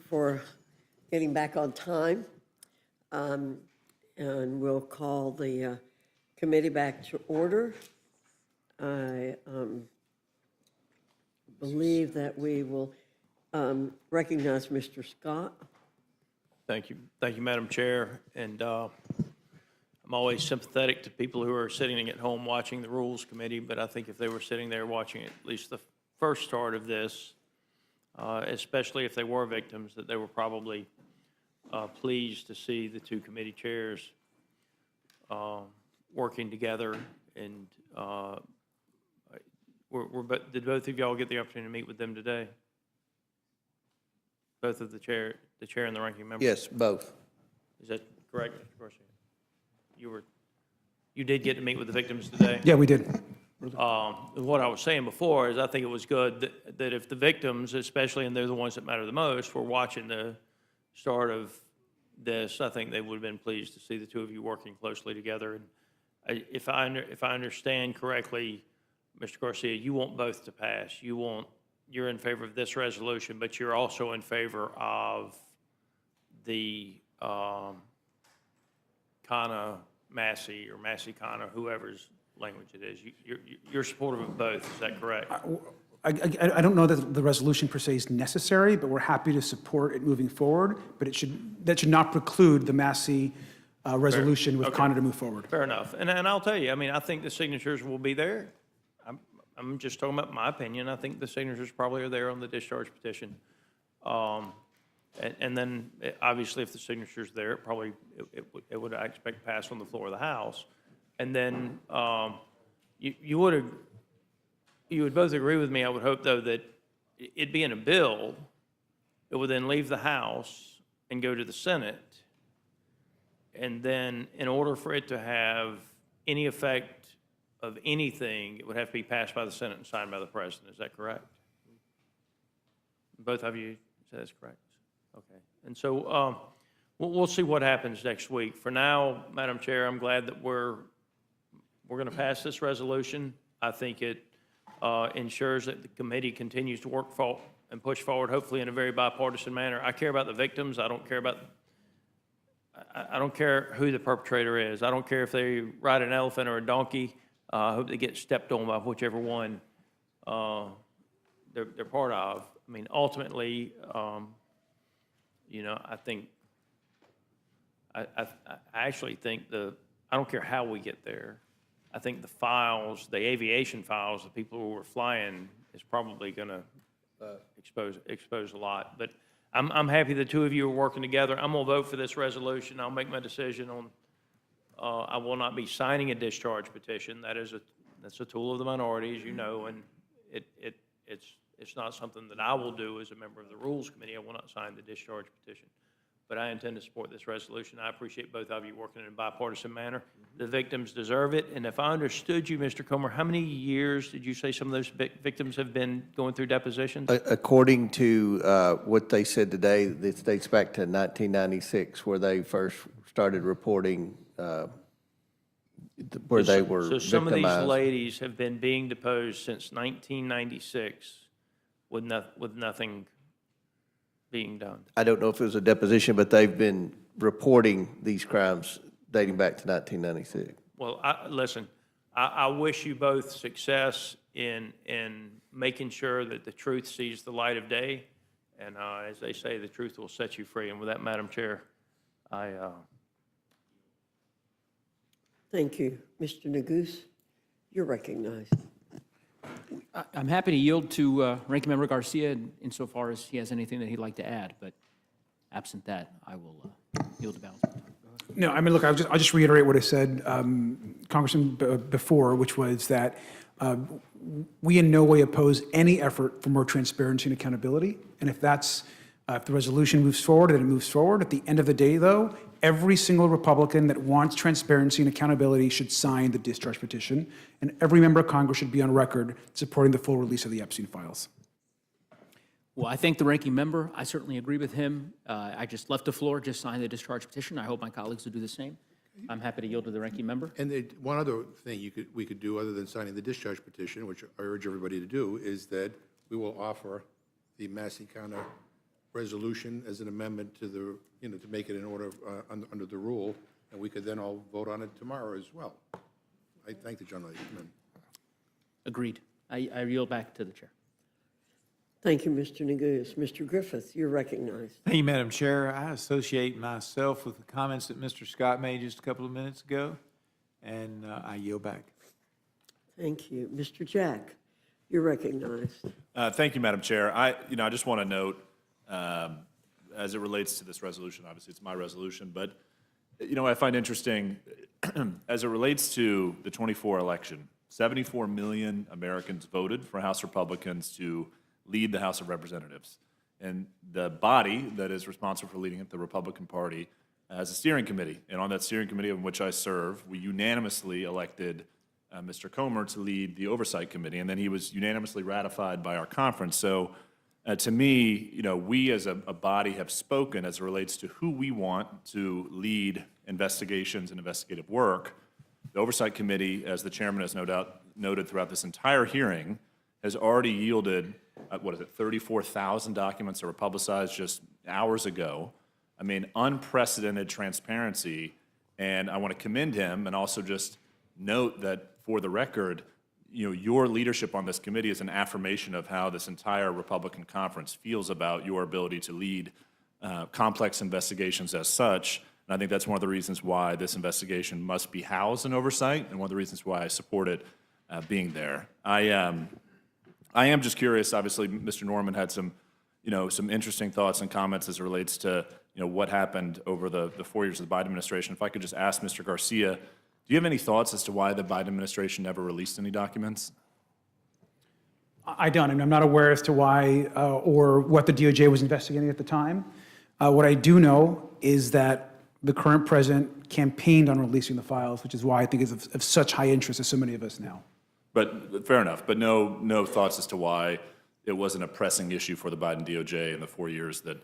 for getting back on time. And we'll call the committee back to order. I believe that we will recognize Mr. Scott. Thank you. Thank you, Madam Chair. And I'm always sympathetic to people who are sitting at home watching the Rules Committee, but I think if they were sitting there watching at least the first start of this, especially if they were victims, that they were probably pleased to see the two committee chairs working together. And did both of y'all get the opportunity to meet with them today? Both of the chair and the ranking member? Yes, both. Is that correct, Mr. Garcia? You did get to meet with the victims today? Yeah, we did. What I was saying before is I think it was good that if the victims, especially, and they're the ones that matter the most, were watching the start of this, I think they would have been pleased to see the two of you working closely together. And if I understand correctly, Mr. Garcia, you want both to pass. You're in favor of this resolution, but you're also in favor of the Kana Massey or Massey Kana, whoever's language it is. You're supportive of both, is that correct? I don't know that the resolution per se is necessary, but we're happy to support it moving forward. But that should not preclude the Massey resolution with Connor to move forward. Fair enough. And I'll tell you, I mean, I think the signatures will be there. I'm just talking about my opinion. I think the signatures probably are there on the discharge petition. And then, obviously, if the signature's there, it would, I expect, pass on the floor of the House. And then you would both agree with me, I would hope, though, that it being a bill, it would then leave the House and go to the Senate. And then, in order for it to have any effect of anything, it would have to be passed by the Senate and signed by the President. Is that correct? Both of you say that's correct? Okay. And so we'll see what happens next week. For now, Madam Chair, I'm glad that we're going to pass this resolution. I think it ensures that the committee continues to work and push forward, hopefully in a very bipartisan manner. I care about the victims. I don't care who the perpetrator is. I don't care if they ride an elephant or a donkey. I hope they get stepped on by whichever one they're part of. I mean, ultimately, I think, I actually think I don't care how we get there. I think the files, the aviation files, the people who were flying is probably going to expose a lot. But I'm happy the two of you are working together. I'm going to vote for this resolution. I'll make my decision on, I will not be signing a discharge petition. That's a tool of the minority, as you know, and it's not something that I will do as a member of the Rules Committee. I will not sign the discharge petition. But I intend to support this resolution. I appreciate both of you working in a bipartisan manner. The victims deserve it. And if I understood you, Mr. Comer, how many years did you say some of those victims have been going through depositions? According to what they said today, this dates back to 1996, where they first started reporting where they were victimized. So some of these ladies have been being deposed since 1996 with nothing being done. I don't know if it was a deposition, but they've been reporting these crimes dating back to 1996. Well, listen, I wish you both success in making sure that the truth sees the light of day. And as they say, the truth will set you free. And with that, Madam Chair, Thank you. Mr. Neguse, you're recognized. I'm happy to yield to Ranking Member Garcia insofar as he has anything that he'd like to add, but absent that, I will yield the balance. No, I mean, look, I'll just reiterate what I said, Congressman, before, which was that we in no way oppose any effort for more transparency and accountability. And if the resolution moves forward, then it moves forward. At the end of the day, though, every single Republican that wants transparency and accountability should sign the discharge petition, and every member of Congress should be on record supporting the full release of the Epstein files. Well, I thank the ranking member. I certainly agree with him. I just left the floor, just signed the discharge petition. I hope my colleagues will do the same. I'm happy to yield to the ranking member. And one other thing we could do, other than signing the discharge petition, which I urge everybody to do, is that we will offer the Massey County resolution as an amendment to the, to make it in order under the rule, and we could then all vote on it tomorrow as well. I thank the gentleman. Agreed. I yield back to the chair. Thank you, Mr. Neguse. Mr. Griffith, you're recognized. Thank you, Madam Chair. I associate myself with the comments that Mr. Scott made just a couple of minutes ago, and I yield back. Thank you. Mr. Jack, you're recognized. Thank you, Madam Chair. I just want to note, as it relates to this resolution, obviously it's my resolution, but, I find interesting, as it relates to the 24 election, 74 million Americans voted for House Republicans to lead the House of Representatives. And the body that is responsible for leading it, the Republican Party, has a steering committee. And on that steering committee in which I serve, we unanimously elected Mr. Comer to lead the Oversight Committee, and then he was unanimously ratified by our conference. So to me, we as a body have spoken as it relates to who we want to lead investigations and investigative work. The Oversight Committee, as the chairman has no doubt noted throughout this entire hearing, has already yielded, 34,000 documents that were publicized just hours ago. I mean, unprecedented transparency, and I want to commend him and also just note that for the record, your leadership on this committee is an affirmation of how this entire Republican conference feels about your ability to lead complex investigations as such. And I think that's one of the reasons why this investigation must be housed in oversight, and one of the reasons why I support it being there. I am just curious. Obviously, Mr. Norman had some interesting thoughts and comments as it relates to what happened over the 4 years of the Biden administration. If I could just ask Mr. Garcia, do you have any thoughts as to why the Biden administration never released any documents? I don't. I'm not aware as to why or what the DOJ was investigating at the time. What I do know is that the current president campaigned on releasing the files, which is why I think it's of such high interest to so many of us now. But fair enough. But no thoughts as to why it wasn't a pressing issue for the Biden DOJ in the 4 years that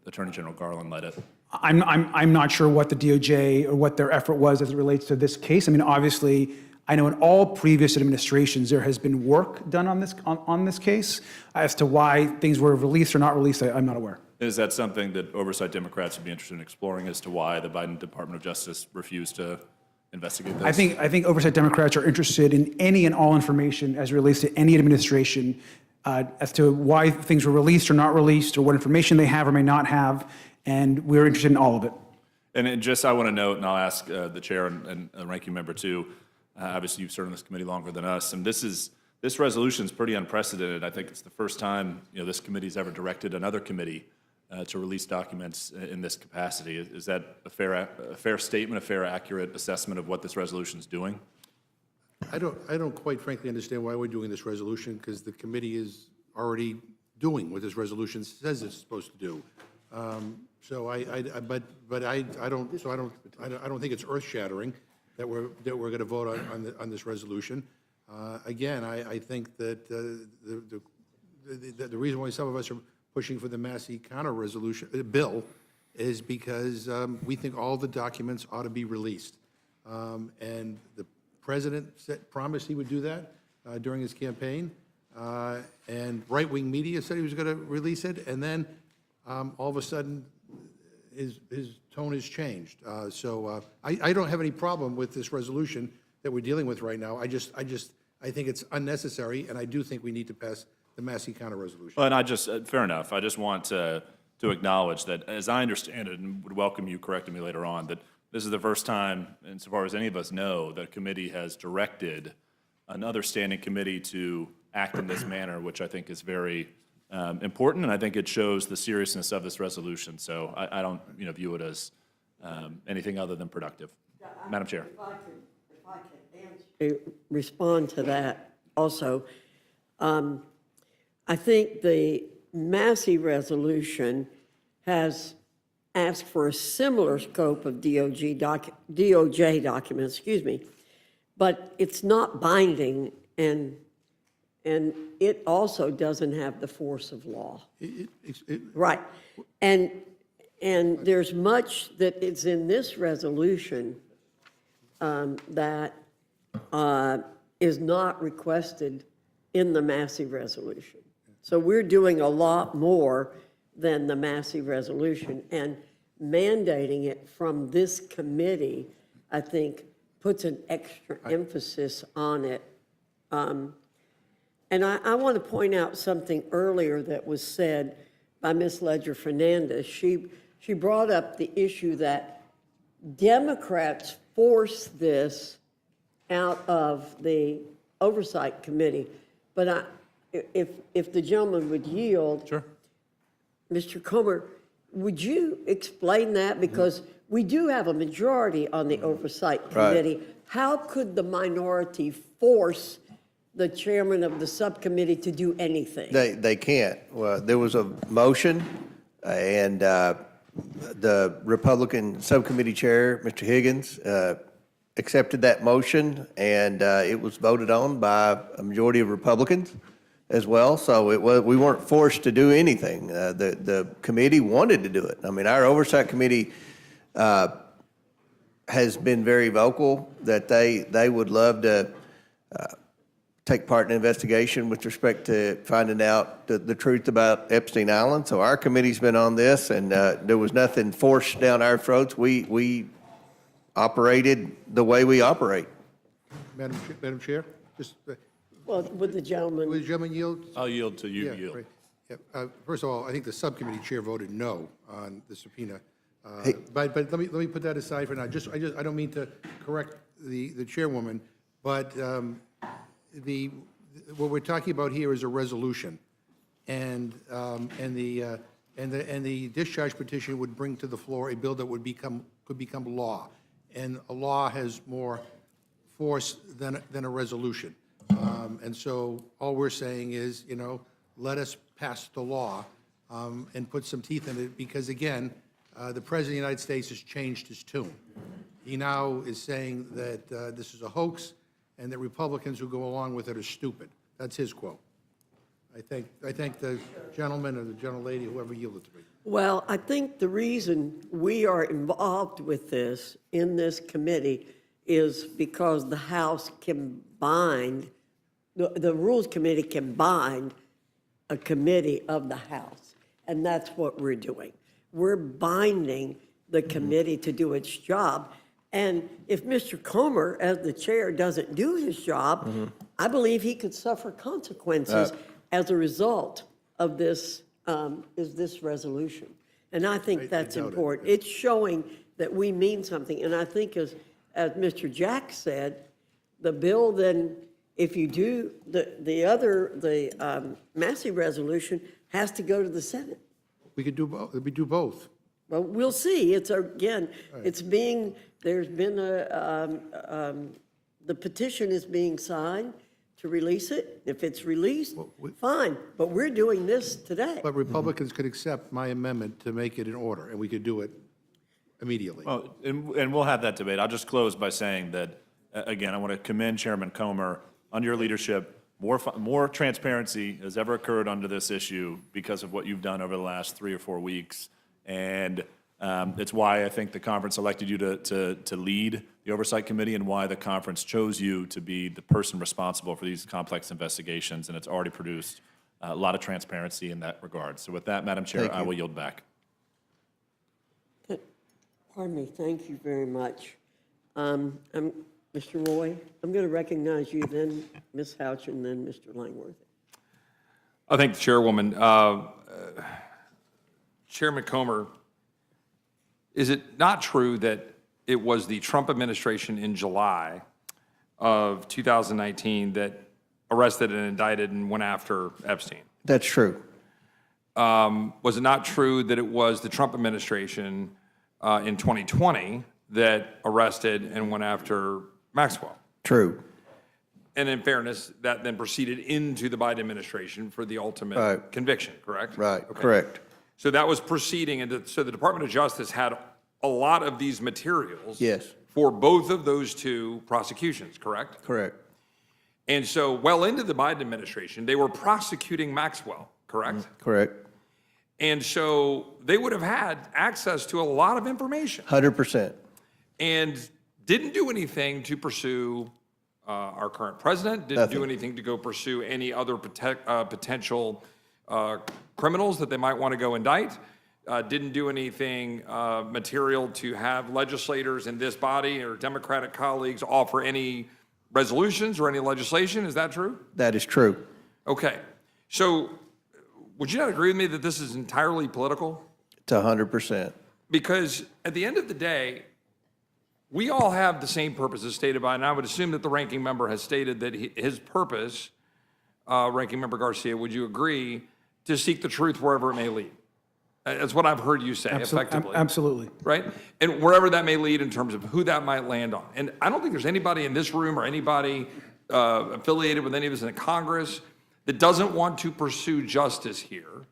Attorney General Garland led it. I'm not sure what the DOJ or what their effort was as it relates to this case. I mean, obviously, I know in all previous administrations there has been work done on this case. As to why things were released or not released, I'm not aware. Is that something that Oversight Democrats would be interested in exploring as to why the Biden Department of Justice refused to investigate this? I think Oversight Democrats are interested in any and all information as it relates to any administration as to why things were released or not released, or what information they have or may not have, and we're interested in all of it. And I want to note, and I'll ask the chair and the ranking member too, obviously you've served on this committee longer than us, and this resolution is pretty unprecedented. I think it's the first time this committee's ever directed another committee to release documents in this capacity. Is that a fair statement, a fair, accurate assessment of what this resolution is doing? I don't quite frankly understand why we're doing this resolution, because the committee is already doing what this resolution says it's supposed to do. But I don't think it's earth-shattering that we're going to vote on this resolution. Again, I think that the reason why some of us are pushing for the Massey counter bill is because we think all the documents ought to be released, and the president promised he would do that during his campaign, and right-wing media said he was going to release it, and then all of a sudden his tone has changed. I don't have any problem with this resolution that we're dealing with right now. I think it's unnecessary, and I do think we need to pass the Massey counter resolution. Well, and fair enough. I just want to acknowledge that, as I understand it, and would welcome you correcting me later on, that this is the first time, insofar as any of us know, that a committee has directed another standing committee to act in this manner, which I think is very important, and I think it shows the seriousness of this resolution. So I don't view it as anything other than productive. Madam Chair. If I could respond to that also. I think the Massey resolution has asked for a similar scope of DOJ documents, but it's not binding, and it also doesn't have the force of law. Right. And there's much that is in this resolution that is not requested in the Massey resolution. So we're doing a lot more than the Massey resolution. And mandating it from this committee, I think, puts an extra emphasis on it. And I want to point out something earlier that was said by Ms. Ledger Fernandez. She brought up the issue that Democrats forced this out of the Oversight Committee. But if the gentleman would yield. Sure. Mr. Comer, would you explain that? Because we do have a majority on the Oversight Right. Committee. How could the minority force the chairman of the subcommittee to do anything? They can't. Well, there was a motion, and the Republican Subcommittee Chair, Mr. Higgins, accepted that motion, and it was voted on by a majority of Republicans as well. So we weren't forced to do anything. The committee wanted to do it. I mean, our Oversight Committee has been very vocal that they would love to take part in an investigation with respect to finding out the truth about Epstein Island. So our committee's been on this, and there was nothing forced down our throats. We operated the way we operate. Madam Chair, just, Well, would the gentleman? would the gentleman yield? I'll yield to you, Yeah, yield. right. Yeah, first of all, I think the subcommittee chair voted no on the subpoena. Hey. But let me put that aside for now. I don't mean to correct the chairwoman, but what we're talking about here is a resolution, and the discharge petition would bring to the floor a bill that could become law, and a law has more force than a resolution. And so all we're saying is, let us pass the law and put some teeth in it, because again, the President of the United States has changed his tune. He now is saying that this is a hoax and that Republicans who go along with it are stupid. That's his quote. I thank the gentleman or the gentlelady, whoever yielded to me. Well, I think the reason we are involved with this in this committee is because the House can bind, the Rules Committee can bind a committee of the House, and that's what we're doing. We're binding the committee to do its job. And if Mr. Comer, as the chair, doesn't do his job, I believe he could suffer consequences as a result of this resolution. And I think that's doubt it. important. It's showing that we mean something. And I think as Mr. Jack said, the bill then, if you do, the Massey resolution has to go to the Senate. We could do both. We do both. Well, we'll see. It's, again, it's being, there's been the petition is being signed to release it. If it's released, fine, but we're doing this today. But Republicans could accept my amendment to make it in order, and we could do it immediately. Well, and we'll have that debate. I'll just close by saying that, again, I want to commend Chairman Comer. Under your leadership, more transparency has ever occurred under this issue because of what you've done over the last 3 or 4 weeks. And it's why I think the conference elected you to lead the Oversight Committee, and why the conference chose you to be the person responsible for these complex investigations. And it's already produced a lot of transparency in that regard. So with that, Madam Chair, I will yield back. Pardon me, thank you very much. Mr. Roy, I'm going to recognize you, then Ms. Houch, and then Mr. Langworth. I thank the chairwoman. Chairman Comer, is it not true that it was the Trump administration in July of 2019 that arrested and indicted and went after Epstein? That's true. Was it not true that it was the Trump administration in 2020 that arrested and went after Maxwell? True. And in fairness, that then proceeded into the Biden administration for the ultimate conviction, correct? Right, Okay. correct. So that was proceeding, and so the Department of Justice had a lot of these materials. Yes. For both of those two prosecutions, correct? Correct. And so well into the Biden administration, they were prosecuting Maxwell, correct? Correct. And so they would have had access to a lot of information 100%. and didn't do anything to pursue our current president, didn't do anything to go pursue any other potential criminals that they might want to go indict. Didn't do anything material to have legislators in this body or Democratic colleagues offer any resolutions or any legislation. Is that true? That is true. Okay. So would you not agree with me that this is entirely political? It's 100%. Because at the end of the day, we all have the same purpose as stated by, and I would assume that the ranking member has stated that his purpose, Ranking Member Garcia, would you agree, to seek the truth wherever it may lead? That's what I've heard you say, effectively. Absolutely. Right? And wherever that may lead in terms of who that might land on. And I don't think there's anybody in this room or anybody affiliated with any of us in Congress that doesn't want to pursue justice here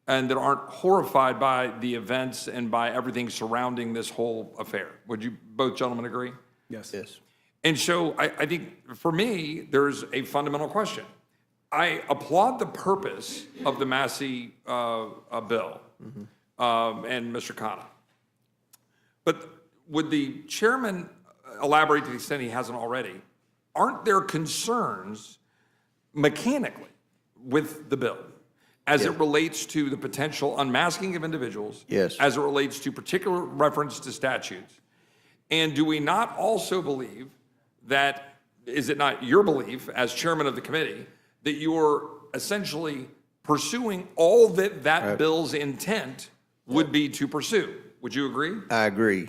and that aren't horrified by the events and by everything surrounding this whole affair. Would you both gentlemen agree? Yes. Yes. And so I think for me, there's a fundamental question. I applaud the purpose of the Massey bill and Mr. Khanna. But would the chairman elaborate to the extent he hasn't already? Aren't there concerns mechanically with the bill as it relates to the potential unmasking of individuals, Yes. as it relates to particular reference to statutes? And do we not also believe that, is it not your belief as chairman of the committee, that you're essentially pursuing all that that bill's intent would be to pursue? Would you agree? I agree.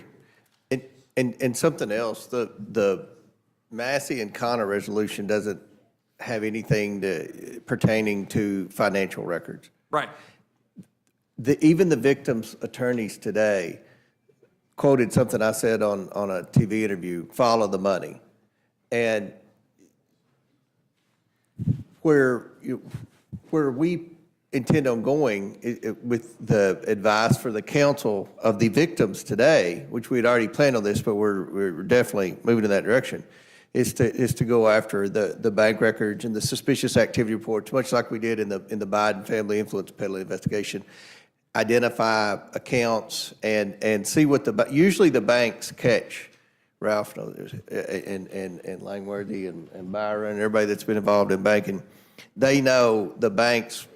And something else, the Massey and Connor resolution doesn't have anything pertaining to financial records. Right. Even the victims' attorneys today quoted something I said on a TV interview, follow the money. And where we intend on going with the advice for the counsel of the victims today, which we had already planned on this, but we're definitely moving in that direction, is to go after the bank records and the suspicious activity reports, much like we did in the Biden family influence peddling investigation. Identify accounts and see what usually the banks catch. Ralph knows, and Langworthy and Byron and everybody that's been involved in banking, they know the banks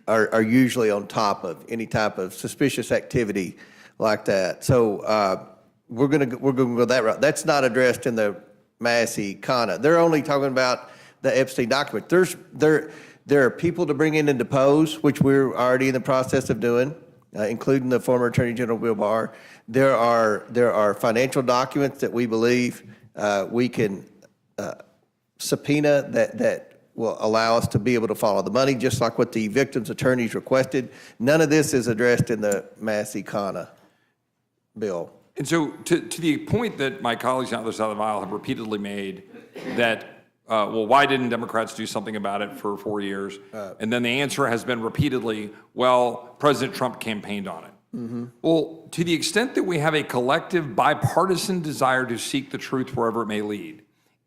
are usually on top of any type of suspicious activity like that. So we're gonna go that route. That's not addressed in the Massey Khanna. They're only talking about the Epstein document. There are people to bring in and depose, which we're already in the process of doing, including the former Attorney General Bill Barr. There are financial documents that we believe we can subpoena that will allow us to be able to follow the money, just like what the victims' attorneys requested. None of this is addressed in the Massey Khanna bill. And so to the point that my colleagues on the other side of the aisle have repeatedly made that, well, why didn't Democrats do something about it for 4 years? And then the answer has been repeatedly, well, President Trump campaigned on it. Well, to the extent that we have a collective bipartisan desire to seek the truth wherever it may lead,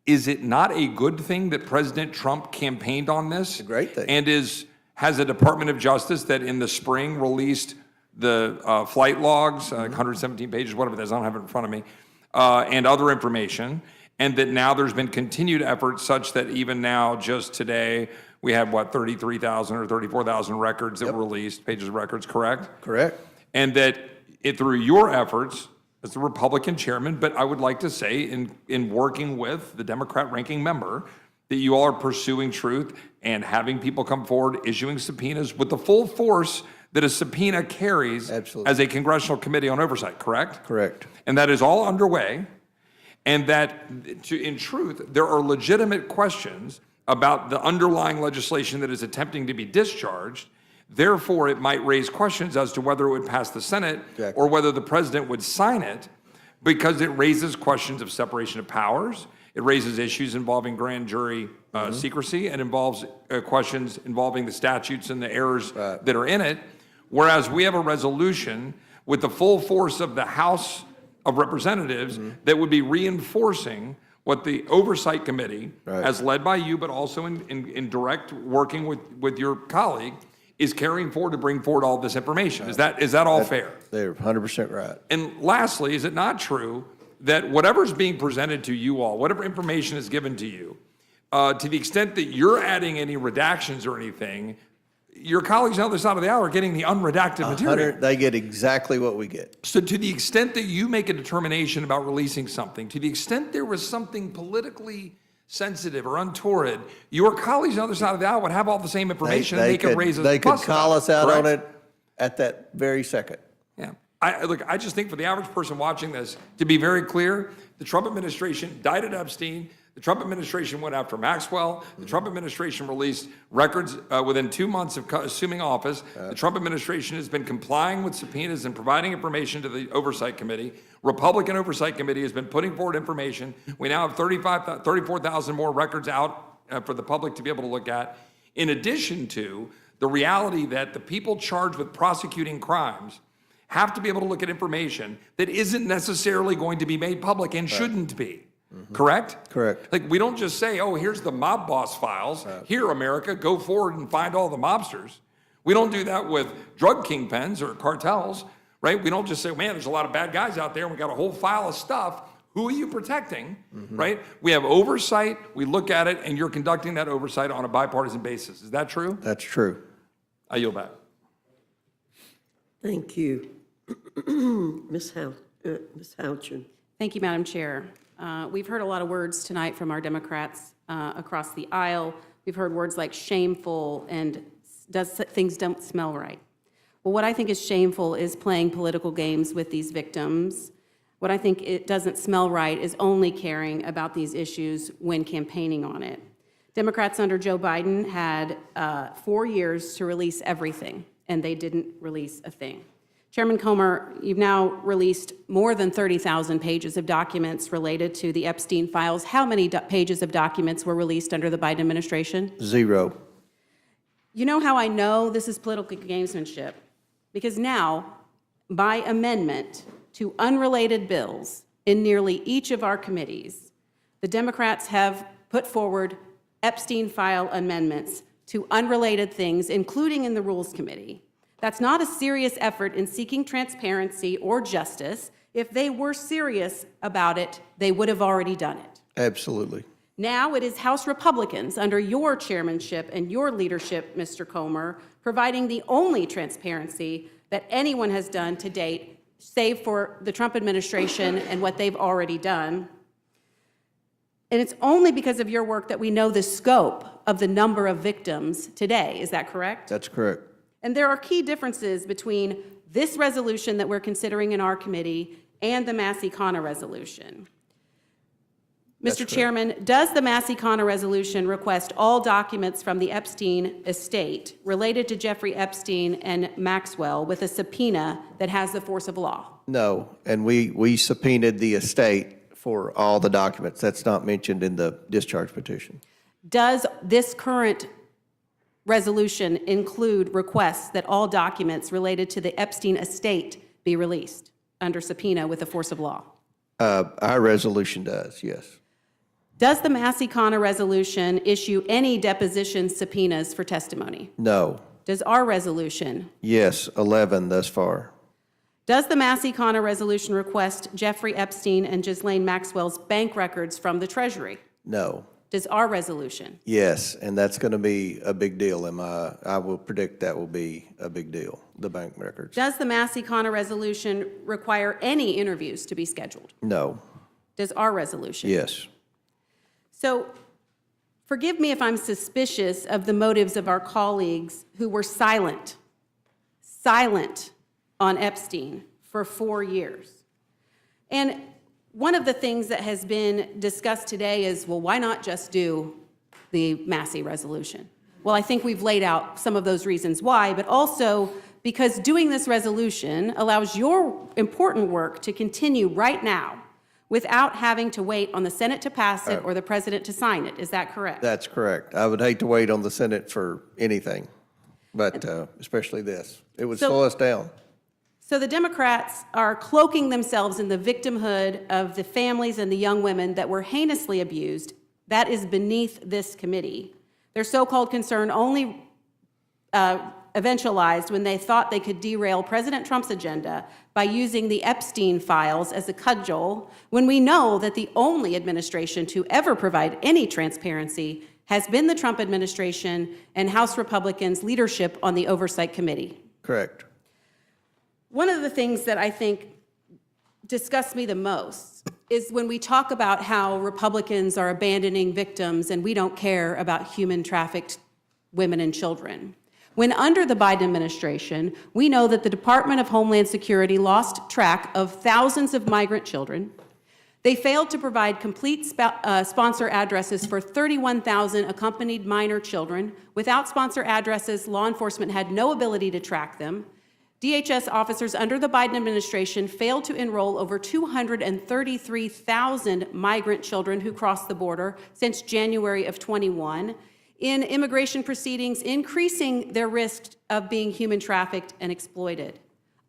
is it not a good thing that President Trump campaigned on this? It's a great thing. And has a Department of Justice that in the spring released the flight logs, 117 pages, whatever it is, I don't have it in front of me, and other information, and that now there's been continued effort such that even now, just today, we have, 33,000 or 34,000 records that were released, pages of records, correct? Correct. And that through your efforts as the Republican chairman, but I would like to say in working with the Democrat ranking member, that you all are pursuing truth and having people come forward, issuing subpoenas with the full force that a subpoena carries as a congressional committee on oversight, correct? Correct. And that is all underway, and that, in truth, there are legitimate questions about the underlying legislation that is attempting to be discharged. Therefore, it might raise questions as to whether it would pass the Senate or whether the president would sign it, because it raises questions of separation of powers. It raises issues involving grand jury secrecy, and involves questions involving the statutes and the errors that are in it. Whereas we have a resolution with the full force of the House of Representatives that would be reinforcing what the Oversight Committee, as led by you, but also in direct working with your colleague, is carrying forward to bring forward all this information. Is that all fair? They're 100% right. And lastly, is it not true that whatever's being presented to you all, whatever information is given to you, to the extent that you're adding any redactions or anything, your colleagues on the other side of the aisle are getting the unredacted material. They get exactly what we get. So to the extent that you make a determination about releasing something, to the extent there was something politically sensitive or untoward, your colleagues on the other side of the aisle would have all the same information and they could raise a They could fuss about call us out on correct? it at that very second. Yeah. Look, I just think for the average person watching this, to be very clear, the Trump administration indicted Epstein. The Trump administration went after Maxwell. The Trump administration released records within 2 months of assuming office. The Trump administration has been complying with subpoenas and providing information to the Oversight Committee. Republican Oversight Committee has been putting forward information. We now have 34,000 more records out for the public to be able to look at, in addition to the reality that the people charged with prosecuting crimes have to be able to look at information that isn't necessarily going to be made public and shouldn't be. Correct? Correct. Like, we don't just say, oh, here's the mob boss files. Here, America, go forward and find all the mobsters. We don't do that with drug kingpins or cartels, right? We don't just say, man, there's a lot of bad guys out there and we got a whole file of stuff. Who are you protecting, right? We have oversight, we look at it, and you're conducting that oversight on a bipartisan basis. Is that true? That's true. I yield back. Thank you. Ms. Houchin. Thank you, Madam Chair. We've heard a lot of words tonight from our Democrats across the aisle. We've heard words like shameful and things don't smell right. Well, what I think is shameful is playing political games with these victims. What I think it doesn't smell right is only caring about these issues when campaigning on it. Democrats under Joe Biden had 4 years to release everything, and they didn't release a thing. Chairman Comer, you've now released more than 30,000 pages of documents related to the Epstein files. How many pages of documents were released under the Biden administration? 0. You know how I know this is political gamesmanship? Because now, by amendment to unrelated bills in nearly each of our committees, the Democrats have put forward Epstein file amendments to unrelated things, including in the Rules Committee. That's not a serious effort in seeking transparency or justice. If they were serious about it, they would have already done it. Absolutely. Now it is House Republicans under your chairmanship and your leadership, Mr. Comer, providing the only transparency that anyone has done to date, save for the Trump administration and what they've already done. And it's only because of your work that we know the scope of the number of victims today. Is that correct? That's correct. And there are key differences between this resolution that we're considering in our committee and the Massey-Connor resolution. Mr. Chairman, does the Massey-Connor resolution request all documents from the Epstein estate related to Jeffrey Epstein and Maxwell with a subpoena that has the force of law? No, and we subpoenaed the estate for all the documents. That's not mentioned in the discharge petition. Does this current resolution include requests that all documents related to the Epstein estate be released under subpoena with the force of law? Our resolution does, yes. Does the Massey-Connor resolution issue any deposition subpoenas for testimony? No. Does our resolution? Yes, 11 thus far. Does the Massey-Connor resolution request Jeffrey Epstein and Ghislaine Maxwell's bank records from the Treasury? No. Does our resolution? Yes, and that's going to be a big deal. I will predict that will be a big deal, the bank records. Does the Massey-Connor resolution require any interviews to be scheduled? No. Does our resolution? Yes. So forgive me if I'm suspicious of the motives of our colleagues who were silent on Epstein for 4 years. And one of the things that has been discussed today is, well, why not just do the Massey resolution? Well, I think we've laid out some of those reasons why, but also because doing this resolution allows your important work to continue right now without having to wait on the Senate to pass it or the President to sign it. Is that correct? That's correct. I would hate to wait on the Senate for anything, but especially this. It would slow us down. So the Democrats are cloaking themselves in the victimhood of the families and the young women that were heinously abused. That is beneath this committee. Their so-called concern only eventualized when they thought they could derail President Trump's agenda by using the Epstein files as a cudgel, when we know that the only administration to ever provide any transparency has been the Trump administration and House Republicans' leadership on the Oversight Committee. Correct. One of the things that I think disgusts me the most is when we talk about how Republicans are abandoning victims and we don't care about human trafficked women and children. When under the Biden administration, we know that the Department of Homeland Security lost track of thousands of migrant children. They failed to provide complete sponsor addresses for 31,000 accompanied minor children. Without sponsor addresses, law enforcement had no ability to track them. DHS officers under the Biden administration failed to enroll over 233,000 migrant children who crossed the border since January of 21 in immigration proceedings, increasing their risk of being human trafficked and exploited.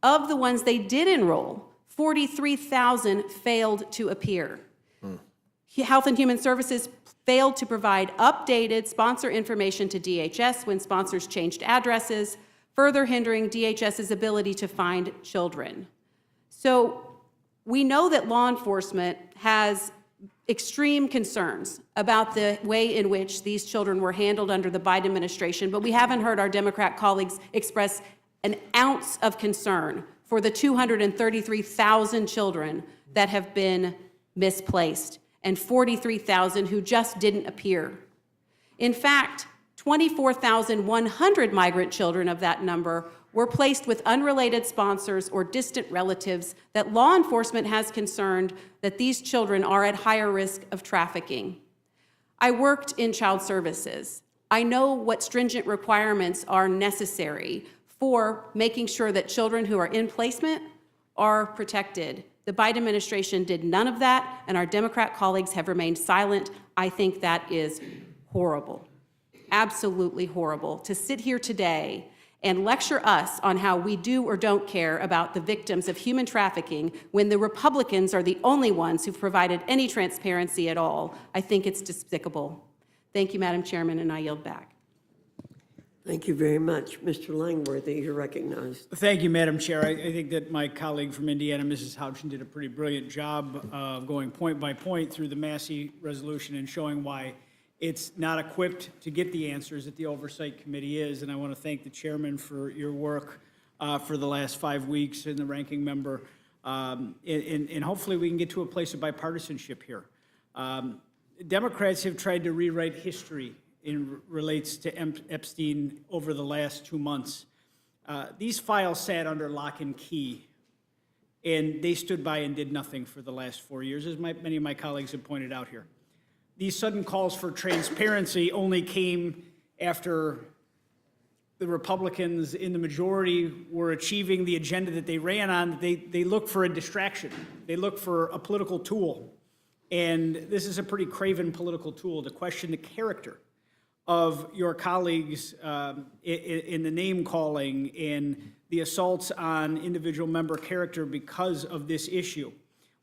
Of the ones they did enroll, 43,000 failed to appear. Health and Human Services failed to provide updated sponsor information to DHS when sponsors changed addresses, further hindering DHS's ability to find children. So we know that law enforcement has extreme concerns about the way in which these children were handled under the Biden administration, but we haven't heard our Democrat colleagues express an ounce of concern for the 233,000 children that have been misplaced and 43,000 who just didn't appear. In fact, 24,100 migrant children of that number were placed with unrelated sponsors or distant relatives that law enforcement has concerned that these children are at higher risk of trafficking. I worked in child services. I know what stringent requirements are necessary for making sure that children who are in placement are protected. The Biden administration did none of that, and our Democrat colleagues have remained silent. I think that is horrible. Absolutely horrible to sit here today and lecture us on how we do or don't care about the victims of human trafficking when the Republicans are the only ones who've provided any transparency at all. I think it's despicable. Thank you, Madam Chairman, and I yield back. Thank you very much. Mr. Langworthy, you're recognized. Thank you, Madam Chair. I think that my colleague from Indiana, Mrs. Hodgson, did a pretty brilliant job of going point by point through the Massey resolution and showing why it's not equipped to get the answers that the Oversight Committee is. And I want to thank the chairman for your work for the last 5 weeks and the ranking member. And hopefully we can get to a place of bipartisanship here. Democrats have tried to rewrite history in relates to Epstein over the last 2 months. These files sat under lock and key, and they stood by and did nothing for the last 4 years, as many of my colleagues have pointed out here. These sudden calls for transparency only came after the Republicans in the majority were achieving the agenda that they ran on. They looked for a distraction. They looked for a political tool. And this is a pretty craven political tool to question the character of your colleagues in the name calling and the assaults on individual member character because of this issue,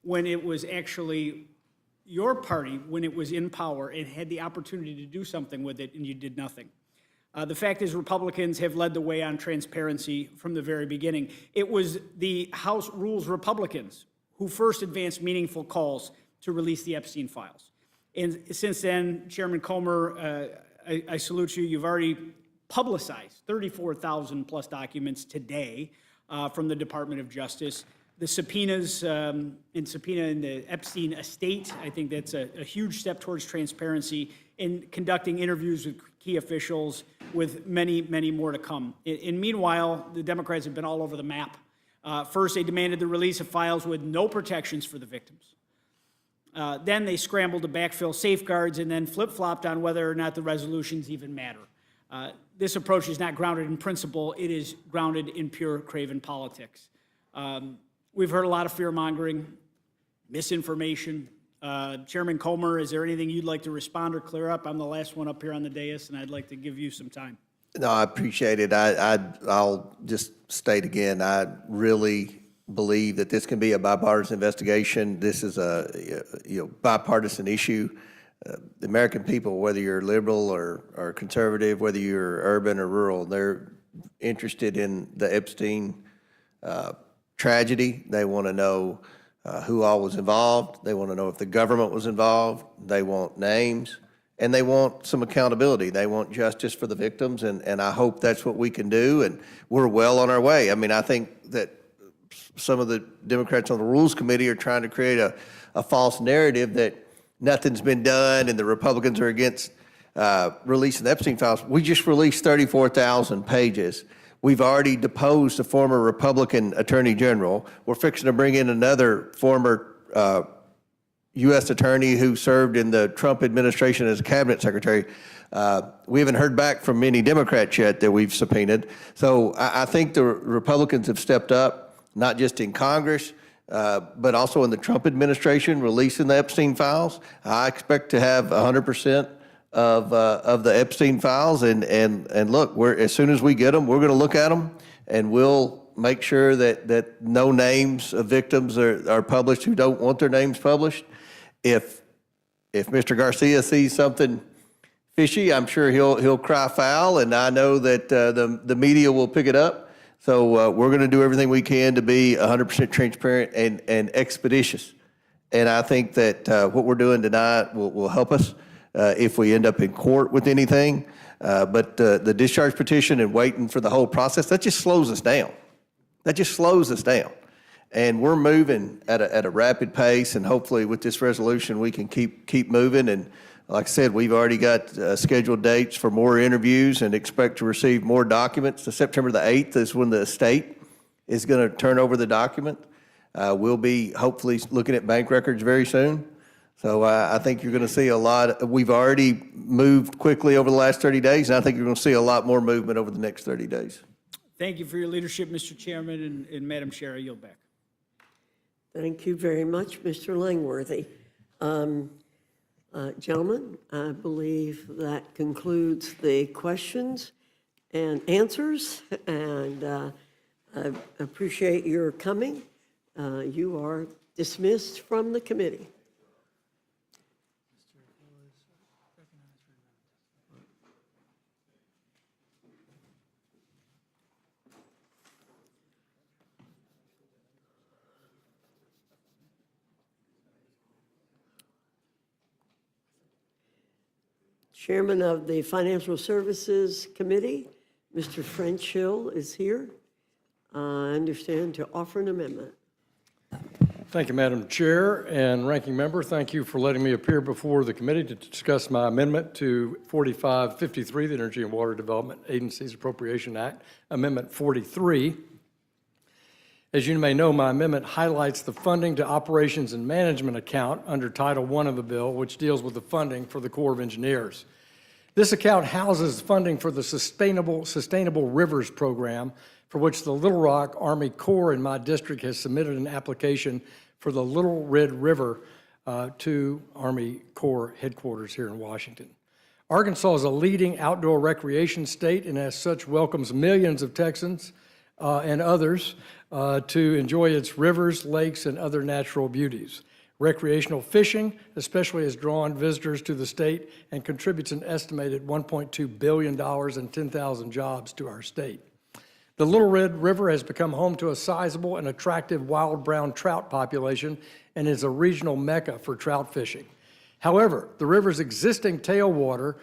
when it was actually your party, when it was in power and had the opportunity to do something with it, and you did nothing. The fact is Republicans have led the way on transparency from the very beginning. It was the House Rules Republicans who first advanced meaningful calls to release the Epstein files. And since then, Chairman Comer, I salute you. You've already publicized 34,000 plus documents today from the Department of Justice. The subpoenas and subpoena in the Epstein estate, I think that's a huge step towards transparency in conducting interviews with key officials with many, many more to come. And meanwhile, the Democrats have been all over the map. First, they demanded the release of files with no protections for the victims. Then they scrambled to backfill safeguards and then flip-flopped on whether or not the resolutions even matter. This approach is not grounded in principle. It is grounded in pure craven politics. We've heard a lot of fear-mongering, misinformation. Chairman Comer, is there anything you'd like to respond or clear up? I'm the last one up here on the dais, and I'd like to give you some time. No, I appreciate it. I'll just state again, I really believe that this can be a bipartisan investigation. This is a bipartisan issue. The American people, whether you're liberal or conservative, whether you're urban or rural, they're interested in the Epstein tragedy. They want to know who all was involved. They want to know if the government was involved. They want names. and they want some accountability. They want justice for the victims, and I hope that's what we can do, and we're well on our way. I mean, I think that some of the Democrats on the Rules Committee are trying to create a false narrative that nothing's been done and the Republicans are against releasing the Epstein files. We just released 34,000 pages. We've already deposed a former Republican Attorney General. We're fixing to bring in another former U.S. attorney who served in the Trump administration as a cabinet secretary. We haven't heard back from many Democrats yet that we've subpoenaed. So I think the Republicans have stepped up, not just in Congress, but also in the Trump administration, releasing the Epstein files. I expect to have 100% of the Epstein files. And look, as soon as we get them, we're going to look at them, and we'll make sure that no names of victims are published who don't want their names published. If Mr. Garcia sees something fishy, I'm sure he'll cry foul, and I know that the media will pick it up. So we're going to do everything we can to be 100% transparent and expeditious. And I think that what we're doing tonight will help us if we end up in court with anything. But the discharge petition and waiting for the whole process, that just slows us down. That just slows us down. And we're moving at a rapid pace, and hopefully with this resolution we can keep moving. And like I said, we've already got scheduled dates for more interviews and expect to receive more documents. So September the 8th is when the estate is going to turn over the document. We'll be hopefully looking at bank records very soon. So I think you're going to see a lot. We've already moved quickly over the last 30 days, and I think you're going to see a lot more movement over the next 30 days. Thank you for your leadership, Mr. Chairman, and Madam Chair, I yield back. Thank you very much, Mr. Langworthy. Gentlemen, I believe that concludes the questions and answers, and I appreciate your coming. You are dismissed from the committee. Chairman of the Financial Services Committee, Mr. French Hill, is here, I understand, to offer an amendment. Thank you, Madam Chair and Ranking Member. Thank you for letting me appear before the committee to discuss my amendment to 4553, the Energy and Water Development Agency's Appropriation Act, Amendment 43. As you may know, my amendment highlights the funding to operations and management account under Title I of the bill, which deals with the funding for the Corps of Engineers. This account houses funding for the Sustainable Rivers Program, for which the Little Rock Army Corps in my district has submitted an application for the Little Red River to Army Corps headquarters here in Washington. Arkansas is a leading outdoor recreation state, and as such welcomes millions of Texans and others to enjoy its rivers, lakes, and other natural beauties. Recreational fishing especially has drawn visitors to the state and contributes an estimated $1.2 billion and 10,000 jobs to our state. The Little Red River has become home to a sizable and attractive wild brown trout population and is a regional mecca for trout fishing. However, the river's existing tailwater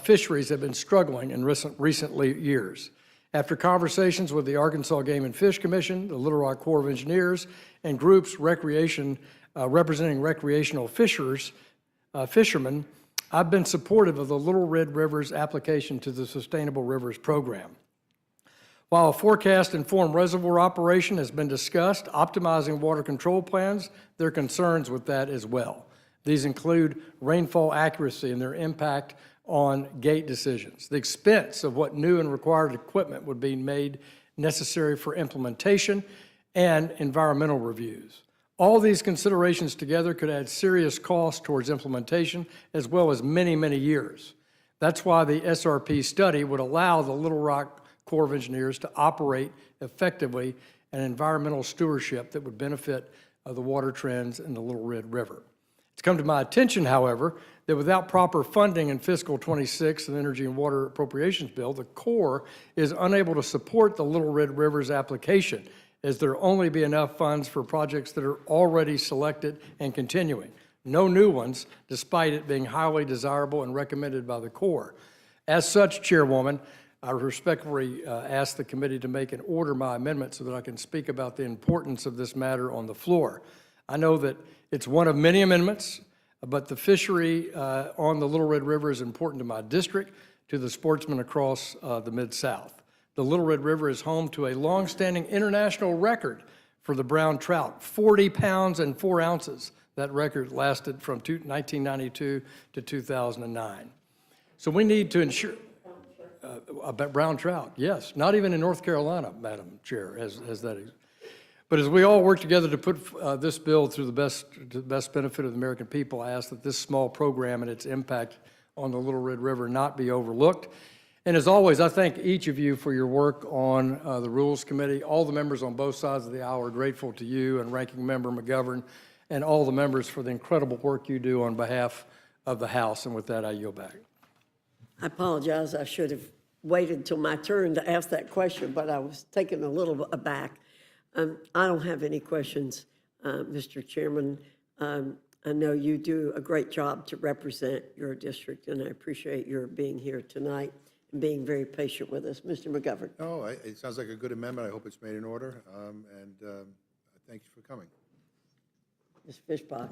fisheries have been struggling in recent years. After conversations with the Arkansas Game and Fish Commission, the Little Rock Corps of Engineers, and groups representing recreational fishermen, I've been supportive of the Little Red River's application to the Sustainable Rivers Program. While a forecast-informed reservoir operation has been discussed, optimizing water control plans, there are concerns with that as well. These include rainfall accuracy and their impact on gate decisions, the expense of what new and required equipment would be made necessary for implementation, and environmental reviews. All these considerations together could add serious costs towards implementation, as well as many, many years. That's why the SRP study would allow the Little Rock Corps of Engineers to operate effectively an environmental stewardship that would benefit the water trends in the Little Red River. It's come to my attention, however, that without proper funding in fiscal 26 and Energy and Water Appropriations Bill, the Corps is unable to support the Little Red River's application, as there only be enough funds for projects that are already selected and continuing. no new ones, despite it being highly desirable and recommended by the Corps. As such, Chairwoman, I respectfully ask the committee to make and order my amendment so that I can speak about the importance of this matter on the floor. I know that it's one of many amendments, but the fishery on the Little Red River is important to my district, to the sportsmen across the Mid-South. The Little Red River is home to a longstanding international record for the brown trout, 40 pounds and 4 ounces. That record lasted from 1992 to 2009. So we need to ensure, about brown trout, yes, not even in North Carolina, Madam Chair, as that is. But as we all work together to put this bill through the best benefit of the American people, I ask that this small program and its impact on the Little Red River not be overlooked. And as always, I thank each of you for your work on the Rules Committee. All the members on both sides of the aisle are grateful to you and Ranking Member McGovern and all the members for the incredible work you do on behalf of the House. And with that, I yield back. I apologize. I should have waited till my turn to ask that question, but I was taken a little aback. I don't have any questions, Mr. Chairman. I know you do a great job to represent your district, and I appreciate your being here tonight and being very patient with us. Mr. McGovern. No, it sounds like a good amendment. I hope it's made in order, and thank you for coming. Ms. Fishbach.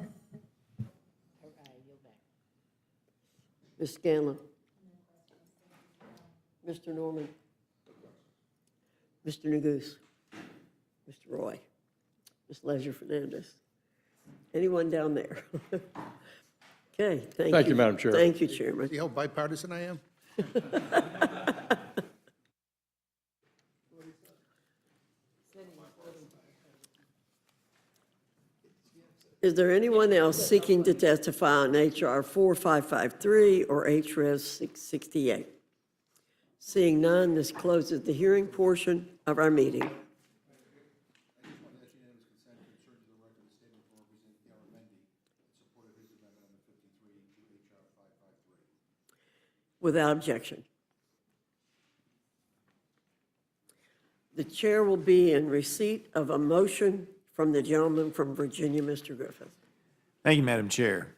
Ms. Scanlon. Mr. Norman. Mr. Neguse. Mr. Roy. Ms. Leisure-Fernandez. Anyone down there? Okay, thank you. Thank you, Madam Chair. Thank you, Chairman. See how bipartisan I am? Is there anyone else seeking to testify on H.R. 4553 or H.Res. 668? Seeing none, this closes the hearing portion of our meeting. Without objection. The chair will be in receipt of a motion from the gentleman from Virginia, Mr. Griffith. Thank you, Madam Chair.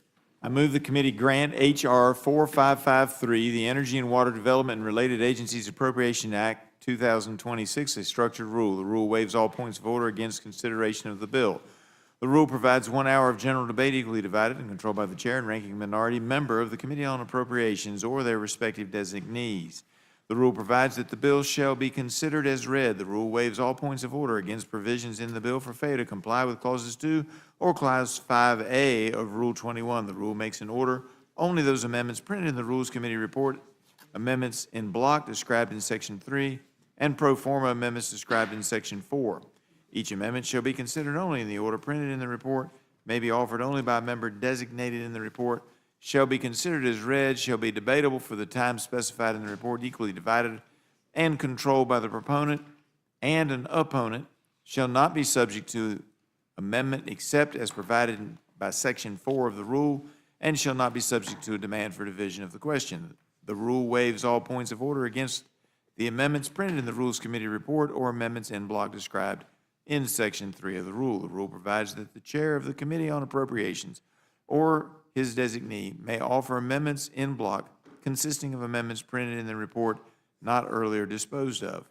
I move the committee grant H.R. 4553, the Energy and Water Development and Related Agencies Appropriation Act 2026, a structured rule. The rule waives all points of order against consideration of the bill. The rule provides 1 hour of general debate equally divided and controlled by the chair and ranking minority member of the Committee on Appropriations or their respective designees. The rule provides that the bill shall be considered as read. The rule waives all points of order against provisions in the bill for failure to comply with Clauses 2 or Clause 5A of Rule 21. The rule makes in order only those amendments printed in the Rules Committee report, amendments in block described in Section 3, and pro forma amendments described in Section 4. Each amendment shall be considered only in the order printed in the report, may be offered only by a member designated in the report, shall be considered as read, shall be debatable for the time specified in the report, equally divided and controlled by the proponent and an opponent, shall not be subject to amendment except as provided by Section 4 of the rule, and shall not be subject to a demand for division of the question. The rule waives all points of order against the amendments printed in the Rules Committee report or amendments in block described in Section 3 of the rule. The rule provides that the chair of the Committee on Appropriations or his designee may offer amendments in block consisting of amendments printed in the report not earlier disposed of.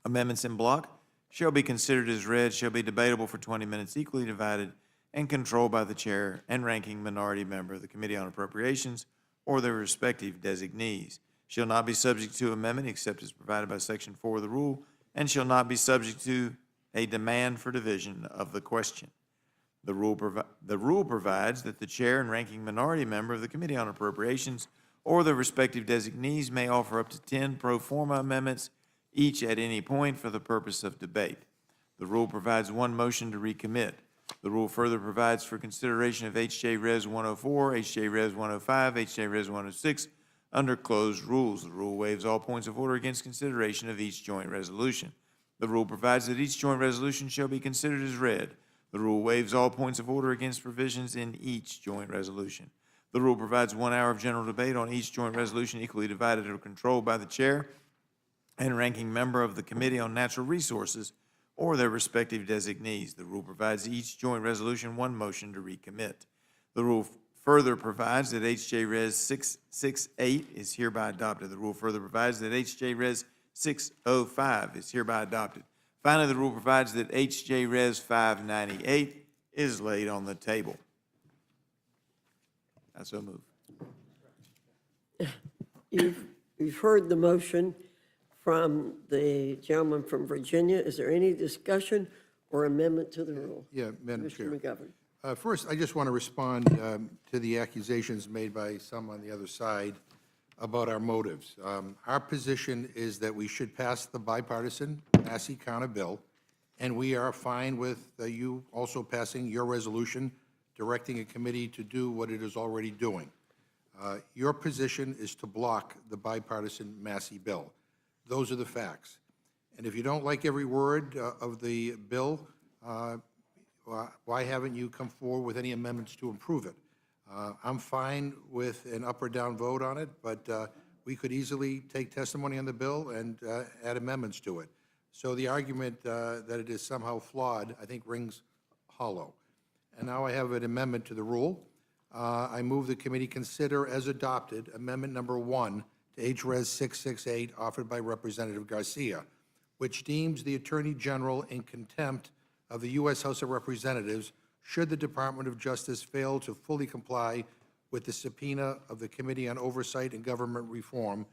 Amendments in block shall be considered as read, shall be debatable for 20 minutes, equally divided, and controlled by the chair and ranking minority member of the Committee on Appropriations or their respective designees. Shall not be subject to amendment except as provided by Section 4 of the rule, and shall not be subject to a demand for division of the question. The rule provides that the chair and ranking minority member of the Committee on Appropriations or their respective designees may offer up to 10 pro forma amendments, each at any point for the purpose of debate. The rule provides 1 motion to recommit. The rule further provides for consideration of H.J. Res. 104, H.J. Res. 105, H.J. Res. 106 under closed rules. The rule waives all points of order against consideration of each joint resolution. The rule provides that each joint resolution shall be considered as read. The rule waives all points of order against provisions in each joint resolution. The rule provides 1 hour of general debate on each joint resolution equally divided or controlled by the chair and ranking member of the Committee on Natural Resources or their respective designees. The rule provides each joint resolution 1 motion to recommit. The rule further provides that H.J. Res. 668 is hereby adopted. The rule further provides that H.J. Res. 605 is hereby adopted. Finally, the rule provides that H.J. Res. 598 is laid on the table. I so move. You've heard the motion from the gentleman from Virginia. Is there any discussion or amendment to the rule? Yeah, Madam Chair. Mr. McGovern. First, I just want to respond to the accusations made by some on the other side about our motives. Our position is that we should pass the bipartisan Massey counter bill, and we are fine with you also passing your resolution directing a committee to do what it is already doing. Your position is to block the bipartisan Massey bill. Those are the facts. And if you don't like every word of the bill, why haven't you come forward with any amendments to improve it? I'm fine with an up or down vote on it, but we could easily take testimony on the bill and add amendments to it. So the argument that it is somehow flawed, I think, rings hollow. And now I have an amendment to the rule. I move the committee consider as adopted Amendment Number 1 to H.Res. 668 offered by Representative Garcia, which deems the Attorney General in contempt of the U.S. House of Representatives should the Department of Justice fail to fully comply with the subpoena of the Committee on Oversight and Government Reform,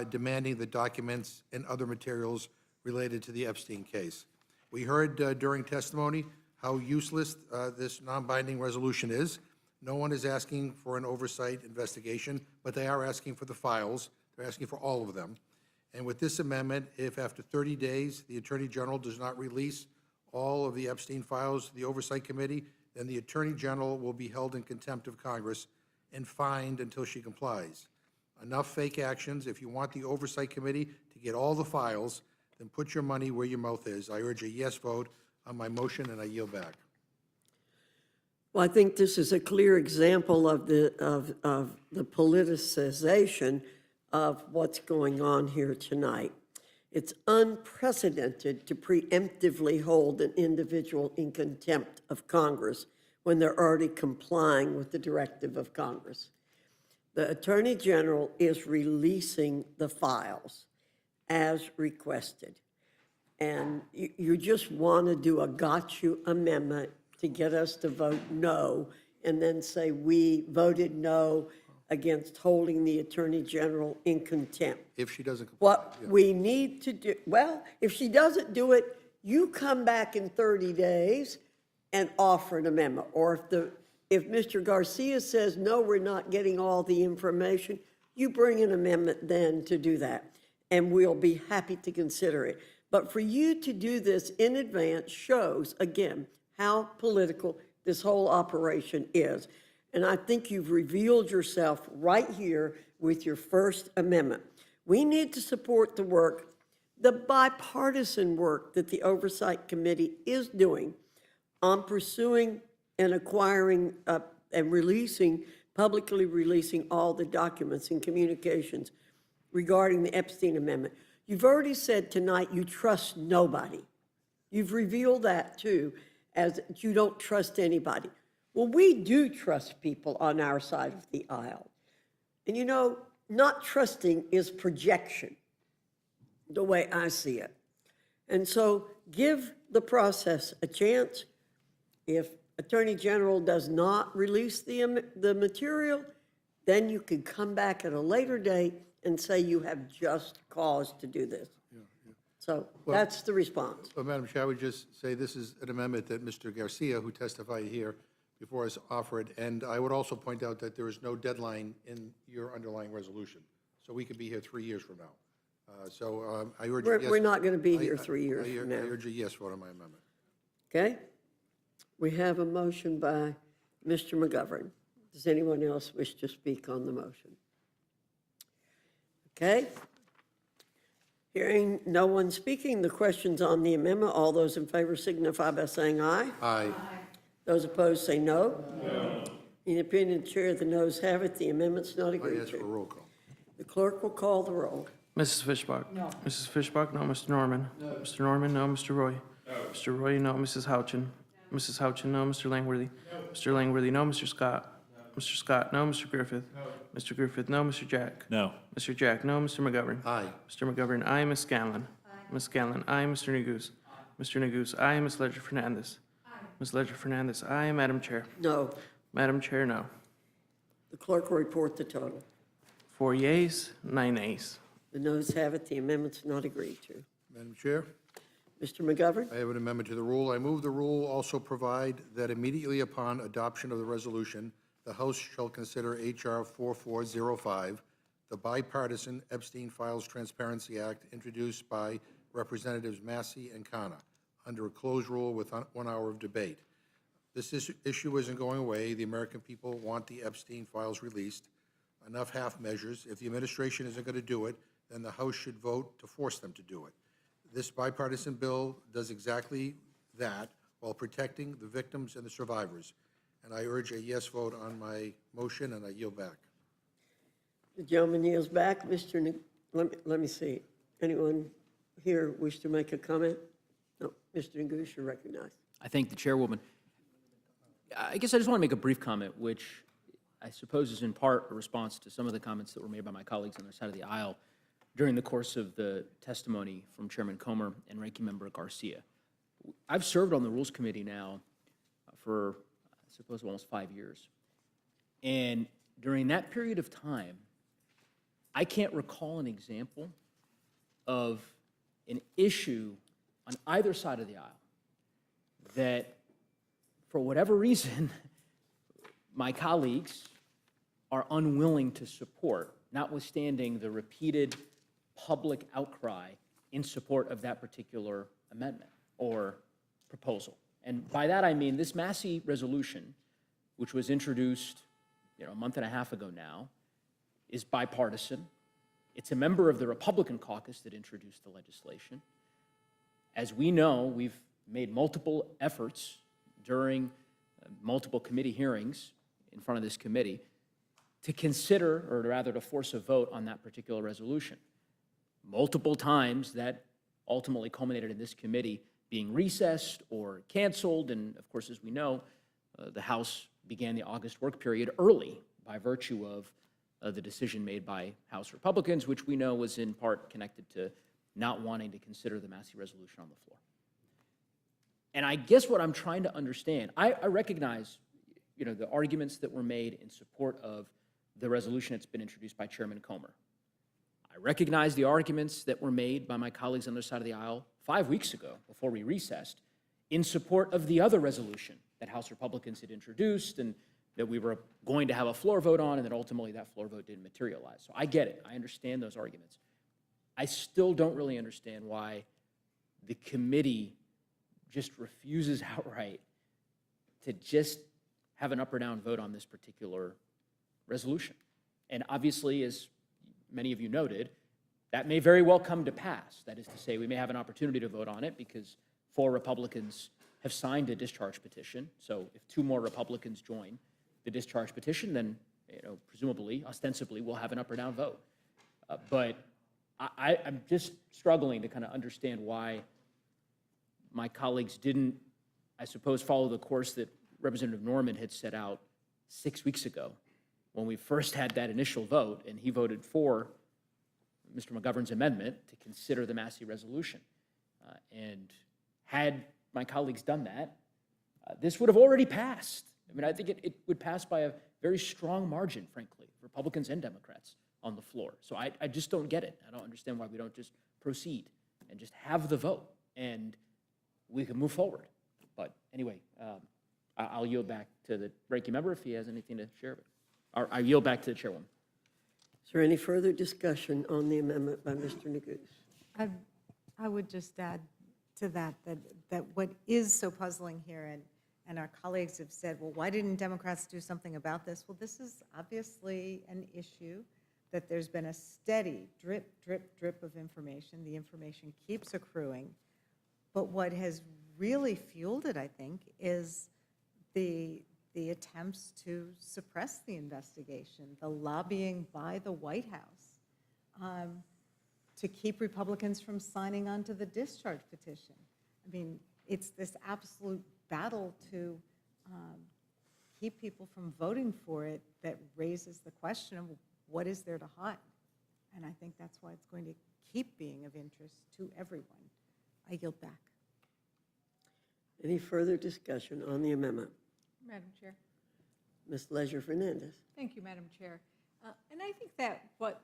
demanding the documents and other materials related to the Epstein case. We heard during testimony how useless this non-binding resolution is. No one is asking for an oversight investigation, but they are asking for the files. They're asking for all of them. And with this amendment, if after 30 days the Attorney General does not release all of the Epstein files to the Oversight Committee, then the Attorney General will be held in contempt of Congress and fined until she complies. Enough fake actions. If you want the Oversight Committee to get all the files, then put your money where your mouth is. I urge a yes vote on my motion, and I yield back. Well, I think this is a clear example of the politicization of what's going on here tonight. It's unprecedented to preemptively hold an individual in contempt of Congress when they're already complying with the directive of Congress. The Attorney General is releasing the files as requested. And you just want to do a got you amendment to get us to vote no, and then say we voted no against holding the Attorney General in contempt. If she doesn't comply. What we need to do, well, if she doesn't do it, you come back in 30 days and offer an amendment. Or if Mr. Garcia says, no, we're not getting all the information, you bring an amendment then to do that, and we'll be happy to consider it. But for you to do this in advance shows, again, how political this whole operation is. And I think you've revealed yourself right here with your first amendment. We need to support the work, the bipartisan work that the Oversight Committee is doing on pursuing and acquiring and releasing, publicly releasing all the documents and communications regarding the Epstein Amendment. You've already said tonight you trust nobody. You've revealed that too, as you don't trust anybody. Well, we do trust people on our side of the aisle. And you know, not trusting is projection, the way I see it. And so give the process a chance. If Attorney General does not release the material, then you can come back at a later date and say you have just cause to do this. So that's the response. Well, Madam Chair, I would just say this is an amendment that Mr. Garcia, who testified here before us, offered. And I would also point out that there is no deadline in your underlying resolution. So we could be here 3 years from now. I urge a yes. We're not going to be here 3 years from now. I urge a yes vote on my amendment. Okay? We have a motion by Mr. McGovern. Does anyone else wish to speak on the motion? Okay? Hearing no one speaking, the question's on the amendment. All those in favor signify by saying aye. Aye. Those opposed say no. No. In the opinion of the chair, the noes have it. The amendment's not agreed I ask for a to. roll call. The clerk will call the roll. Mrs. Fishbach? No. Mrs. Fishbach, no. Mr. Norman? No. Mr. Norman, no. Mr. Roy? No. Mr. Roy, no. Mrs. Houchin? No. Mrs. Houchin, no. Mr. Langworthy? No. Mr. Langworthy, no. Mr. Scott? Mr. Scott, no. Mr. Griffith? Mr. Griffith, no. Mr. Jack? No. Mr. Jack, no. Mr. McGovern? Aye. Mr. McGovern, aye. Ms. Scanlon? Ms. Scanlon, aye. Mr. Neguse? Mr. Neguse, aye. Ms. Ledger Fernandez? Ms. Ledger Fernandez, aye. Madam Chair? No. Madam Chair, no. The clerk will report the total. 4 yeas, 9 nays. The noes have it, the amendment's not agreed to. Madam Chair, Mr. McGovern? I have an amendment to the rule. I move the rule also provide that immediately upon adoption of the resolution, the House shall consider H.R. 4405, the bipartisan Epstein Files Transparency Act introduced by Representatives Massey and Khanna under a closed rule with 1 hour of debate. This issue isn't going away. The American people want the Epstein files released. Enough half measures. If the administration isn't going to do it, then the House should vote to force them to do it. This bipartisan bill does exactly that while protecting the victims and the survivors. And I urge a yes vote on my motion, and I yield back. The gentleman yields back. Let me see. Anyone here wish to make a comment? No. Mr. Neguse, you're recognized. I thank the chairwoman. I guess I just want to make a brief comment, which I suppose is in part a response to some of the comments that were made by my colleagues on the side of the aisle during the course of the testimony from Chairman Comer and Ranking Member Garcia. I've served on the Rules Committee now for, I suppose, almost 5 years. And during that period of time, I can't recall an example of an issue on either side of the aisle that, for whatever reason, my colleagues are unwilling to support, notwithstanding the repeated public outcry in support of that particular amendment or proposal. And by that I mean this Massey resolution, which was introduced a month and a half ago now, is bipartisan. It's a member of the Republican caucus that introduced the legislation. As we know, we've made multiple efforts during multiple committee hearings in front of this committee to consider, or rather to force a vote on that particular resolution. Multiple times that ultimately culminated in this committee being recessed or canceled, and of course, as we know, the House began the August work period early by virtue of the decision made by House Republicans, which we know was in part connected to not wanting to consider the Massey resolution on the floor. And I guess what I'm trying to understand, I recognize, the arguments that were made in support of the resolution that's been introduced by Chairman Comer. I recognize the arguments that were made by my colleagues on the other side of the aisle 5 weeks ago, before we recessed, in support of the other resolution that House Republicans had introduced and that we were going to have a floor vote on, and that ultimately that floor vote didn't materialize. So I get it. I understand those arguments. I still don't really understand why the committee just refuses outright to just have an up or down vote on this particular resolution. And obviously, as many of you noted, that may very well come to pass. That is to say, we may have an opportunity to vote on it because 4 Republicans have signed a discharge petition. So if 2 more Republicans join the discharge petition, then presumably, ostensibly, we'll have an up or down vote. But I'm just struggling to kind of understand why my colleagues didn't, I suppose, follow the course that Representative Norman had set out 6 weeks ago when we first had that initial vote, and he voted for Mr. McGovern's amendment to consider the Massey resolution. And had my colleagues done that, this would have already passed. I mean, I think it would pass by a very strong margin, frankly, Republicans and Democrats on the floor. So I just don't get it. I don't understand why we don't just proceed and just have the vote, and we can move forward. But anyway, I'll yield back to the ranking member if he has anything to share. Or I yield back to the chairwoman. Is there any further discussion on the amendment by Mr. Neguse? I would just add to that what is so puzzling here, and our colleagues have said, well, why didn't Democrats do something about this? Well, this is obviously an issue that there's been a steady drip, drip, drip of information. The information keeps accruing. But what has really fueled it, I think, is the attempts to suppress the investigation, the lobbying by the White House to keep Republicans from signing on to the discharge petition. I mean, it's this absolute battle to keep people from voting for it that raises the question of what is there to hide? And I think that's why it's going to keep being of interest to everyone. I yield back. Any further discussion on the amendment? Madam Chair. Ms. Leisure Fernandez. Thank you, Madam Chair. And I think that what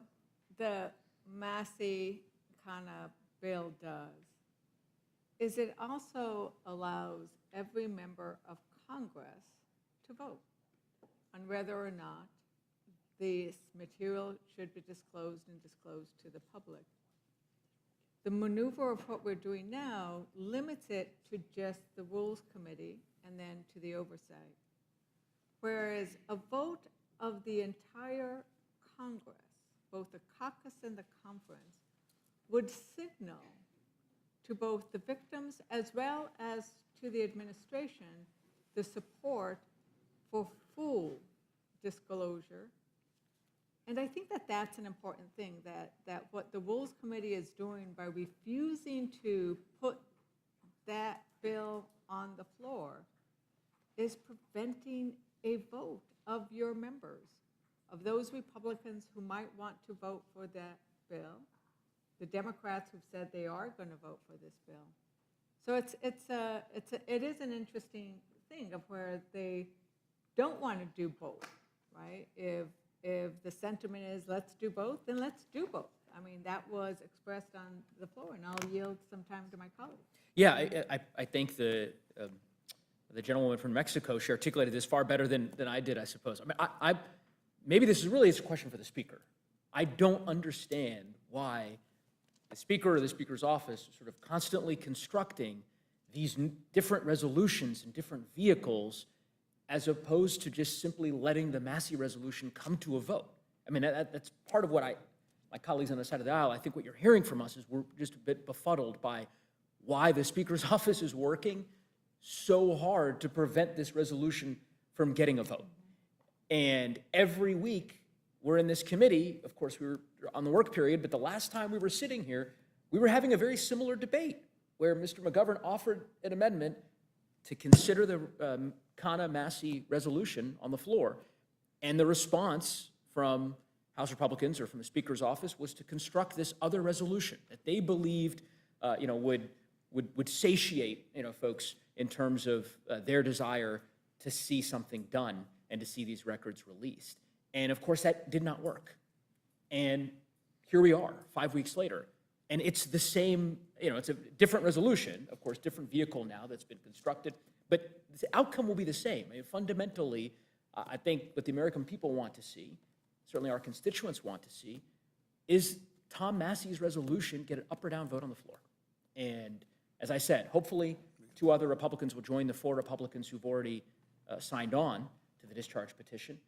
the Massey kind of bill does is it also allows every member of Congress to vote on whether or not this material should be disclosed and disclosed to the public. The maneuver of what we're doing now limits it to just the Rules Committee and then to the Oversight. Whereas a vote of the entire Congress, both the caucus and the conference, would signal to both the victims as well as to the administration the support for full disclosure. And I think that that's an important thing, that what the Rules Committee is doing by refusing to put that bill on the floor is preventing a vote of your members, of those Republicans who might want to vote for that bill, the Democrats who've said they are going to vote for this bill. So it is an interesting thing of where they don't want to do both, right? If the sentiment is let's do both, then let's do both. I mean, that was expressed on the floor, and I'll yield some time to my colleagues. Yeah, I think the gentlewoman from Mexico, she articulated this far better than I did, I suppose. I mean, maybe this is really a question for the Speaker. I don't understand why the Speaker or the Speaker's office is sort of constantly constructing these different resolutions and different vehicles as opposed to just simply letting the Massey resolution come to a vote. I mean, that's part of what my colleagues on the side of the aisle, I think what you're hearing from us is we're just a bit befuddled by why the Speaker's office is working so hard to prevent this resolution from getting a vote. And every week we're in this committee, of course we were on the work period, but the last time we were sitting here, we were having a very similar debate where Mr. McGovern offered an amendment to consider the Kana-Massey resolution on the floor. And the response from House Republicans or from the Speaker's office was to construct this other resolution that they believed would satiate folks in terms of their desire to see something done and to see these records released. And of course that did not work. And here we are 5 weeks later. And it's the same, it's a different resolution, of course, different vehicle now that's been constructed, but the outcome will be the same. I mean, fundamentally, I think what the American people want to see, certainly our constituents want to see, is Tom Massey's resolution get an up or down vote on the floor. And as I said, hopefully 2 other Republicans will join the 4 Republicans who've already signed on to the discharge petition,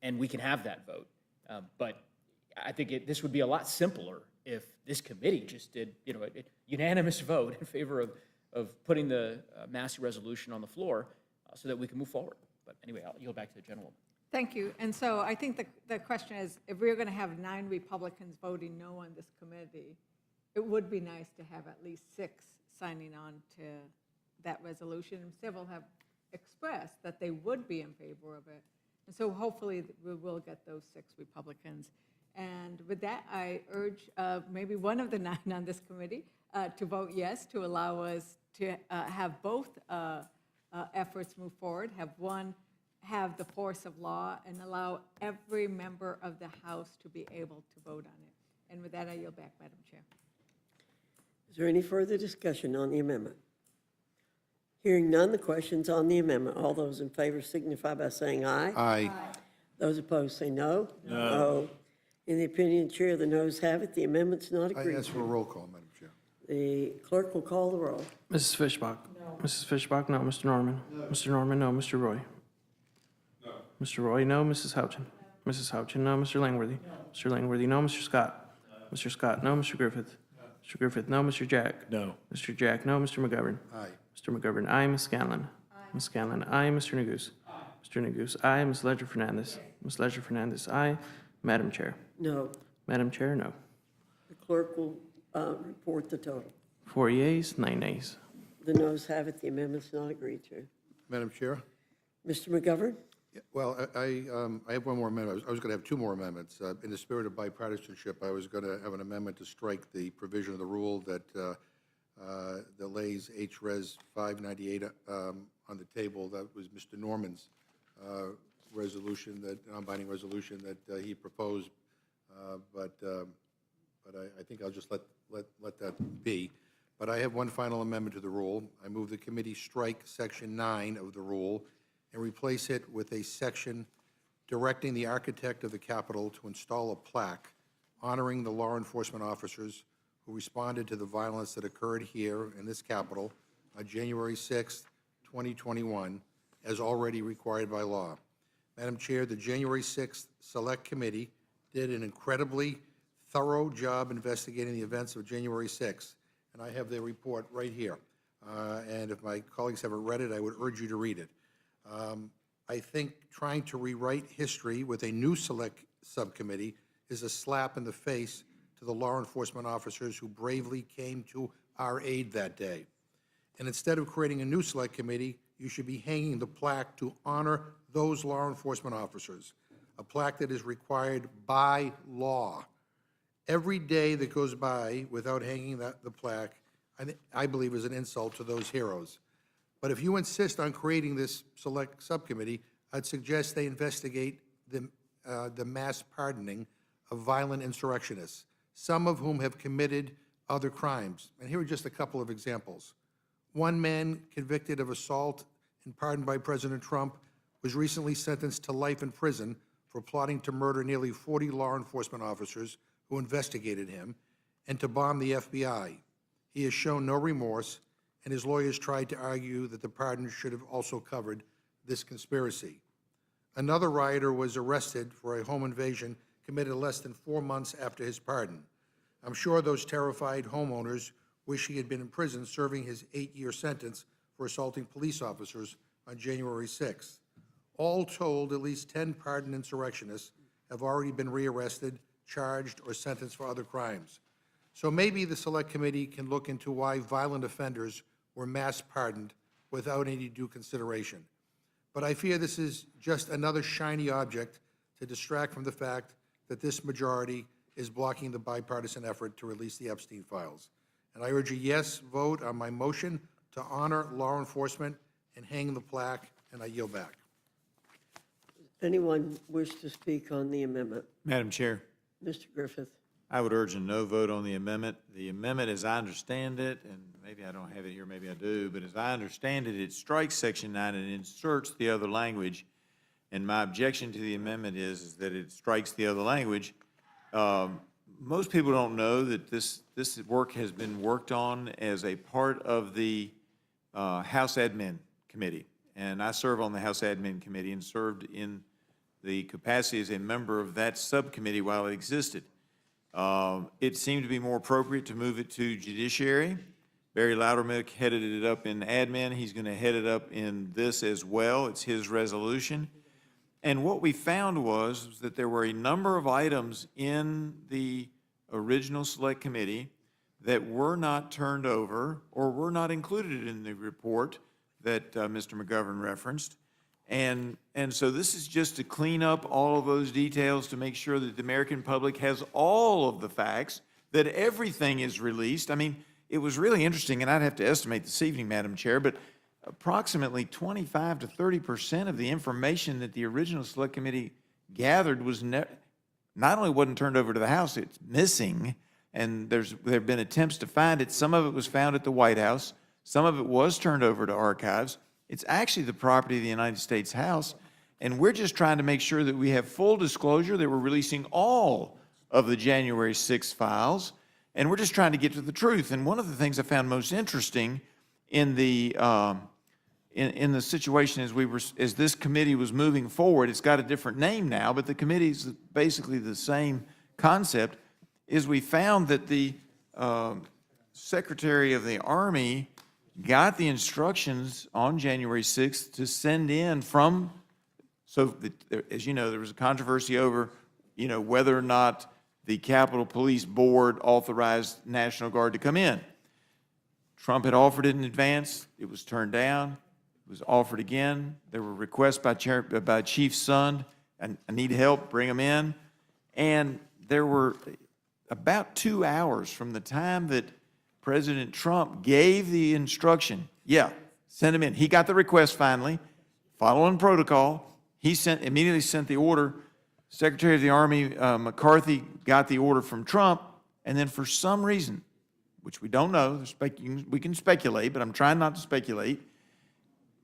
and we can have that vote. But I think this would be a lot simpler if this committee just did, a unanimous vote in favor of putting the Massey resolution on the floor so that we can move forward. But anyway, I'll yield back to the gentlewoman. Thank you. And so I think the question is, if we're going to have 9 Republicans voting no on this committee, it would be nice to have at least 6 signing on to that resolution. And several have expressed that they would be in favor of it. And so hopefully we will get those 6 Republicans. And with that, I urge maybe one of the 9 on this committee to vote yes, to allow us to have both efforts move forward, have one have the force of law, and allow every member of the House to be able to vote on it. And with that, I yield back, Madam Chair. Is there any further discussion on the amendment? Hearing none, the question's on the amendment. All those in favor signify by saying aye. Aye. Those opposed say no. No. In the opinion of the chair, the noes have it. The amendment's not I agreed ask for a to. roll call, Madam Chair. The clerk will call the roll. Mrs. Fishbach? No. Mrs. Fishbach, no. Mr. Norman? No. Mr. Norman, no. Mr. Roy? No. Mr. Roy, no. Mrs. Houchin? No. Mrs. Houchin, no. Mr. Langworthy? No. Mr. Langworthy, no. Mr. Scott? No. Mr. Scott, no. Mr. Griffith? No. Mr. Griffith, no. Mr. Jack? No. Mr. Jack, no. Mr. McGovern? Aye. Mr. McGovern, aye. Ms. Scanlon? Aye. Ms. Scanlon, aye. Mr. Neguse? Aye. Mr. Neguse, aye. Ms. Leisure Fernandez? Ms. Leisure Fernandez, aye. Madam Chair? No. Madam Chair, no. The clerk will report the total. 4 yeas, 9 nays. The noes have it. The amendment's not agreed to. Madam Chair, Mr. McGovern? Yeah, well, I have one more amendment. I was going to have two more amendments. In the spirit of bipartisanship, I was going to have an amendment to strike the provision of the rule that lays HRes 598 on the table. That was Mr. Norman's resolution, that non-binding resolution that he proposed, but I think I'll just let that be. But I have one final amendment to the rule. I move the committee strike Section 9 of the rule and replace it with a section directing the architect of the Capitol to install a plaque honoring the law enforcement officers who responded to the violence that occurred here in this Capitol on January 6, 2021, as already required by law. Madam Chair, the January 6th Select Committee did an incredibly thorough job investigating the events of January 6th, and I have their report right here. And if my colleagues haven't read it, I would urge you to read it. I think trying to rewrite history with a new select subcommittee is a slap in the face to the law enforcement officers who bravely came to our aid that day. And instead of creating a new select committee, you should be hanging the plaque to honor those law enforcement officers, a plaque that is required by law. Every day that goes by without hanging the plaque, I believe, is an insult to those heroes. But if you insist on creating this select subcommittee, I'd suggest they investigate the mass pardoning of violent insurrectionists, some of whom have committed other crimes. And here are just a couple of examples. One man convicted of assault and pardoned by President Trump was recently sentenced to life in prison for plotting to murder nearly 40 law enforcement officers who investigated him and to bomb the FBI. He has shown no remorse, and his lawyers tried to argue that the pardon should have also covered this conspiracy. Another rioter was arrested for a home invasion committed less than 4 months after his pardon. I'm sure those terrified homeowners wish he had been in prison serving his 8-year sentence for assaulting police officers on January 6th. All told, at least 10 pardoned insurrectionists have already been rearrested, charged, or sentenced for other crimes. So maybe the Select Committee can look into why violent offenders were mass pardoned without any due consideration. But I fear this is just another shiny object to distract from the fact that this majority is blocking the bipartisan effort to release the Epstein files. And I urge a yes vote on my motion to honor law enforcement and hang the plaque, and I yield back. Anyone wish to speak on the amendment? Madam Chair, Mr. Griffith. I would urge a no vote on the amendment. The amendment, as I understand it, and maybe I don't have it here, maybe I do, but as I understand it, it strikes Section 9 and inserts the other language. And my objection to the amendment is that it strikes the other language. Most people don't know that this work has been worked on as a part of the House Admin Committee. And I serve on the House Admin Committee and served in the capacity as a member of that subcommittee while it existed. It seemed to be more appropriate to move it to Judiciary. Barry Loudermilk headed it up in Admin. He's going to head it up in this as well. It's his resolution. And what we found was that there were a number of items in the original Select Committee that were not turned over or were not included in the report that Mr. McGovern referenced. And so this is just to clean up all of those details to make sure that the American public has all of the facts, that everything is released. I mean, it was really interesting, and I'd have to estimate this evening, Madam Chair, but approximately 25 to 30% of the information that the original Select Committee gathered was not only wasn't turned over to the House, it's missing, and there have been attempts to find it. Some of it was found at the White House. Some of it was turned over to archives. It's actually the property of the United States House, and we're just trying to make sure that we have full disclosure, that we're releasing all of the January 6th files, and we're just trying to get to the truth. And one of the things I found most interesting in the situation as this committee was moving forward, it's got a different name now, but the committee is basically the same concept, is we found that the Secretary of the Army got the instructions on January 6th to send in from, as you know, there was a controversy over, whether or not the Capitol Police Board authorized National Guard to come in. Trump had offered it in advance. It was turned down. was offered again. There were requests by Chief Sund, and I need help, bring them in. And there were about 2 hours from the time that President Trump gave the instruction, yeah, send him in. He got the request finally, following protocol. He immediately sent the order. Secretary of the Army McCarthy got the order from Trump, and then for some reason, which we don't know, we can speculate, but I'm trying not to speculate,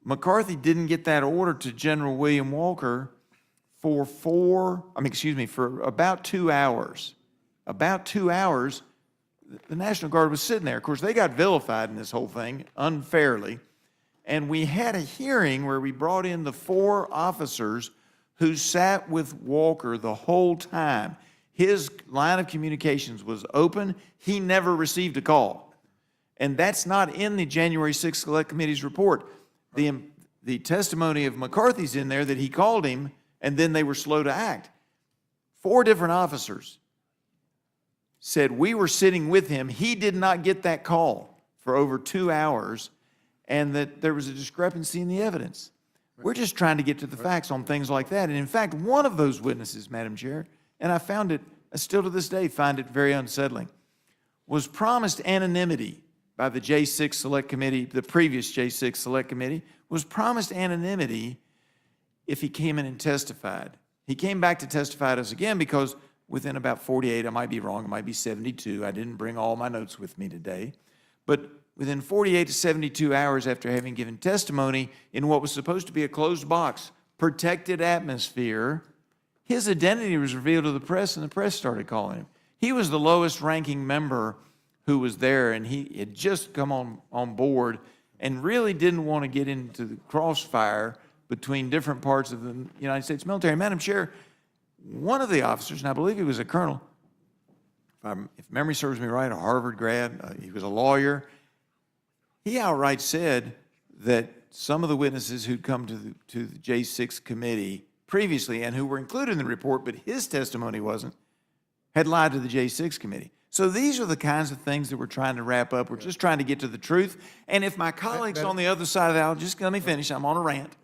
McCarthy didn't get that order to General William Walker for about 2 hours. About 2 hours, the National Guard was sitting there. Of course, they got vilified in this whole thing unfairly. And we had a hearing where we brought in the 4 officers who sat with Walker the whole time. His line of communications was open. He never received a call. And that's not in the January 6th Select Committee's report. The testimony of McCarthy's in there that he called him, and then they were slow to act. 4 different officers said we were sitting with him. He did not get that call for over 2 hours, and that there was a discrepancy in the evidence. We're just trying to get to the facts on things like that. And in fact, one of those witnesses, Madam Chair, and I still to this day find it very unsettling, was promised anonymity by the J6 Select Committee, the previous J6 Select Committee, was promised anonymity if he came in and testified. He came back to testify to us again because within about 48, I might be wrong, it might be 72, I didn't bring all my notes with me today, but within 48 to 72 hours after having given testimony in what was supposed to be a closed box, protected atmosphere, his identity was revealed to the press, and the press started calling him. He was the lowest ranking member who was there, and he had just come on board and really didn't want to get into the crossfire between different parts of the United States military. Madam Chair, one of the officers, and I believe he was a colonel, if memory serves me right, a Harvard grad, he was a lawyer, he outright said that some of the witnesses who'd come to the J6 committee previously and who were included in the report, but his testimony wasn't, had lied to the J6 committee. So these are the kinds of things that we're trying to wrap up. We're just trying to get to the truth. And if my colleagues on the other side of the aisle, just let me finish, I'm on a rant.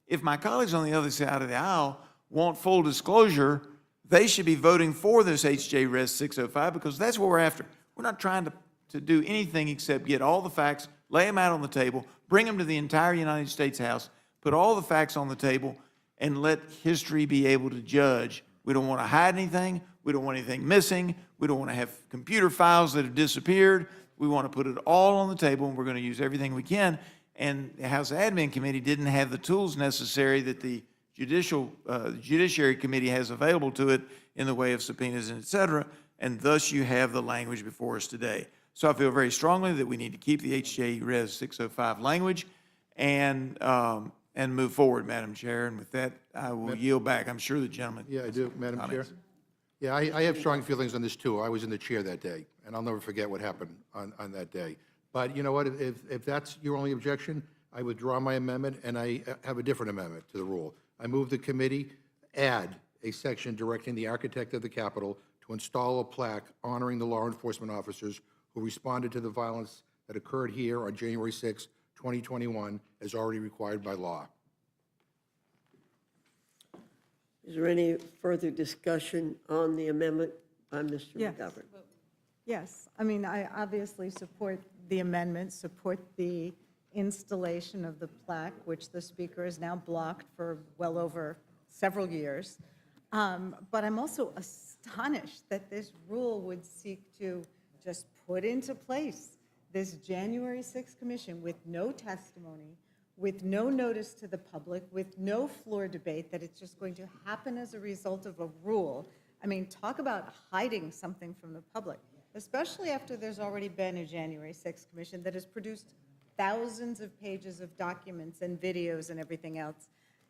If my colleagues on the other side of the aisle want full disclosure, they should be voting for this HJ Res 605 because that's what we're after. We're not trying to do anything except get all the facts, lay them out on the table, bring them to the entire United States House, put all the facts on the table, and let history be able to judge. We don't want to hide anything. We don't want anything missing. We don't want to have computer files that have disappeared. We want to put it all on the table, and we're going to use everything we can. And the House Admin Committee didn't have the tools necessary that the Judiciary Committee has available to it in the way of subpoenas and et cetera, and thus you have the language before us today. So I feel very strongly that we need to keep the HJ Res 605 language and move forward, Madam Chair. And with that, I will yield back. I'm sure the gentleman. Yeah, I do, Madam Chair. comments. Yeah, I have strong feelings on this, too. I was in the chair that day, and I'll never forget what happened on that day. But you know what? If that's your only objection, I withdraw my amendment, and I have a different amendment to the rule. I move the committee add a section directing the architect of the Capitol to install a plaque honoring the law enforcement officers who responded to the violence that occurred here on January 6, 2021, as already required by law. Is there any further discussion on the amendment by Mr. Yes. McGovern? Yes, I mean, I obviously support the amendment, support the installation of the plaque, which the speaker has now blocked for well over several years. But I'm also astonished that this rule would seek to just put into place this January 6th commission with no testimony, with no notice to the public, with no floor debate, that it's just going to happen as a result of a rule. I mean, talk about hiding something from the public, especially after there's already been a January 6th commission that has produced thousands of pages of documents and videos and everything else.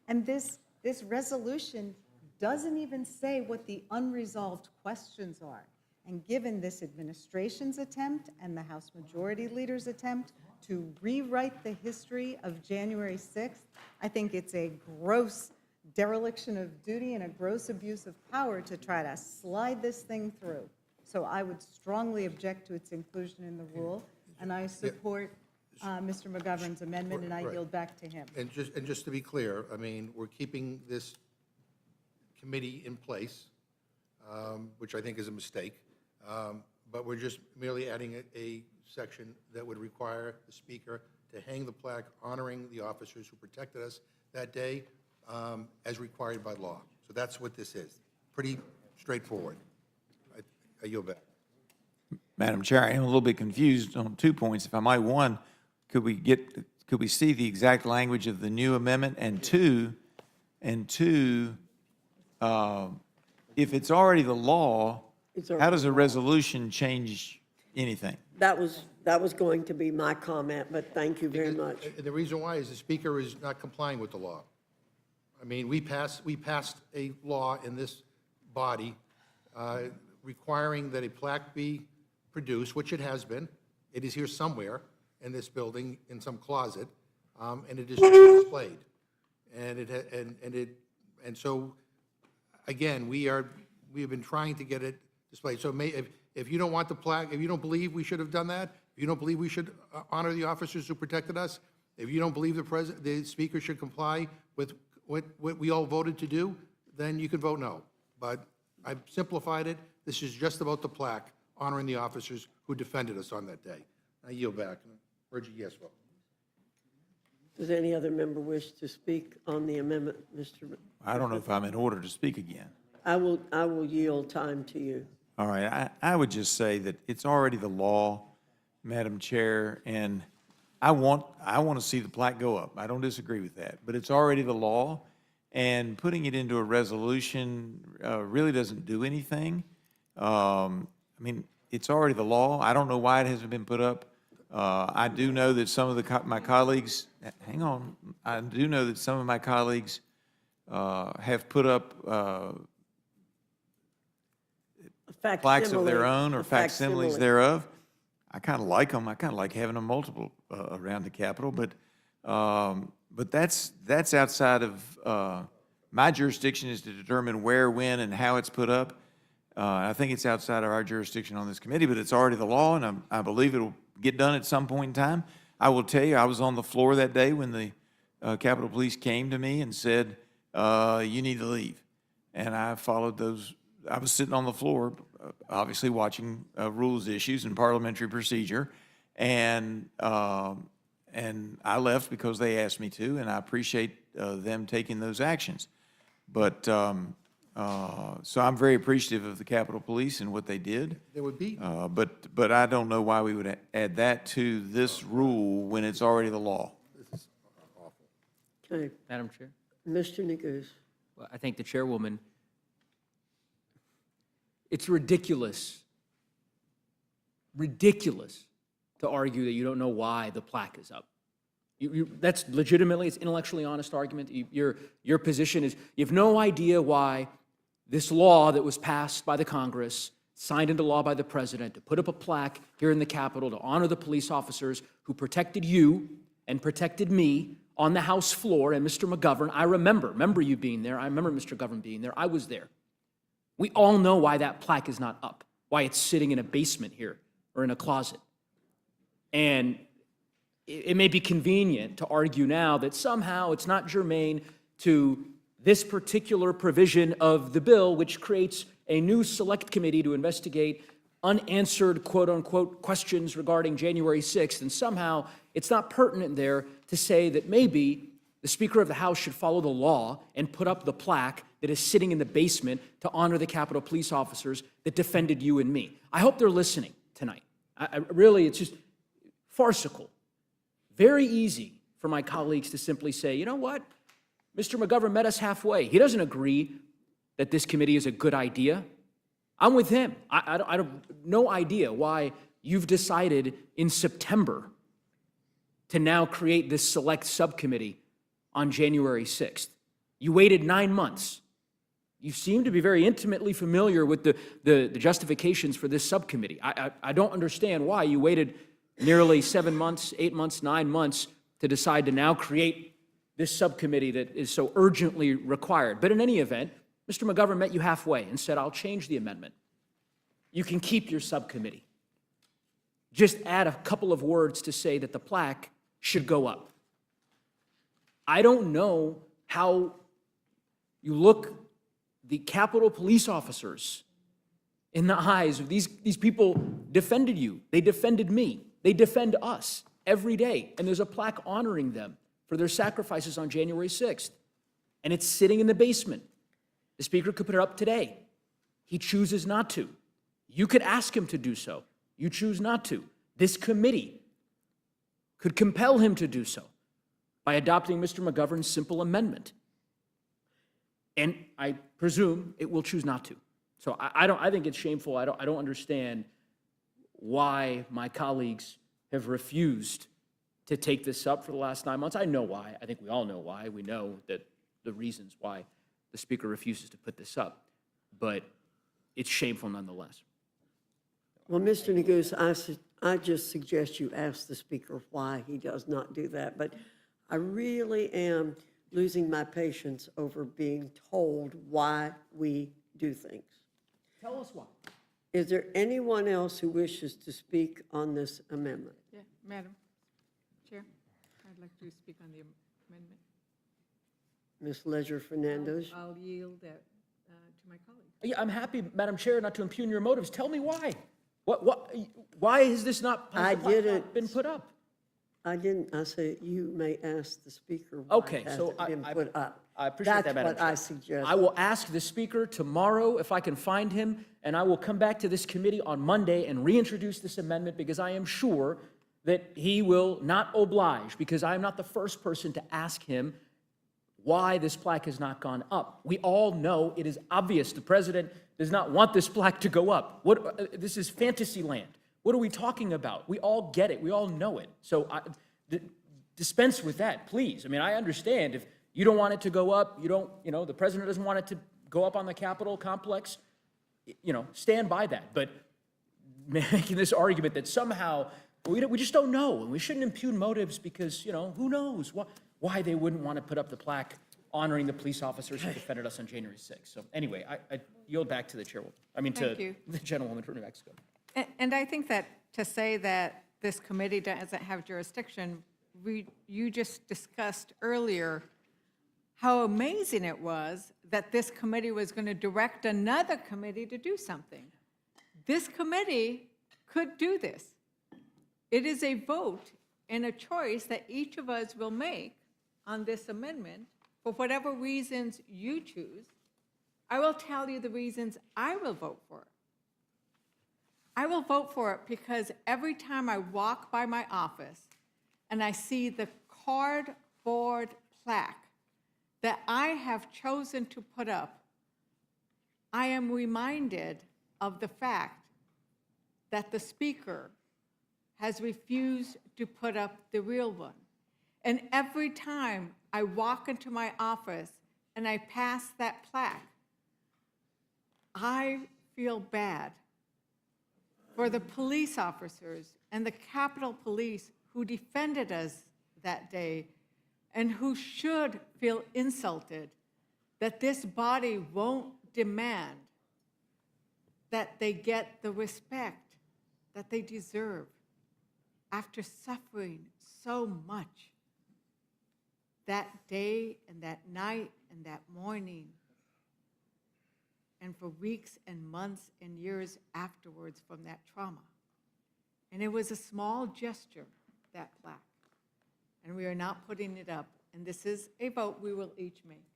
And this resolution doesn't even say what the unresolved questions are. And given this administration's attempt and the House Majority Leader's attempt to rewrite the history of January 6th, I think it's a gross dereliction of duty and a gross abuse of power to try to slide this thing through. So I would strongly object to its inclusion in the rule, and I support Mr. McGovern's amendment, and I Right. yield back to him. And just to be clear, I mean, we're keeping this committee in place, which I think is a mistake, but we're just merely adding a section that would require the speaker to hang the plaque honoring the officers who protected us that day, as required by law. So that's what this is. Pretty straightforward. I yield back. Madam Chair, I am a little bit confused on 2 points, if I might. One, could we see the exact language of the new amendment? And two, if it's already the law, how does a resolution change anything? That was going to be my comment, but thank you very much. And the reason why is the speaker is not complying with the law. I mean, we passed a law in this body requiring that a plaque be produced, which it has been. It is here somewhere in this building, in some closet, and it is displayed. And so, again, we have been trying to get it displayed. So if you don't want the plaque, if you don't believe we should have done that, if you don't believe we should honor the officers who protected us, if you don't believe the speaker should comply with what we all voted to do, then you can vote no. But I've simplified it. This is just about the plaque honoring the officers who defended us on that day. I yield back. Reggie, yes vote. Does any other member wish to speak on the amendment, Mr.? I don't know if I'm in order to speak again. I will yield time to you. All right, I would just say that it's already the law, Madam Chair, and I want to see the plaque go up. I don't disagree with that, but it's already the law, and putting it into a resolution really doesn't do anything. I mean, it's already the law. I don't know why it hasn't been put up. I do know that some of my colleagues, hang on, I do know that some of my colleagues have put up plaques of their own or facsimiles thereof. I kind of like them. I kind of like having them multiple around the Capitol, but that's outside of my jurisdiction is to determine where, when, and how it's put up. I think it's outside of our jurisdiction on this committee, but it's already the law, and I believe it'll get done at some point in time. I will tell you, I was on the floor that day when the Capitol Police came to me and said, you need to leave. And I followed those. I was sitting on the floor, obviously watching rules issues and parliamentary procedure, and I left because they asked me to, and I appreciate them taking those actions. But so I'm very appreciative of the Capitol Police and what they did. There would be. But I don't know why we would add that to this rule when it's already the law. This is awful. Okay, Madam Chair? Mr. Neguse. Well, I thank the chairwoman. It's ridiculous to argue that you don't know why the plaque is up. That's legitimately, it's an intellectually honest argument. Your position is you have no idea why this law that was passed by the Congress, signed into law by the president, to put up a plaque here in the Capitol to honor the police officers who protected you and protected me on the House floor, and Mr. McGovern, I remember you being there. I remember Mr. McGovern being there. I was there. We all know why that plaque is not up, why it's sitting in a basement here or in a closet. And it may be convenient to argue now that somehow it's not germane to this particular provision of the bill, which creates a new select committee to investigate unanswered, quote-unquote, questions regarding January 6th, and somehow it's not pertinent there to say that maybe the Speaker of the House should follow the law and put up the plaque that is sitting in the basement to honor the Capitol Police officers that defended you and me. I hope they're listening tonight. Really, it's just farcical. Very easy for my colleagues to simply say, you know what? Mr. McGovern met us halfway. He doesn't agree that this committee is a good idea. I'm with him. I have no idea why you've decided in September to now create this select subcommittee on January 6th. You waited 9 months. You seem to be very intimately familiar with the justifications for this subcommittee. I don't understand why you waited nearly 7 months, 8 months, 9 months to decide to now create this subcommittee that is so urgently required. But in any event, Mr. McGovern met you halfway and said, I'll change the amendment. You can keep your subcommittee. just add a couple of words to say that the plaque should go up. I don't know how you look the Capitol police officers in the eyes of these people defended you. They defended me. They defend us every day. And there's a plaque honoring them for their sacrifices on January 6th. And it's sitting in the basement. The Speaker could put it up today. He chooses not to. You could ask him to do so. You choose not to. This committee could compel him to do so by adopting Mr. McGovern's simple amendment. And I presume it will choose not to. So I think it's shameful. I don't understand why my colleagues have refused to take this up for the last 9 months. I know why. I think we all know why. We know that the reasons why the Speaker refuses to put this up. But it's shameful nonetheless. Well, Mr. Neguse, I just suggest you ask the Speaker why he does not do that. But I really am losing my patience over being told why we do things. Tell us why. Is there anyone else who wishes to speak on this amendment? Yeah, Madam Chair, I'd like to speak on the amendment. Ms. Leisure Fernandez? I'll yield that to my colleague. Yeah, I'm happy, Madam Chair, not to impugn your motives. Tell me why. Why has this not been put up? I didn't. I said you may ask the Speaker why Okay, it so hasn't been put up. I appreciate that, Madam That's what Chair. I suggest. I will ask the Speaker tomorrow if I can find him, and I will come back to this committee on Monday and reintroduce this amendment because I am sure that he will not oblige, because I am not the first person to ask him why this plaque has not gone up. We all know it is obvious. The President does not want this plaque to go up. This is fantasy land. What are we talking about? We all get it. We all know it. So dispense with that, please. I mean, I understand if you don't want it to go up, the President doesn't want it to go up on the Capitol complex, stand by that. But making this argument that somehow we just don't know, and we shouldn't impugn motives because, who knows why they wouldn't want to put up the plaque honoring the police officers who defended us on January 6th. So anyway, I yield back to the chairwoman. Thank you. The gentlewoman from New Mexico. And I think that to say that this committee doesn't have jurisdiction, you just discussed earlier how amazing it was that this committee was going to direct another committee to do something. This committee could do this. It is a vote and a choice that each of us will make on this amendment for whatever reasons you choose. I will tell you the reasons I will vote for it. I will vote for it because every time I walk by my office and I see the cardboard plaque that I have chosen to put up, I am reminded of the fact that the Speaker has refused to put up the real one. And every time I walk into my office and I pass that plaque, I feel bad for the police officers and the Capitol Police who defended us that day and who should feel insulted that this body won't demand that they get the respect that they deserve after suffering so much that day and that night and that morning and for weeks and months and years afterwards from that trauma. And it was a small gesture, that plaque. And we are not putting it up. And this is a vote we will each make.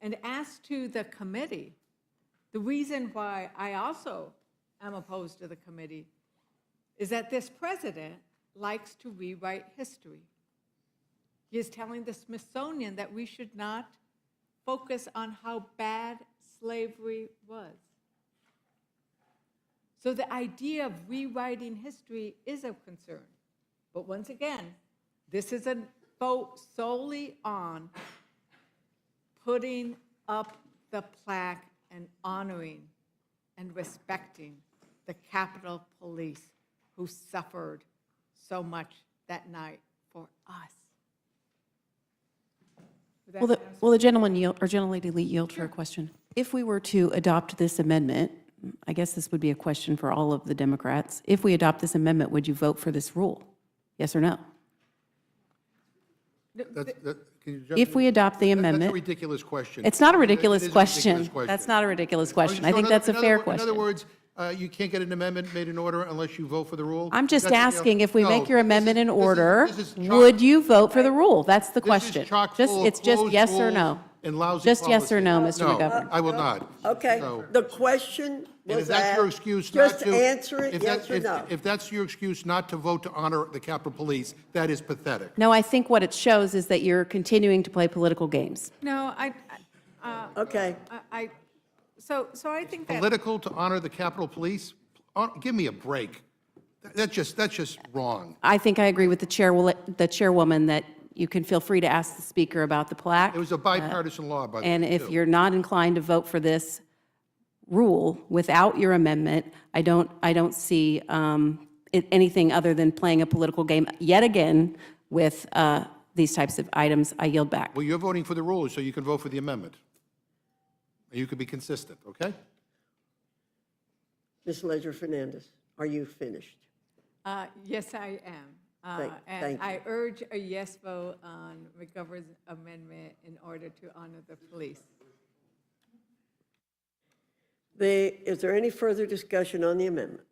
And as to the committee, the reason why I also am opposed to the committee is that this president likes to rewrite history. He is telling the Smithsonian that we should not focus on how bad slavery was. So the idea of rewriting history is of concern. But once again, this is a vote solely on putting up the plaque and honoring and respecting the Capitol Police who suffered so much that night for us. Will the gentleman yield, or gentlelady yield for a question? If we were to adopt this amendment, I guess this would be a question for all of the Democrats. If we adopt this amendment, would you vote for this rule? Yes or no? Can you jump If in? we adopt the That's amendment. a ridiculous question. It's not a It ridiculous is a question. ridiculous question. That's not a ridiculous question. So I think that's a fair In question. other words, you can't get an amendment made in order unless you vote for the rule? I'm just That's- asking, if we no, make your this is- amendment in this is- order, this is chock- would you vote for the rule? That's the this is question. chock Just, full of it's just closed yes or rules no. and lousy Just yes or no, policy. Mr. McGovern. I will not. Okay, So- the question And was if that's your asked. excuse not to... Just answer it, if yes that- or if- no. If that's your excuse not to vote to honor the Capitol Police, that is pathetic. No, I think what it shows is that you're continuing to play political games. No, Okay. so I think that. Political to honor the Capitol Police? Give me a break. That's just wrong. I think I agree with the chairwoman that you can feel free to ask the speaker about the plaque. It was a bipartisan law, by the way, And if too. you're not inclined to vote for this rule without your amendment, I don't see anything other than playing a political game yet again with these types of items. I yield back. Well, you're voting for the rule, so you can vote for the amendment. You can be consistent, okay? Ms. Ledger Fernandez, are you finished? Yes, I am. Thank And you. I urge a yes vote on McGovern's amendment in order to honor the police. Is there any further discussion on the amendment?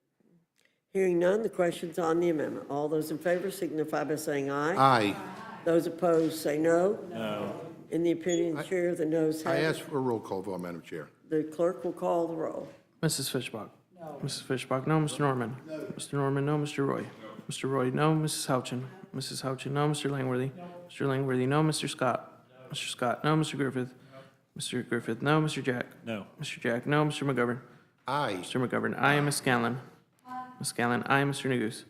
Hearing none, the question's on the amendment. All those in favor signify by saying aye. Aye. Those opposed say no. No. In the opinion of the chair, the noes have I it. ask for a roll call vote, Madam Chair. The clerk will call the roll. Mrs. Fishbach? No. Mrs. Fishbach, no. Mr. Norman? No. Mr. Norman, no. Mr. Roy? Mr. Roy, no. Mrs. Houchin? Mrs. Houchin, no. Mr. Langworthy? Mr. Langworthy, no. Mr. Scott? Mr. Scott, no. Mr. Griffith? Mr. Griffith, no. Mr. Jack? No. Mr. Jack, no. Mr. McGovern? Aye. Mr. McGovern, aye. Ms. Scanlon? Ms. Scanlon, aye. Mr. Neguse?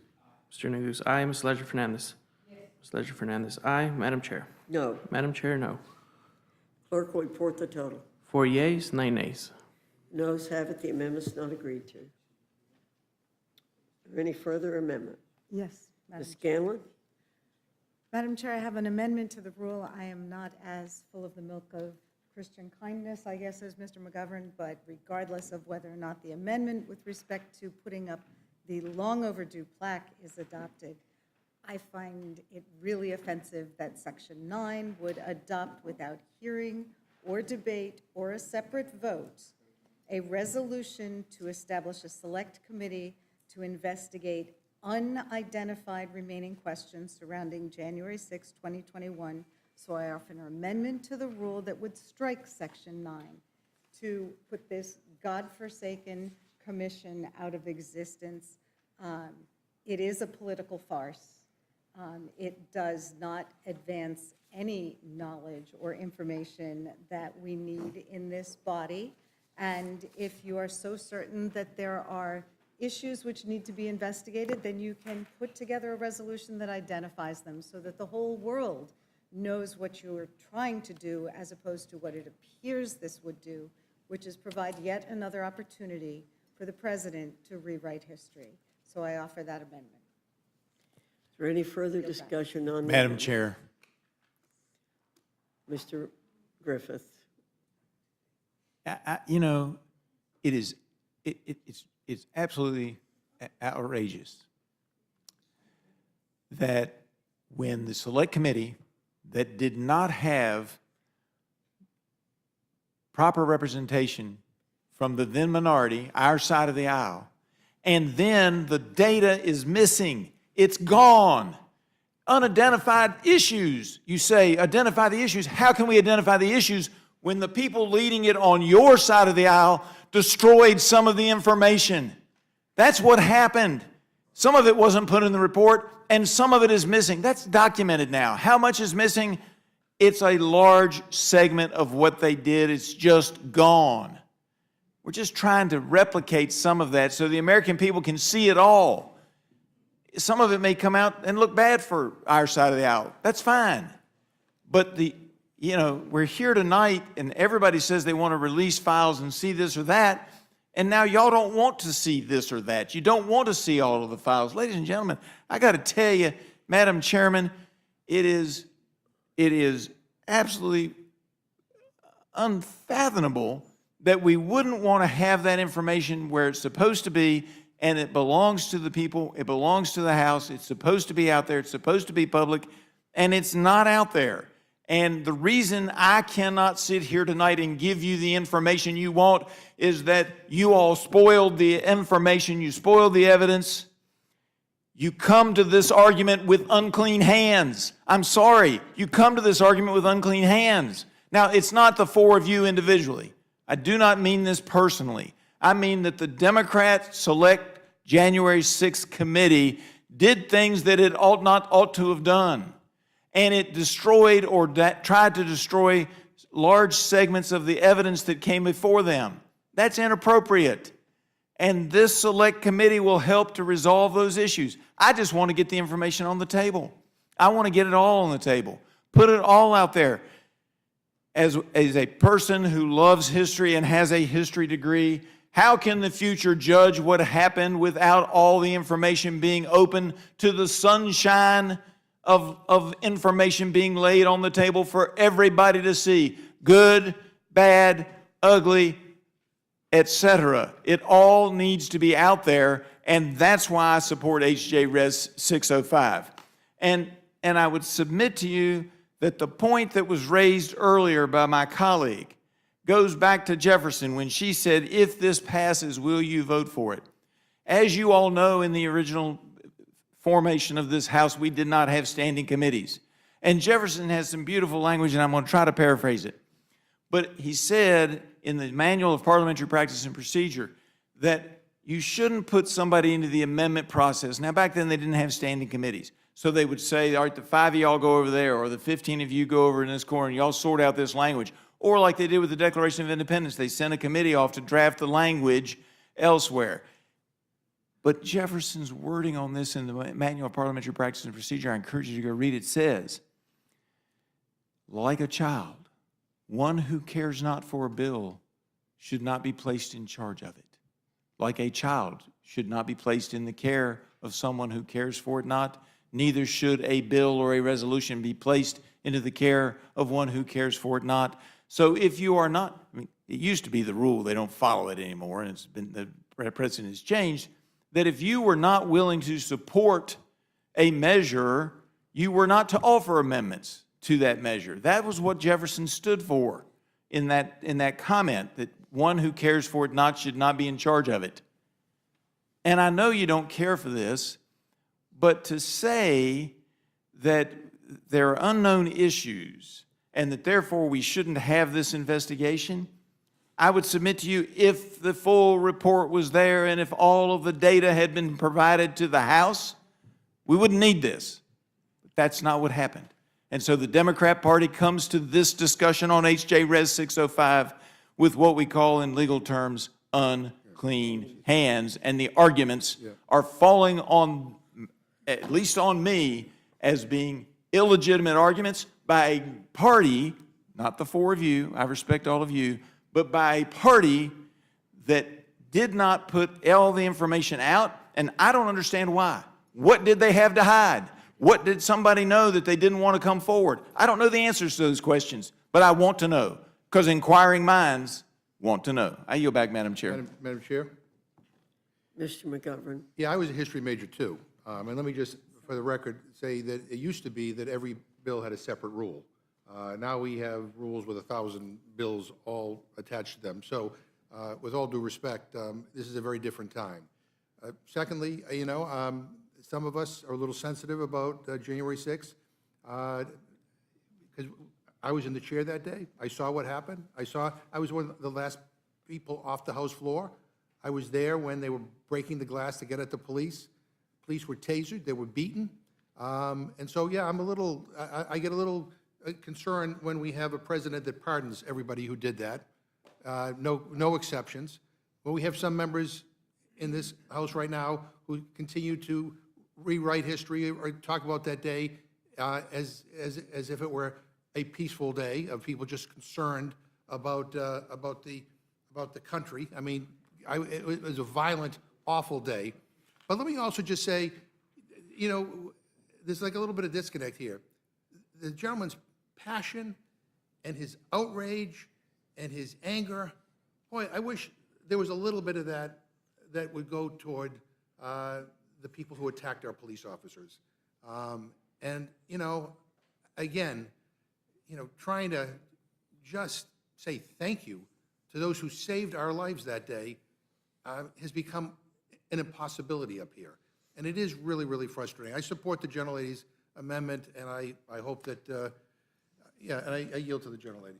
Mr. Neguse, aye. Ms. Ledger Fernandez? Ms. Ledger Fernandez, aye. Madam Chair? No. Madam Chair, no. Clerk will report the total. 4 yeas, 9 nays. Noes have it, the amendment's not agreed to. Is there any further amendment? Yes, Madam Ms. Scanlon? Madam Chair, I have an amendment to the rule. I am not as full of the milk of Christian kindness, I guess, as Mr. McGovern, but regardless of whether or not the amendment with respect to putting up the long overdue plaque is adopted, I find it really offensive that Section 9 would adopt without hearing or debate or a separate vote a resolution to establish a select committee to investigate unidentified remaining questions surrounding January 6, 2021. So I offer an amendment to the rule that would strike Section 9 to put this godforsaken commission out of existence. It is a political farce. It does not advance any knowledge or information that we need in this body. And if you are so certain that there are issues which need to be investigated, then you can put together a resolution that identifies them so that the whole world knows what you're trying to do as opposed to what it appears this would do, which is provide yet another opportunity for the president to rewrite history. So I offer that amendment. Is there any further discussion on the Madam amendment? Chair. Mr. Griffith? It's absolutely outrageous that when the select committee that did not have proper representation from the then minority, our side of the aisle, and then the data is missing, it's gone. Unidentified issues, you say, identify the issues. How can we identify the issues when the people leading it on your side of the aisle destroyed some of the information? That's what happened. Some of it wasn't put in the report, and some of it is missing. That's documented now. How much is missing? It's a large segment of what they did. It's just gone. We're just trying to replicate some of that so the American people can see it all. Some of it may come out and look bad for our side of the aisle. That's fine. But we're here tonight and everybody says they want to release files and see this or that. And now y'all don't want to see this or that. You don't want to see all of the files. Ladies and gentlemen, I got to tell you, Madam Chairman, it is absolutely unfathomable that we wouldn't want to have that information where it's supposed to be, and it belongs to the people, it belongs to the House, it's supposed to be out there, it's supposed to be public, and it's not out there. And the reason I cannot sit here tonight and give you the information you want is that you all spoiled the information, you spoiled the evidence. You come to this argument with unclean hands. I'm sorry, you come to this argument with unclean hands. Now, it's not the four of you individually. I do not mean this personally. I mean that the Democrat Select January 6th Committee did things that it ought to have done. And it destroyed or tried to destroy large segments of the evidence that came before them. That's inappropriate. And this select committee will help to resolve those issues. I just want to get the information on the table. I want to get it all on the table. Put it all out there. As a person who loves history and has a history degree, how can the future judge what happened without all the information being open to the sunshine of information being laid on the table for everybody to see? Good, bad, ugly, etc. It all needs to be out there, and that's why I support H.J. Res. 605. And I would submit to you that the point that was raised earlier by my colleague goes back to Jefferson when she said, if this passes, will you vote for it? As you all know, in the original formation of this House, we did not have standing committees. And Jefferson has some beautiful language, and I'm going to try to paraphrase it. But he said in the Manual of Parliamentary Practice and Procedure that you shouldn't put somebody into the amendment process. Now, back then, they didn't have standing committees. So they would say, all right, the 5 of y'all go over there, or the 15 of you go over in this corner, and y'all sort out this language. Or like they did with the Declaration of Independence, they sent a committee off to draft the language elsewhere. But Jefferson's wording on this in the Manual of Parliamentary Practice and Procedure, I encourage you to go read it, says, like a child, one who cares not for a bill should not be placed in charge of it. Like a child should not be placed in the care of someone who cares for it not, neither should a bill or a resolution be placed into the care of one who cares for it not. So if you are not, I mean, it used to be the rule, they don't follow it anymore, and it's been, the precedent has changed, that if you were not willing to support a measure, you were not to offer amendments to that measure. That was what Jefferson stood for in that comment, that one who cares for it not should not be in charge of it. And I know you don't care for this, but to say that there are unknown issues and that therefore we shouldn't have this investigation, I would submit to you, if the full report was there and if all of the data had been provided to the House, we wouldn't need this. But that's not what happened. And so the Democrat Party comes to this discussion on H.J. Res. 605 with what we call in legal terms unclean hands, and the arguments are falling on, at least on me, as being illegitimate arguments by a party, not the four of you, I respect all of you, but by a party that did not put all the information out, and I don't understand why. What did they have to hide? What did somebody know that they didn't want to come forward? I don't know the answers to those questions, but I want to know, because inquiring minds want to know. I yield back, Madam Chair. Madam Chair? Mr. McGovern. Yeah, I was a history major too. And let me just, for the record, say that it used to be that every bill had a separate rule. Now we have rules with 1,000 bills all attached to them. So with all due respect, this is a very different time. Secondly, some of us are a little sensitive about January 6th because I was in the chair that day. I saw what happened. I was one of the last people off the House floor. I was there when they were breaking the glass to get at the police. Police were tasered. They were beaten. And so, yeah, I get a little concerned when we have a president that pardons everybody who did that. No exceptions. When we have some members in this House right now who continue to rewrite history or talk about that day as if it were a peaceful day of people just concerned about the country. I mean, it was a violent, awful day. But let me also just say, there's like a little bit of disconnect here. The gentleman's passion and his outrage and his anger boy, I wish there was a little bit of that that would go toward the people who attacked our police officers. And, you know, again, you know, trying to just say thank you to those who saved our lives that day has become an impossibility up here. And it is really, really frustrating. I support the gentlelady's amendment, and I hope that, yeah, and I yield to the gentlelady.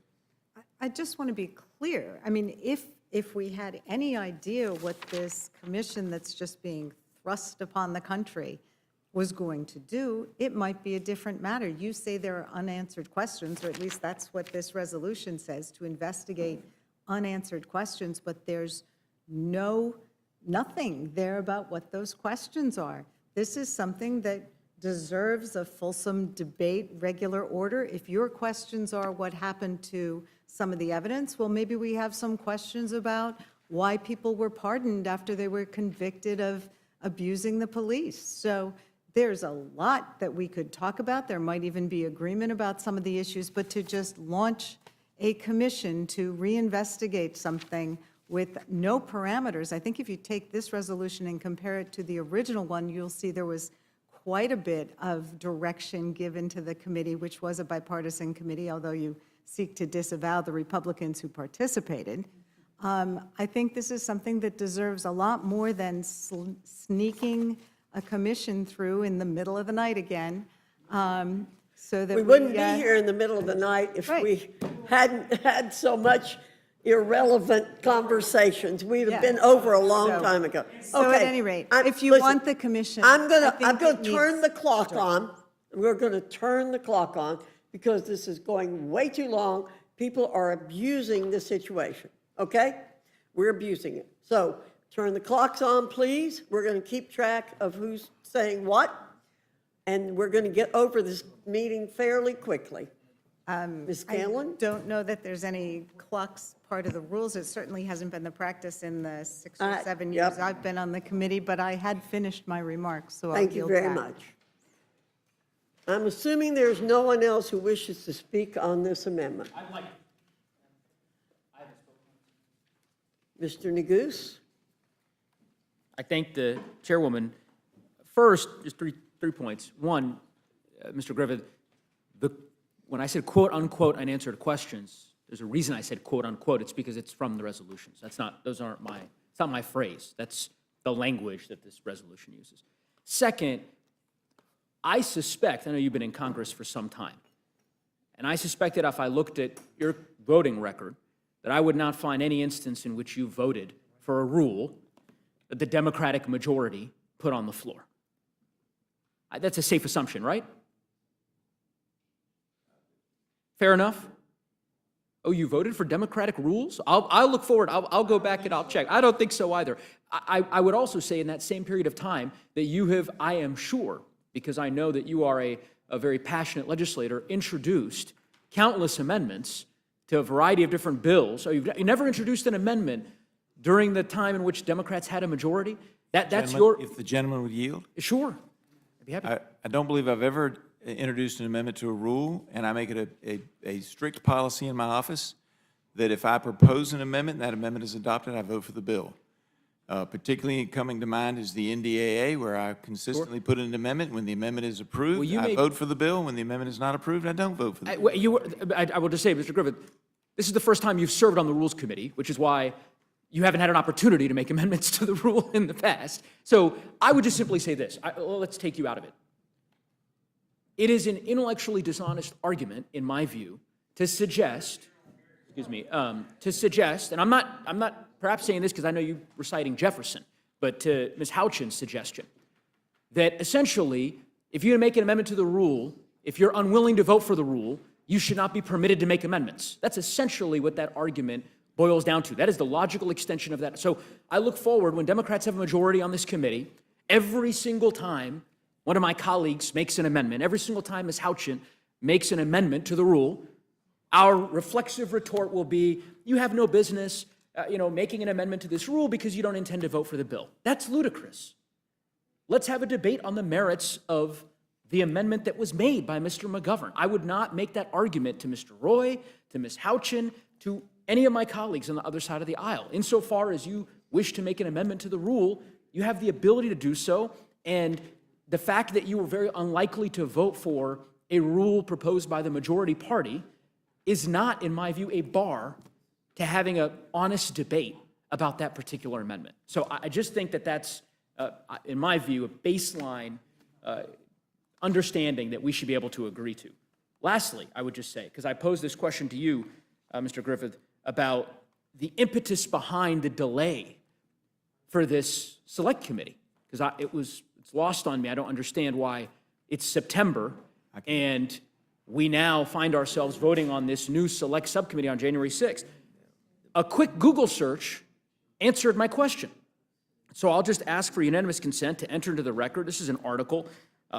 I just want to be clear. I mean, if we had any idea what this commission that's just being thrust upon the country was going to do, it might be a different matter. You say there are unanswered questions, or at least that's what this resolution says, to investigate unanswered questions, but there's nothing there about what those questions are. This is something that deserves a fulsome debate, regular order. If your questions are what happened to some of the evidence, well, maybe we have some questions about why people were pardoned after they were convicted of abusing the police. So there's a lot that we could talk about. There might even be agreement about some of the issues, but to just launch a commission to reinvestigate something with no parameters, I think if you take this resolution and compare it to the original one, you'll see there was quite a bit of direction given to the committee, which was a bipartisan committee, although you seek to disavow the Republicans who participated. I think this is something that deserves a lot more than sneaking a commission through in the middle of the night again, so that We wouldn't be here in the middle of the night if we hadn't had so much irrelevant conversations. We'd have been over a long time ago. So at any rate, if you want the commission, I'm I going think to it turn needs the clock on. We're going to turn the clock on because this is going way too long. People are abusing the situation, okay? We're abusing it. So turn the clocks on, please. We're going to keep track of who's saying what, and we're going to get over this meeting fairly quickly. Ms. Scanlon? I don't know that there's any clocks part of the rules. It certainly hasn't been the practice in the 6 or 7 years I've been on the committee, but I had finished my remarks, so I'll Thank you yield very back. much. I'm assuming there's no one else who wishes to speak on this amendment. Mr. Neguse? I thank the chairwoman. First, just three points. One, Mr. Griffith, when I said quote unquote unanswered questions, there's a reason I said quote unquote. It's because it's from the resolutions. It's not my phrase. That's the language that this resolution uses. Second, I suspect, I know you've been in Congress for some time, and I suspect that if I looked at your voting record, that I would not find any instance in which you voted for a rule that the Democratic majority put on the floor. That's a safe assumption, right? Fair enough? Oh, you voted for Democratic rules? I'll look forward. I'll go back and I'll check. I don't think so either. I would also say in that same period of time that you have, I am sure, because I know that you are a very passionate legislator, introduced countless amendments to a variety of different bills. So you never introduced an amendment during the time in which Democrats had a majority? That's your... If the gentleman would yield? Sure. I'd be happy. I don't believe I've ever introduced an amendment to a rule, and I make it a strict policy in my office that if I propose an amendment and that amendment is adopted, I vote for the bill. Particularly coming to mind is the NDAA, where I consistently put in an amendment. When the amendment is approved, I vote for the bill. When the amendment is not approved, I don't vote for the bill. I will just say, Mr. Griffith, this is the first time you've served on the Rules Committee, which is why you haven't had an opportunity to make amendments to the rule in the past. So I would just simply say this. Let's take you out of it. It is an intellectually dishonest argument, in my view, to suggest, and I'm not perhaps saying this because I know you were citing Jefferson, but to Ms. Houchin's suggestion, that essentially, if you make an amendment to the rule, if you're unwilling to vote for the rule, you should not be permitted to make amendments. That's essentially what that argument boils down to. That is the logical extension of that. So I look forward, when Democrats have a majority on this committee, every single time one of my colleagues makes an amendment, every single time Ms. Houchin makes an amendment to the rule, our reflexive retort will be, you have no business making an amendment to this rule because you don't intend to vote for the bill. That's ludicrous. Let's have a debate on the merits of the amendment that was made by Mr. McGovern. I would not make that argument to Mr. Roy, to Ms. Houchin, to any of my colleagues on the other side of the aisle. Insofar as you wish to make an amendment to the rule, you have the ability to do so, and the fact that you were very unlikely to vote for a rule proposed by the majority party is not, in my view, a bar to having an honest debate about that particular amendment. So I just think that that's, in my view, a baseline understanding that we should be able to agree to. Lastly, I would just say, because I posed this question to you, Mr. Griffith, about the impetus behind the delay for this select committee, because it's lost on me. I don't understand why it's September and we now find ourselves voting on this new select subcommittee on January 6th. A quick Google search answered my question. So I'll just ask for unanimous consent to enter into the record. This is an article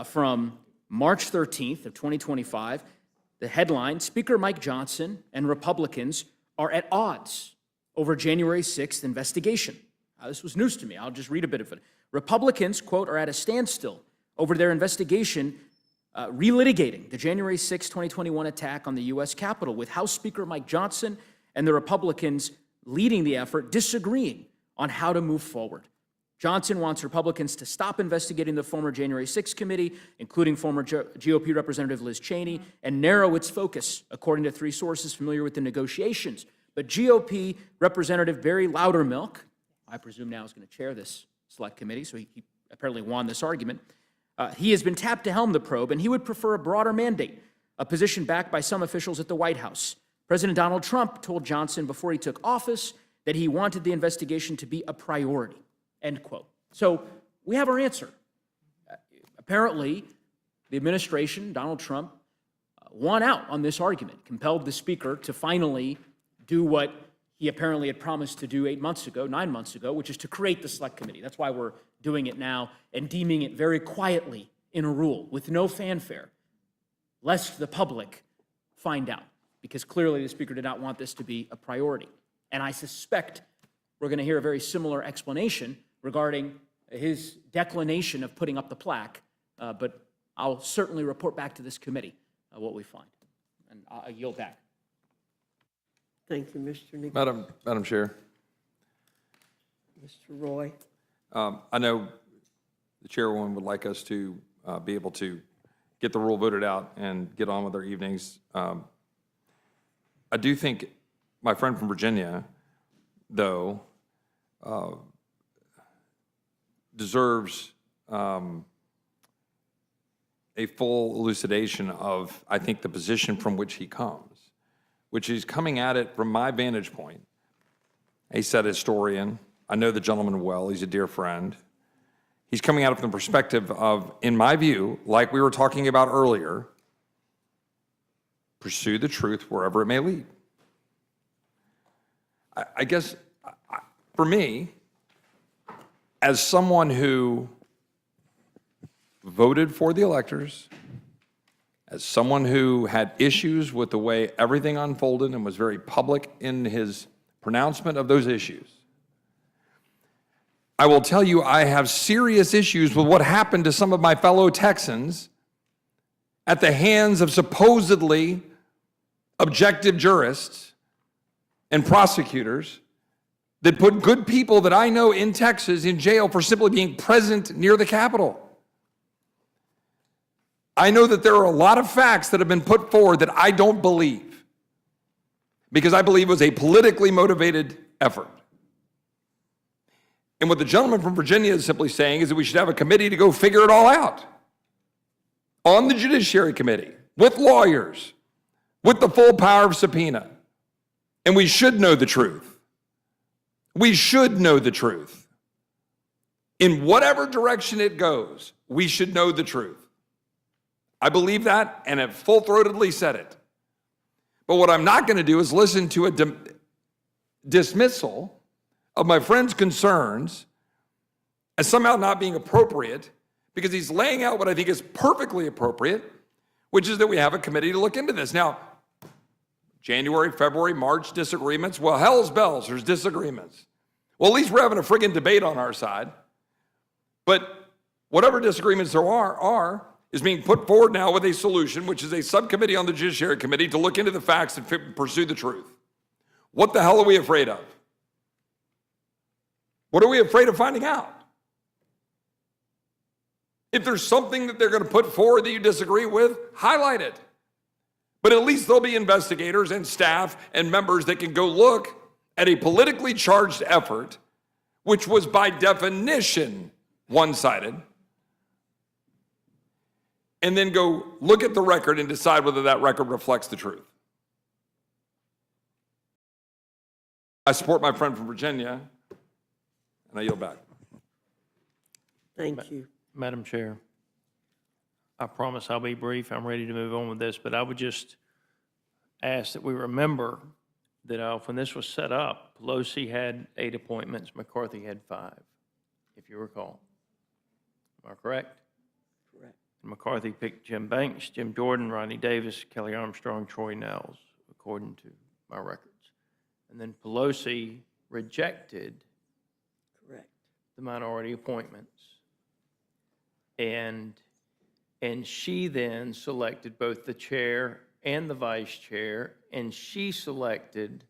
from March 13th of 2025. The headline, Speaker Mike Johnson and Republicans are at odds over January 6th investigation. This was news to me. I'll just read a bit of it. Republicans, quote, are at a standstill over their investigation relitigating the January 6, 2021 attack on the U.S. Capitol, with House Speaker Mike Johnson and the Republicans leading the effort disagreeing on how to move forward. Johnson wants Republicans to stop investigating the former January 6 committee, including former GOP Representative Liz Cheney, and narrow its focus, according to 3 sources familiar with the negotiations. But GOP Representative Barry Loudermilk, I presume now is going to chair this select committee, so he apparently won this argument. He has been tapped to helm the probe, and he would prefer a broader mandate, a position backed by some officials at the White House. President Donald Trump told Johnson before he took office that he wanted the investigation to be a priority, end quote. So we have our answer. Apparently, the administration, Donald Trump, won out on this argument, compelled the Speaker to finally do what he apparently had promised to do 9 months ago, which is to create the select committee. That's why we're doing it now and deeming it very quietly in a rule with no fanfare, lest the public find out, because clearly the Speaker did not want this to be a priority. And I suspect we're going to hear a very similar explanation regarding his declination of putting up the plaque, but I'll certainly report back to this committee what we find. And I'll yield back. Thank you, Mr. Nick. Madam Chair, Mr. Roy. I know the chairwoman would like us to be able to get the rule voted out and get on with our evenings. I do think my friend from Virginia, though, deserves a full elucidation of, I think, the position from which he comes, which is coming at it from my vantage point. He said historian. I know the gentleman well. He's a dear friend. He's coming at it from the perspective of, in my view, like we were talking about earlier, pursue the truth wherever it may lead. I guess, for me, as someone who voted for the electors, as someone who had issues with the way everything unfolded and was very public in his pronouncement of those issues, I will tell you I have serious issues with what happened to some of my fellow Texans at the hands of supposedly objective jurists and prosecutors that put good people that I know in Texas in jail for simply being present near the Capitol. I know that there are a lot of facts that have been put forward that I don't believe, because I believe it was a politically motivated effort. And what the gentleman from Virginia is simply saying is that we should have a committee to go figure it all out on the Judiciary Committee, with lawyers, with the full power of subpoena. And we should know the truth. We should know the truth. In whatever direction it goes, we should know the truth. I believe that and have full-throatedly said it. But what I'm not going to do is listen to a dismissal of my friend's concerns as somehow not being appropriate, because he's laying out what I think is perfectly appropriate, which is that we have a committee to look into this. Now, January, February, March disagreements. Well, hell's bells, there's disagreements. Well, at least we're having a friggin' debate on our side. But whatever disagreements there are is being put forward now with a solution, which is a subcommittee on the Judiciary Committee to look into the facts and pursue the truth. What the hell are we afraid of? What are we afraid of finding out? If there's something that they're going to put forward that you disagree with, highlight it. But at least there'll be investigators and staff and members that can go look at a politically charged effort, which was by definition one-sided, and then go look at the record and decide whether that record reflects the truth. I support my friend from Virginia, and I yield back. Thank you. Madam Chair, I promise I'll be brief. I'm ready to move on with this, but I would just ask that we remember that when this was set up, Pelosi had 8 appointments, McCarthy had 5, if you recall. Am I correct? Correct. McCarthy picked Jim Banks, Jim Jordan, Ronnie Davis, Kelly Armstrong, Troy Nels, according to my records. And then Pelosi rejected Correct. the minority appointments. And she then selected both the chair and the vice chair, and she selected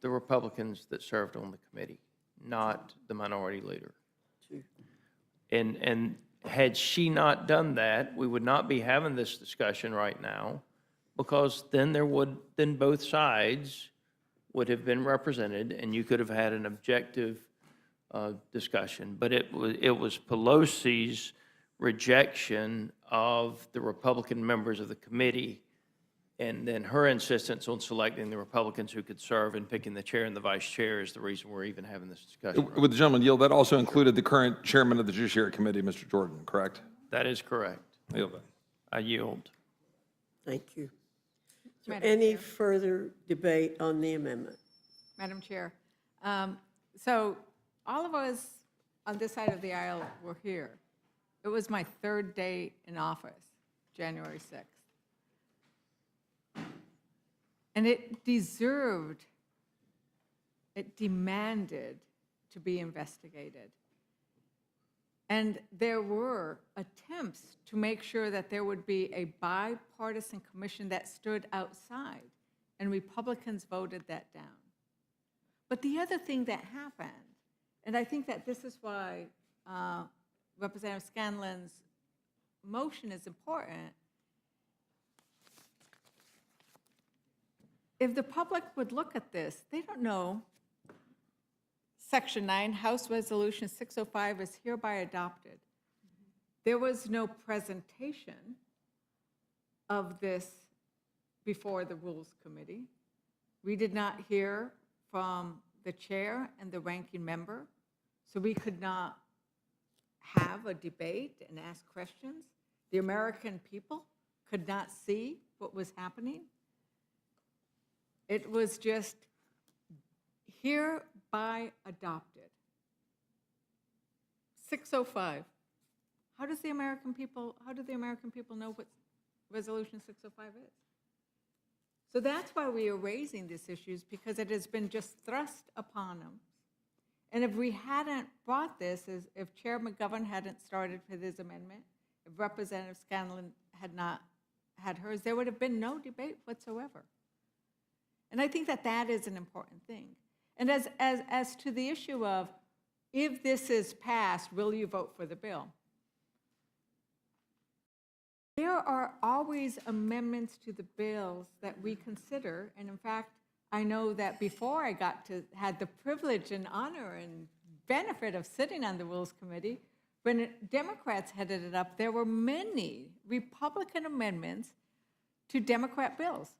the Republicans that served on the committee, not the minority leader. And had she not done that, we would not be having this discussion right now, because then both sides would have been represented, and you could have had an objective discussion. But it was Pelosi's rejection of the Republican members of the committee, and then her insistence on selecting the Republicans who could serve and picking the chair and the vice chair is the reason we're even having this discussion. Would the gentleman yield? That also included the current chairman of the Judiciary Committee, Mr. Jordan, correct? That is correct. I yield back. I yield. Thank you. Is there Madam any Chair. further debate on the amendment? Madam Chair, so all of us on this side of the aisle were here. It was my 3rd day in office, January 6th. And it demanded to be investigated. And there were attempts to make sure that there would be a bipartisan commission that stood outside, and Republicans voted that down. But the other thing that happened, and I think that this is why Representative Scanlon's motion is important. If the public would look at this, they don't know. Section 9, House Resolution 605 is hereby adopted. There was no presentation of this before the Rules Committee. We did not hear from the chair and the ranking member, so we could not have a debate and ask questions. The American people could not see what was happening. It was just hereby adopted. 605. How do the American people know what Resolution 605 is? So that's why we are raising these issues, because it has been just thrust upon them. And if we hadn't brought this, if Chair McGovern hadn't started with his amendment, if Representative Scanlon had not had hers, there would have been no debate whatsoever. And I think that that is an important thing. And as to the issue of, if this is passed, will you vote for the bill? There are always amendments to the bills that we consider, and in fact, I know that before I had the privilege and honor and benefit of sitting on the Rules Committee, when Democrats headed it up, there were many Republican amendments to Democrat bills.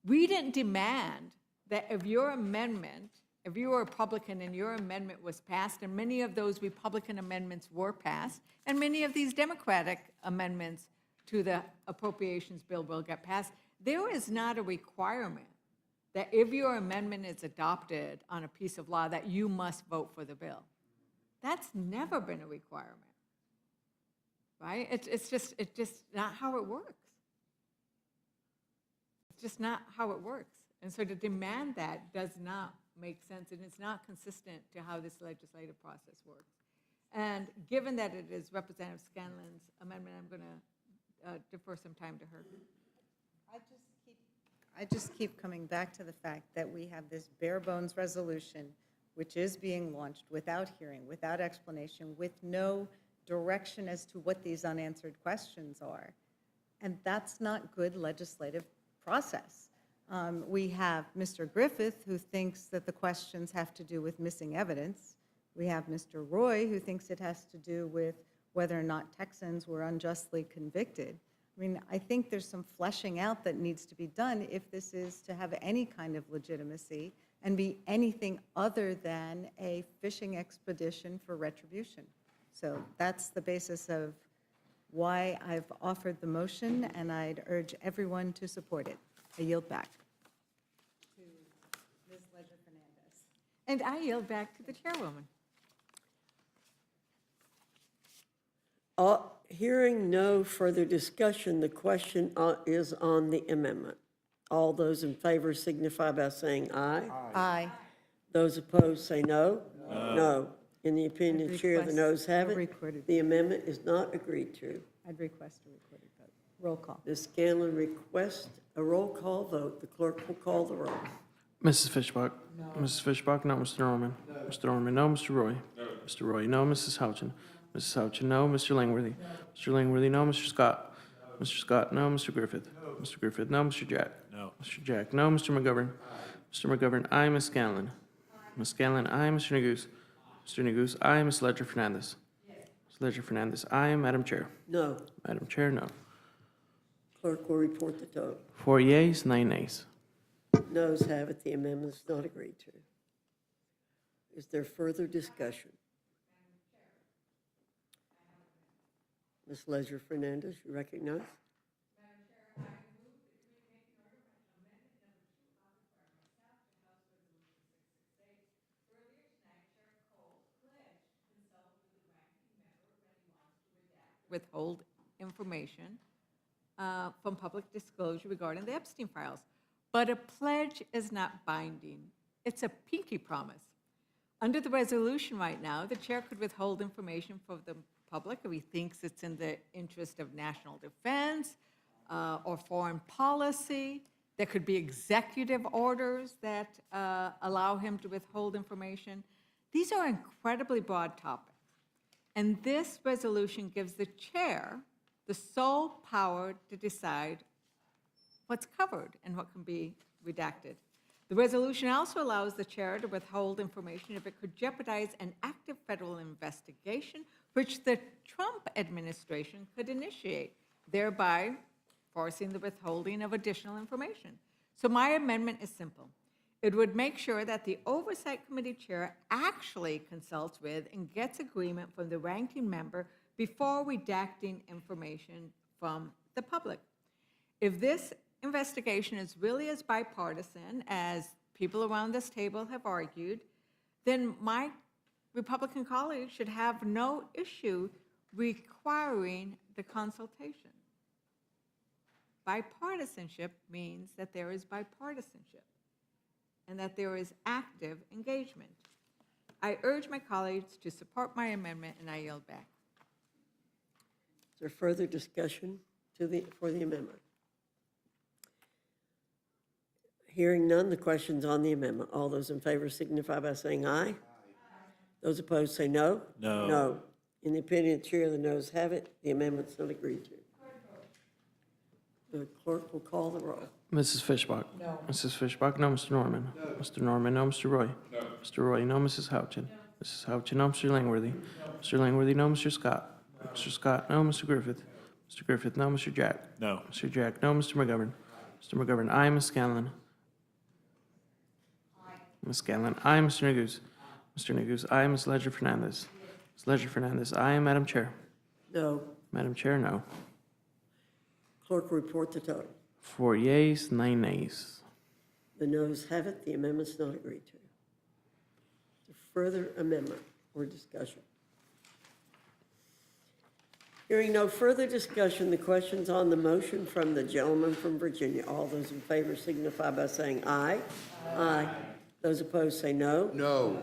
We didn't demand that if you were a Republican and your amendment was passed, and many of those Republican amendments were passed, and many of these Democratic amendments to the appropriations bill will get passed, there is not a requirement that if your amendment is adopted on a piece of law that you must vote for the bill. That's never been a requirement, right? It's just not how it works. It's just not how it works. And so to demand that does not make sense, and it's not consistent to how this legislative process works. And given that it is Representative Scanlon's amendment, I'm going to defer some time to her. I just keep coming back to the fact that we have this bare bones resolution, which is being launched without hearing, without explanation, with no direction as to what these unanswered questions are. And that's not good legislative process. We have Mr. Griffith, who thinks that the questions have to do with missing evidence. We have Mr. Roy, who thinks it has to do with whether or not Texans were unjustly convicted. I mean, I think there's some fleshing out that needs to be done if this is to have any kind of legitimacy and be anything other than a fishing expedition for retribution. So that's the basis of why I've offered the motion, and I'd urge everyone to support it. I yield back to Ms. Ledger-Fernandez. And I yield back to the chairwoman. Hearing no further discussion, the question is on the amendment. All those in favor signify by saying aye. Aye. Those opposed say no. No. In the opinion of the chair, the noes have a it. recorded The amendment is not agreed to. I'd request a recorded vote. Roll call. Ms. Scanlon requests a roll call vote. The clerk will call the roll. Mrs. Fishbach? No. Mrs. Fishbach, no. Mr. Norman? No. Mr. Norman, no. Mr. Roy? No. Mr. Roy, no. Mrs. Houchin? Mrs. Houchin, no. Mr. Langworthy? No. Mr. Langworthy, no. Mr. Scott? No. Mr. Scott, no. Mr. Griffith? No. Mr. Griffith, no. Mr. Jack? No. Mr. Jack, no. Mr. McGovern? Mr. McGovern, aye. Ms. Scanlon? Ms. Scanlon, aye. Mr. Neguse? Mr. Neguse, aye. Ms. Ledger-Fernandez? Ms. Ledger-Fernandez, aye. Madam Chair? No. Madam Chair, no. Clerk will report the vote. 4 yeas, 9 nays. Noes have it. The amendment is not agreed to. Is there further discussion? Ms. Ledger-Fernandez, you recognize? Withhold information from public disclosure regarding the Epstein files. But a pledge is not binding. It's a pinky promise. Under the resolution right now, the chair could withhold information from the public if he thinks it's in the interest of national defense or foreign policy. There could be executive orders that allow him to withhold information. These are incredibly broad topics. And this resolution gives the chair the sole power to decide what's covered and what can be redacted. The resolution also allows the chair to withhold information if it could jeopardize an active federal investigation, which the Trump administration could initiate, thereby forcing the withholding of additional information. So my amendment is simple. It would make sure that the Oversight Committee chair actually consults with and gets agreement from the ranking member before redacting information from the public. If this investigation is really as bipartisan as people around this table have argued, then my Republican colleagues should have no issue requiring the consultation. Bipartisanship means that there is bipartisanship and that there is active engagement. I urge my colleagues to support my amendment, and I yield back. Is there further discussion for the amendment? Hearing none, the question's on the amendment. All those in favor signify by saying aye. Those opposed say no. No. No. In the opinion of the chair, the noes have it. The amendment's not agreed to. The clerk will call the roll. Mrs. Fishbach? No. Mrs. Fishbach, no. Mr. Norman? No. Mr. Norman, no. Mr. Roy? No. Mr. Roy, no. Mrs. Houchin? No. Mrs. Houchin, no. Mr. Langworthy? No. Mr. Langworthy, no. Mr. Scott? No. Mr. Scott, no. Mr. Griffith? Mr. Griffith, no. Mr. Jack? No. Mr. Jack, no. Mr. McGovern? Mr. McGovern, aye. Ms. Scanlon? Ms. Scanlon, aye. Mr. Neguse? Mr. Neguse, aye. Ms. Ledger-Fernandez? Ms. Ledger-Fernandez, aye. Madam Chair? No. Madam Chair, no. Clerk will report the total. 4 yeas, 9 nays. The noes have it. The amendment's not agreed to. Further amendment or discussion? Hearing no further discussion, the question's on the motion from the gentleman from Virginia. All those in favor signify by saying aye. Aye. Those opposed say no. No.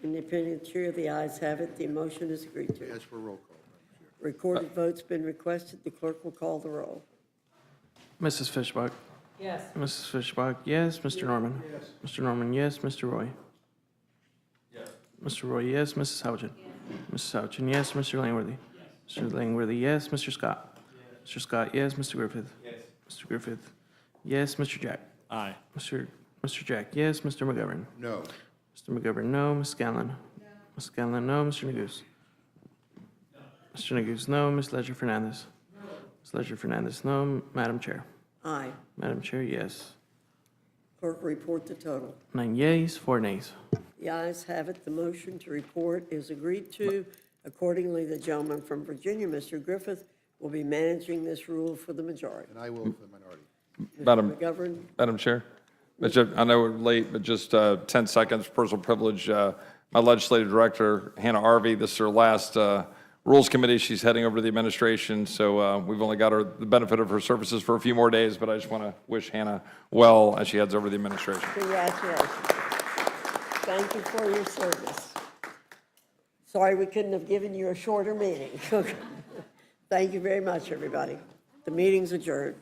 In the opinion of the chair, the ayes have it. The motion is agreed to. Ask for a roll call. Recorded vote's been requested. The clerk will call the roll. Mrs. Fishbach? Yes. Mrs. Fishbach, yes. Mr. Norman? Mr. Norman, yes. Mr. Roy? Mr. Roy, yes. Mrs. Houchin? Mrs. Houchin, yes. Mr. Langworthy? Mr. Langworthy, yes. Mr. Scott? Mr. Scott, yes. Mr. Griffith? Mr. Griffith, yes. Mr. Jack? Aye. Mr. Jack, yes. Mr. McGovern? No. Mr. McGovern, no. Ms. Scanlon? Ms. Scanlon, no. Mr. Neguse? Mr. Neguse, no. Ms. Ledger Fernandez? Ms. Ledger Fernandez, no. Madam Chair? Aye. Madam Chair, yes. Clerk, report the total. 9 yeas, 4 nays. The ayes have it. The motion to report is agreed to. Accordingly, the gentleman from Virginia, Mr. Griffith, will be managing this rule for the majority. And I will for the minority. Madam Chair, I know we're late, but just 10 seconds, personal privilege. My legislative director, Hannah Arvey, this is her last Rules Committee. She's heading over to the administration, so we've only got the benefit of her services for a few more days, but I just want to wish Hannah well as she heads over to the administration. Congratulations. Thank you for your service. Sorry we couldn't have given you a shorter meeting. Thank you very much, everybody. The meeting's adjourned.